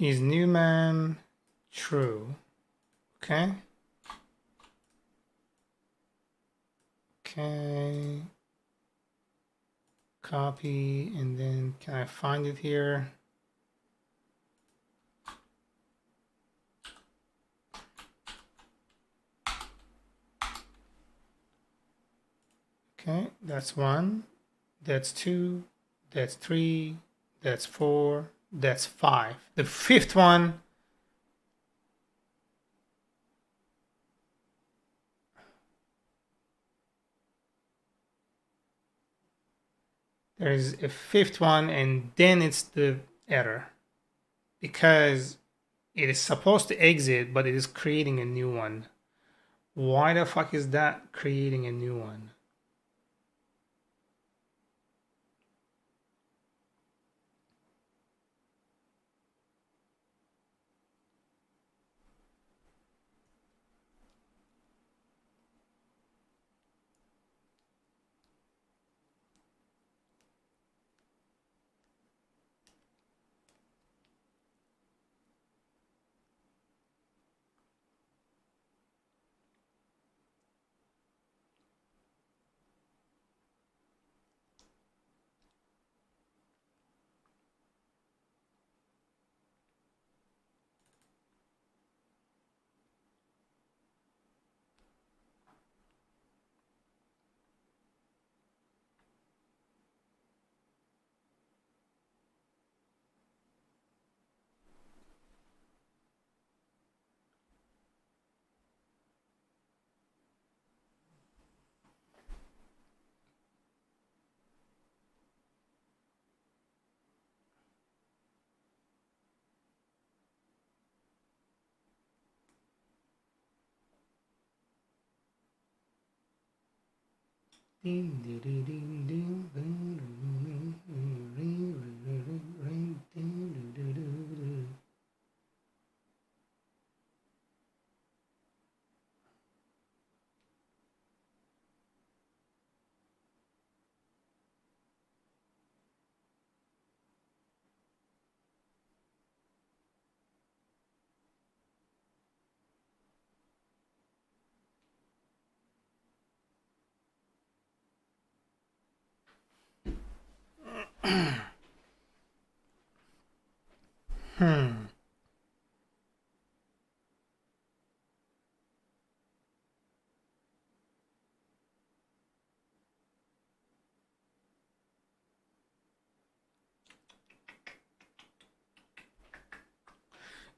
is Newman true? Okay. Okay. Copy, and then can I find it here? Okay, that's 1, that's 2, that's 3, that's 4, that's 5. The 5th one, there is a 5th one, and then it's the error because it is supposed to exit, but it is creating a new one. Why the fuck is that creating a new one?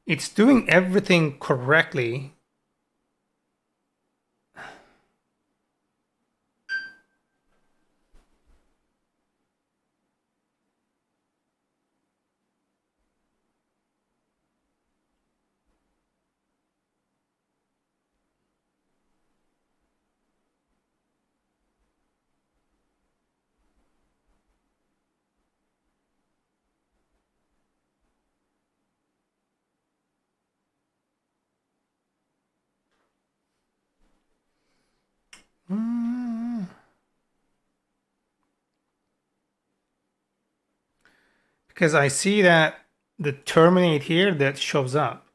It's doing everything correctly. Because I see that the terminate here that shows up.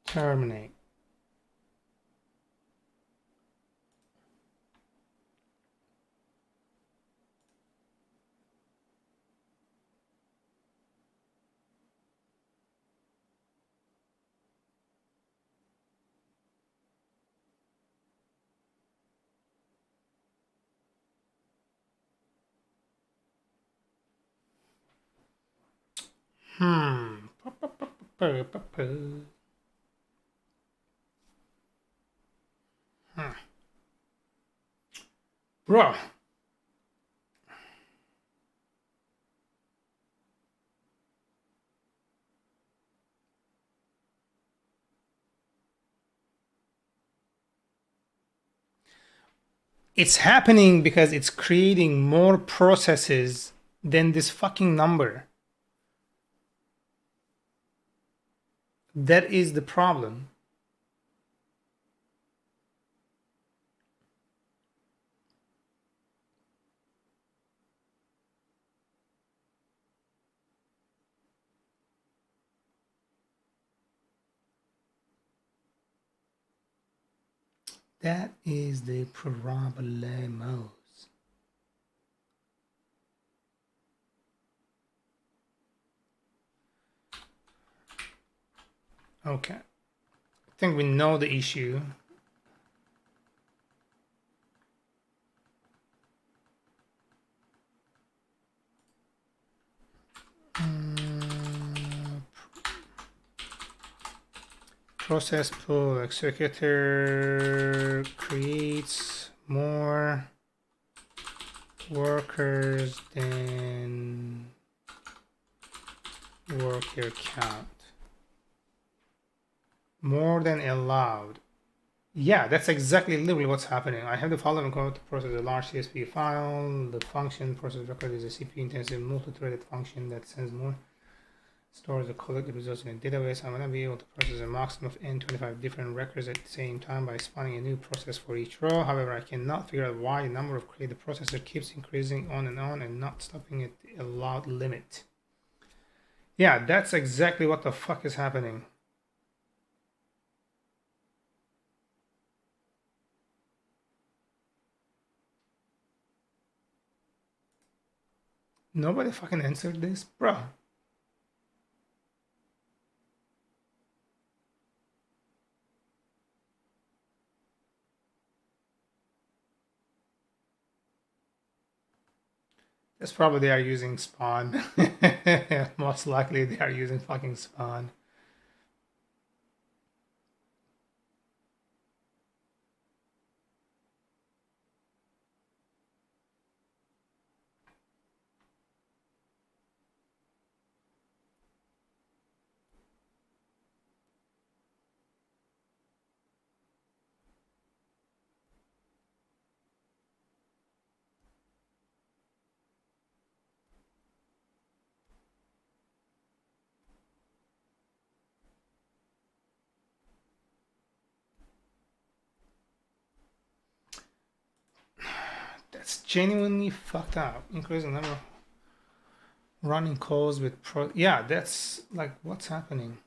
Terminate. Bro. It's happening because it's creating more processes than this fucking number. That is the problem. That is the problemos. Okay. I think we know the issue. Process pool executor creates more workers than worker count. More than allowed. Yeah, that's exactly literally what's happening. I have the following code to process a large CSV file. The function process record is a CPU-intensive multi-threaded function that sends more, stores the collected results in a database. I'm gonna be able to process a maximum of n25 different records at the same time by spawning a new process for each row. However, I cannot figure out why the number of created processor keeps increasing on and not stopping at the allowed limit. Yeah, that's exactly what the fuck is happening. Nobody fucking answered this, bro. That's probably they are using spawn. Most likely they are using fucking spawn. That's genuinely fucked up. Increasing number of running calls with yeah, that's like what's happening.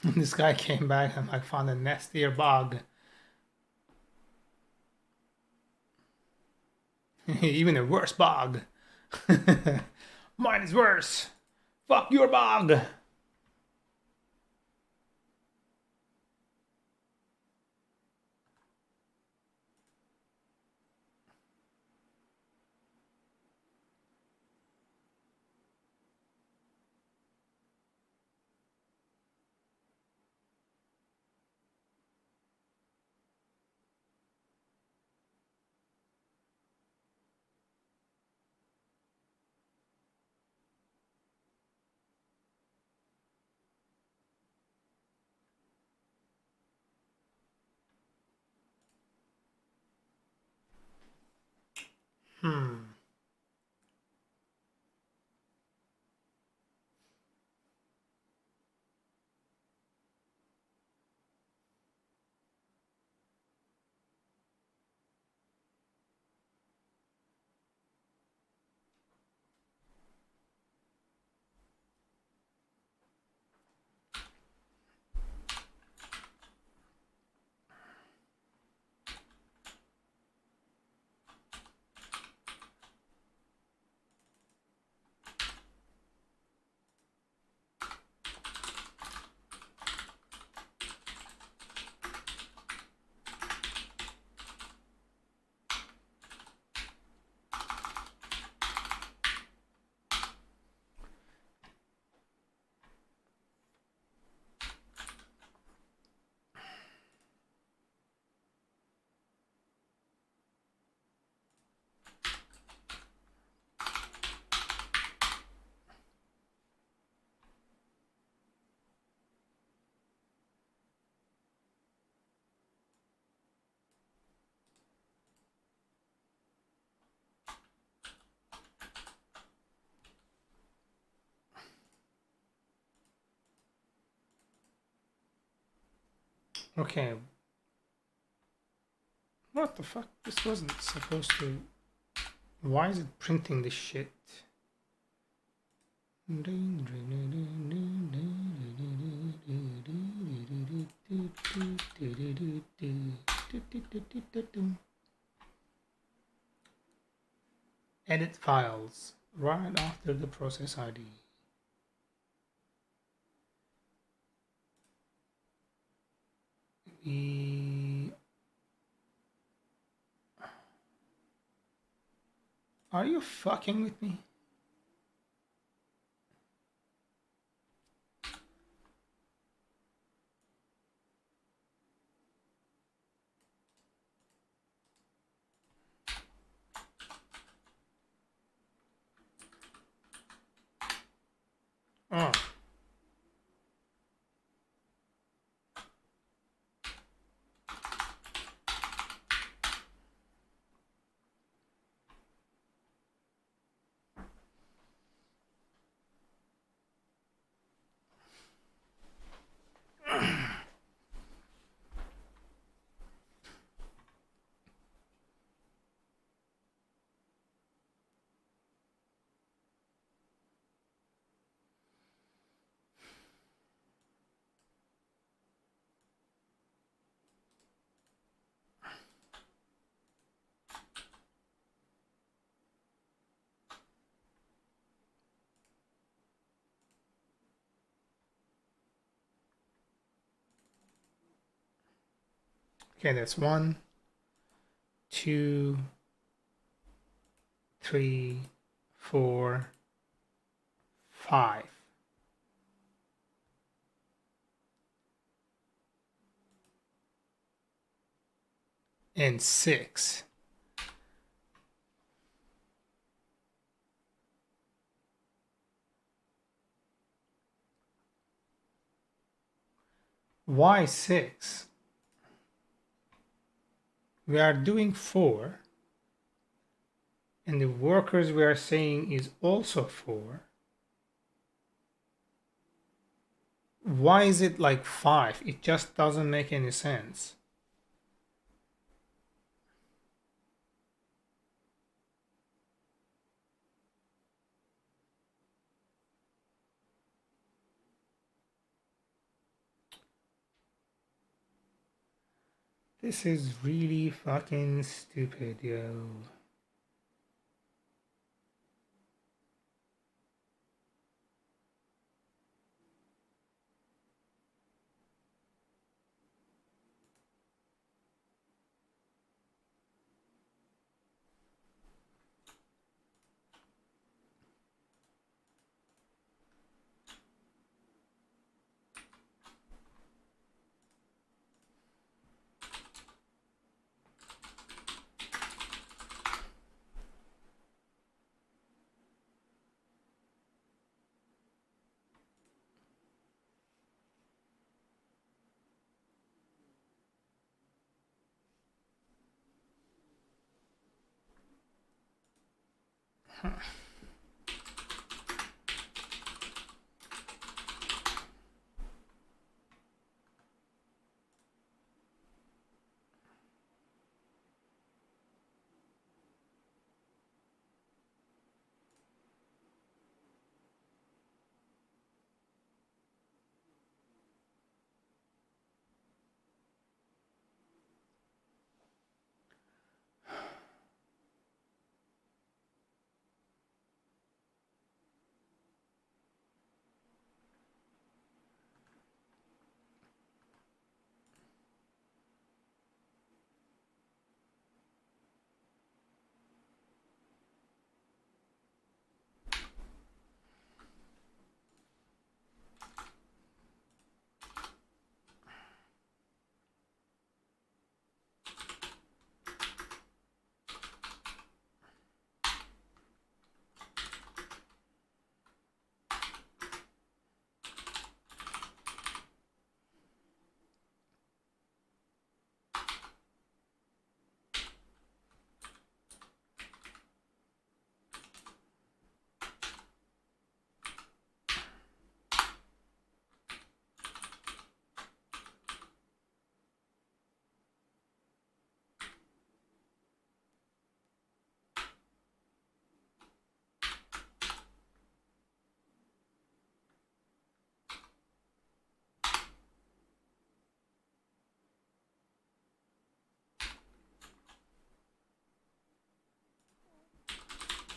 This guy came back and like found a nastier bug. Even a worse bug. Mine is worse. Fuck your bug. Okay. What the fuck? This wasn't supposed to... Why is it printing this shit? Edit files right after the process ID. Are you fucking with me? Oh. Okay, that's 1, 2, 3, 4, 5. And 6. Why 6? We are doing 4. And the workers we are saying is also 4. Why is it like 5? It just doesn't make any sense. This is really fucking stupid, yo.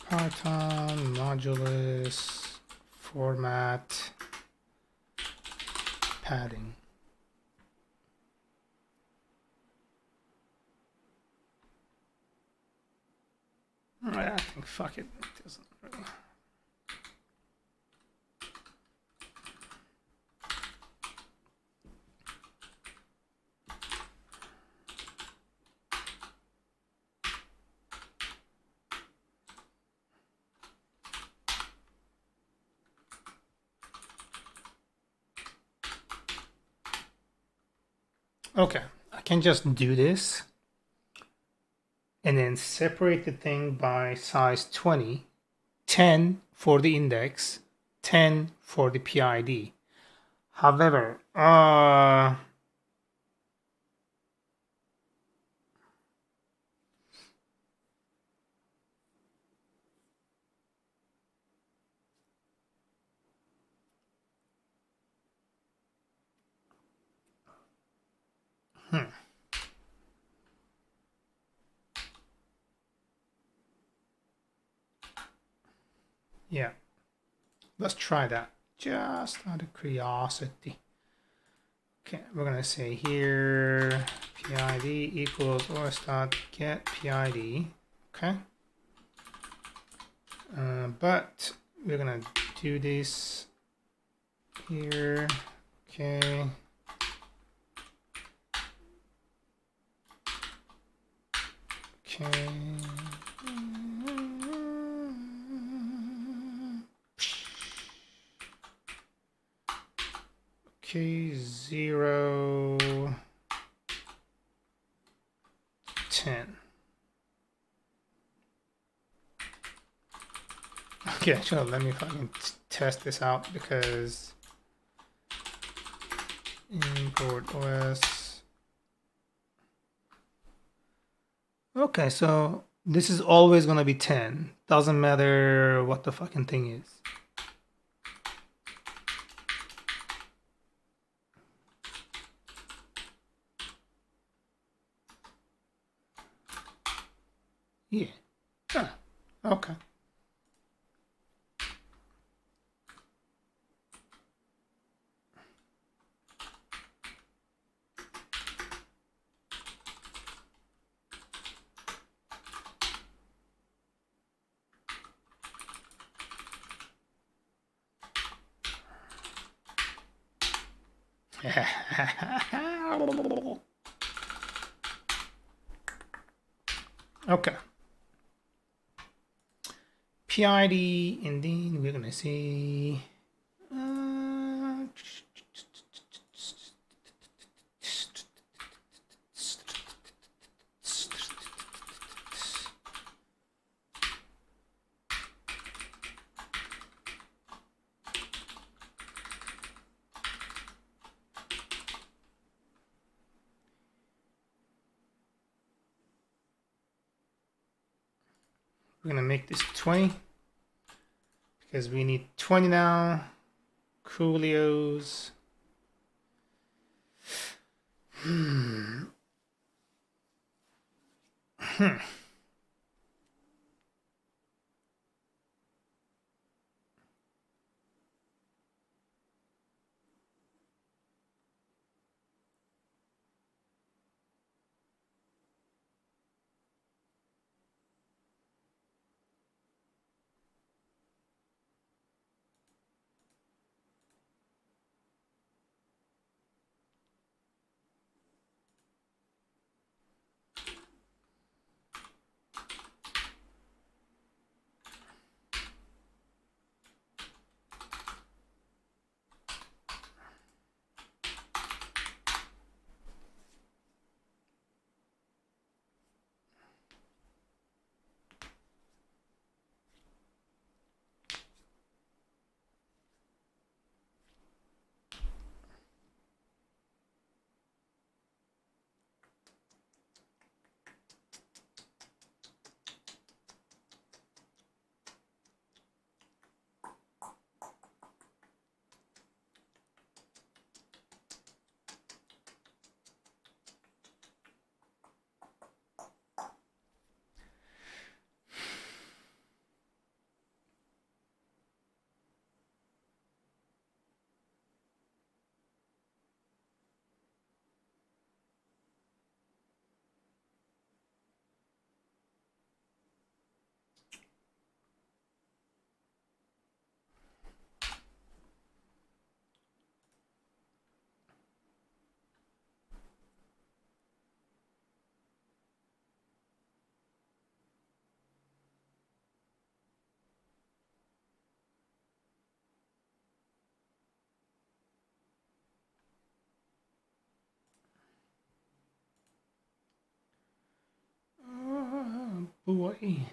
Python modulus format padding. I think fuck it. It doesn't really. Okay, I can just do this and then separate the thing by size 20, 10 for the index, 10 for the PID. However, yeah, let's try that just out of curiosity. Okay, we're gonna say here PID equals os.get PID. Okay, but we're gonna do this here. Okay. Okay. Okay, 0, 10. Okay, actually, let me fucking test this out because import OS. Okay, so this is always gonna be 10. Doesn't matter what the fucking thing is. Yeah. Ah, okay. Okay. PID, and then we're gonna see. We're gonna make this 20 because we need 20 now. Coolios. Oh, boy.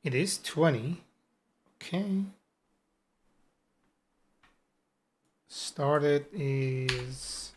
It is 20. Okay. Started is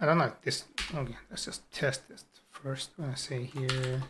I don't know this. Okay, let's just test this first. I'm gonna say here.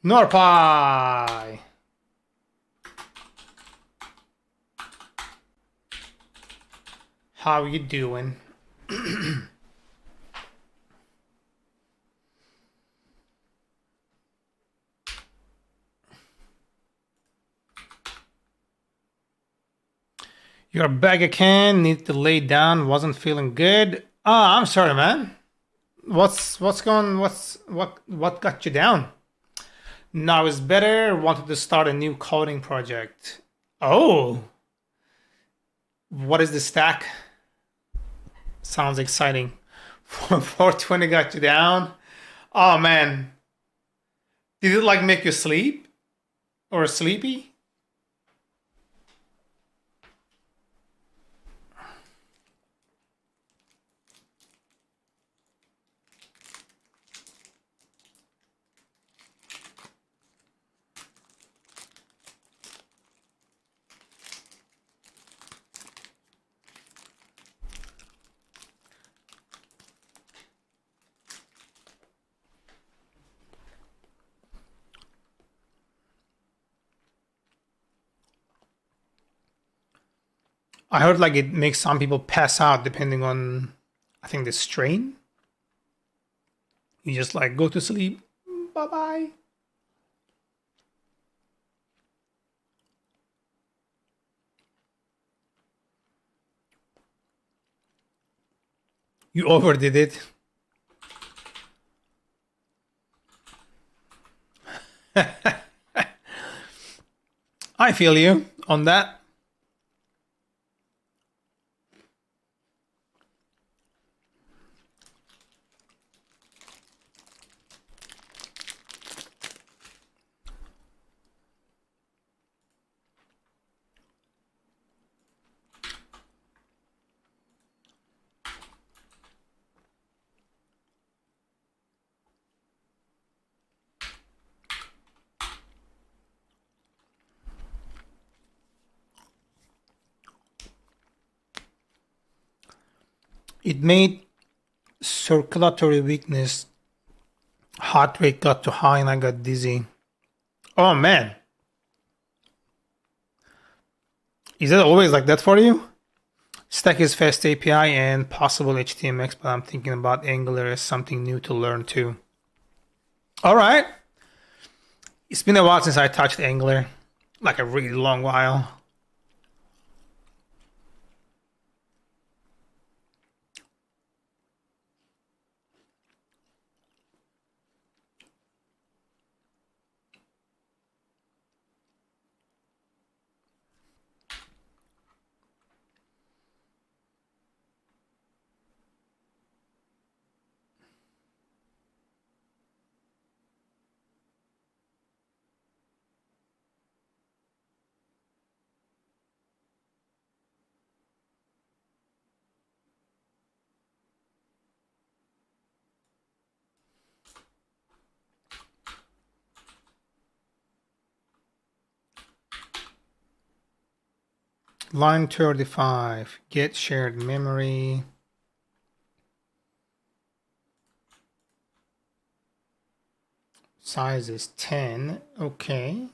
Norpie. How you doing? You're back again. Need to lay down. Wasn't feeling good. Ah, I'm sorry, man. What got you down? Now is better. Wanted to start a new coding project. Oh, what is the stack? Sounds exciting. 420 got you down. Oh man, did it like make you sleep or sleepy? I heard like it makes some people pass out depending on, I think, the strain. You just like go to sleep. Bye bye. You overdid it. I feel you on that. It made circulatory weakness, heart rate got too high, and I got dizzy. Oh man. Is it always like that for you? Stack is fast API and possible HTMX, but I'm thinking about Angular as something new to learn too. All right. It's been a while since I touched Angular, like a really long while. Line 35, get shared memory. Size is 10, okay.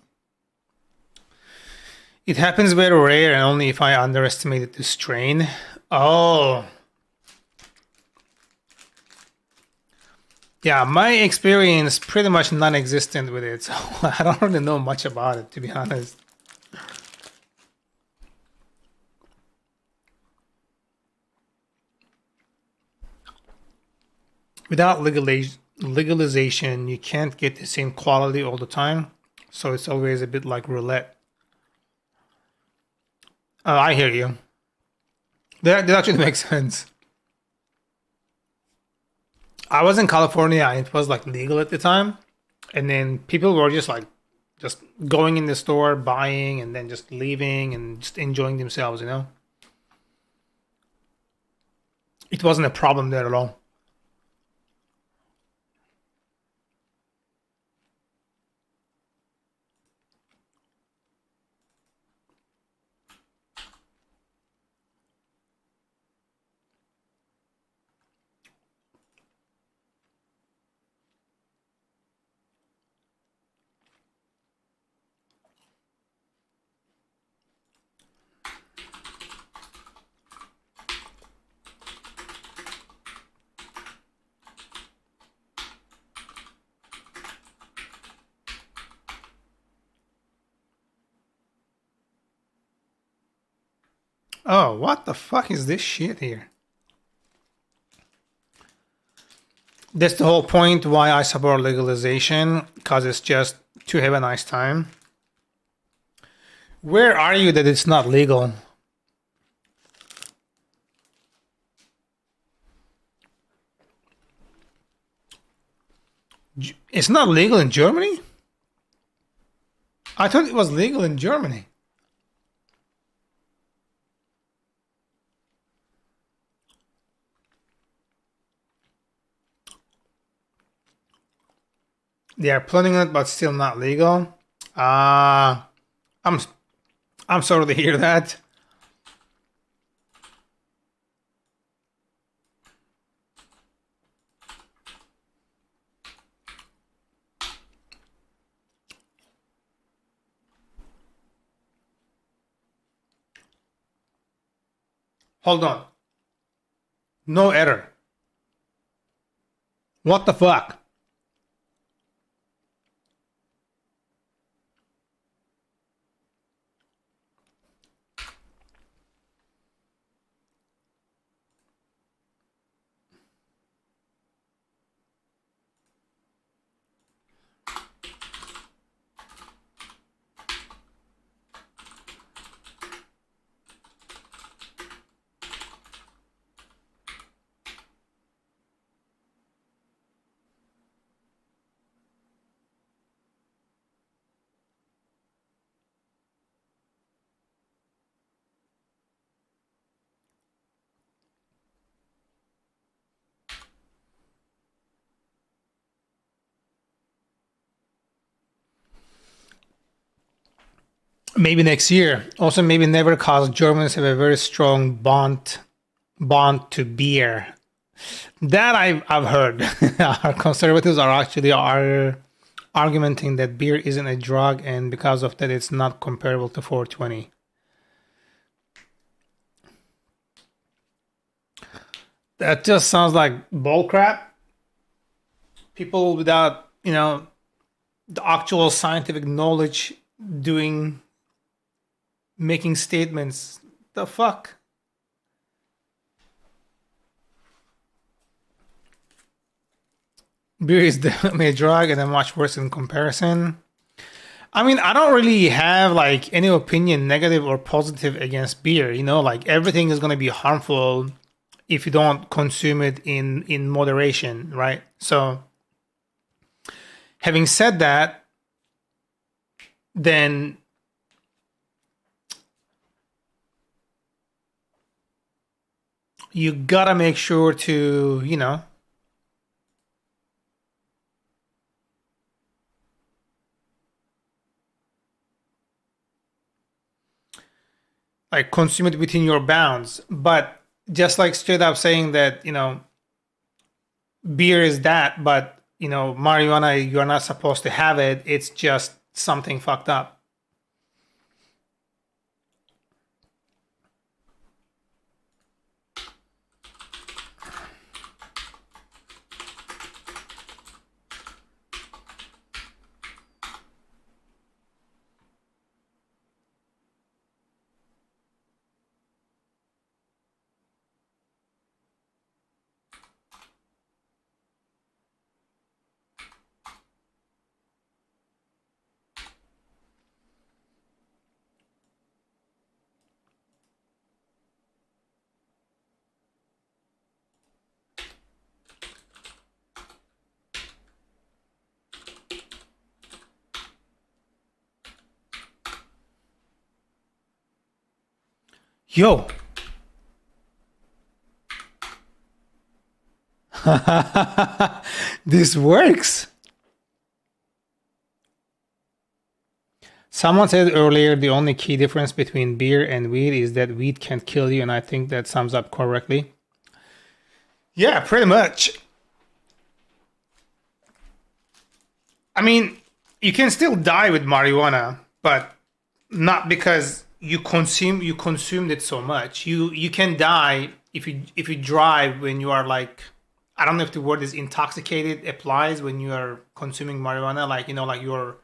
It happens very rare and only if I underestimated the strain. Oh. Yeah, my experience pretty much non-existent with it, so I don't really know much about it, to be honest. Without legalization, you can't get the same quality all the time, so it's always a bit like roulette. I hear you. That actually makes sense. I was in California and it was like legal at the time, and then people were just going in the store, buying, and then just leaving and just enjoying themselves, you know? It wasn't a problem there at all. Oh, what the fuck is this shit here? That's the whole point why I support legalization, because it's just to have a nice time. Where are you that it's not legal? It's not legal in Germany? I thought it was legal in Germany. They are planning it, but still not legal. I'm sorry to hear that. Hold on. No error. What the fuck? Maybe next year. Also, maybe never, cause Germans have a very strong bond to beer. That I've heard. Our conservatives are actually arguing that beer isn't a drug, and because of that, it's not comparable to 420. That just sounds like bullcrap. People without, the actual scientific knowledge making statements. The fuck? Beer is definitely a drug and a much worse in comparison. I mean, I don't really have like any opinion, negative or positive, against beer. Like everything is going to be harmful if you don't consume it in moderation, right? So, having said that, then you gotta make sure to, like consume it within your bounds. But just like straight up saying that, beer is that, but marijuana, you're not supposed to have it. It's just something fucked up. Yo. This works. Someone said earlier the only key difference between beer and weed is that weed can't kill you, and I think that sums up correctly. Yeah, pretty much. I mean, you can still die with marijuana, but not because you consumed it so much. You can die if you drive when you are like, I don't know if the word is intoxicated applies when you are consuming marijuana, like like your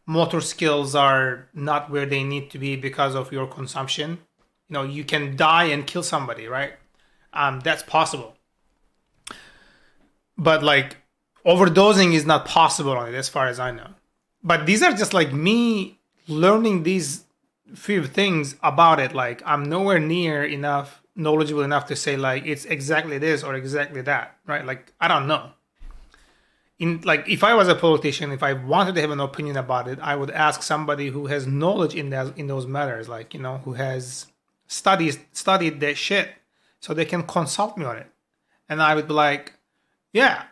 motor skills are not where they need to be because of your consumption. you can die and kill somebody, right? That's possible. But like overdosing is not possible on it as far as I know. But these are just like me learning these few things about it. Like I'm nowhere near enough knowledgeable enough to say like it's exactly this or exactly that, right? Like I don't know. Like if I was a politician, if I wanted to have an opinion about it, I would ask somebody who has knowledge in those matters, like who has studied that shit, so they can consult me on it, and I would be like, yeah,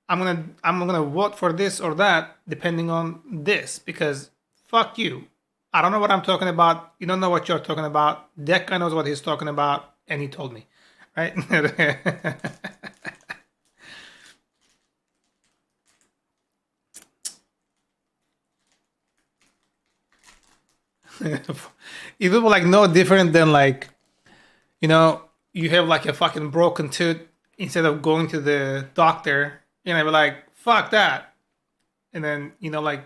I'm gonna vote for this or that depending on this, because fuck you, I don't know what I'm talking about. You don't know what you're talking about. That guy knows what he's talking about, and he told me, right? It would be like no different than like, you have like a fucking broken tooth. Instead of going to the doctor, be like, fuck that. And then, like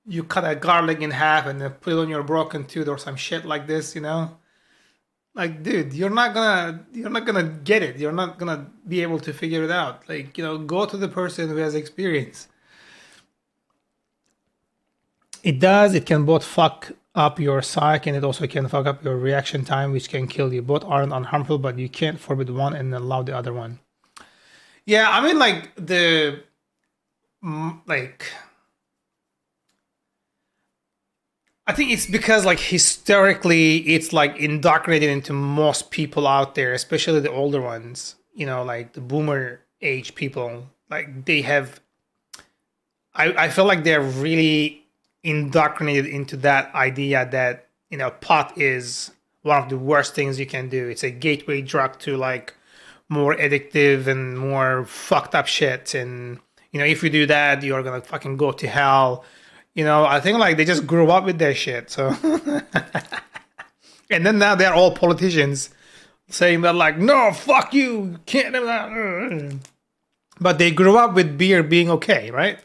you cut a garlic in half and then put it on your broken tooth or some shit like this. Like, dude, you're not gonna get it. You're not gonna be able to figure it out. Like, go to the person who has experience. It can both fuck up your psych and it also can fuck up your reaction time, which can kill you. Both aren't unharmful, but you can't forbid one and allow the other one. Yeah, I mean, like I think it's because like historically it's like indoctrinated into most people out there, especially the older ones, like the boomer age people. Like they have, I feel like they're really indoctrinated into that idea that pot is one of the worst things you can do. It's a gateway drug to like more addictive and more fucked up shit, and if you do that you're gonna fucking go to hell. I think like they just grew up with that shit, so and then now they're all politicians saying that like, no, fuck you can't do that, but they grew up with beer being okay, right?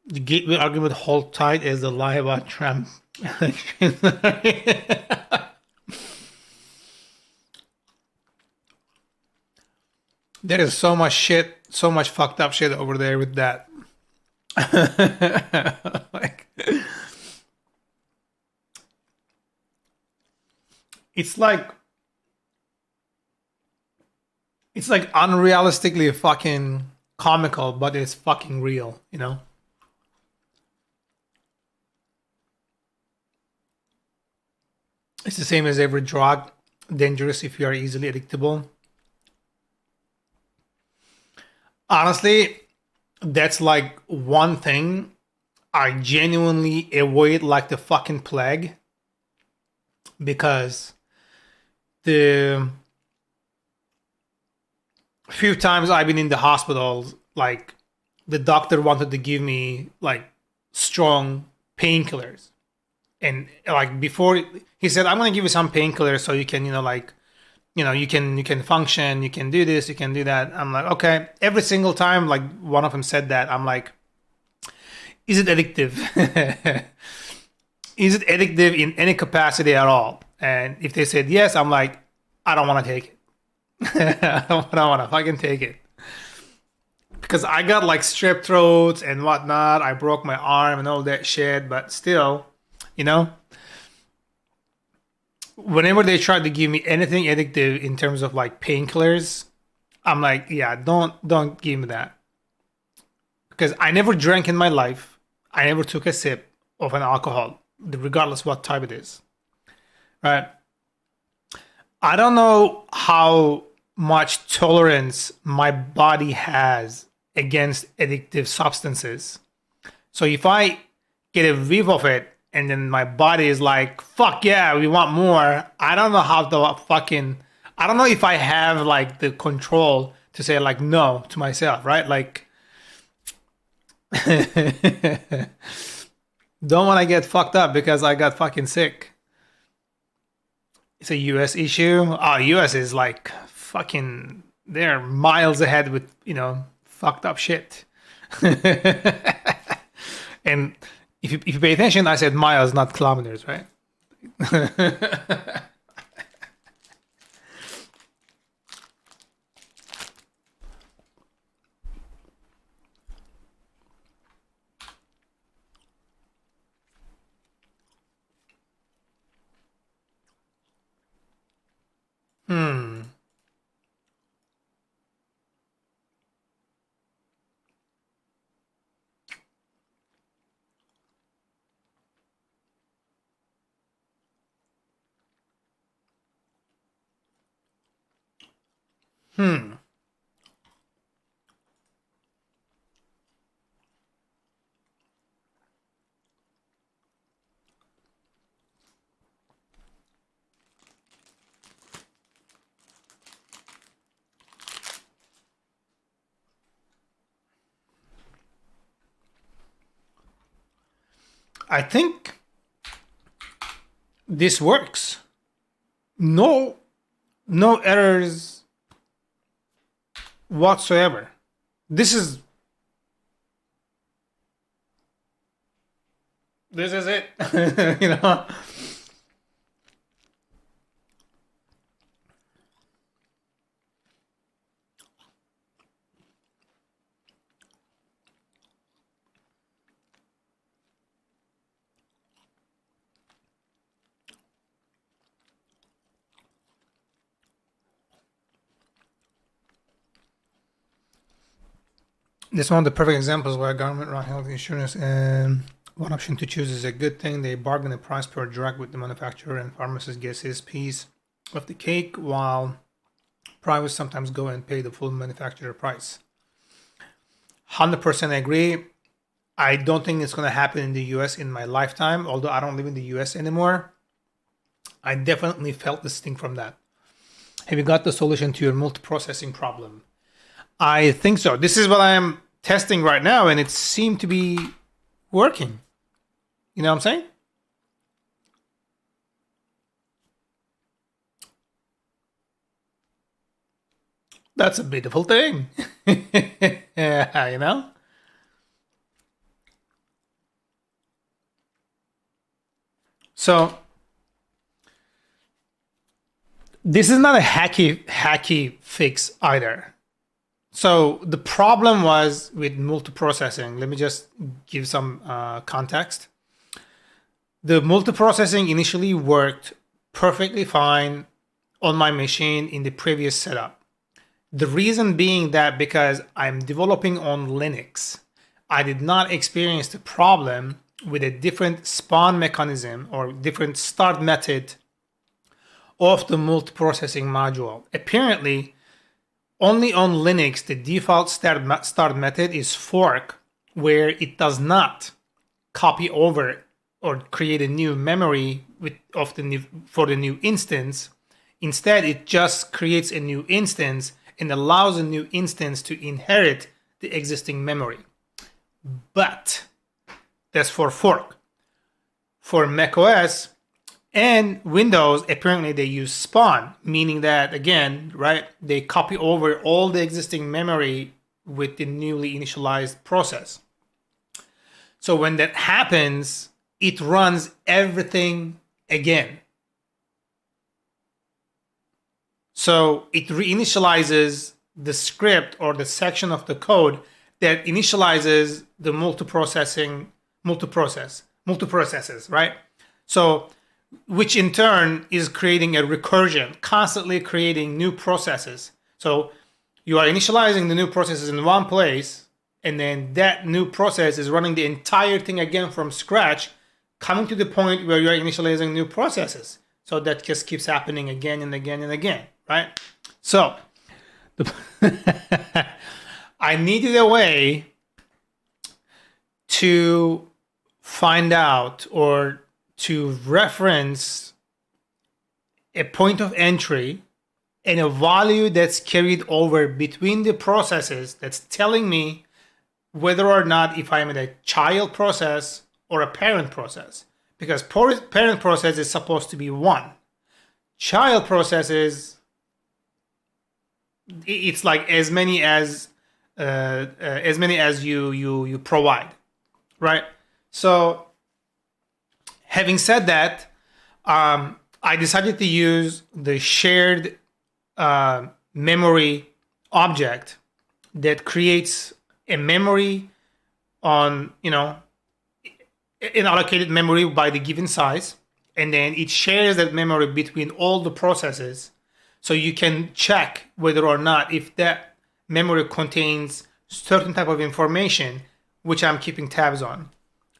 The gateway argument hold tight as the lie about Trump. There is so much shit, so much fucked up shit over there with that. Like, it's like unrealistically fucking comical, but it's fucking real. It's the same as every drug, dangerous if you are easily addictable. Honestly, that's like one thing I genuinely avoid like the fucking plague, because the few times I've been in the hospital, like the doctor wanted to give me like strong painkillers, and like before he said, I'm gonna give you some painkillers so you can you can function, you can do this, you can do that. I'm like, okay. Every single time like one of them said that, I'm like, is it addictive? Is it addictive in any capacity at all? And if they said yes, I'm like, I don't want to take it. I don't want to fucking take it, because I got like strep throats and whatnot. I broke my arm and all that shit, but still, whenever they try to give me anything addictive in terms of like painkillers, I'm like, yeah, don't give me that. Because I never drank in my life. I never took a sip of an alcohol, regardless what type it is. Right? I don't know how much tolerance my body has against addictive substances. So if I get a whiff of it and then my body is like, fuck yeah, we want more, I don't know how to I don't know if I have like the control to say like no to myself, right? Like, don't want to get fucked up because I got fucking sick. It's a US issue. US is like fucking, they're miles ahead with, fucked up shit. And if you pay attention, I said miles, not kilometers, right? Hmm. Hmm. I think this works. No errors whatsoever. This is it. you know. This is one of the perfect examples where government run health insurance and one option to choose is a good thing. They bargain the price per drug with the manufacturer and pharmacist gets his piece of the cake while private sometimes go and pay the full manufacturer price. 100% agree. I don't think it's going to happen in the US in my lifetime, although I don't live in the US anymore. I definitely felt the sting from that. Have you got the solution to your multiprocessing problem? I think so. This is what I am testing right now, and it seemed to be working. You know what I'm saying? That's a beautiful thing. Yeah, you know? So this is not a hacky fix either. So the problem was with multiprocessing. Let me just give some context. The multiprocessing initially worked perfectly fine on my machine in the previous setup. The reason being that because I'm developing on Linux, I did not experience the problem with a different spawn mechanism or different start method of the multiprocessing module. Apparently, only on Linux, the default start method is fork, where it does not copy over or create a new memory for the new instance. Instead, it just creates a new instance and allows a new instance to inherit the existing memory. But that's for fork. For macOS and Windows, apparently they use spawn, meaning that, again, right, they copy over all the existing memory with the newly initialized process. So when that happens, it runs everything again. So it reinitializes the script or the section of the code that initializes the multiprocesses, right? So which in turn is creating a recursion, constantly creating new processes. So you are initializing the new processes in one place, and then that new process is running the entire thing again from scratch, coming to the point where you're initializing new processes. So that just keeps happening again and again and again, right? So I needed a way to find out or to reference a point of entry and a value that's carried over between the processes that's telling me whether or not if I'm in a child process or a parent process. Because parent process is supposed to be one. Child process is, it's like as many as you provide, right? So having said that, I decided to use the shared memory object that creates a memory on, an allocated memory by the given size, and then it shares that memory between all the processes, so you can check whether or not if that memory contains certain type of information, which I'm keeping tabs on.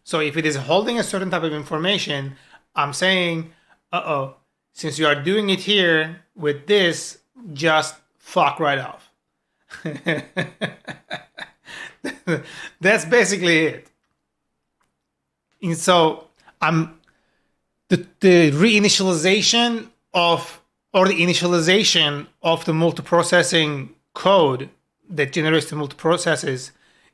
So if it is holding a certain type of information, I'm saying, since you are doing it here with this, just fuck right off. That's basically it. And so the reinitialization of, or the initialization of the multiprocessing code that generates the multiprocesses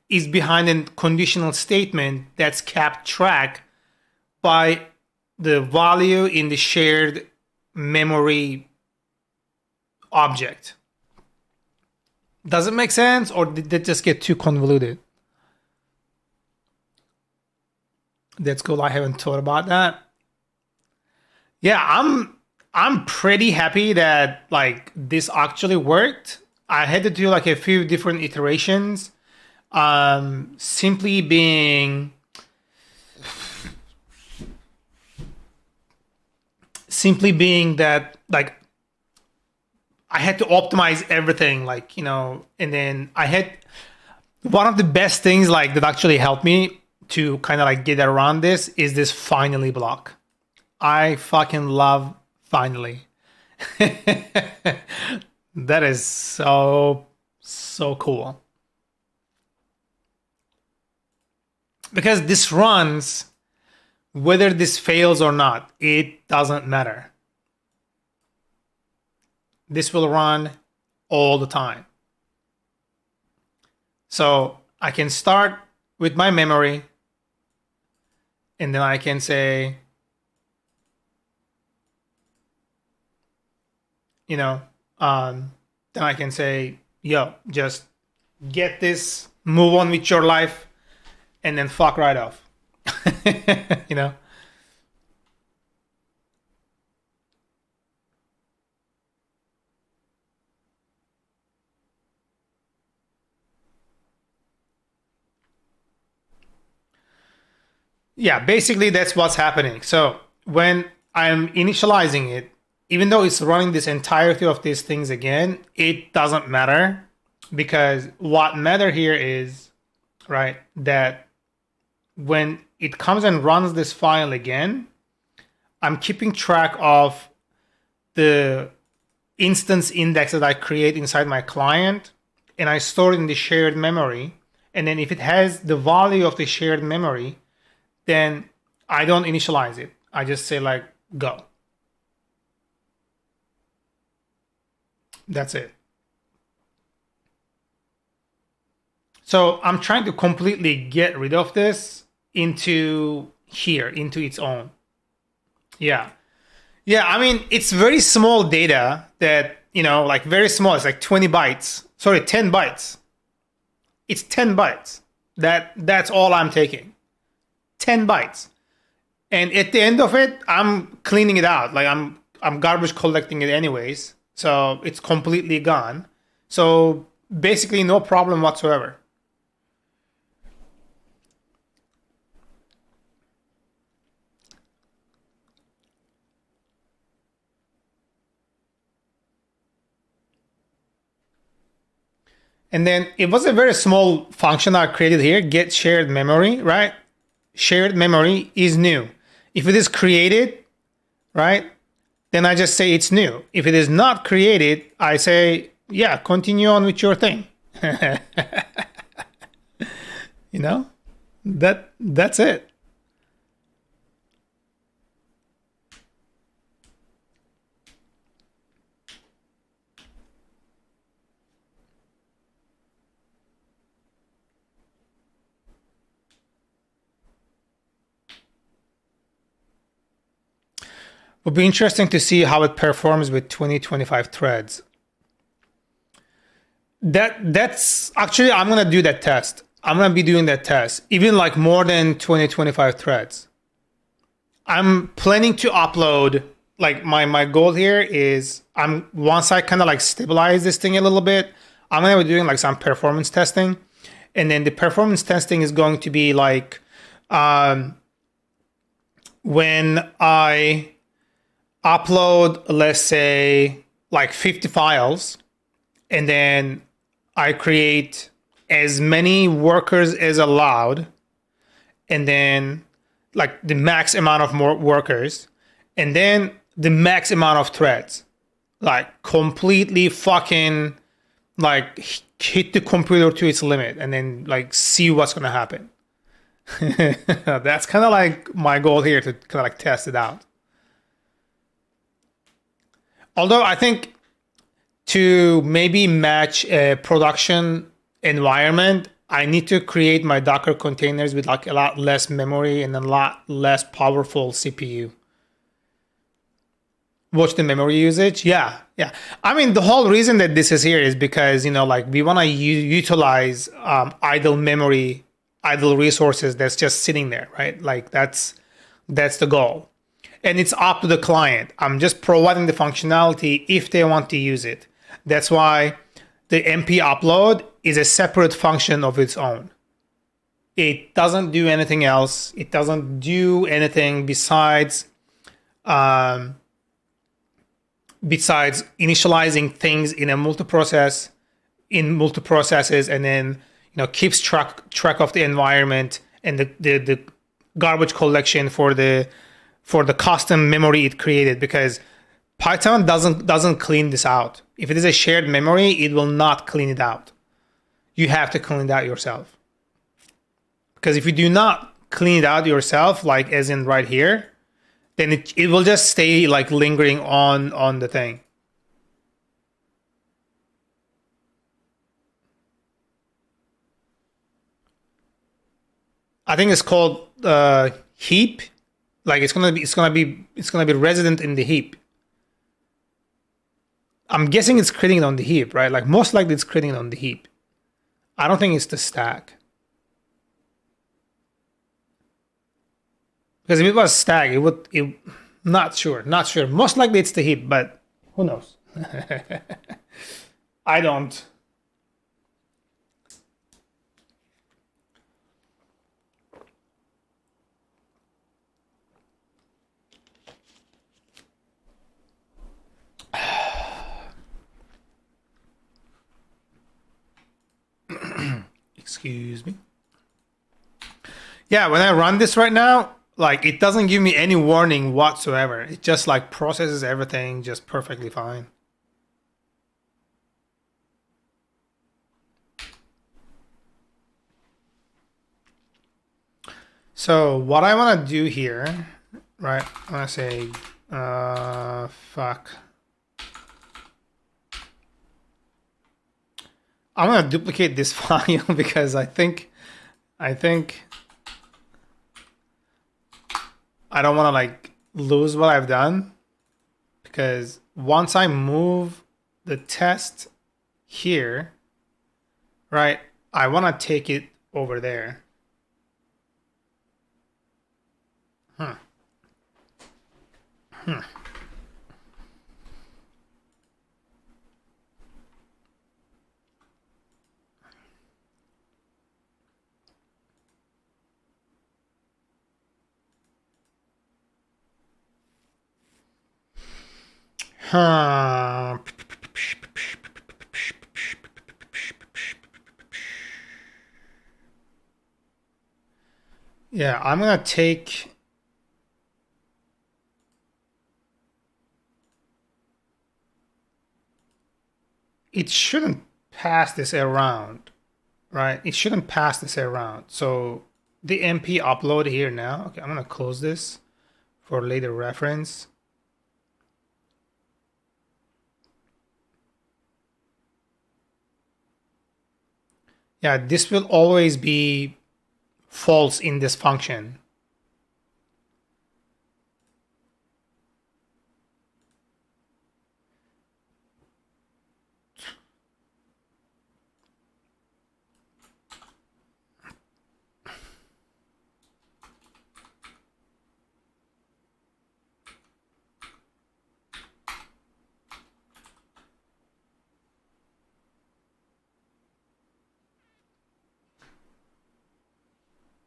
is behind a conditional statement that's kept track by the value in the shared memory object. Does it make sense, or did that just get too convoluted? That's cool. I haven't thought about that. Yeah, I'm pretty happy that like this actually worked. I had to do like a few different iterations. Simply being that like I had to optimize everything, like, and then I had one of the best things like that actually helped me to kind of like get around this is this finally block. I fucking love finally. That is so cool. Because this runs whether this fails or not. It doesn't matter. This will run all the time. So I can start with my memory, and then I can say, then I can say, yo, just get this, move on with your life, and then fuck right off. Yeah, basically that's what's happening. So when I'm initializing it, even though it's running this entirety of these things again, it doesn't matter, because what matter here is, right, that when it comes and runs this file again, I'm keeping track of the instance index that I create inside my client, and I store it in the shared memory. And then if it has the value of the shared memory, then I don't initialize it. I just say like, go. That's it. So I'm trying to completely get rid of this into here, into its own. Yeah. Yeah, I mean, it's very small data that, like very small. It's like 20 bytes. Sorry, 10 bytes. It's 10 bytes. That's all I'm taking. 10 bytes. And at the end of it, I'm cleaning it out. Like I'm garbage collecting it anyways. So it's completely gone. So basically no problem whatsoever. And then it was a very small function I created here, get shared memory, right? Shared memory is new. If it is created, right, then I just say it's new. If it is not created, I say, yeah, continue on with your thing. You know, that's it. Would be interesting to see how it performs with 2025 threads. That's actually, I'm gonna do that test. I'm gonna be doing that test, even like more than 2025 threads. I'm planning to upload, like my goal here is once I kind of like stabilize this thing a little bit, I'm gonna be doing like some performance testing. And then the performance testing is going to be like when I upload, let's say, like 50 files, and then I create as many workers as allowed, and then like the max amount of more workers, and then the max amount of threads, like completely fucking like hit the computer to its limit, and then like see what's gonna happen. That's kind of like my goal here, to kind of like test it out. Although I think to maybe match a production environment, I need to create my Docker containers with like a lot less memory and a lot less powerful CPU. Watch the memory usage. Yeah. I mean, the whole reason that this is here is because, like we want to utilize idle memory, idle resources that's just sitting there, right? Like that's the goal. And it's up to the client. I'm just providing the functionality if they want to use it. That's why the MP upload is a separate function of its own. It doesn't do anything else. It doesn't do anything besides initializing things in multiprocesses, and then keeps track of the environment and the garbage collection for the custom memory it created, because Python doesn't clean this out. If it is a shared memory, it will not clean it out. You have to clean it out yourself. Because if you do not clean it out yourself, like as in right here, then it will just stay like lingering on the thing. I think it's called heap. Like it's gonna be resident in the heap. I'm guessing it's creating it on the heap, right? Like most likely it's creating it on the heap. I don't think it's the stack. Because if it was stack, not sure. Most likely it's the heap, but who knows? I don't. Excuse me. Yeah, when I run this right now, like it doesn't give me any warning whatsoever. It just like processes everything just perfectly fine. So what I want to do here, right? I want to say, fuck. I'm gonna duplicate this file because I think I don't want to like lose what I've done, because once I move the test here, right, I want to take it over there. Yeah, I'm gonna take it shouldn't pass this around, right? It shouldn't pass this around. So the MP upload here now. Okay, I'm gonna close this for later reference. Yeah, this will always be false in this function.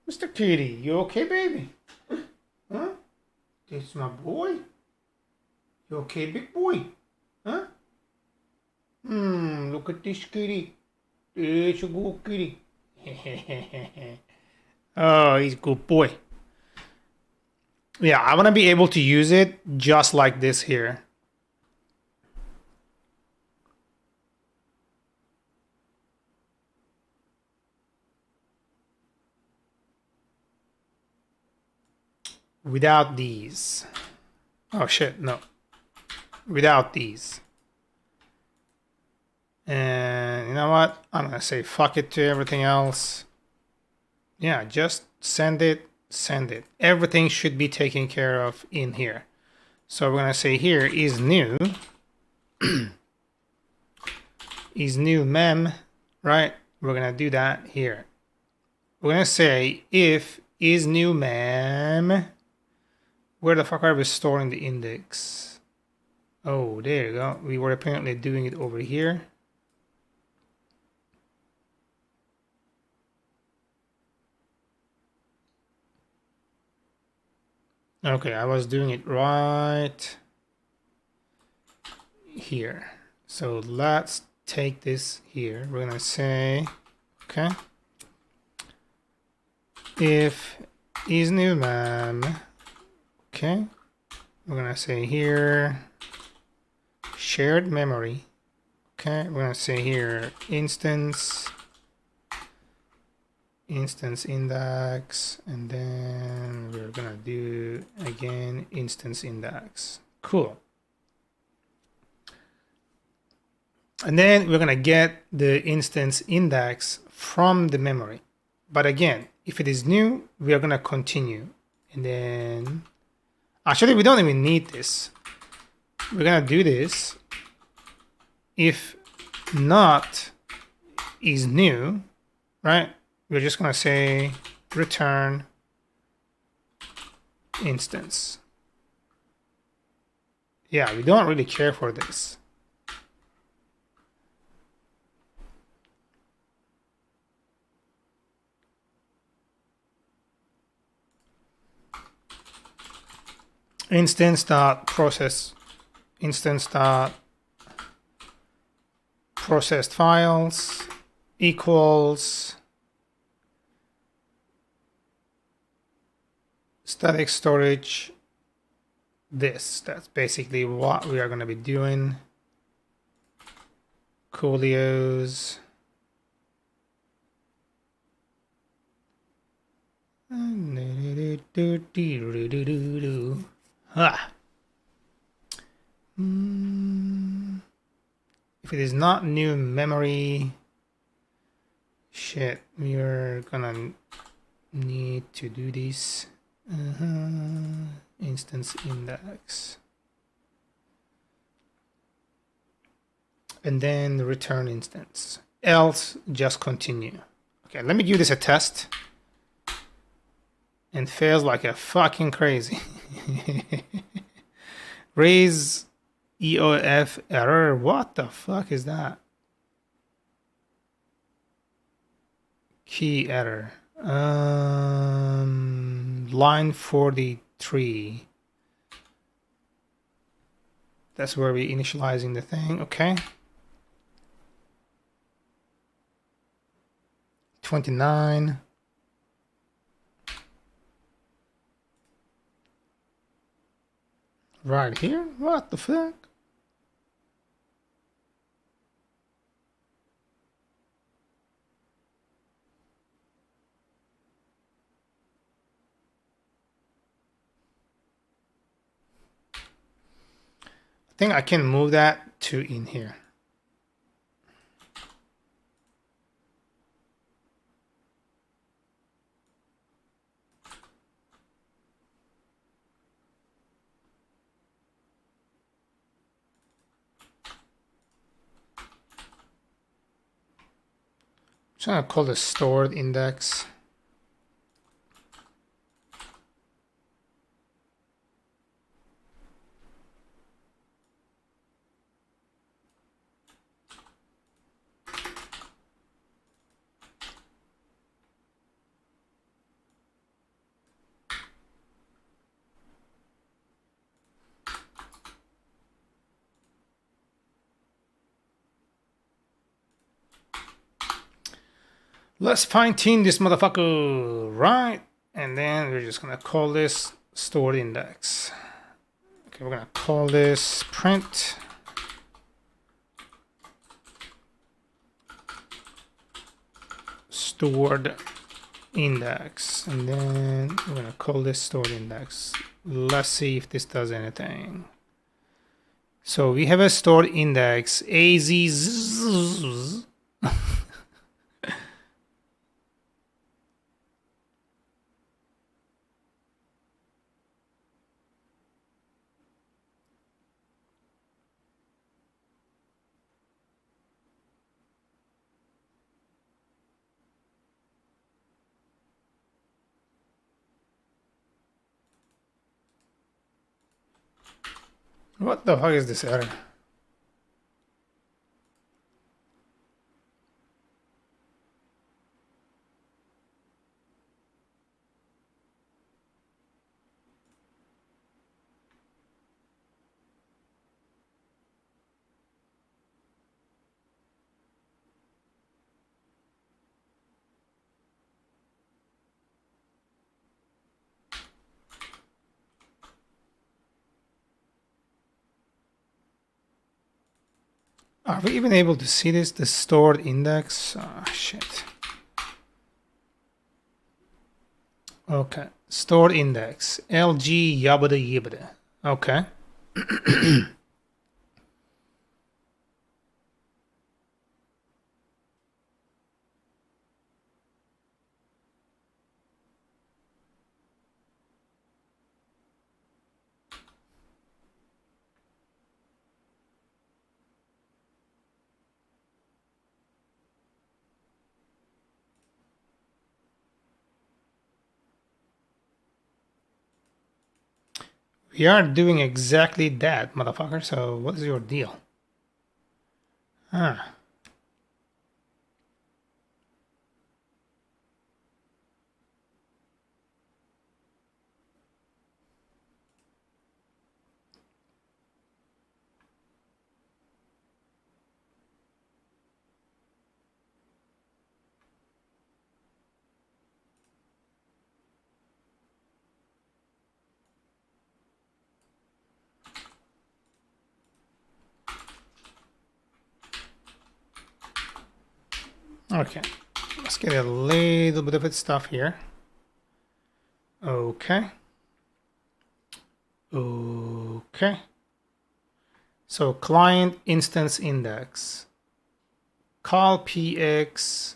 Mr. Kitty, you okay, baby? Huh? This is my boy. You okay, big boy? Huh? Look at this kitty. It's a good kitty. Oh, he's a good boy. Yeah, I want to be able to use it just like this here. Without these. Oh shit, no. Without these. And you know what? I'm gonna say fuck it to everything else. Yeah, just send it, send it. Everything should be taken care of in here. So we're gonna say here is new is new mem, right? We're gonna do that here. We're gonna say if is new mem. Where the fuck are we storing the index? Oh, there you go. We were apparently doing it over here. Okay, I was doing it right here. So let's take this here. We're gonna say, okay, if is new mem, okay, we're gonna say here shared memory. Okay, we're gonna say here instance index, and then we're gonna do again instance index. Cool. And then we're gonna get the instance index from the memory. But again, if it is new, we are gonna continue. And then actually we don't even need this. We're gonna do this if not is new, right? We're just gonna say return instance. Yeah, we don't really care for this. Instance.processed files equals static storage this. That's basically what we are going to be doing. Coolios. If it is not new memory, shit, we are gonna need to do this. Instance index. And then the return instance. Else, just continue. Okay, let me give this a test. And fails like a fucking crazy. Raise EOF error. What the fuck is that? Key error. Line 43. That's where we're initializing the thing. Okay. 29. Right here? What the fuck? I think I can move that to in here. I'm trying to call the stored index. Let's fine tune this motherfucker, right? And then we're just gonna call this stored index. Okay, we're gonna call this print stored index, and then we're gonna call this stored index. Let's see if this does anything. So we have a stored index az. What the fuck is this error? Are we even able to see this? The stored index? Oh, shit. Okay. Stored index. LG yabada yabada. Okay. We are doing exactly that, motherfucker. So what is your deal? Ah. Okay. Let's get a little bit of its stuff here. Okay. Okay. So client instance index. Call px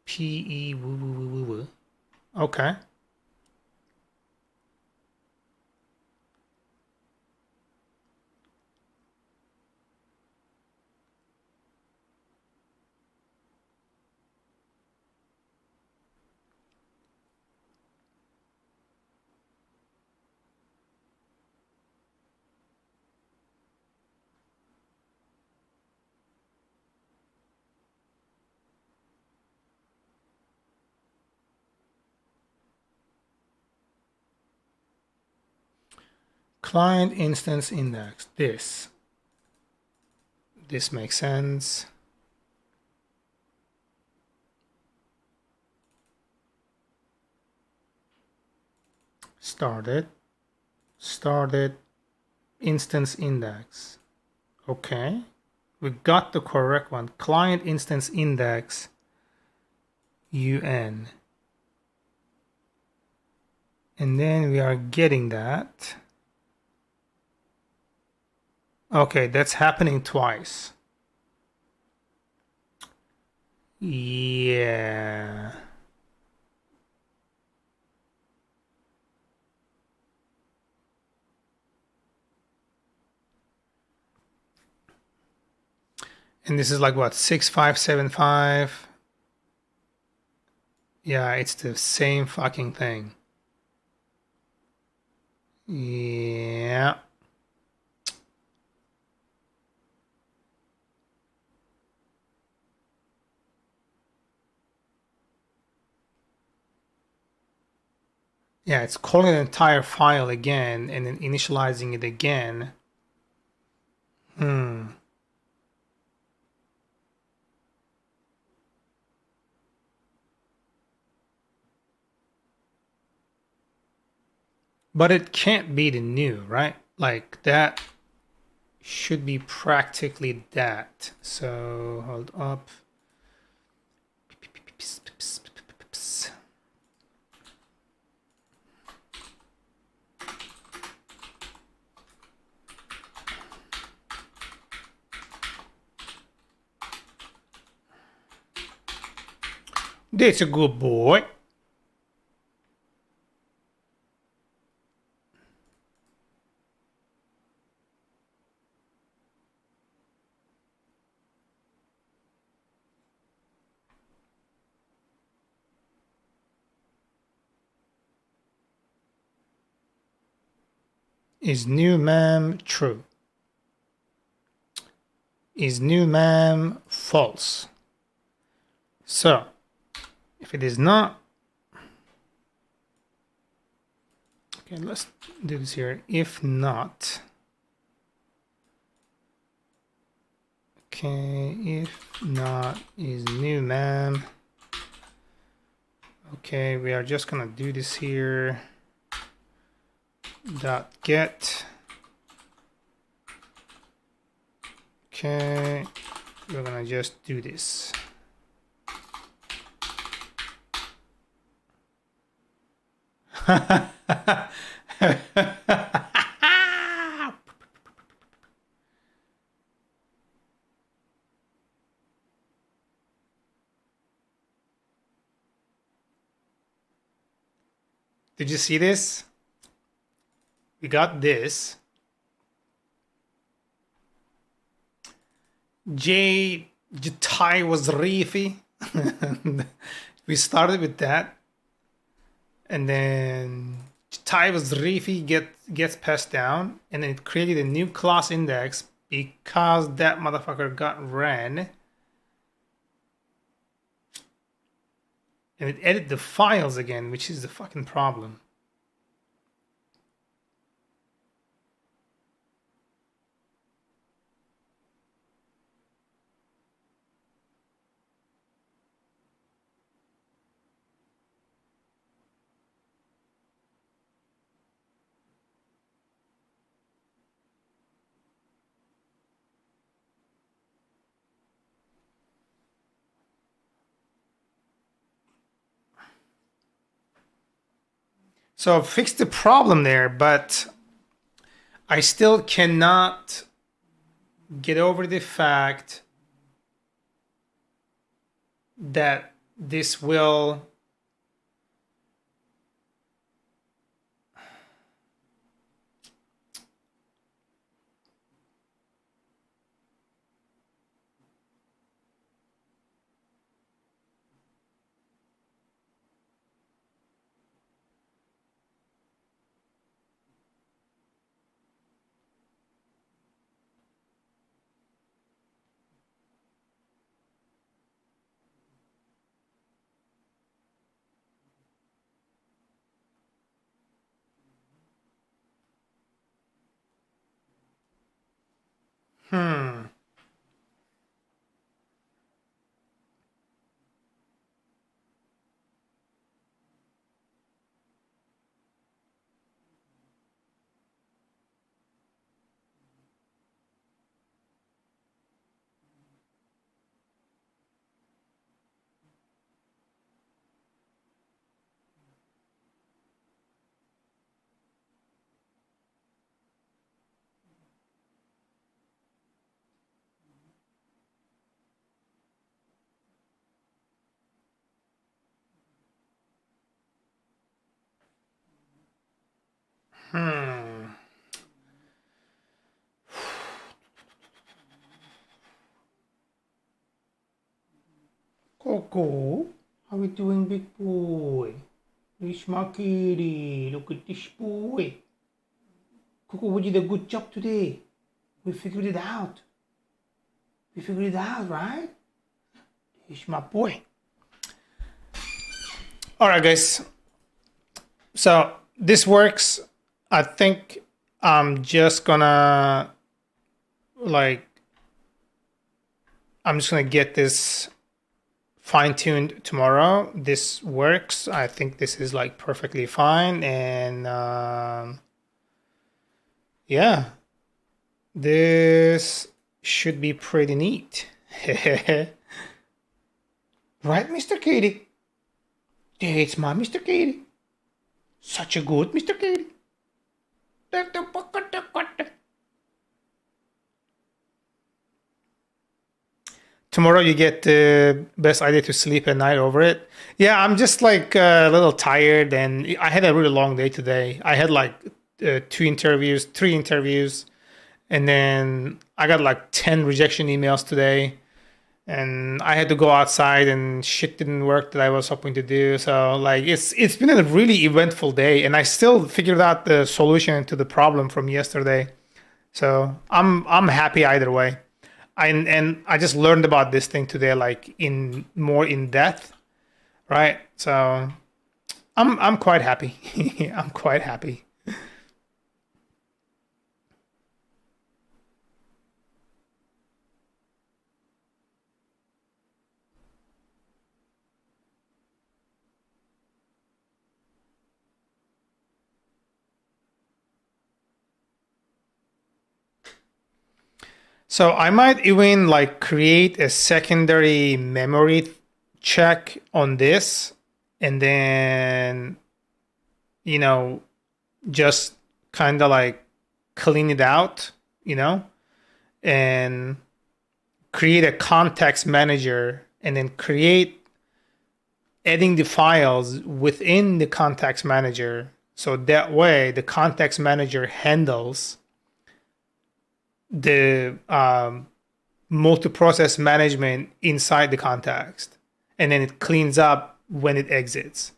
pe woo woo woo woo woo. Okay. Client instance index. This makes sense. Started. instance index. Okay, we got the correct one. Client instance index UN. And then we are getting that. Okay, that's happening twice. Yeah. And this is like what, 6575? Yeah, it's the same fucking thing. Yeah. Yeah, it's calling an entire file again and then initializing it again. But it can't be the new, right? Like that should be practically that. So hold up. That's a good boy. Is new mem true? Is new mem false? So if it is not, okay, let's do this here. If not, okay, if not is new mem. Okay, we are just gonna do this here. Dot get. Okay, we're gonna just do this. Did you see this? We got this. Ty was reefy. We started with that. And then Ty was reefy gets passed down. And then it created a new class index because that motherfucker got ran. And it edited the files again, which is the fucking problem. So I fixed the problem there, but I still cannot get over the fact that this will Coco, how we doing, big boy? It's my kitty. Look at this boy. Coco, we did a good job today. We figured it out. We figured it out, right? It's my boy. All right, guys. So this works. I think I'm just gonna I'm just gonna get this fine-tuned tomorrow. This works. I think this is like perfectly fine, and yeah, this should be pretty neat. Right, Mr. Katie? It's my Mr. Katie. Such a good Mr. Katie. Tomorrow you get the best idea to sleep at night over it. Yeah, I'm just like a little tired, and I had a really long day today. I had like 3 interviews, and then I got like 10 rejection emails today, and I had to go outside, and shit didn't work that I was hoping to do. So like it's been a really eventful day, and I still figured out the solution to the problem from yesterday. So I'm happy either way. I just learned about this thing today, like in more in depth, right? So I'm quite happy. I'm quite happy. So I might even like create a secondary memory check on this, and then, you know, just kind of like clean it out, and create a context manager, and then create adding the files within the context manager. So that way the context manager handles the multi-process management inside the context, and then it cleans up when it exits.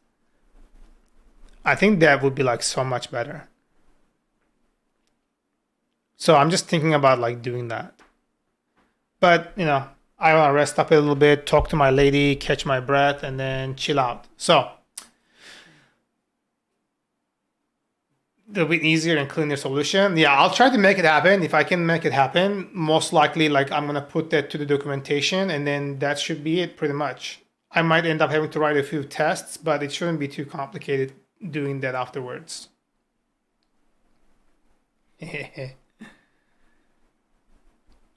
I think that would be like so much better. So I'm just thinking about like doing that. But I want to rest up a little bit, talk to my lady, catch my breath, and then chill out. So a bit easier and cleaner solution. Yeah, I'll try to make it happen. If I can make it happen, most likely like I'm gonna put that to the documentation, and then that should be it pretty much. I might end up having to write a few tests, but it shouldn't be too complicated doing that afterwards.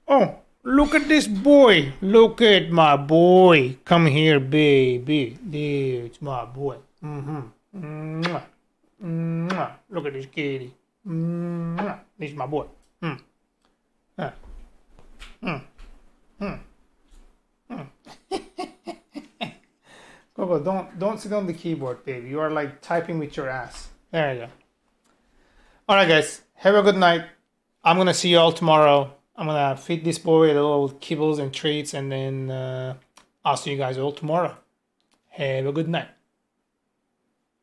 Oh, look at this boy. Look at my boy. Come here, baby. It's my boy. Mwah. Mwah. Look at this kitty. Mwah. This is my boy. Coco, don't sit on the keyboard, baby. You are like typing with your ass. There you go. All right, guys. Have a good night. I'm gonna see you all tomorrow. I'm gonna feed this boy a little kibbles and treats, and then I'll see you guys all tomorrow. Have a good night.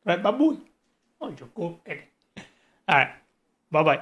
Right, baboon? Oh, you're cool. Okay. All right. Bye-bye.